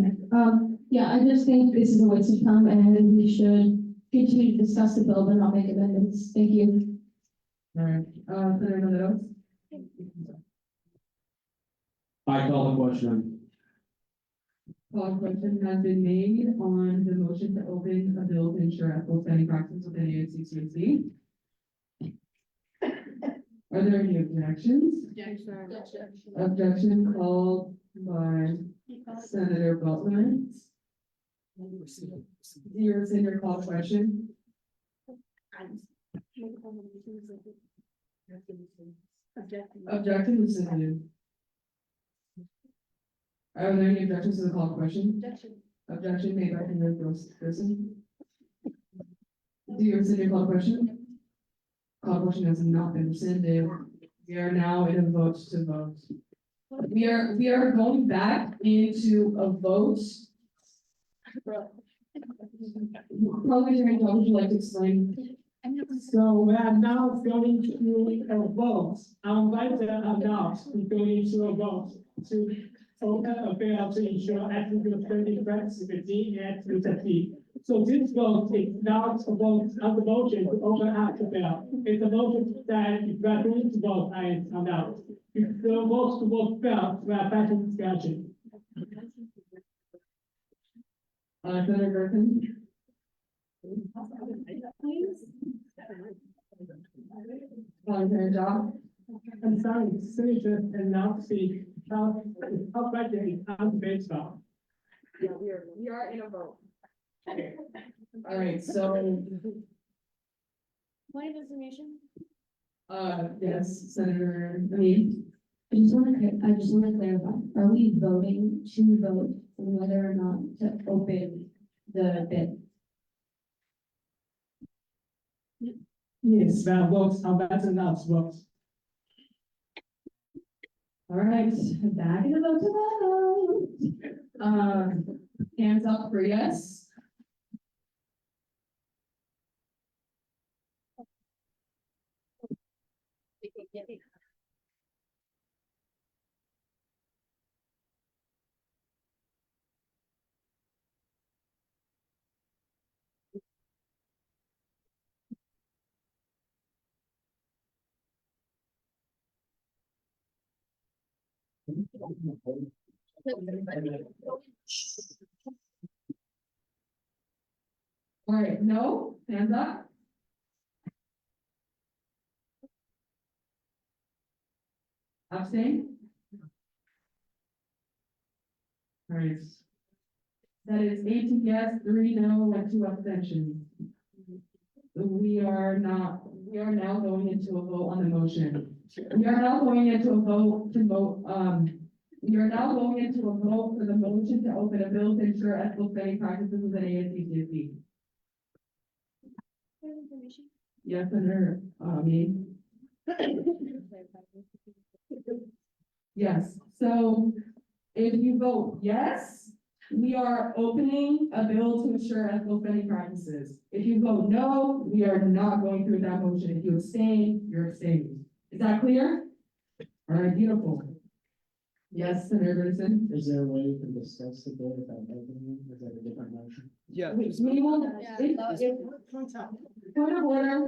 Yeah, I just think this is a waste of time and we should continue to discuss the bill but not make amendments. Thank you.
All right, Senator Meadows.
I call the question.
Call question has been made on the motion to open a bill to ensure ethical spending practices within ASCCC. Are there any objections? Objection called by Senator Butler. Your senior call question. Objection rescinded. Are there any objections to the call question? Objection made by Senator Gerson. Do you rescind your call question? Call question has not been rescinded. We are now in a vote to vote. We are going back into a vote. Probably during, would you like to explain?
So we are now going to a vote. Our invite not going to a vote to open a bill to ensure ethical spending practices within ASCCC. So this vote is not a vote on the motion to open up the bill. It's a motion that if we are going to vote, I found out. If the vote to vote fails, we are back in discussion.
Senator Gerson. Senator Job.
I'm sorry, senators cannot speak. How budget is undebatable.
Yeah, we are in a vote. All right, so,
Point of information?
yes, Senator,
I just want to clarify, are we voting to vote on whether or not to open the bid?
Yes, that votes are better not votes.
all right, back in the vote to vote. Hands up for yes. All right, no, hands up. Abstain. All right. That is 18 yes, 3 no, and 2 abstentions. We are not we are now going into a vote on the motion. We are now going into a vote to vote, we are now going into a vote for the motion to open a bill to ensure ethical spending practices within ASBCSD. Yes, Senator, me. Yes, so if you vote yes, we are opening a bill to ensure ethical spending practices. If you vote no, we are not going through that motion. If you abstain, you're abstaining. Is that clear? All right, beautiful. Yes, Senator Grissom?
Is there a way we can discuss the bill without opening it? Is that a different motion?
Yeah. We will, point of order,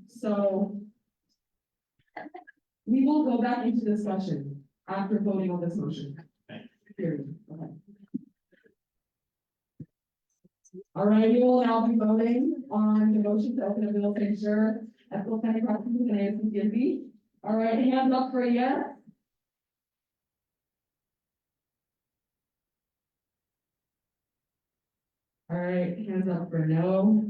so we will go back into discussion after voting on this motion. Period. Okay. All right, we will now be voting on the motion to open a bill to ensure ethical spending practices in ASBCSD. All right, hands up for a yes. All right, hands up for no.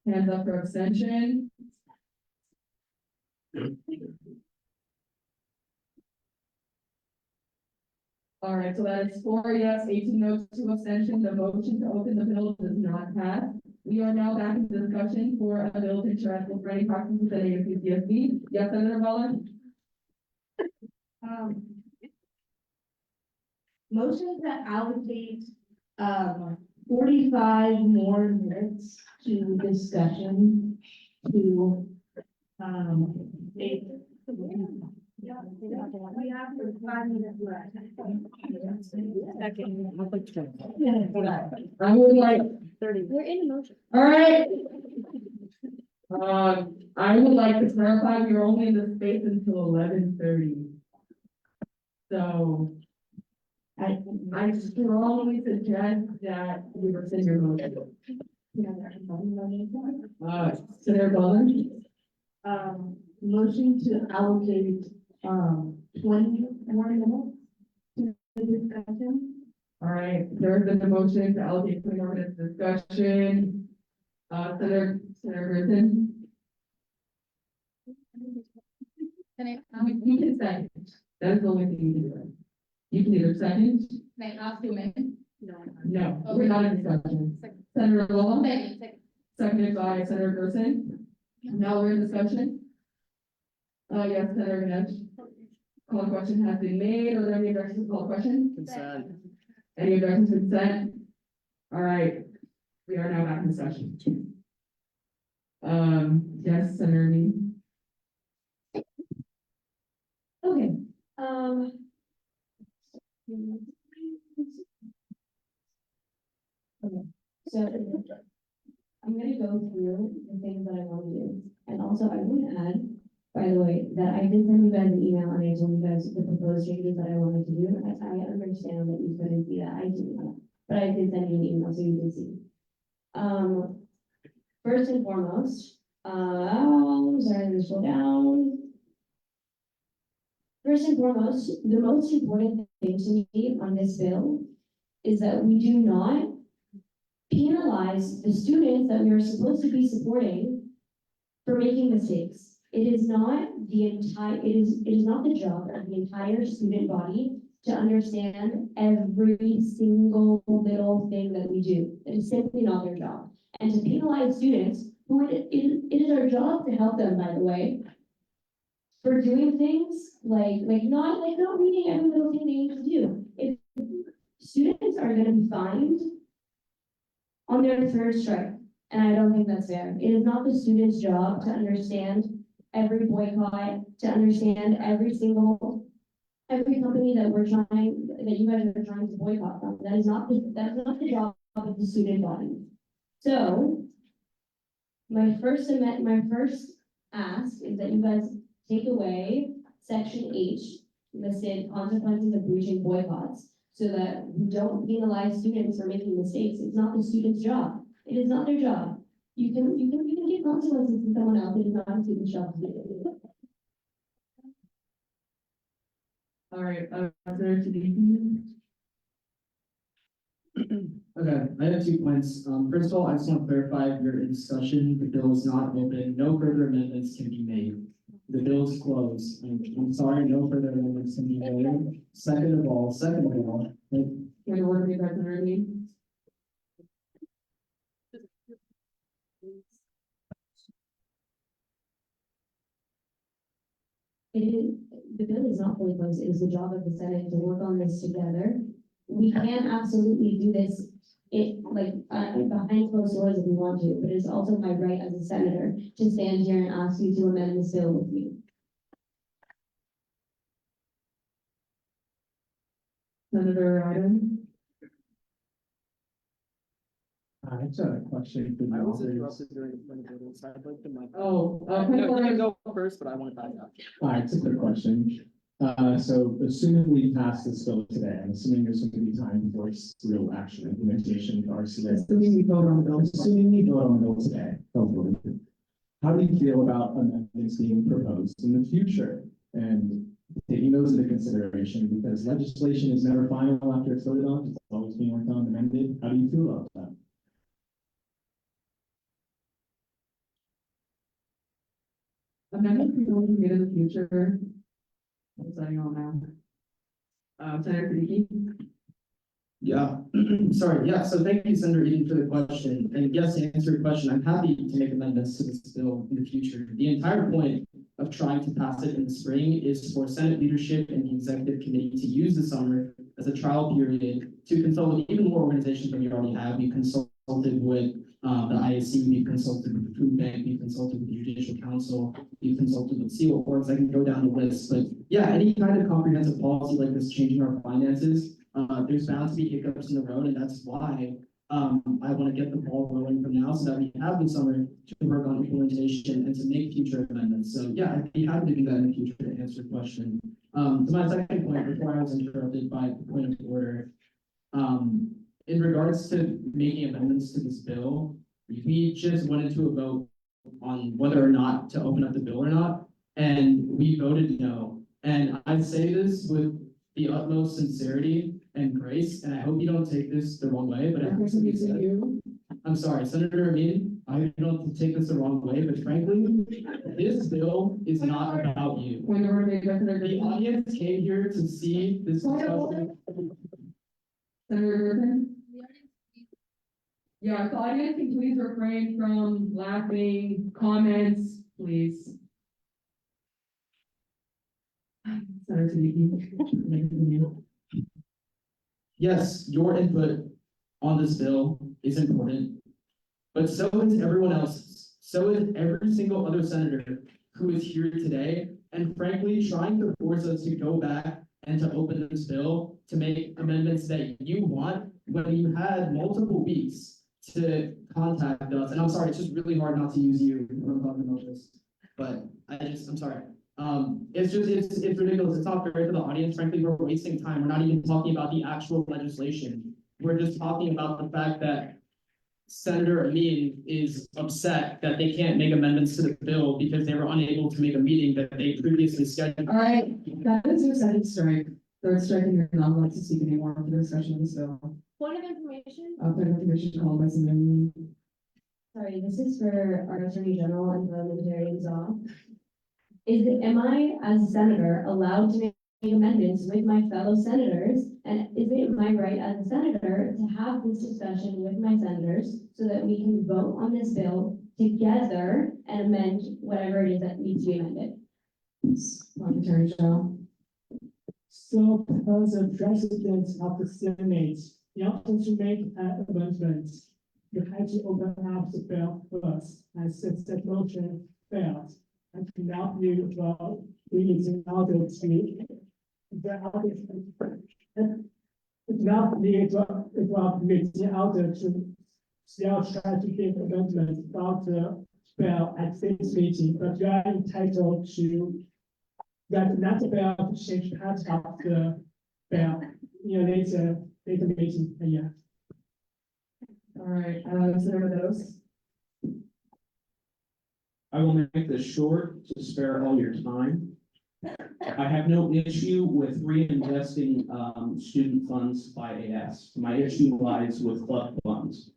Hands up for abstention. All right, so that is 4 yes, 18 no, 2 abstentions. The motion to open the bill does not pass. We are now back in discussion for a bill to ensure ethical spending practices at ASBCSD. Yes, Senator Mullin?
Motion to allocate, 45 more minutes to discussion to, we have 5 minutes left.
I would like,
30. We're in motion.
all right. I would like to clarify, we are only in the space until 11:30. So I strongly suggest that we rescind your motion. Senator Boland?
Motion to allocate, 20 more minutes to the discussion.
All right, there's been a motion to allocate 20 more minutes discussion. Senator Grissom? You can second. That is the only thing you can do. You can either second.
May I ask you a minute?
No, we're not in discussion. Senator Rowland? Seconded by Senator Gerson. Now we're in discussion. Yes, Senator Ganesh. Call question has been made. Are there any objections to call question?
Consent.
Any objections to consent? All right, we are now back in session. Yes, Senator Lee.
Okay, okay, so I'm gonna go through the things that I want to do. And also I want to add, by the way, that I did send you guys an email and I told you guys the proposed changes that I wanted to do. I understand that you couldn't see that, I do not, but I did send you an email so you can see. First and foremost, sorry, to slow down. First and foremost, the most important thing to me on this bill is that we do not penalize the students that we are supposed to be supporting for making mistakes. It is not it is not the job of the entire student body to understand every single little thing that we do. It is simply not their job. And to penalize students, who it is our job to help them, by the way, for doing things like not reading every little thing they need to do. If students are gonna be fined on their third strike, and I don't think that's fair. It is not the student's job to understand every boycott, to understand every company that you guys are trying to boycott from. That is not the job of the student body. So my first ask is that you guys take away section H, listed consequences of breaching boycotts, so that we don't penalize students for making mistakes. It's not the student's job. It is not their job. You can give consequences to someone else. It is not a student's job to do it.
All right, Senator Siddiqui.
Okay, I have 2 points. First of all, I just want to clarify, you're in discussion, the bill is not open, no further amendments can be made. The bill is closed. I'm sorry, no further amendments can be made. Second of all,
Point of order made by Senator Lee.
The bill is not fully closed. It is the job of the Senate to work on this together. We can absolutely do this behind closed doors if we want to, but it's also my right as a senator to stand here and ask you to amend this bill with me.
Senator Iden.
I just had a question for the
I was
authors.
interrupted during the point of order, so I'd like to mic.
Oh,
No, you can go first, but I want to back up.
All right, it's a quick question. So assuming we pass this bill today, I'm assuming there's going to be time before it's real action implementation of RCA.
Assuming we vote on the bill.
Assuming we vote on the bill today, hopefully. How do you feel about amendments being proposed in the future? And taking those into consideration, because legislation is never final after it's voted on, it's always being worked on and amended. How do you feel about that?
Amendment can only be made in the future. What's that on now? Senator Siddiqui.
Yeah, sorry, yeah, so thank you, Senator Eden, for the question. And yes, to answer your question, I'm happy to make amendments to this bill in the future. The entire point of trying to pass it in the spring is for Senate leadership and the executive committee to use the summer as a trial period to consult with even more organizations than we already have. We consulted with the IAC, we've consulted with the Food Bank, we've consulted with the Judicial Council, we've consulted with SEAL Boards. I can go down the list, but yeah, any kind of comprehensive policy like this changing our finances, there's bound to be hiccups in the road, and that's why I want to get the ball rolling from now so that we have the summer to work on implementation and to make future amendments. So yeah, I'd be happy to do that in the future to answer your question. To my second point, before I was interrupted by the point of order, in regards to making amendments to this bill, we just went into a vote on whether or not to open up the bill or not, and we voted no. And I say this with the utmost sincerity and grace, and I hope you don't take this the wrong way, but I'm sorry, Senator Amin, I don't take this the wrong way, but frankly, this bill is not about you. The audience came here to see this discussion.
Senator Griffin? Yeah, the audience can please refrain from laughing, comments, please. Senator Siddiqui.
Yes, your input on this bill is important, but so is everyone else's. So is every single other senator who is here today, and frankly, trying to force us to go back and to open this bill to make amendments that you want when you had multiple weeks to contact us. And I'm sorry, it's just really hard not to use you when I'm talking about this, but I'm sorry. It's ridiculous. It's not fair to the audience. Frankly, we're wasting time. We're not even talking about the actual legislation. We're just talking about the fact that Senator Amin is upset that they can't make amendments to the bill because they were unable to make a meeting that they previously scheduled.
All right, that is your second strike. Third strike, and you're not allowed to speak anymore for the discussion of this bill.
Point of information.
Point of information called by Senator.
Sorry, this is for our Attorney General and Parliamentarian Zaw. Am I, as a senator, allowed to make amendments with my fellow senators? And is it my right as a senator to have this discussion with my senators so that we can vote on this bill together and amend whatever it is that needs to be amended?
Parliamentarian General.
So as a president of the Senate, in order to make an amendment, you had to open up the bill first, and since that motion failed, and now you will read in order to now need it will permit in order to still try to give amendment about the bill at this meeting, but you are entitled to that not bill to change part of the bill in a later meeting. Yeah.
All right, Senator Meadows.
I will make this short to spare all your time.
I have no issue with reinvesting, student funds by AS. My issue lies with club funds.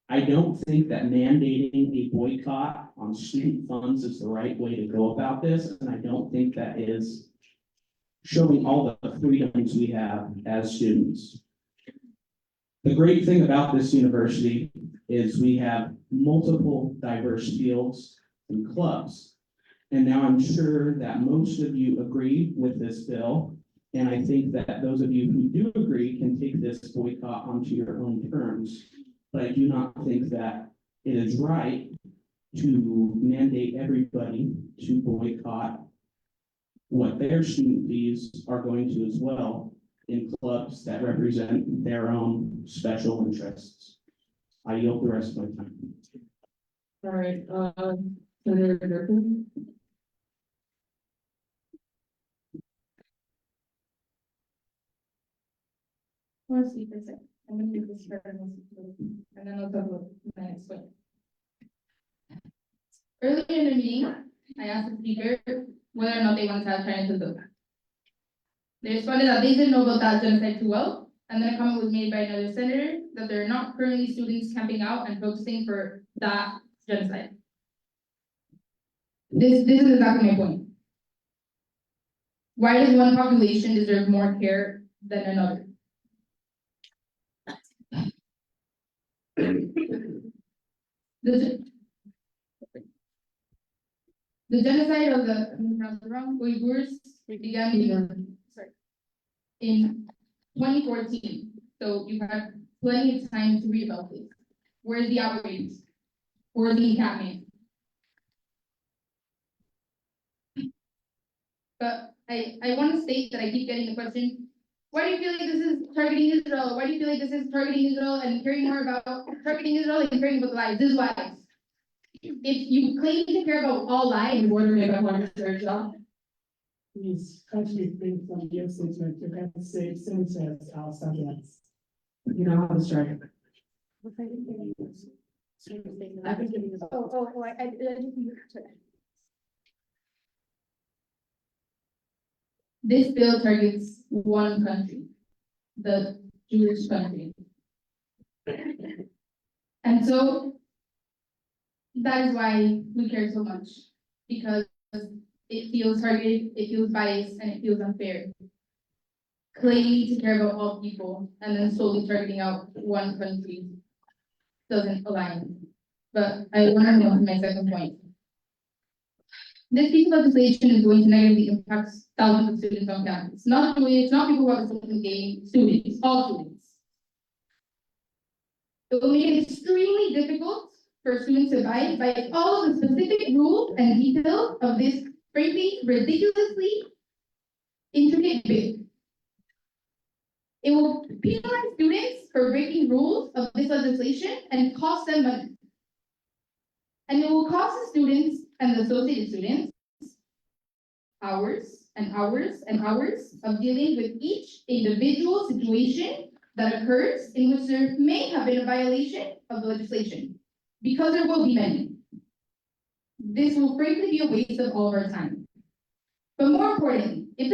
I don't think that mandating a boycott on student funds is the right way to go about this, and I don't think that is showing all the freedoms we have as students. The great thing about this university is we have multiple diverse fields and clubs. And now I'm sure that most of you agree with this bill. And I think that those of you who do agree can take this boycott onto your own terms. But I do not think that it is right to mandate everybody to boycott what their student fees are going to as well in clubs that represent their own special interests. I yield the rest of my time.
All right, Senator Durkin.
I want to speak for a second. I'm gonna do this for and then I'll talk about my next point. Earlier in the meeting, I asked the speaker whether or not they want to have China to build. They responded that they didn't know about that genocide too well, and then a comment was made by another senator that there are not currently students camping out and protesting for that genocide. This is exactly my point. Why does one population deserve more care than another? The genocide of the Uyghurs began in 2014. So you've had plenty of time to read about this. Where's the outrage? Where's the encampment? But I want to state that I keep getting the question, why do you feel like this is targeting Israel? Why do you feel like this is targeting Israel and caring more about targeting Israel and caring about the lives? This is why. If you claim to care about all lives,
Please, country bring from your statement, you can say sentences or subjects.
You know how to strike.
This bill targets one country, the Jewish country. And so that is why we care so much, because it feels targeted, it feels biased, and it feels unfair. Claiming to care about all people and then solely targeting out one country doesn't align. But I want to move on to my second point. This piece of legislation is going to negatively impact thousands of students on campus. It's not people who are students, students, all students. It will make it extremely difficult for students to abide by all of the specific rules and details of this, frankly, ridiculously intricate bill. It will penalize students for breaking rules of this legislation and cost them money. And it will cost the students and the associated students hours and hours and hours of dealing with each individual situation that occurs in which there may have been a violation of the legislation, because there will be many. This will frankly be a waste of all of our time. But more importantly, if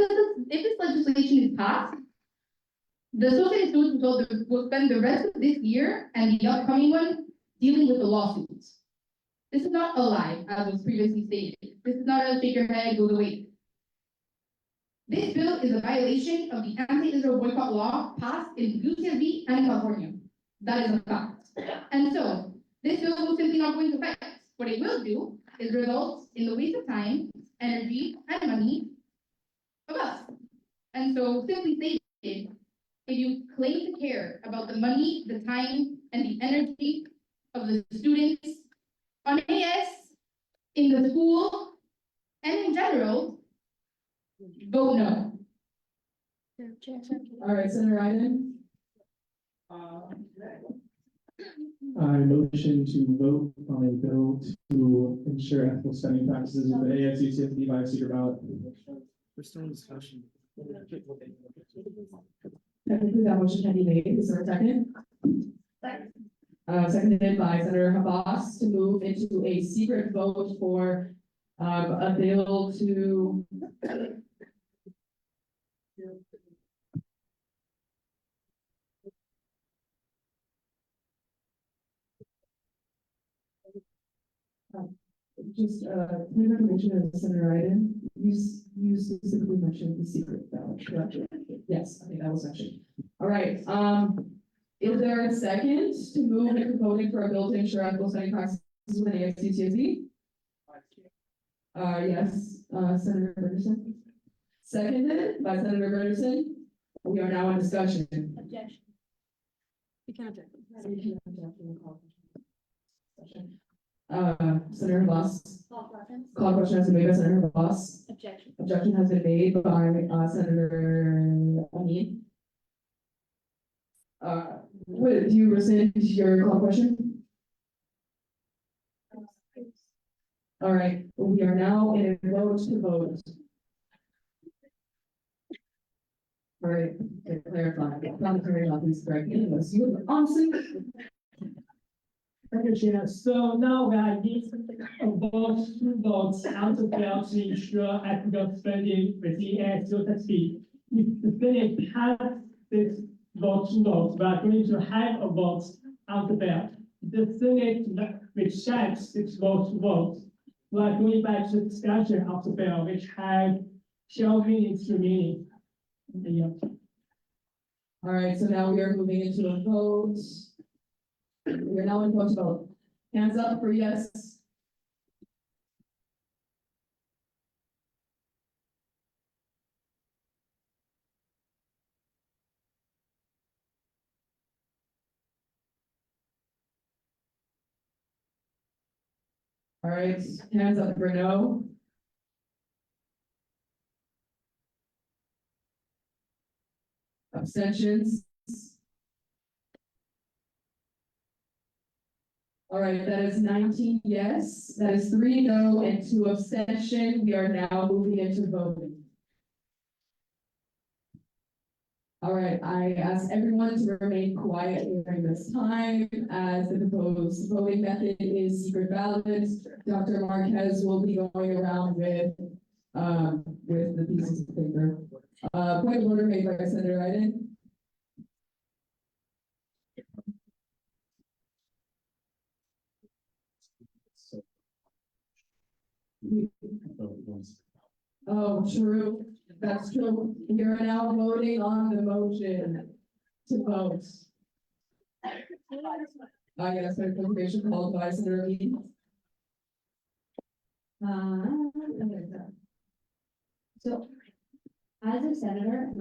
this legislation is passed, the associated students will spend the rest of this year and the upcoming one dealing with the lawsuits. This is not a lie, as was previously stated. This is not a shake your head, go away. This bill is a violation of the anti-Israel boycott law passed in UCSB and California. That is a fact. And so, this bill will simply not go into effect. What it will do is result in the waste of time, energy, and money of us. And so, simply stated, if you claim to care about the money, the time, and the energy of the students on AS, in the school, and in general, vote no.
All right, Senator Iden.
I motion to vote on a bill to ensure ethical spending practices with the ASUCSB by secret ballot.
We're still in discussion.
Technically, that motion can be made. Is there a second? Seconded by Senator Habas to move into a secret vote for A bill to. Just, point of information as Senator Iden, you specifically mentioned the secret ballot, correct? Yes, I think that was mentioned. All right, is there a second to move into voting for a bill to ensure ethical spending practices with ASUCSD? Yes, Senator Henderson. Seconded by Senator Henderson. We are now in discussion.
Objection.
You can object.
Senator Voss.
Call question.
Call question has been made by Senator Voss.
Objection.
Objection has been made by, Senator Amin. Do you rescind your call question? All right, we are now in a vote to vote. All right, to clarify, not carrying on these correct, unless you have answered.
Thank you, Chair. So now we are using about two votes out of bill to ensure ethical spending within ASUSD. If the Senate has this vote to vote, we are going to have a vote out the bill. The Senate rejects this vote to vote. We are going back to discussion of the bill, which had 12 minutes remaining. Yeah.
All right, so now we are moving into a vote. We are now in vote to vote. Hands up for yes. All right, hands up for no. Abstentions. All right, that is 19 yes, that is 3 no and 2 abstention. We are now moving into voting. All right, I ask everyone to remain quiet during this time as the proposed voting method is secret ballot. Dr. Marquez will be going around with the pieces of paper. Point of order made by Senator Iden. Oh, true, that's true. You're now voting on the motion to vote. I guess my confirmation called by Senator Lee.
So, as a senator,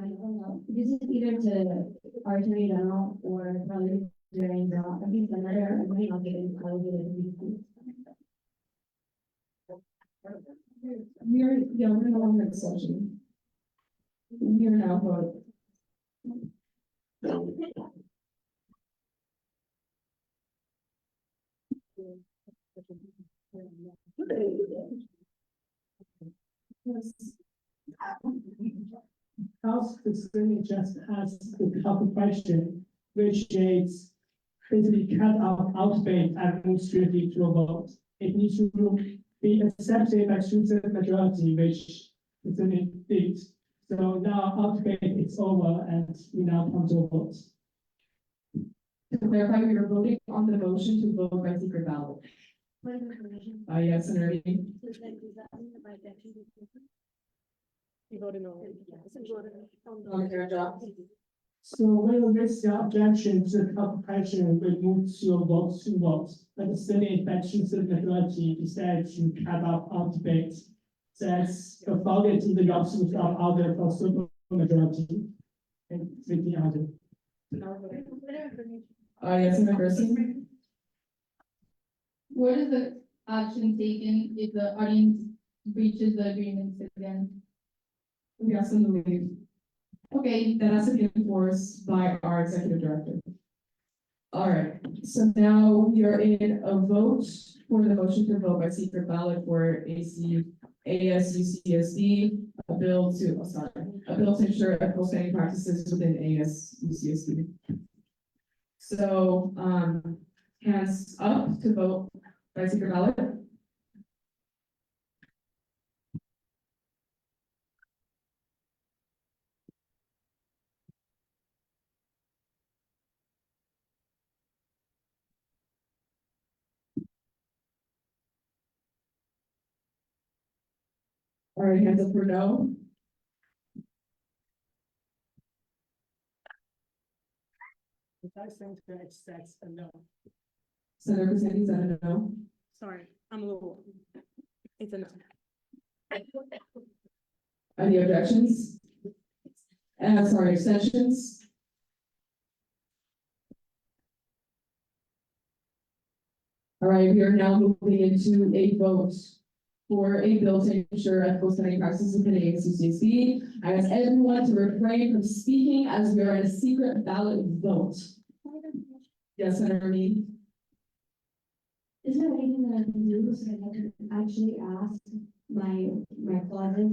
this is either to our attorney general or probably during the, I think senator, I might not get in, I will get it.
We're now in the session. We are now voting.
House the Senate just has the couple question, which is basically cut out outbate administrative to a vote. It needs to be accepted by two-thirds majority, which the Senate did. So now outbate is over and we now come to a vote.
To clarify, we are voting on the motion to vote by secret ballot. Yes, Senator Lee.
You voted no.
So will this objection to the application will move to a vote to vote, but the Senate by two-thirds majority decided to cut out our debate. That's forgetting the options of other for super majority and taking other.
Yes, Senator Garcia.
What is the action taken if the audience breaches the agreements again?
We ask them to leave. Okay, that has to be enforced by our executive director. All right, so now we are in a vote for the motion to vote by secret ballot for ASUCSD, a bill to ensure ethical spending practices within ASUCSD. So, hands up to vote by secret ballot. All right, hands up for no.
If I think that that's a no.
Senator Grisanti, is that a no?
Sorry, I'm a little, it's a no.
Any objections? Sorry, abstentions? All right, we are now moving into a vote for a bill to ensure ethical spending practices within ASUCSB. I ask everyone to refrain from speaking as we are in a secret ballot vote. Yes, Senator Mead?
Is there anything that I can do so that I can actually ask my clauses?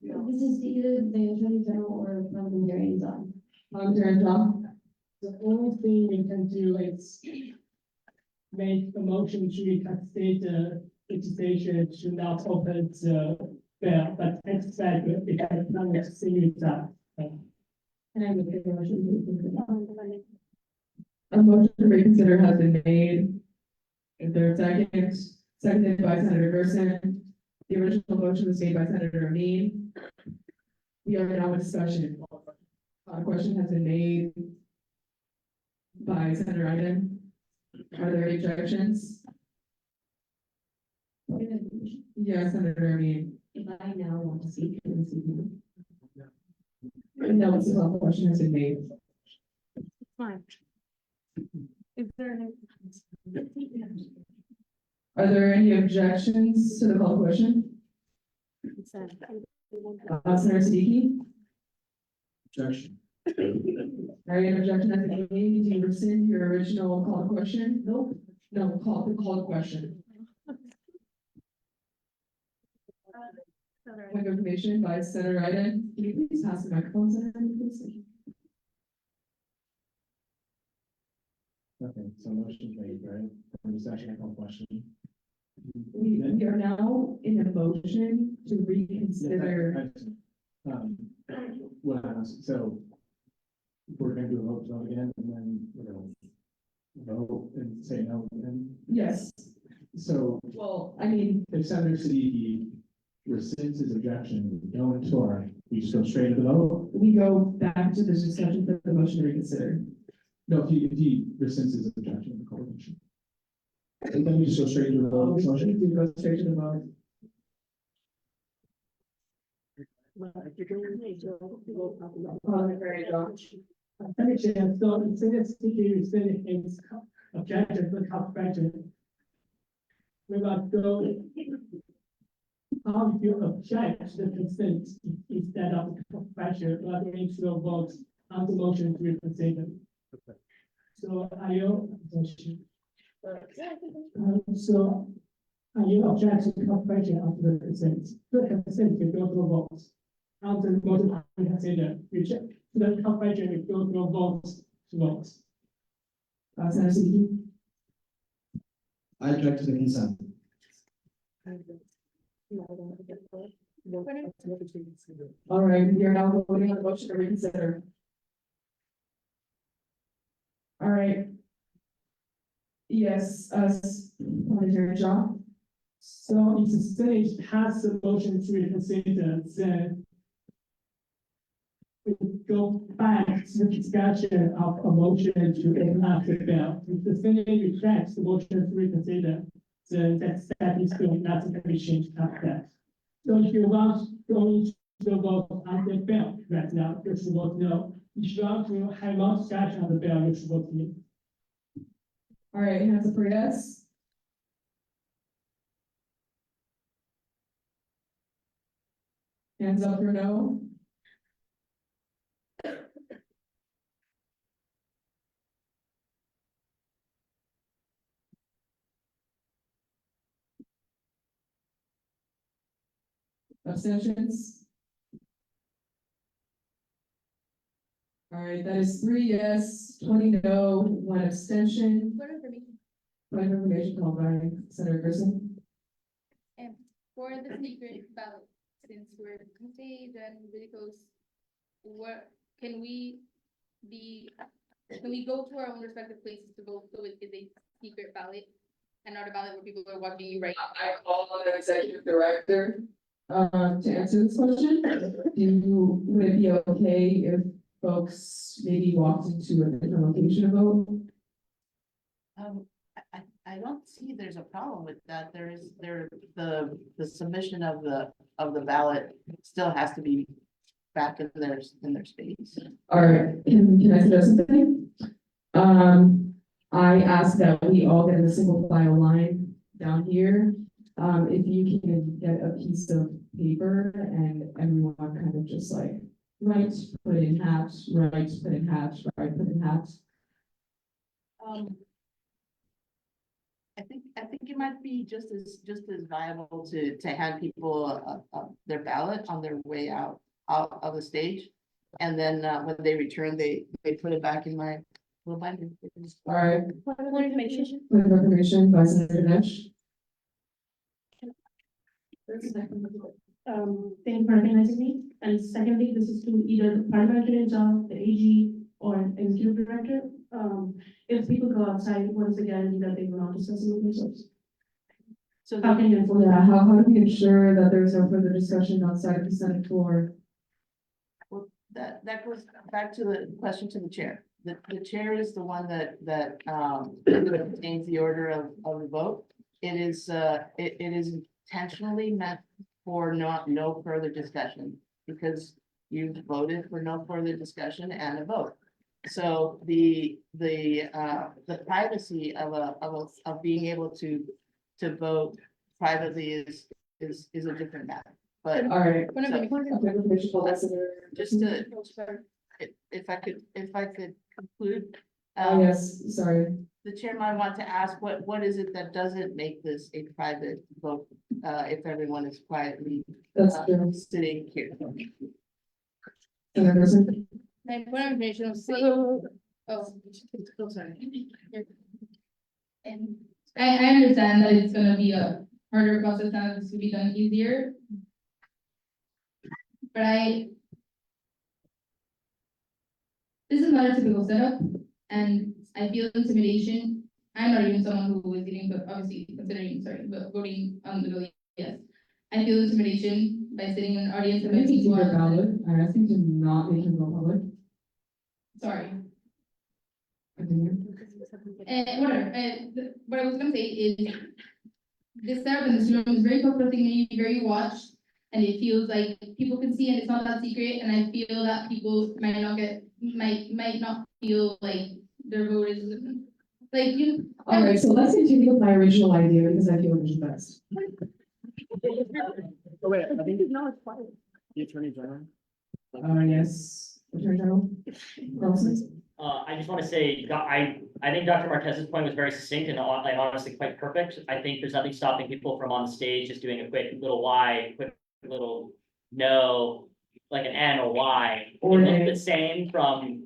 This is either the Attorney General or parliamentarians on.
Parliamentarian John?
The only thing we can do is make a motion to reinstate the legislation to not open the bill, but expect it has not yet seen that.
Can I make a motion? A motion to reconsider has been made. Is there a second? Seconded by Senator Gerson. The original motion was made by Senator Mead. We are now in discussion. A question has been made by Senator Iden. Are there any objections? Yes, Senator Mead.
If I now want to speak, can I speak now?
No, it's a call question has been made.
Fine. Is there any?
Are there any objections to the call question? Senator Siddiqui?
Objection.
Are you an objection as a do you rescind your original call to question? Nope. No, call the question. Point of information by Senator Iden. Can you please pass the microphone, Senator, please?
Okay, so motion made, right? From discussion, I call question.
We are now in a motion to reconsider.
What else? So we're gonna do a vote again, and then we're gonna vote and say no, and
Yes,
so
well, I mean,
if Senator Siddiqui rescinds his objection, no one tore, we just go straight to the vote?
we go back to the discussion for the motion to reconsider.
No, if he rescinds his objection, the coalition. And then we just go straight to the vote.
We go straight to the vote.
Very much. Any chance, so instead speaking, instead his objection to the question. We must go. How you object to the consent instead of the question, we are going to vote on the motion to reconsider. So are you? So are you object to the question of the consent? The consent will go to a vote. On the motion to reconsider, reject the question will go to a vote to vote.
Senator Siddiqui?
I object to the consent.
All right, we are now voting on the motion to reconsider. All right. Yes, Parliamentarian John.
So if the Senate has the motion to reconsider, then we go back to the discussion of a motion to enact the bill. If the Senate rejects the motion to reconsider, then that is going, nothing can be changed after that. So if you want going to vote on the bill right now, you should vote no. If you want to have more discussion on the bill, you should vote yes.
All right, hands up for yes. Hands up for no. Abstentions? All right, that is 3 yes, 20 no, 1 abstention. Point of information called by Senator Gerson.
And for the secret ballot, since we're stage and politicals, what can we go to our own respective places to vote, so it is a secret ballot and not a ballot where people are watching you right?
I call on the executive director To answer this question, would it be okay if folks maybe walked into a different location to vote?
I don't see there's a problem with that. The submission of the ballot still has to be back in their space.
All right, can I suggest something? I ask that we all get in a single file line down here. If you can get a piece of paper and everyone kind of just like, right, put in hat, right, put in hat, right, put in hat.
I think it might be just as viable to hand people their ballot on their way out of the stage. And then when they return, they put it back in my little binder.
All right.
Point of information.
Point of information, Vice Senator Nash.
Thank you for recognizing me. And secondly, this is to either the parliamentary job, the AG, or executive director. If people go outside, what is the guarantee that they will not discuss it with themselves?
So
how can you enforce that?
How do we ensure that there's no further discussion outside of the Senate floor?
Well, that goes back to the question to the chair. The chair is the one that obtains the order of the vote. It is intentionally meant for no further discussion, because you voted for no further discussion and a vote. So the privacy of being able to vote privately is a different matter. But
All right.
just to, if I could conclude.
Oh, yes, sorry.
The chair might want to ask, what is it that doesn't make this a private vote, if everyone is quietly
That's true.
sitting here?
Senator Gerson?
My point of information was.
Sorry.
And I understand that it's gonna be a harder process now, this will be done easier. But this is not a typical setup, and I feel intimidation. I'm not even someone who is eating, but obviously but voting on the bill, yes. I feel intimidation by sitting in an audience.
I'm asking you to ballot. I'm asking to not make it go public.
Sorry.
Continue.
Whatever, what I was gonna say is, this setup in this room is very comforting, maybe very watched, and it feels like people can see and it's not that secret, and I feel that people might not feel like their vote is, like, you.
All right, so let's continue with my original idea because I feel it was best.
Oh, wait, I think the Attorney General.
Yes, Attorney General. Carlson?
I just want to say, I think Dr. Marquez's point was very succinct and honestly quite perfect. I think there's nothing stopping people from on the stage just doing a quick little Y, quick little no, like an N or Y.
Or
It
A.
looks the same from,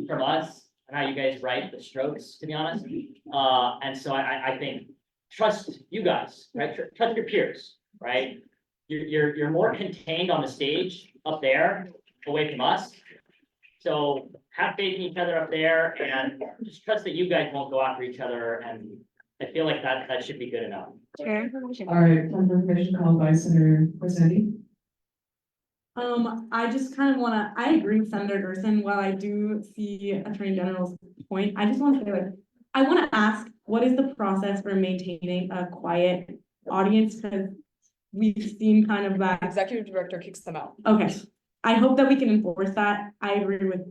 from us and how you guys write the strokes, to be honest. And so I think, trust you guys, right? Trust your peers, right? You're more contained on the stage up there, away from us. So have faith in each other up there and just trust that you guys won't go after each other, and I feel like that should be good enough.
All right, point of information called by Senator Corsetti.
I just kind of wanna, I agree with Senator Gerson. While I do see Attorney General's point, I just want to say, like, I want to ask, what is the process for maintaining a quiet audience? Because we've seen kind of that.
Executive director kicks them out.
Okay, I hope that we can enforce that. I agree with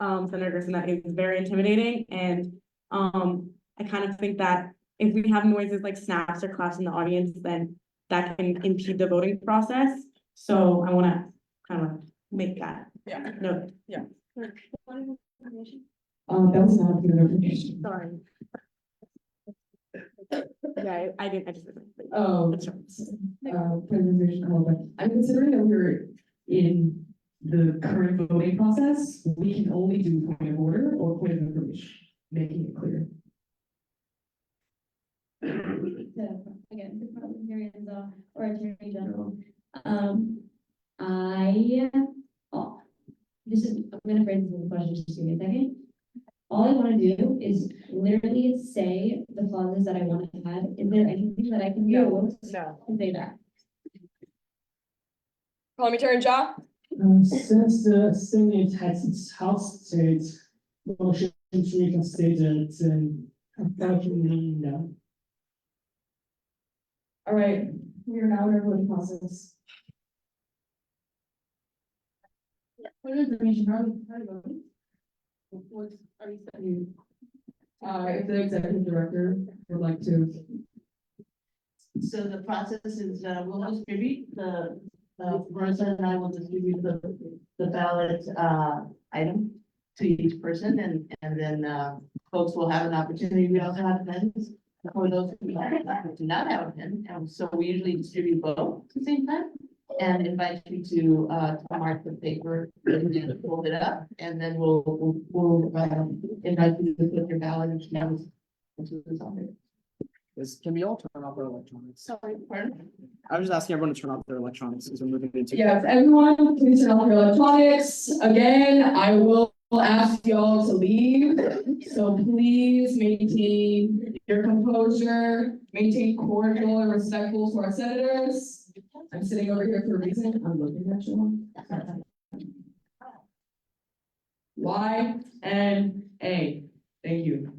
Senator Gerson that it's very intimidating, and I kind of think that if we have noises like snaps or claps in the audience, then that can impede the voting process. So I want to kind of make that note.
Yeah.
That was not good information.
Sorry. Yeah, I just.
Oh, presentation called, but I'm considering that we're in the current voting process. We can only do point of order or point of information, making it clear.
So, again, the parliamentarians or Attorney General. I'm gonna phrase this in a question, just give me a second. All I wanna do is literally say the clauses that I want to add. Is there anything that I can do
No.
to say that?
Parliamentarian Shaw?
Since the Senate has its House state motion to reconsider it, unfortunately, no.
All right, we are now in our voting process.
What information are we voting? What's, are you saying?
If the executive director would like to.
So the process is, we'll distribute Marissa and I will distribute the ballot, item to each person and then, folks will have an opportunity. We also have pens for those who do not have a pen. And so we usually distribute both at the same time and invite you to mark the paper and then hold it up. And then we'll invite you to put your ballot into this on there.
Can we all turn off our electronics?
Sorry, pardon?
I was just asking everyone to turn off their electronics as we're moving into.
Yes, everyone, please turn off your electronics. Again, I will ask y'all to leave. So please maintain your composure, maintain cordial and respectful to our senators. I'm sitting over here for a reason. I'm looking at you. Y-N-A. Thank you.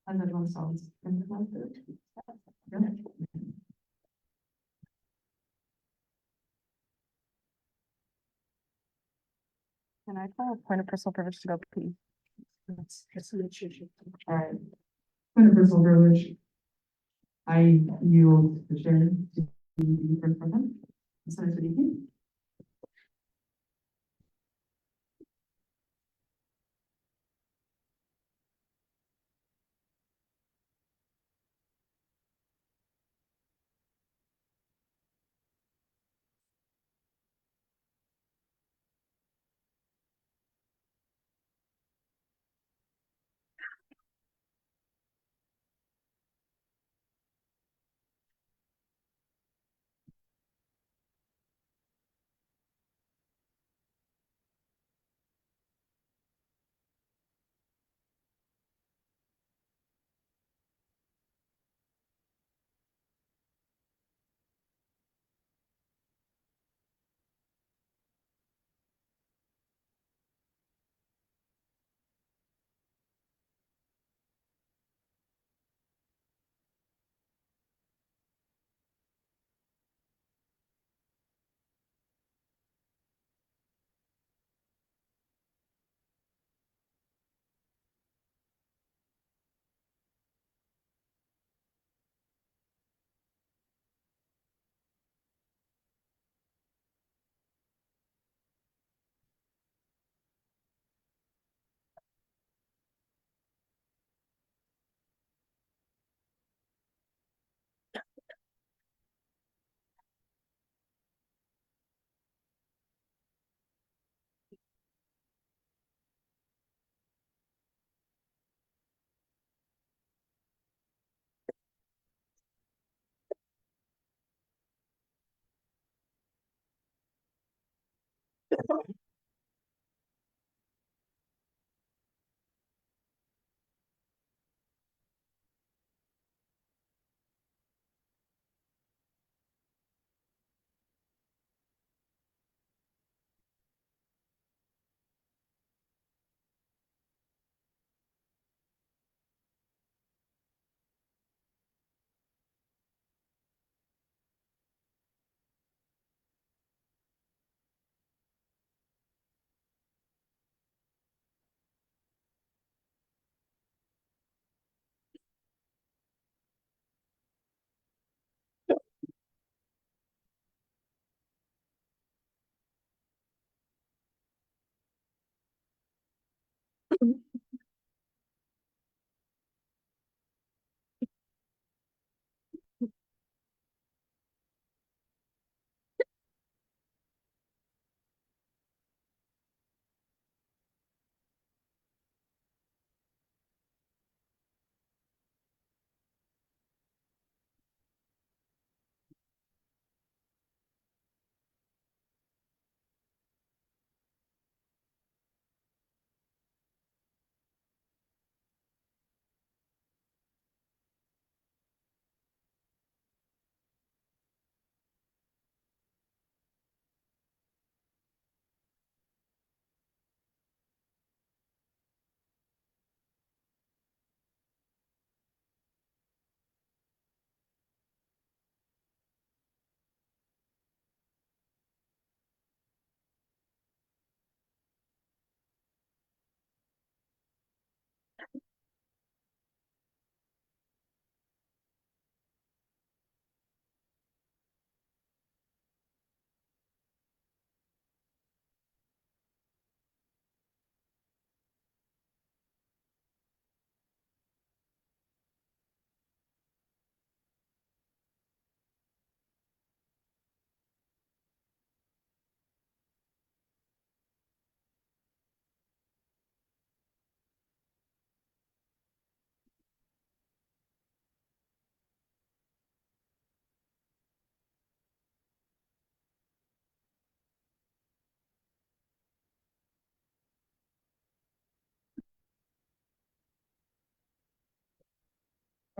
And then one sounds.
Can I call a point of personal privilege to go pee?
All right.
Point of personal privilege. I yield the chair to the first person. Senator Deakin.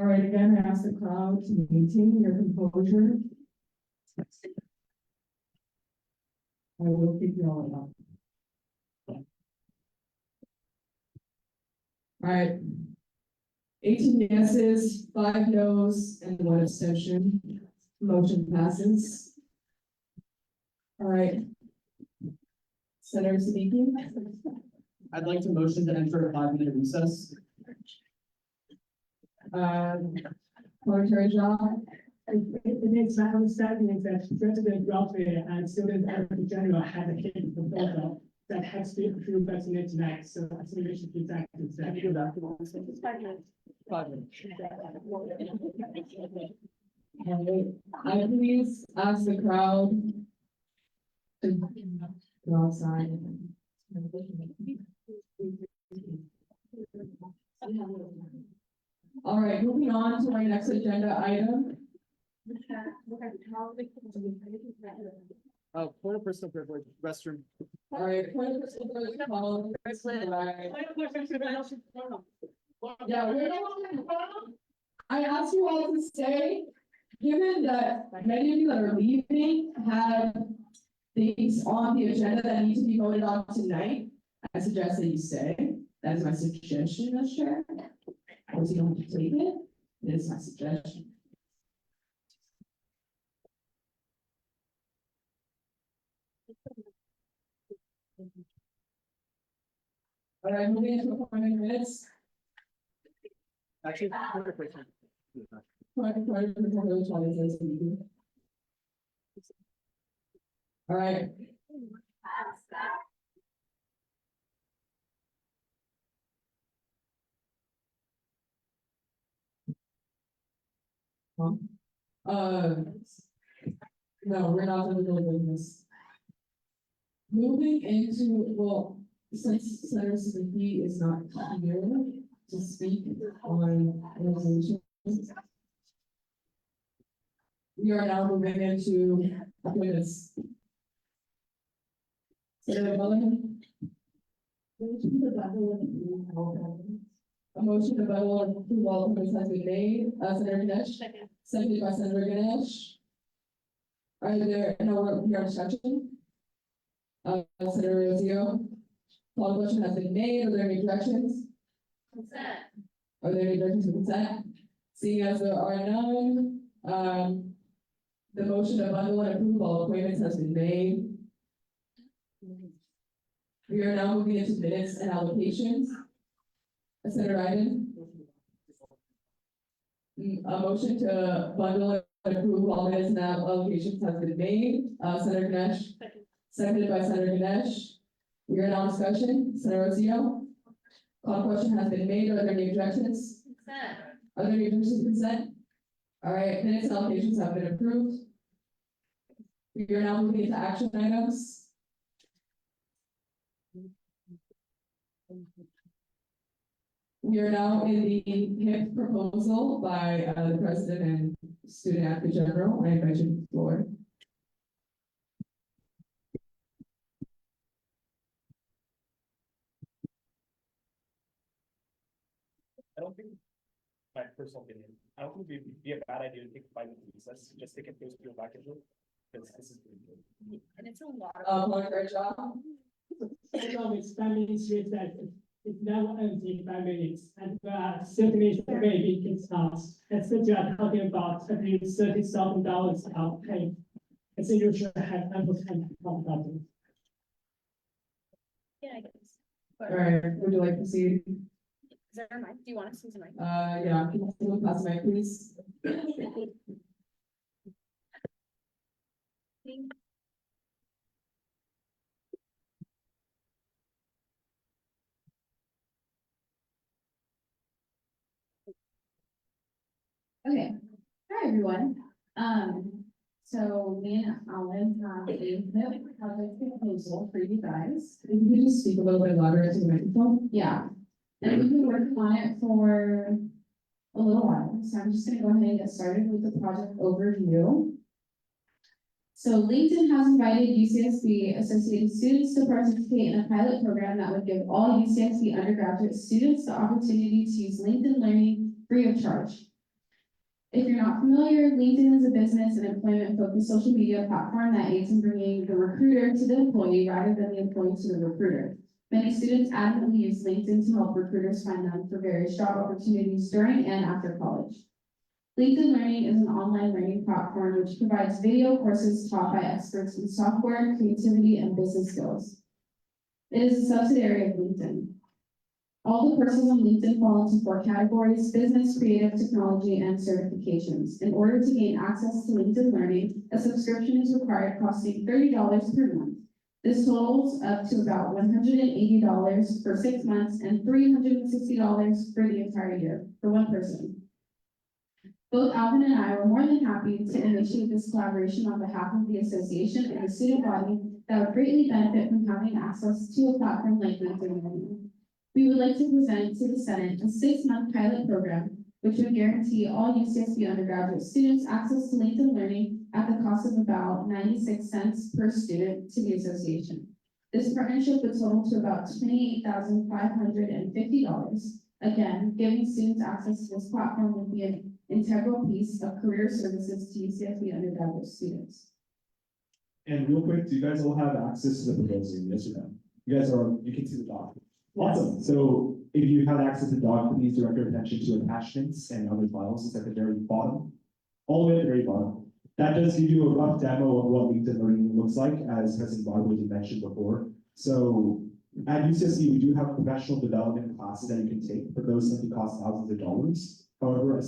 All right, again, I ask the crowd to maintain your composure. I will keep you all up. All right. 18 yeses, 5 noes, and 1 abstention. Motion passes. All right. Senator Siddiqui?
I'd like to motion to enter a 5-minute recess.
Secretary John?
It is my understanding is that President Godfrey and student Attorney General had a hidden proposal that has to be approved by the tonight, so I think we should do that. Can you do that?
5 minutes. 5 minutes. I please ask the crowd to go outside. All right, moving on to our next agenda item.
Point of personal privilege, restroom.
All right, point of personal privilege, call. Yeah, I asked you all to stay, given that many of you that are leaving have things on the agenda that need to be voted on tonight. I suggest that you stay. That is my suggestion, Ms. Chair. Of course, you don't have to take it. It is my suggestion. All right, moving into appointment minutes.
Actually,
all right. No, we're not gonna go with this. Moving into, well, since Senator Siddiqui is not here to speak on resolutions. We are now moving into appointments. Senator Mullen. A motion to bundle and approve all appointments has been made. Senator Ganesh. Seconded by Senator Ganesh. Are there no more discussion? Senator Rosio. Call question has been made. Are there any objections?
Consent.
Are there any objections to consent? Seeing as there are none, the motion to bundle and approve all appointments has been made. We are now moving into minutes and allocations. Senator Iden. A motion to bundle and approve all minutes and allocations has been made. Senator Ganesh. Seconded by Senator Ganesh. We are now in discussion. Senator Rosio. Call question has been made. Are there any objections? Are there any objections to consent? All right, minutes and allocations have been approved. We are now moving into action items. We are now in the HIP proposal by the president and student advocate general. I invite you to the floor.
I don't think, my personal opinion, I don't think it'd be a bad idea to take a 5 minute recess, just to get those people back into it. Because this is pretty good.
And it's a lot
Great job.
It's 5 minutes recess. It's now empty 5 minutes, and 30 minutes maybe it starts. And since you are talking about at least $30,000 out pay, I think you should have ample time to talk about it.
Yeah, I guess.
All right, would you like to see?
Is there a mic? Do you want us to use a mic?
Yeah, can you pass the mic, please?
Okay, hi everyone. So me and Alan have a HIP project proposal for you guys.
Can you just speak a little bit louder into the microphone?
Yeah, and we've been working on it for a little while, so I'm just gonna go ahead and get started with the project overview. So LinkedIn has invited UCSB associated students to participate in a pilot program that would give all UCSB undergraduate students the opportunity to use LinkedIn Learning free of charge. If you're not familiar, LinkedIn is a business and employment-focused social media platform that aids in bringing the recruiter to the employee rather than the employee to the recruiter. Many students adamantly use LinkedIn to help recruiters find them for various job opportunities during and after college. LinkedIn Learning is an online learning platform which provides video courses taught by experts in software, creativity, and business skills. It is a subsidiary of LinkedIn. All the courses on LinkedIn fall into 4 categories: business, creative, technology, and certifications. In order to gain access to LinkedIn Learning, a subscription is required costing $30 per month. This totals up to about $180 for 6 months and $360 for the entire year for one person. Both Alvin and I were more than happy to initiate this collaboration on behalf of the association and the student body that would greatly benefit from having access to a platform like LinkedIn Learning. We would like to present to the Senate a 6-month pilot program, which would guarantee all UCSB undergraduate students access to LinkedIn Learning at the cost of about 96 cents per student to the association. This partnership would total to about $28,550. Again, giving students access to this platform would be an integral piece of career services to UCSB undergraduate students.
And real quick, do you guys all have access to the proposal? Yes or no? You guys you can see the doc. Awesome. So if you have access to the doc, please direct your attention to attachments and other files. It's at the very bottom, all the way at the very bottom. That does give you a rough demo of what LinkedIn Learning looks like, as President Barber did mention before. So at UCSB, we do have professional development classes that you can take, but those tend to cost thousands of dollars. However, a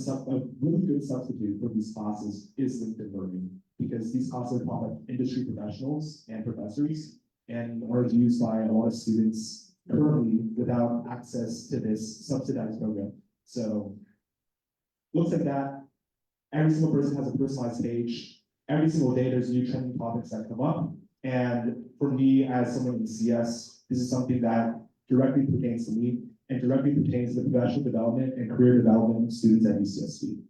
really good substitute for these classes is LinkedIn Learning, because these classes are taught by industry professionals and professors and are used by a lot of students currently without access to this subsidized program. So looks like that. Every single person has a personalized page. Every single day there's new trending topics that come up. And for me, as someone in CS, this is something that directly pertains to me and directly pertains to the professional development and career development of students at UCSB.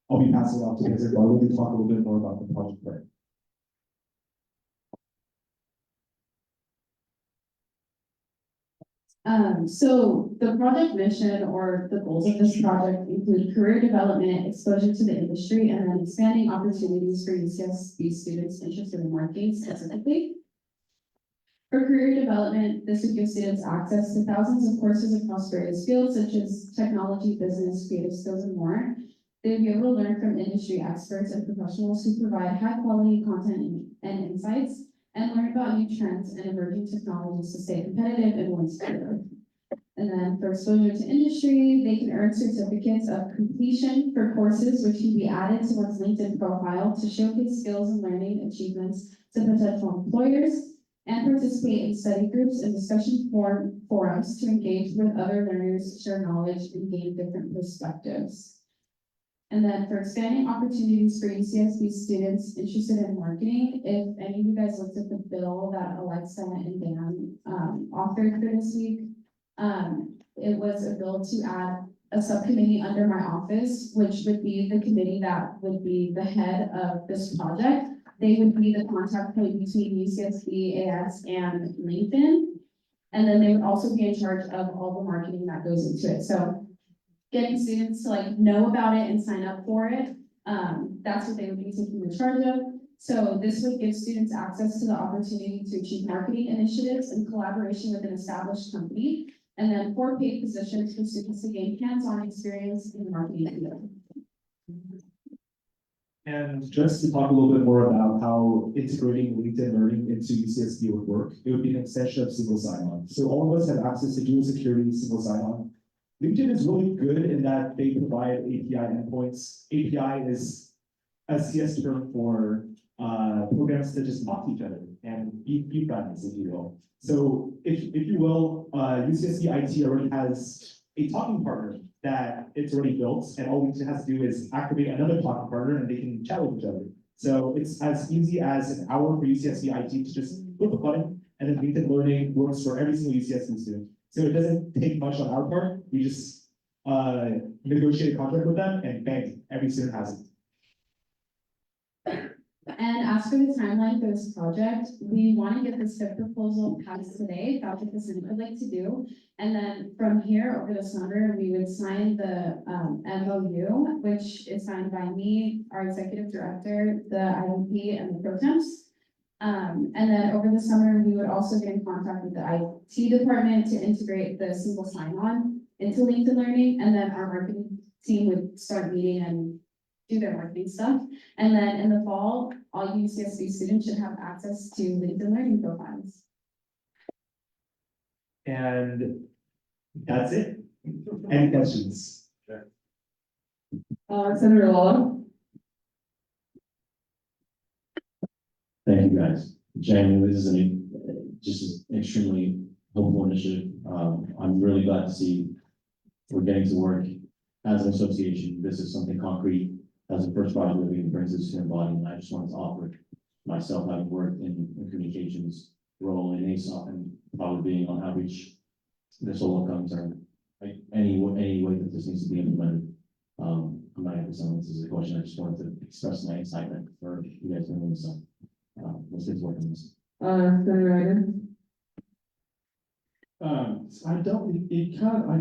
I'll be passing it off to President Barlow to talk a little bit more about the project plan.
So the project mission or the goals of this project include career development, exposure to the industry, and then expanding opportunities for UCSB students interested in working specifically. For career development, this would give students access to thousands of courses across various fields such as technology, business, creative skills, and more. They would be able to learn from industry experts and professionals who provide high-quality content and insights, and learn about new trends and emerging technologies to stay competitive and one step forward. And then for exposure to industry, they can earn certificates of completion for courses which can be added to one's LinkedIn profile to showcase skills and learning achievements to potential employers.
and participate in study groups and discussion forums to engage with other learners, share knowledge, and gain different perspectives. And then for expanding opportunities for UCSB students interested in marketing, if any of you guys looked at the bill that Alexa and Dan authored for this week, it was a bill to add a subcommittee under my office, which would be the committee that would be the head of this project. They would be the contact point between UCSB, AS, and LinkedIn. And then they would also be in charge of all the marketing that goes into it. So getting students to like know about it and sign up for it, that's what they would be taking the charge of. So this would give students access to the opportunity to achieve marketing initiatives in collaboration with an established company. And then 4 paid positions for students to gain hands-on experience in the marketing field.
And just to talk a little bit more about how integrating LinkedIn Learning into UCSB would work, it would be an extension of single sign-on. So all of us have access to dual security single sign-on. LinkedIn is really good in that they provide API endpoints. API is a CS term for programs to just talk to each other and be friends, if you will. So if you will, UCSB IT already has a talking partner that it's already built, and all we have to do is activate another talking partner and they can chat with each other. So it's as easy as an hour for UCSB IT to just click a button, and then LinkedIn Learning works for every single UCSB student. So it doesn't take much on our part. We just negotiate a contract with them, and bang, every student has it.
And as for the timeline for this project, we want to get this FIP proposal passed today. That's what the Senate would like to do. And then from here over the summer, we would sign the MOU, which is signed by me, our executive director, the IMP, and the pro temps. And then over the summer, we would also get in contact with the IT department to integrate the single sign-on into LinkedIn Learning. And then our marketing team would start meeting and do their marketing stuff. And then in the fall, all UCSB students should have access to LinkedIn Learning profiles.
And that's it. Any questions?
Senator Lawler?
Thank you, guys. Genuinely, this is just an extremely hopeful initiative. I'm really glad to see we're getting to work as an association. This is something concrete as a first project that we can bring to the student body. And I just wanted to offer myself, having worked in communications role in ASOP and probably being on outreach, this all comes or like any way that this needs to be implemented. I'm not even saying this is a question. I just wanted to express my excitement for you guys doing this. Let's get to work on this.
Senator Ryder?
I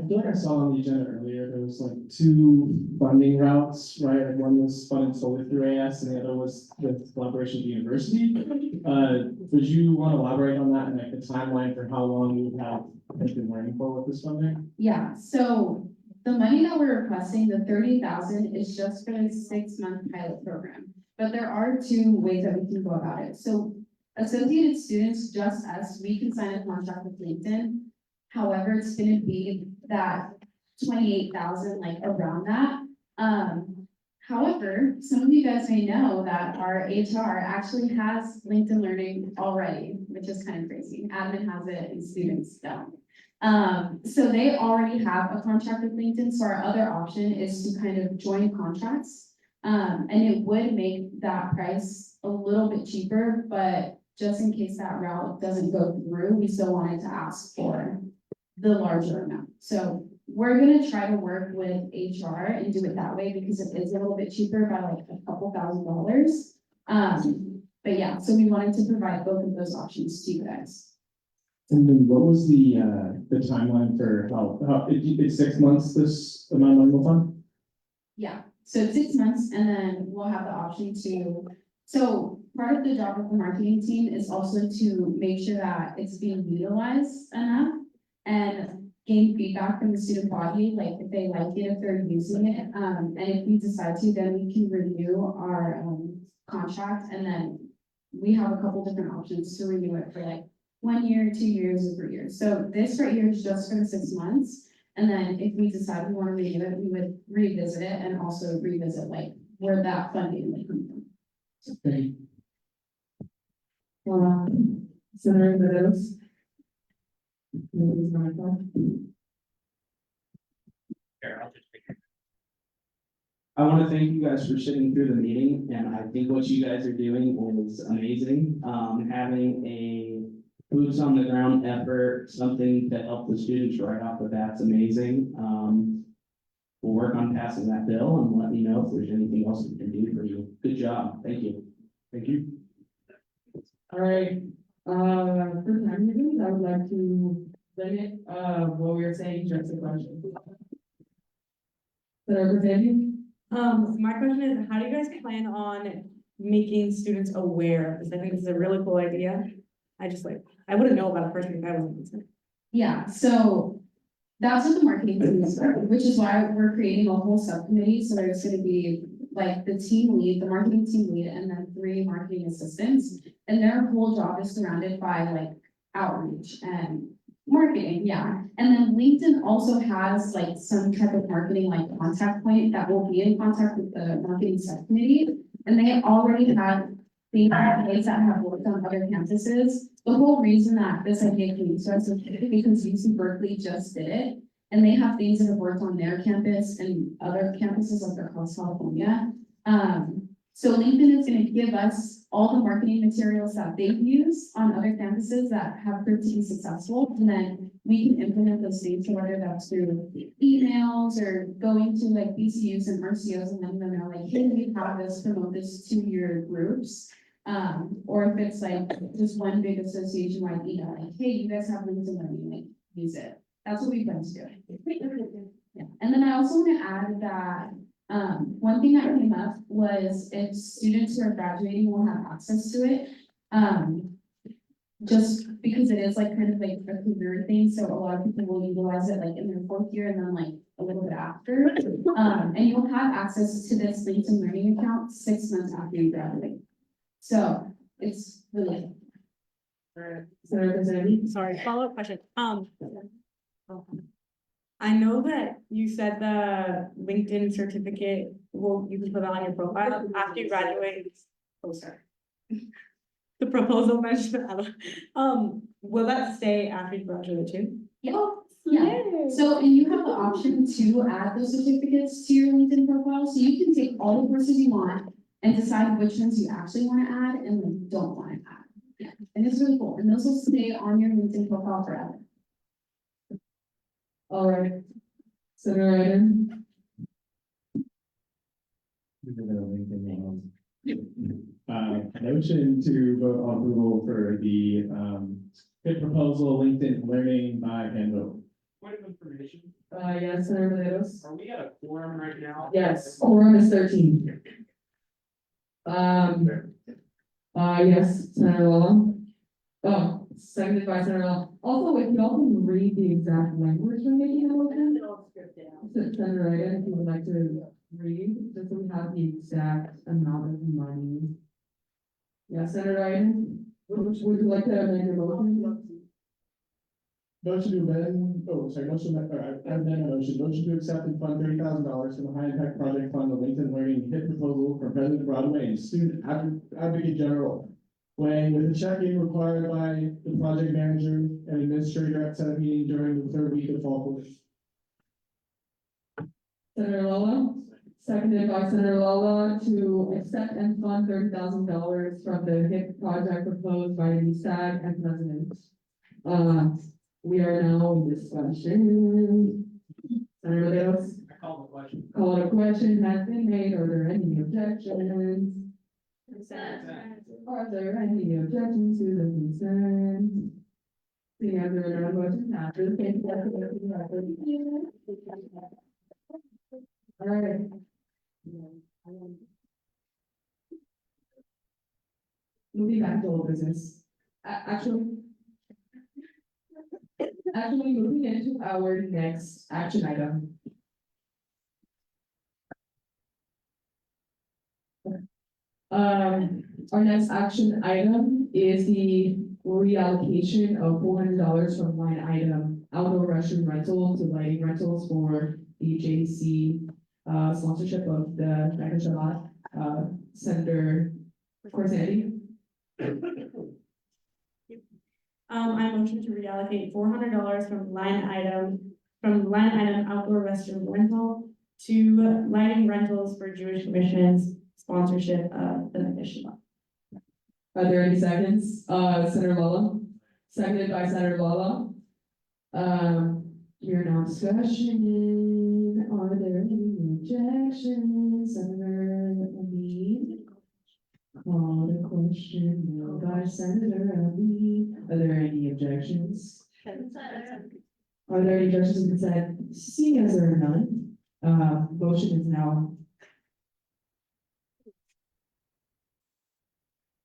feel like I saw on the agenda earlier, there was like 2 funding routes, right? Like one was funded solely through AS and the other was with collaboration with the university. Would you want to elaborate on that and like the timeline for how long you would have been learning for with this funding?
Yeah, so the money that we're requesting, the 30,000, is just for the 6-month pilot program. But there are 2 ways that we can go about it. So associated students, just us, we can sign a contract with LinkedIn. However, it's gonna be that 28,000, like around that. However, some of you guys may know that our HR actually has LinkedIn Learning already, which is kind of crazy. Admin has it and students don't. So they already have a contract with LinkedIn, so our other option is to kind of join contracts. And it would make that price a little bit cheaper, but just in case that route doesn't go through, we still wanted to ask for the larger amount. So we're gonna try to work with HR and do it that way because it is a little bit cheaper by like a couple $1,000s. But yeah, so we wanted to provide both of those options to you guys.
And then what was the timeline for how it's 6 months this amount of money will fund?
Yeah, so 6 months and then we'll have the option to, so part of the job of the marketing team is also to make sure that it's being utilized enough and gain feedback from the student body, like if they like it, if they're using it. And if we decide to, then we can renew our contract and then we have a couple different options to renew it for like 1 year, 2 years, or 3 years. So this right here is just for the 6 months. And then if we decide we want to renew it, we would revisit it and also revisit like where that funding would come from.
Okay. Senator Meadows. Nobody's on my phone.
Here, I'll just pick it.
I want to thank you guys for sitting through the meeting, and I think what you guys are doing is amazing. Having a boots on the ground effort, something to help the students right off the bat's amazing. We'll work on passing that bill and let me know if there's anything else we can do for you. Good job. Thank you.
Thank you.
All right, for time reasons, I would like to limit, what we were saying, just a question. Senator Sandy?
So my question is, how do you guys plan on making students aware of this? I think this is a really cool idea. I wouldn't know about a person if I wasn't listening.
Yeah, so that's what the marketing team is for, which is why we're creating a whole subcommittee, so there's gonna be like the team lead, the marketing team lead, and then 3 marketing assistants. And their whole job is surrounded by like outreach and marketing, yeah. And then LinkedIn also has like some type of marketing like contact point that will be in contact with the marketing subcommittee. And they already have things in place that have worked on other campuses. The whole reason that this idea came to us is because UC Berkeley just did it. And they have things that have worked on their campus and other campuses like across California. So LinkedIn is going to give us all the marketing materials that they've used on other campuses that have proved to be successful. And then we can implement those things, so whether that's through emails or going to like BCUs and RCOs and letting them know like, hey, we have this, promote this to your groups. Or if it's like just one big association wide email, like, hey, you guys have LinkedIn Learning, like use it. That's what we've been doing. Yeah. And then I also want to add that one thing that came up was if students who are graduating will have access to it. Just because it is like kind of like a career thing, so a lot of people will utilize it like in their 4th year and then like a little bit after. And you'll have access to this LinkedIn Learning account 6 months after you graduate. So it's really.
Sorry, follow-up question. I know that you said the LinkedIn certificate, you can put it on your profile after you graduate. Oh, sorry. The proposal mentioned, will that stay after you graduate too?
Yeah. Yeah. So, and you have the option to add those certificates to your LinkedIn profile, so you can take all the courses you want and decide which ones you actually want to add and like don't want to add. Yeah. And it's really cool, and those will stay on your LinkedIn profile forever.
All right. Senator Iden?
Motion to vote on approval for the, bid proposal, LinkedIn Learning by hand vote.
Point of information,
Yes, Senator Meadows?
are we at a forum right now?
Yes, quorum is 13. Yes, Senator Law. Oh, seconded by Senator Law. Also, if y'all can read the exact language we're making a motion. Senator Iden, if you would like to read, just so we have the exact amount of money. Yeah, Senator Iden, would you like to amend your motion?
Motion to amend, motion to accept and fund $30,000 from the High Impact Project Fund, the LinkedIn Learning HIT proposal from President Broadway and Student Advocate General. Weighing with a check-in required by the project manager and administrator at said meeting during the 3rd week of fall quarter.
Senator Lala, seconded by Senator Lala to accept and fund $30,000 from the HIP project proposed by the SAG and president. We are now in discussion. Senator Leos?
I call the question.
Call a question has been made. Are there any objections? Are there any objections to the consent? Seeing as there are no questions, after the case, all right. Moving back to old business. Actually, moving into our next action item. Our next action item is the reallocation of $400 from line item outdoor restroom rental to lighting rentals for the JC sponsorship of the Mecca Shabbat Senator Corzani.
I motion to reallocate $400 from line item outdoor restroom rental to lighting rentals for Jewish Commission's sponsorship of the mission.
Are there any seconds? Senator Lala, seconded by Senator Lala. We are now discussion. Are there any objections? Senator Lee? Call the question, no by Senator Lee. Are there any objections? Are there any objections to consent? Seeing as there are none, motion is now.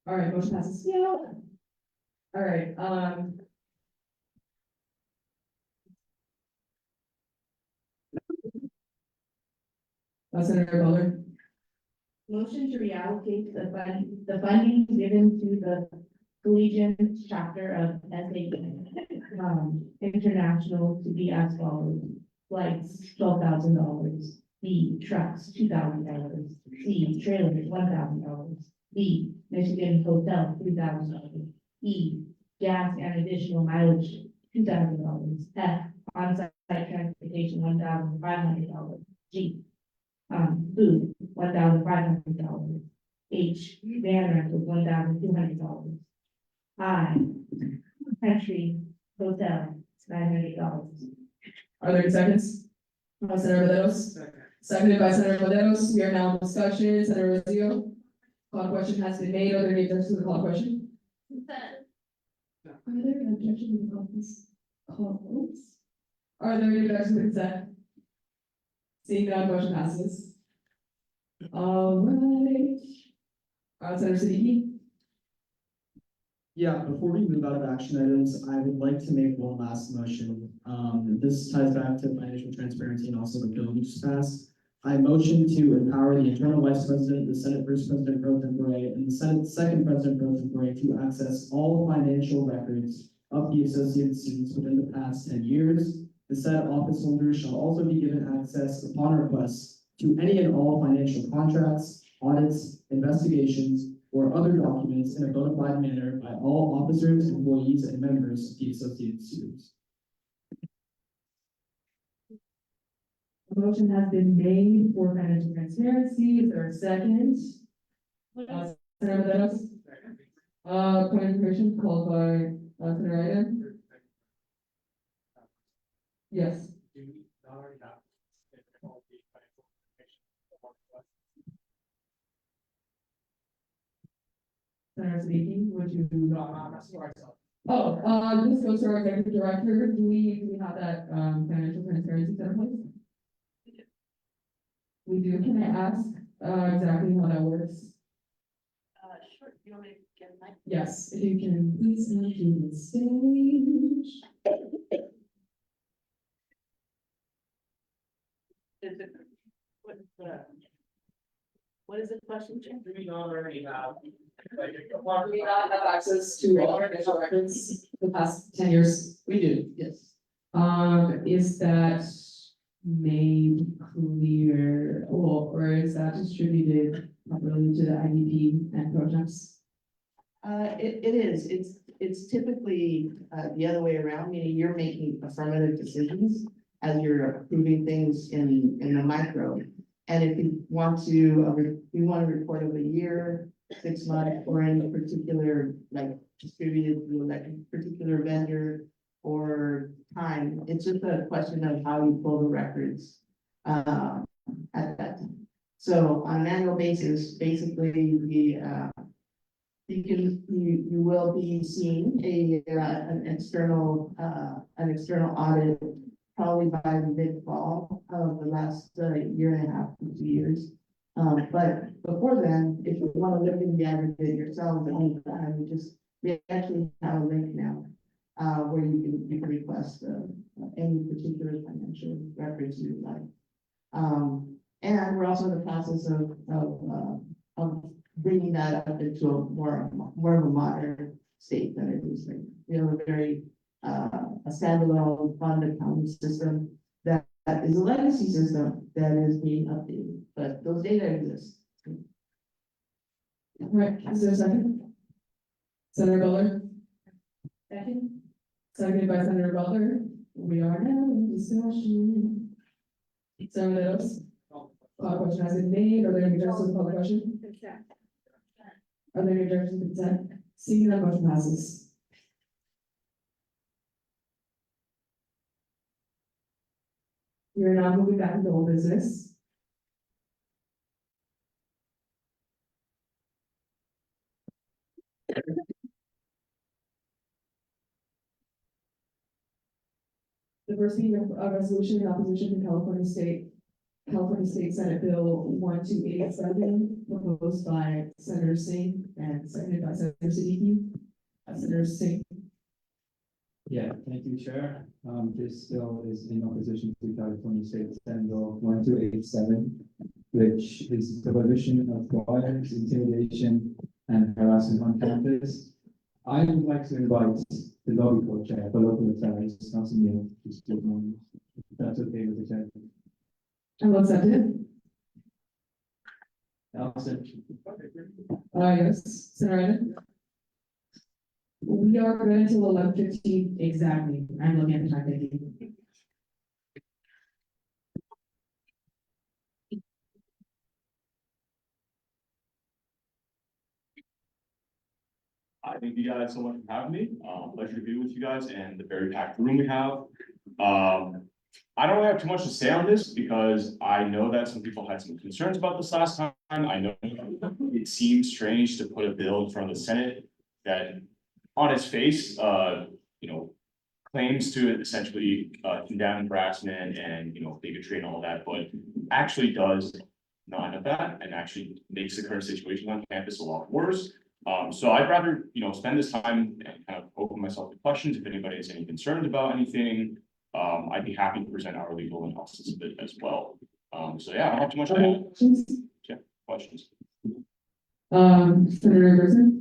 All right, motion passes. Yeah. All right, Senator Butler.
Motion to reallocate the funding given to the Collegian chapter of International to be as follows. Flights, $12,000. B, trucks, $2,000. C, trailers, $1,000. D, Michigan hotel, $3,000. E, gas and additional mileage, $2,000. F, on-site transportation, $1,500. G, food, $1,500. H, van rental, $1,200. I, country hotel, $900.
Are there any seconds? Senator Villeros, seconded by Senator Villeros. We are now in discussion. Senator Rosio. Call question has been made. Are there any objections to the call question? Are there any objections to the call this? Call votes? Are there any objections to consent? Seeing none, motion passes. All right. Senator Siddiqui.
Yeah, before we move out of action items, I would like to make one last motion. This ties back to financial transparency and also the bill we just passed. I motion to empower the internal vice president, the Senate First President Pro Tempore, and the Senate Second President Pro Tempore to access all financial records of the associated students within the past 10 years. The said office holder shall also be given access upon request to any and all financial contracts, audits, investigations, or other documents in a bona fide manner by all officers, employees, and members of the associated students.
A motion has been made for financial transparency. Is there a second? Senator Villeros. Point of information called by Senator Ida. Yes. Senator Siddiqui, would you? Oh, this goes to our executive director. Do we have that financial transparency set in place? We do. Can I ask exactly how that works?
Sure. You want me to get my?
Yes, if you can please come to the stage.
What is the question, Jim?
Do we not already have?
Do we not have access to all our financial records the past 10 years?
We do, yes.
Is that made clear, or is that distributed properly to the IDP and projects?
It is, it's typically, the other way around, meaning you're making affirmative decisions as you're approving things in the micro. And if you want to, you want a report of a year, 6 months, or any particular, like distributed to like a particular vendor or time, it's just a question of how you pull the records at that time. So on an annual basis, basically, you will be seeing an external audit probably by the mid-fall of the last year and a half to 2 years. But before then, if you want to look in the aggregate yourself, we actually have a link now where you can request any particular financial records you would like. And we're also in the process of bringing that up into a more of a modern state than it is. Like, we have a very a standalone fund accounting system that is a legacy system that is being updated, but those data exist.
Right, is there a second? Senator Butler? Second. Seconded by Senator Butler. We are now in discussion. Senator Meadows. Question has been made. Are there any objections to the question? Are there any objections to consent? Seeing none, motion passes. We are now moving back to old business. The first reading of a resolution in opposition to California State Senate Bill 1287, proposed by Senator Singh and seconded by Senator Siddiqui. Senator Singh.
Yeah, thank you, Chair. This bill is in opposition to California State Senate Bill 1287, which is the prohibition of violence, intimidation, and harassment on campus. I would like to invite the lobby co-chair for local affairs, Council Neal, to speak on, if that's okay with the chair.
And what's that?
Allison.
Yes, Senator Iden. We are good until 11:15 exactly. I'm looking at the time, thank you.
I thank you guys so much for having me. Pleasure to be with you guys and the very packed room we have. I don't really have too much to say on this because I know that some people had some concerns about this last time. I know it seems strange to put a bill in front of the Senate that on its face, claims to essentially condemn harassment and, bigotry and all that, but actually does none of that and actually makes the current situation on campus a lot worse. So I'd rather, spend this time and kind of open myself to questions. If anybody has any concerns about anything, I'd be happy to present our legal analysis of it as well. So yeah, I don't have too much to add. Yeah, questions.
Senator Gerson.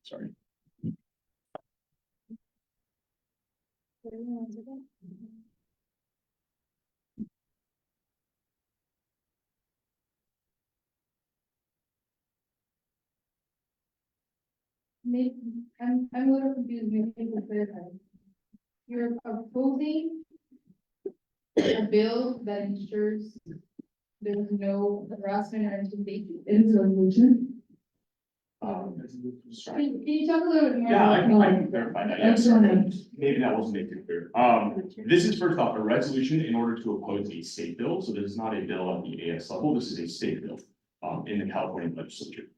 Sorry.
Maybe, I'm a little confused, maybe to clarify. You're opposing a bill that ensures there's no harassment or intimidation?
It is a resolution.
Can you talk a little bit more?
Yeah, I
about
can clarify that. Yeah, sorry. Maybe that wasn't made too clear. This is first off a resolution in order to oppose a state bill. So this is not a bill at the AS level. This is a state bill in the California legislature.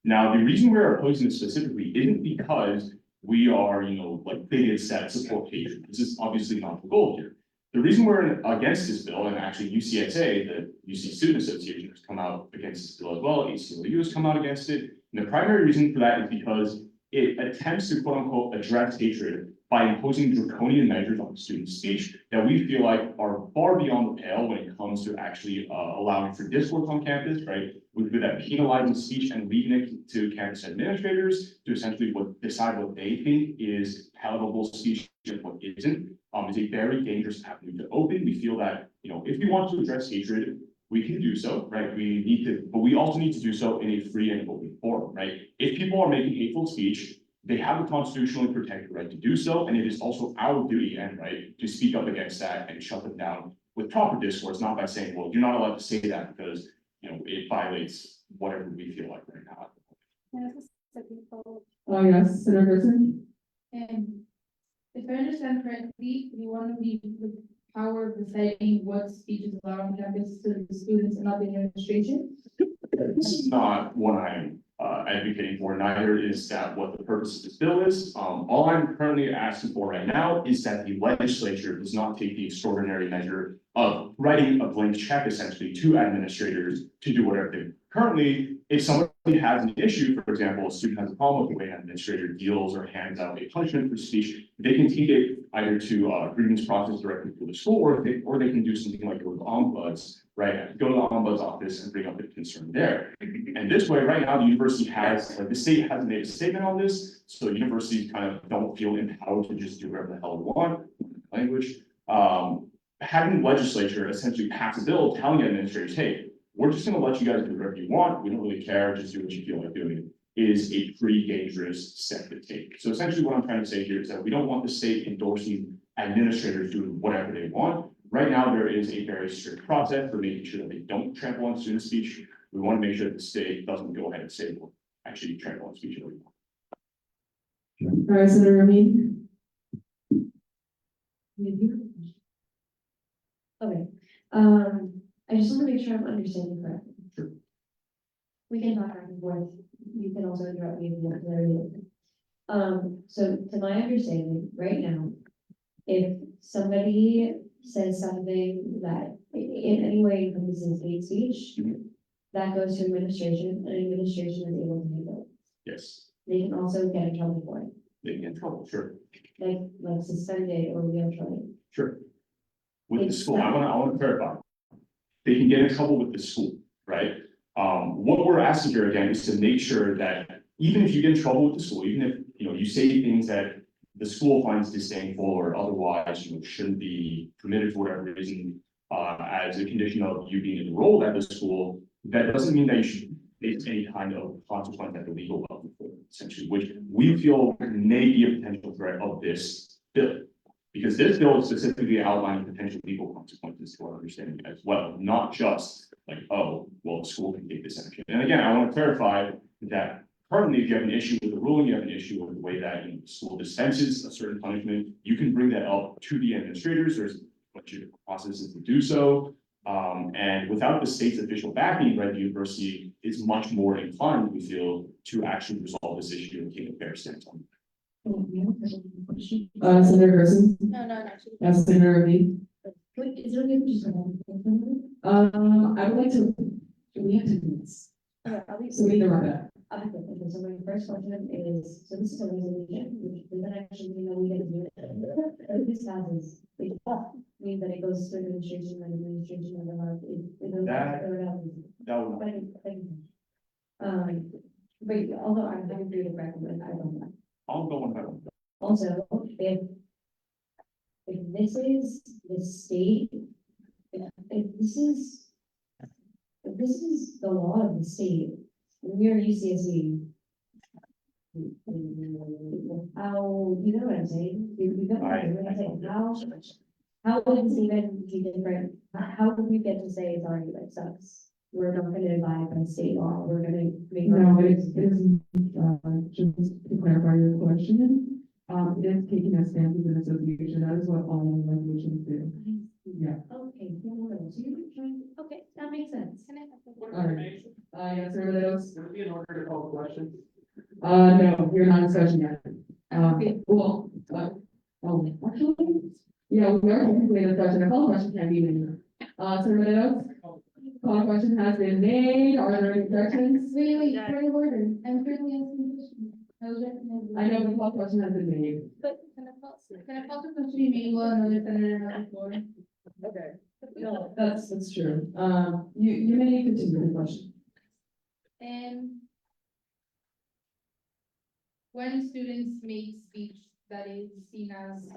Now, the reason we're opposing it specifically isn't because we are, like bigoted set support hatred. This is obviously not the goal here. The reason we're against this bill, and actually UCSA, the UC Student Association, has come out against this bill as well. ACLU has come out against it. And the primary reason for that is because it attempts to quote unquote address hatred by imposing draconian measures on student speech that we feel like are far beyond the pale when it comes to actually allowing for discourse on campus, right? We feel that penalizing speech and leaving it to campus administrators to essentially decide what they think is palatable speech and what isn't, is a very dangerous avenue to open. We feel that, if we want to address hatred, we can do so, right? But we also need to do so in a free and open forum, right? If people are making hateful speech, they have a constitutionally protected right to do so, and it is also our duty and right to speak up against that and shut them down with proper discourse, not by saying, well, you're not allowed to say that because, it violates whatever we feel like right now.
Yes, Senator Gerson.
And if I understand correctly, you want to leave the power of deciding what speech is allowed on campus to the students and not the administration?
This is not what I'm advocating for, neither is that what the purpose of this bill is. All I'm currently asking for right now is that the legislature does not take the extraordinary measure of writing a blank check essentially to administrators to do whatever they currently, if somebody has an issue, for example, a student has a problem with the way an administrator deals or hands out a punishment for speech, they can take it either to a grievance process directly to the school, or they can do something like go to the ombuds, right? Go to the ombuds office and bring up the concern there. And this way, right now, the university has, like the state hasn't made a statement on this, so universities kind of don't feel empowered to just do whatever the hell they want, language. Having the legislature essentially pass a bill telling administrators, hey, we're just gonna let you guys do whatever you want. We don't really care, just do what you feel like doing. is a pretty dangerous step to take. So essentially what I'm trying to say here is that we don't want the state endorsing administrators doing whatever they want. Right now, there is a very strict process for making sure that they don't trample on student speech. We want to make sure that the state doesn't go ahead and say, well, actually trample on speech.
All right, Senator Ramin.
Okay, I just want to make sure I'm understanding correctly.
Sure.
We can talk back and forth, you can also interrupt me if you want to. So to my understanding, right now, if somebody says something that in any way encompasses hate speech, that goes to administration, and administration is able to handle it.
Yes,
They can also get in trouble for it,
they get in trouble, sure,
like suspended or re-employed.
sure. With the school, I want to clarify. They can get in trouble with the school, right? What we're asking here again is to make sure that even if you get in trouble with the school, even if, you say things that the school finds disdainful or otherwise, shouldn't be permitted for whatever reason, as a condition of you being enrolled at the school, that doesn't mean that you should face any kind of consequence at the legal level, essentially, which we feel may be a potential threat of this bill. Because this bill is specifically outlining potential legal consequences to our understanding as well, not just like, oh, well, the school can take this action. And again, I want to clarify that currently, if you have an issue with the ruling, you have an issue with the way that the school dispenses a certain punishment, you can bring that up to the administrators. There's a bunch of processes to do so. And without the state's official backing, right, the university is much more inclined, we feel, to actually resolve this issue and take a fair stance on it.
Senator Gerson.
No.
Senator Ramin.
Wait, is there any just?
I would like to, we have 2 minutes. So we can run that.
Okay, so my first question is, so this is a resolution, which doesn't actually mean that we get to do it. If this passes, it means that it goes to administration and administration and but although I'm happy for you to recommend, I don't know.
I'll go on that.
Also, if this is the state, if this is the law of the state, and we are UCSD. How, you know what I'm saying? You got what I'm saying, how would this even be different? How would we get to say, sorry, that sucks? We're not gonna abide by state law, we're gonna make.
No, it is, just to clarify your question, it is taking a stance as an association, that is what all resolutions do. Yeah.
Okay, so you're trying, okay, that makes sense. Can I have
All right. Yes, everybody else?
Would it be in order to call questions?
No, we're not in session yet. Well, actually, yeah, we are technically in a session, a call question can't be made. So everybody else? Call question has been made, are there any objections?
Wait, point of order, I'm currently asking questions.
I know the call question has been made.
But can I call the question made while another senator has the floor?
Okay. No, that's true. You may continue the question.
When students make speech that is seen as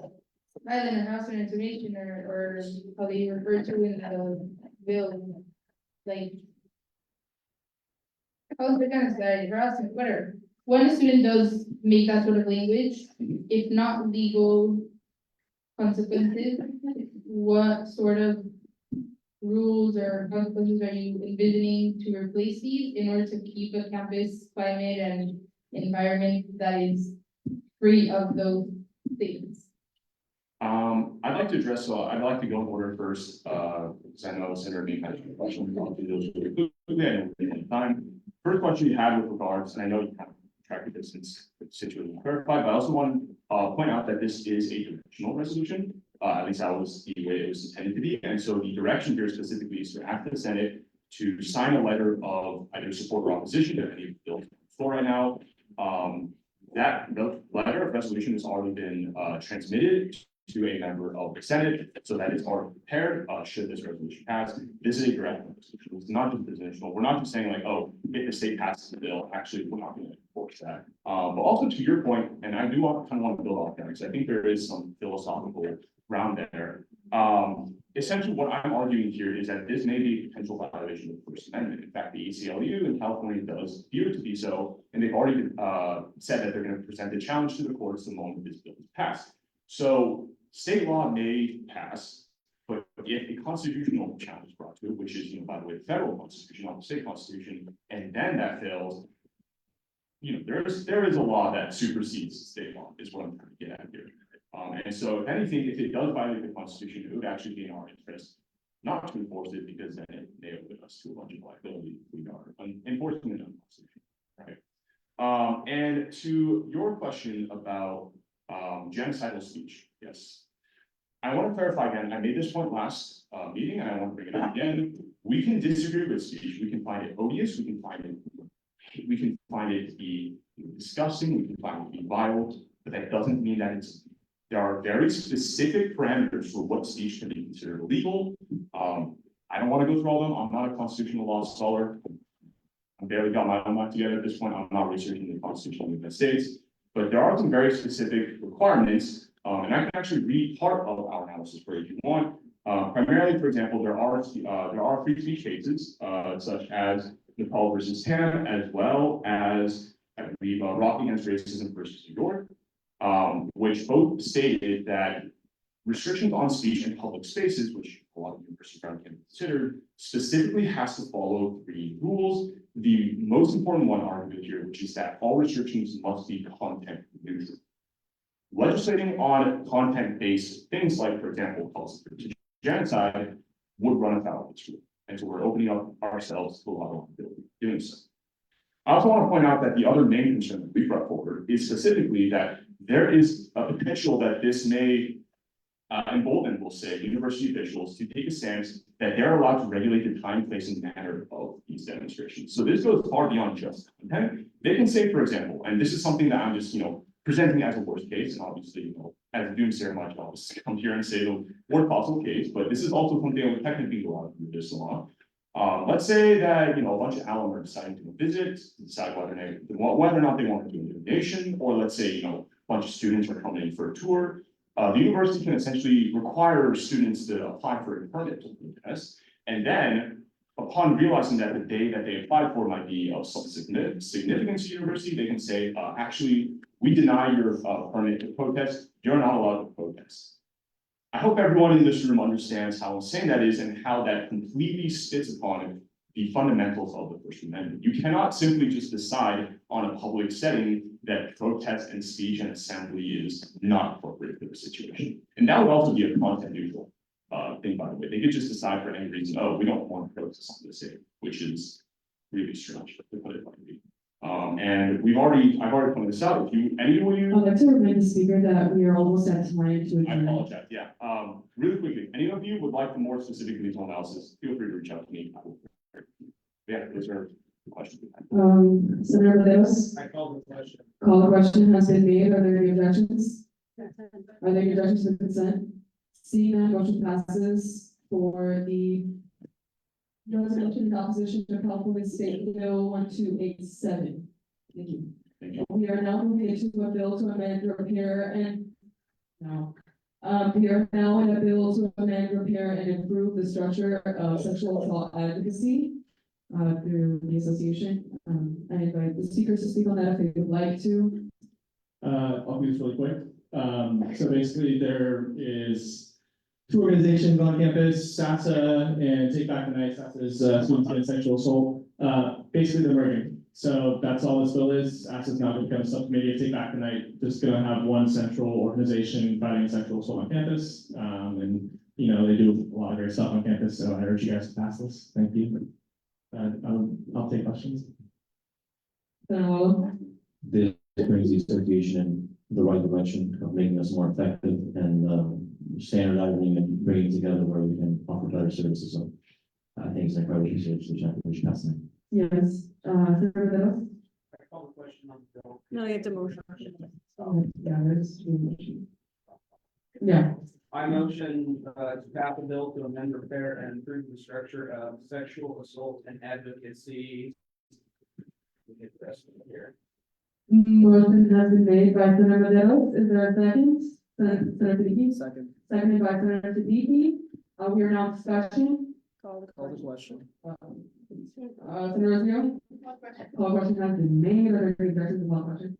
violent or harassment intimidation or how they refer to in the bill, like, how's the kind of clarity, harassment, whatever. When a student does make that sort of language, if not legal consequences, what sort of rules or consequences are you envisioning to replace these in order to keep a campus climate and environment that is free of those things?
I'd like to address, I'd like to go in order first, because I know Senator Bean had a question. I'll do those really quickly. I know we have time. First question you had with regards, and I know you have tracked this since the situation clarified, but I also want to point out that this is a directional resolution. At least that was the way it was intended to be. And so the direction here specifically is to ask the Senate to sign a letter of either support or opposition to any bill on the floor right now. That the letter of resolution has already been transmitted to a member of the Senate, so that it's already prepared, should this resolution pass. This is a direct resolution, it's not just positional. We're not just saying like, oh, if the state passes the bill, actually, we're not gonna enforce that. But also to your point, and I do kind of want to build off there, because I think there is some philosophical ground there. Essentially, what I'm arguing here is that this may be a potential violation of the First Amendment. In fact, the ACLU in California does view it to be so, and they've already said that they're going to present a challenge to the courts the moment this bill is passed. So state law may pass, but if a constitutional challenge is brought to it, which is, by the way, the federal constitution, not the state constitution, and then that fails, there is a law that supersedes state law, is what I'm trying to get at here. And so if anything, if it does violate the Constitution, it would actually be in our interest not to enforce it, because then it may open us to a bunch of liability if we are enforcing the Constitution, right? And to your question about genocidal speech, yes. I want to clarify again, I made this point last meeting, and I want to bring it up again. We can disagree with speech, we can find it odious, we can find it to be disgusting, we can find it to be vile, but that doesn't mean that there are very specific parameters for what speech can be considered illegal. I don't want to go through all of them. I'm not a constitutional law scholar. I barely got my own mind together at this point. I'm not researching the Constitution of the United States, but there are some very specific requirements, and I can actually read part of our analysis for you if you want. Primarily, for example, there are free speech cases, such as Nepal versus Tam, as well as I believe Rock Against Racism versus New York. Which both stated that restrictions on speech in public spaces, which a lot of university ground can consider, specifically has to follow 3 rules. The most important one argued here, which is that all restrictions must be content neutral. Legislating on content-based things like, for example, calls to genocide would run afoul of this rule. And so we're opening up ourselves to a lot of liability doing so. I also want to point out that the other main concern that we brought forward is specifically that there is a potential that this may embolden, we'll say, university officials to take a stance that they're allowed to regulate the time, place, and manner of these demonstrations. So this goes far beyond just content. They can say, for example, and this is something that I'm just, presenting as a worst case, and obviously, as a doomsayer, my job is to come here and say the worst possible case, but this is also something that would technically go out of this law. Let's say that, a bunch of alum are deciding to visit, decide whether or not they want to do a donation, or let's say, a bunch of students are coming in for a tour. The university can essentially require students to apply for a permit to protest. And then upon realizing that the day that they applied for might be of some significance to the university, they can say, actually, we deny your permit to protest. You're not allowed to protest. I hope everyone in this room understands how insane that is and how that completely spits upon the fundamentals of the First Amendment. You cannot simply just decide on a public setting that protest and speech and assembly is not appropriate for the situation. And that would also be a content neutral thing, by the way. They could just decide for any reason, oh, we don't want to protest on this day, which is really strange, to put it lightly. And I've already pointed this out.
I'd like to remind the speaker that we are almost at time to
I
adjourn.
apologize, yeah. Really quickly, any of you would like the more specific legal analysis, feel free to reach out to me. Yeah, those are the questions.
Senator Mateos,
I call the question.
call the question has been made. Are there any objections? Are there any objections to consent? Seeing none, motion passes for the resolution in opposition to California State Bill 1287. Thank you. We are now moving into a bill to amend, repair, and we are now in a bill to amend, repair, and improve the structure of sexual assault advocacy through the association. I invite the speakers to speak on that if they would like to.
I'll do this really quick. So basically there is 2 organizations on campus, SASA and Take Back the Night. SASA is Students Against Sexual Assault. Basically they're merging. So that's all this bill is. SASA is not going to become a subcommittee of Take Back the Night. Just going to have one central organization fighting sexual assault on campus. And they do a lot of great stuff on campus. So I urge you guys to pass this. Thank you. I'll take questions.
This brings the association in the right direction of making us more effective and standardizing and bringing together where we can offer better services. So I think it's an incredible research, which I should pass on.
Yes, Senator Mateos?
I call the question on the bill.
No, you have to motion.
Yeah, there's two motions. Yeah.
I motion to pass a bill to amend, repair, and improve the structure of sexual assault and advocacy. We'll get the rest of it here.
Motion has been made by Senator Mateos. Is there a second? Senator Siddiqui,
Second.
seconded by Senator Siddiqui. We are now discussion.
Call the question.
Senator Rosio? Call question has been made, are there any objections to the question?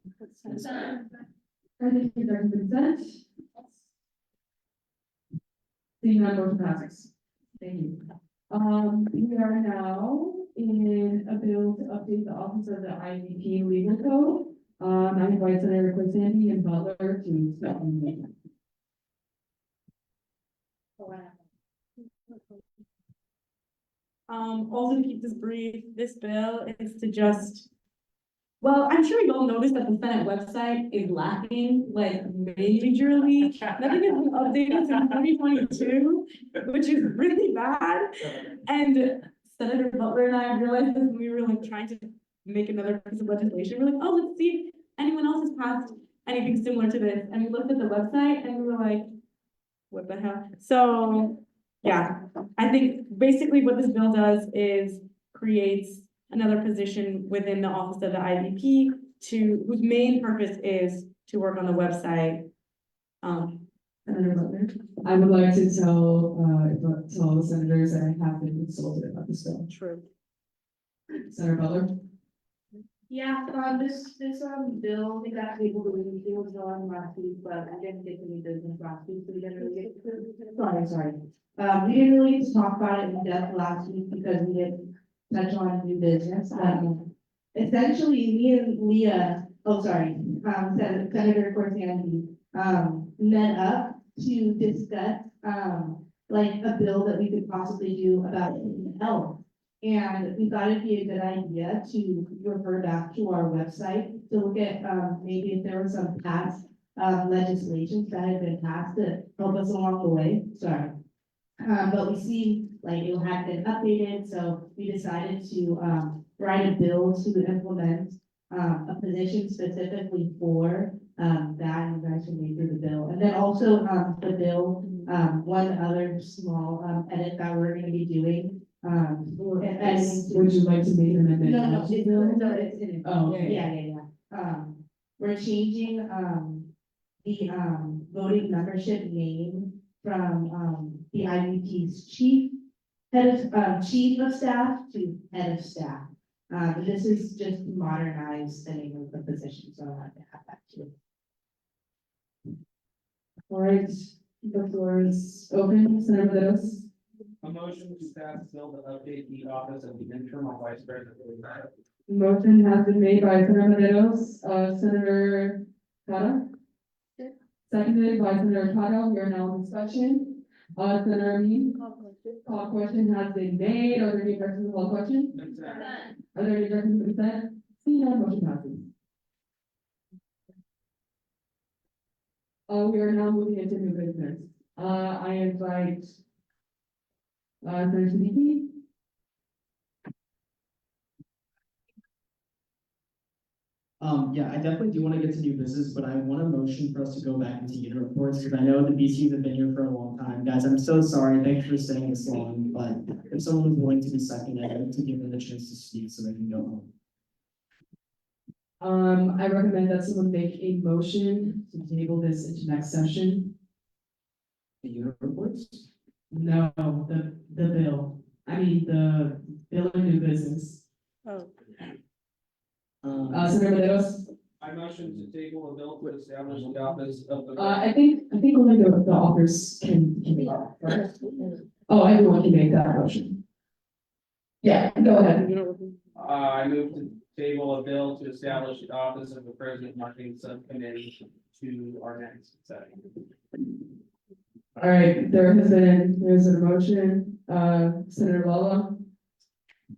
I think the objection consent. Seeing none, motion passes. Thank you. We are now in a bill to update the Office of the IVP Legal Code. I invite Senator Quincy and Butler to speak on the meeting.
Also to keep this brief, this bill is to just. Well, I'm sure you all noticed that the Senate website is lacking like majorly. Nothing has been updated since 2022, which is really bad. And Senator Butler and I realized this when we were like trying to make another piece of legislation. We're like, oh, let's see if anyone else has passed anything similar to this. And we looked at the website and we were like, what the hell? So, yeah, I think basically what this bill does is creates another position within the Office of the IVP whose main purpose is to work on the website.
Senator Butler, I would like to tell the senators that I have been consulted about this bill.
True.
Senator Butler?
Yeah, this bill, we got able to review, it was on last week, but I didn't get to any business last week, so we didn't really get to, sorry. We didn't really get to talk about it in depth last week because we didn't touch on new business. Essentially, me and Leah, Senator Corsandy, met up to discuss, like a bill that we could possibly do about health. And we thought it'd be a good idea to refer back to our website to look at, maybe if there was some past, legislations that had been passed to help us along the way, sorry. But we see like it had been updated, so we decided to, write a bill to implement, a position specifically for, that, and you guys can read through the bill. And then also, the bill, one other small, edit that we're gonna be doing.
Would you like to make an amendment?
No, it's in it.
Oh,
Yeah. We're changing, the, voting membership name from, the IVP's chief of staff to head of staff. This is just to modernize the name of the position, so I wanted to have that too.
All right, the floor is open, Senator Rios.
A motion to pass bill to update the office of the interim vice president.
Motion has been made by Senator Rios, Senator Kata. Seconded by Senator Kata, we are now in discussion. Senator Amin. Call question has been made, are there any objections to the call question? Are there any objections to consent? Seeing none, motion passes. We are now moving into new business. I invite Senator Siddiqui.
Yeah, I definitely do want to get to new business, but I want a motion for us to go back into unit reports, because I know the BCs have been here for a long time. Guys, I'm so sorry, thanks for staying this long, but if someone is willing to be second, I'd like to give them the chance to speak so they can go home.
I recommend that someone make a motion to table this into next session.
The unit reports?
No, the bill, I mean, the bill of new business.
Oh.
Senator Rios.
I motion to table a bill to establish the office of the.
I think only the authors can make that, right? Oh, everyone can make that motion. Yeah, go ahead.
I move to table a bill to establish the office of the president marketing subcommittee to our next setting.
All right, there's a motion, Senator Lala.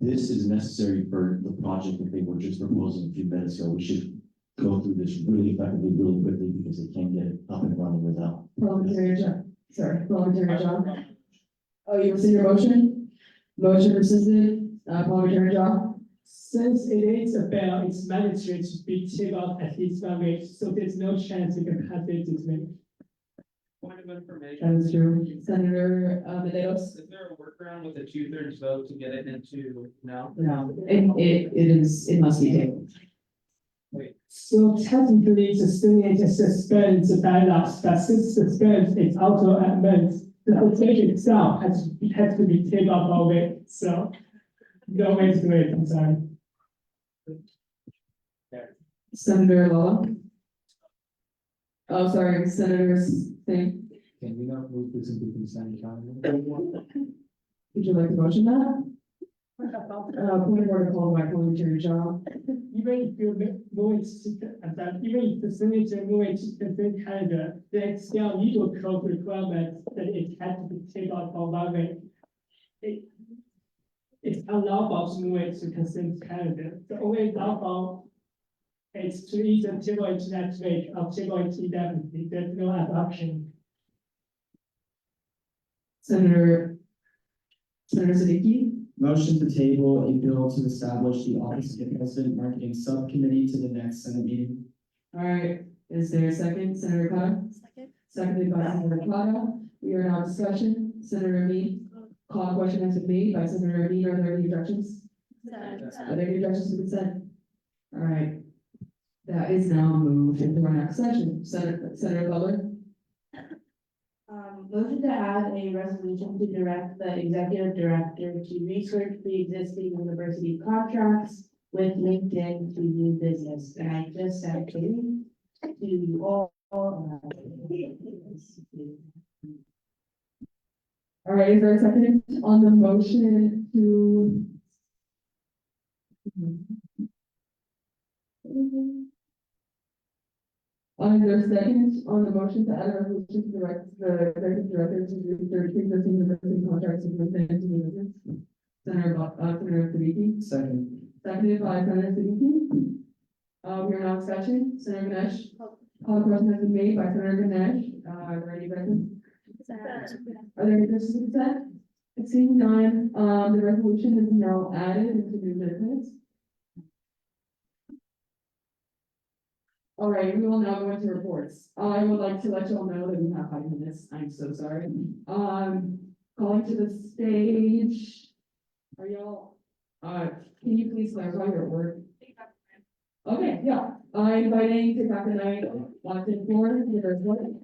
This is necessary for the project that they were just proposing a few minutes ago. We should go through this really effectively, really quickly, because they can't get it up and running without.
Parliamentary job. Oh, you rescind your motion? Motion rescinded, parliamentary job.
Since it is a bill, it's mandatory to be tabled at least 1 week, so there's no chance we can pass it this week.
Point of information.
That is true. Senator, Medeiros.
Is there a workaround with a 2/3 vote to get it into, no?
No, it must be tabled.
Wait,
So technically, the student suspends the balance, but since suspends is auto amendment, the application itself has to be taken off of it, so. No way to do it, I'm sorry.
Senator Law. Oh, sorry, Senator Singh,
Can we not move this into consent calendar?
would you like to motion that? Point of order called by parliamentary John.
Even if you move it to, even if the signature move it to consent calendar, there's still legal code requirements that it has to be taken off of one way. It's unlawful to move it to consent calendar, the only lawful is to either table it to next week or table it indefinitely, there's no other option.
Senator Siddiqui.
Motion to table a bill to establish the Office of the President Marketing Subcommittee to the next Senate meeting.
All right, is there a second, Senator Cotta?
Second.
Seconded by Senator Cotta. We are now in discussion. Senator Mead, call question has been made by Senator Mead. Are there any objections? Are there any objections to consent? All right. That is now moved into our next session. Senator Butler.
Motion to add a resolution to direct the executive director to research the existing university contracts with LinkedIn to do business. And I just sent to all.
All right, is there a second on the motion to? Is there a second on the motion to add a resolution to direct the executive director to research existing university contracts with LinkedIn to do business? Senator Siddiqui.
Second.
Seconded by Senator Siddiqui. We are now in discussion. Senator Ganesh. Call question has been made by Senator Ganesh. Are there any questions? Are there any questions to consent? Seeing none, the resolution is now added into new business. All right, we will now go into reports. I would like to let you all know that we have 5 minutes. I'm so sorry. Calling to the stage. Are y'all, can you please clarify your word? Okay, yeah, I'm inviting Take Back the Night, Watson Floor, there's one.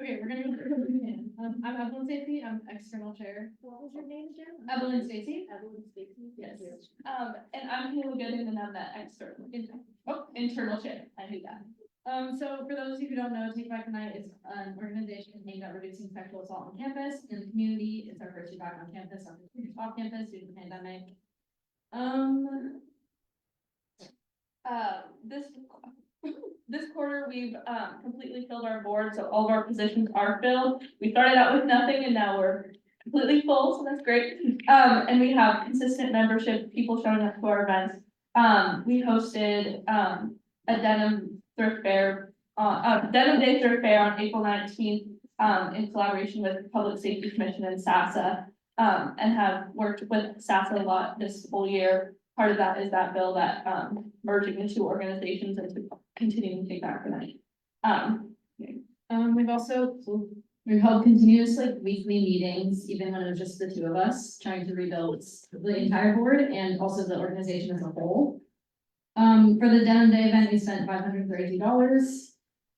Okay, we're gonna go through it. I'm Evelyn Stacy, I'm external chair. What was your name again? Evelyn Stacy. Evelyn Stacy. Yes. And I'm Kayla Gooden and I'm the internal chair. I knew that. So for those of you who don't know, Take Back the Night is an organization aimed at reducing sexual assault on campus in the community. It's our first year back on campus, our first year off campus due to the pandemic. This quarter, we've completely filled our board, so all of our positions are filled. We started out with nothing and now we're completely full, so that's great. And we have consistent membership, people showing up to our events. We hosted a denim thrift fair, Denim Day Thrift Fair on April 19th in collaboration with Public Safety Commission and SASSA, and have worked with SASSA a lot this whole year. Part of that is that bill that merging the two organizations and to continuing to Take Back the Night. We've held continuous weekly meetings, even when it was just the two of us, trying to rebuild the entire board and also the organization as a whole. For the Denim Day event, we spent $532.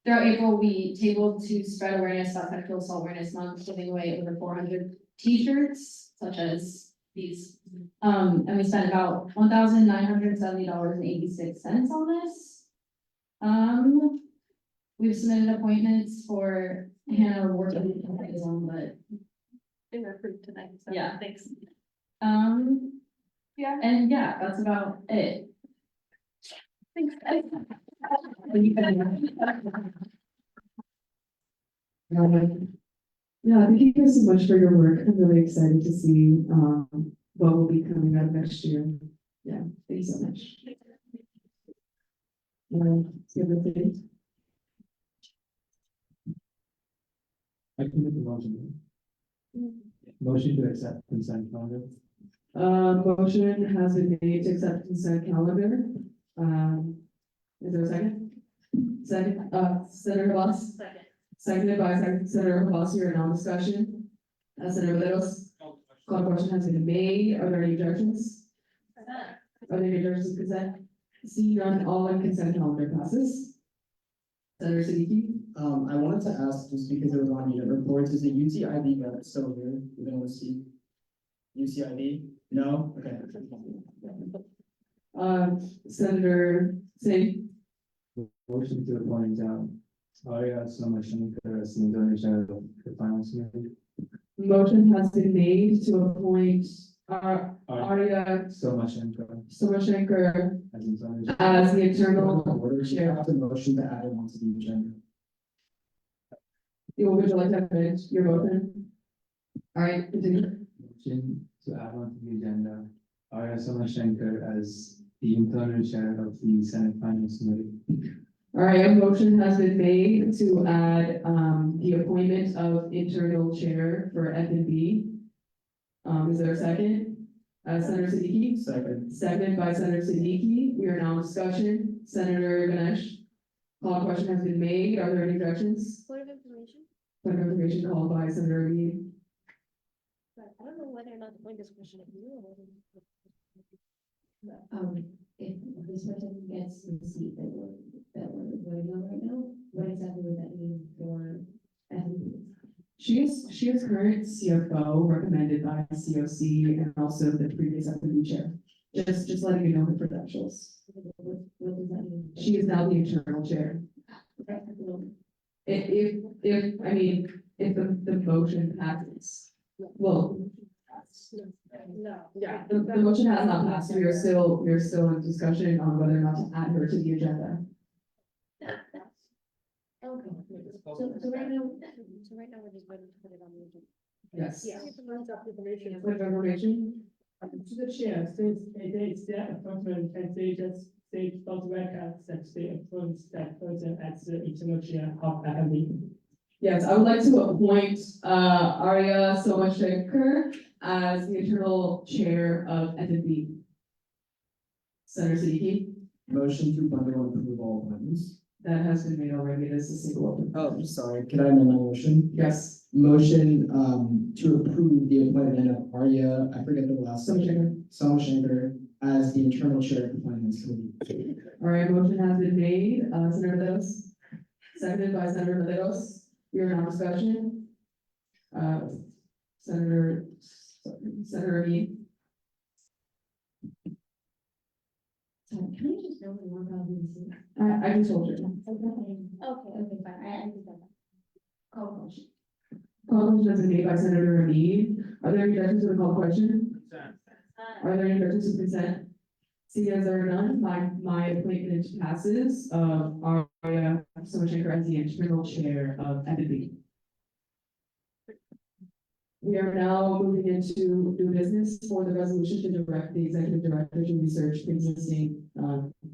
Throughout April, we tabled to spread awareness about Sexual Assault Awareness Month, giving away over 400 t-shirts, such as these. And we spent about $1,970.86 on this. We've submitted appointments for Hannah Wharton, but they were approved tonight, so yeah, thanks. Yeah, and yeah, that's about it. Thanks, guys.
Yeah, thank you guys so much for your work. I'm really excited to see what will be coming out next year. Yeah, thank you so much.
I can make a motion. Motion to accept consent calendar.
Motion has been made to accept consent calendar. Is there a second? Second, Senator Voss.
Second.
Seconded by Senator Voss, you're now in discussion. Senator Littles. Call question has been made. Are there any objections? Are there any objections to consent? Seeing none, all in consent calendar passes. Senator Siddiqui?
I wanted to ask, just because it was on unit reports, is the UTIV rep still here? You don't want to speak? UCIV? No? Okay.
Senator Singh?
Motion to appoint, Arya Somashankar as the internal chair of the finance committee.
Motion has been made to appoint, Arya Somashankar
As internal chair.
as the internal
Order, you
chair.
have the motion to add it onto the agenda.
Would you like to amend your motion? All right, continue.
Motion to add on to the agenda, Arya Somashankar as the internal chair of the Senate Finance Committee.
All right, a motion has been made to add, the appointment of internal chair for F and B. Is there a second? Senator Siddiqui?
Second.
Second by Senator Siddiqui. We are now in discussion. Senator Ganesh? Call question has been made. Are there any objections?
Point of information,
Point of information called by Senator Reed.
but I don't know whether or not the point is question of you or whether.
If this person gets the seat that we're voting on right now, what exactly would that mean for FNB?
She is current CFO recommended by COC and also the previous FNB chair. Just letting you know the credentials.
What does that mean?
She is now the internal chair. If, I mean, if the motion passes, well,
No.
yeah, the motion has not passed. We are still in discussion on whether or not to add her to the agenda.
Okay, so right now, we're just voting to put it on the agenda.
Yes.
Yeah.
Point of information?
To the chair, since it is their appointment, and they just state on the record that they appoint that person as the internal chair of FNB.
Yes, I would like to appoint, Arya Somashankar as the internal chair of FNB. Senator Siddiqui?
Motion to bundle and approve all amendments.
That has been made already. This is a single open.
Oh, sorry, can I amend my motion?
Yes.
Motion, to approve the appointment of Arya, I forget the last name. Somashankar as the internal chair of the finance committee.
All right, motion has been made, Senator Meadows, seconded by Senator Meadows. We are now in discussion. Senator Reed.
Can I just know more about these?
I just told you.
Okay, fine, I understand that.
Call question.
Call question has been made by Senator Reed. Are there any objections to the call question? Are there any objections to consent? Seeing as there are none, my appointment passes, Arya Somashankar as the internal chair of FNB. We are now moving into new business for the resolution to direct the executive director to research existing,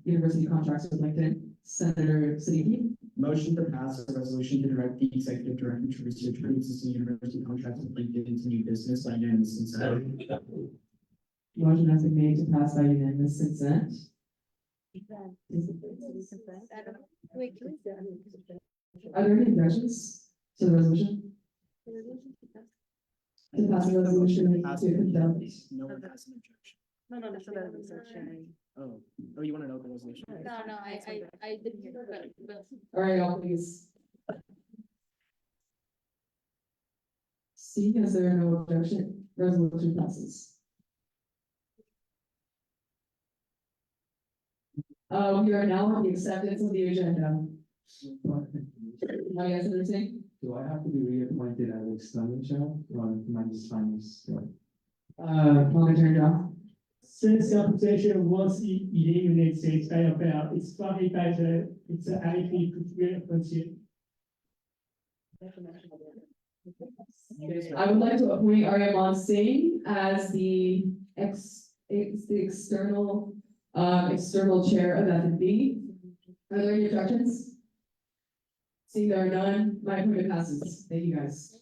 university contracts with LinkedIn. Senator Siddiqui?
Motion to pass a resolution to direct the executive director to research pre-existing university contracts with LinkedIn into new business by unanimous consent.
Motion has been made to pass by unanimous consent.
Wait,
Are there any objections to the resolution? To pass the resolution to conduct.
No one has an objection.
No, so that is a sharing.
Oh, you want an open resolution?
No, I didn't hear that, but.
All right, y'all, please. Seeing as there are no objection, resolution passes. We are now on the acceptance of the agenda. Yes, anything?
Do I have to be reappointed as external chair or am I just finance?
Monitoring job.
Since the application was eliminated, it's kind of, it's probably better, it's actually could reappoint you.
I would like to appoint Aryaman Singh as the external chair of FNB. Are there any objections? Seeing there are none, my appointment passes. Thank you, guys.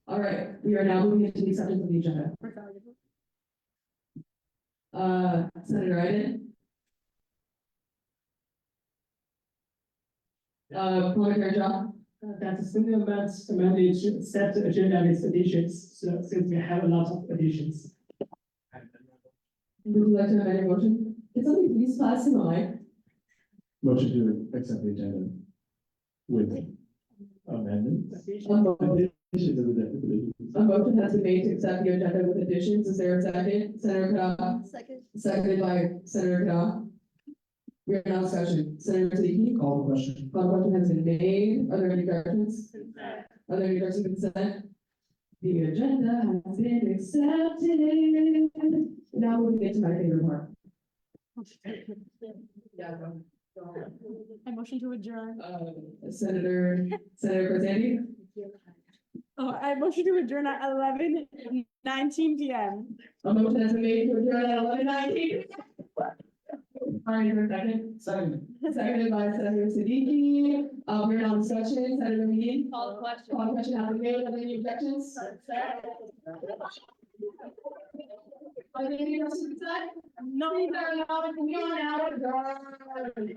All right, we are now moving into the acceptance of the agenda. Senator Iden. Parliamentary John.
That the single amendment should set the agenda with additions, so since we have a lot of additions.
Would you like to amend your motion? Can somebody please pass him a mic?
Motion to accept the agenda with amendments.
A motion
Additions of the definition.
has been made to accept the agenda with additions. Is there a second? Senator Kada?
Second.
Seconded by Senator Kada. We are now discussion. Senator Siddiqui?
Call the question.
Call question has been made. Are there any corrections? Are there any corrections of consent? The agenda has been accepted. Now we'll get to my favorite part. Yeah, go ahead.
I motion to adjourn.
Senator Corsandy?
Oh, I motion to adjourn at 11:19 PM.
A motion has been made to adjourn at 11:19. All right, for a second. Seconded by Senator Siddiqui. We're now in discussion. Senator McGee.
Call the question.
Call the question has been made. Are there any objections? Are there any objections?
No.
We are now adjourned.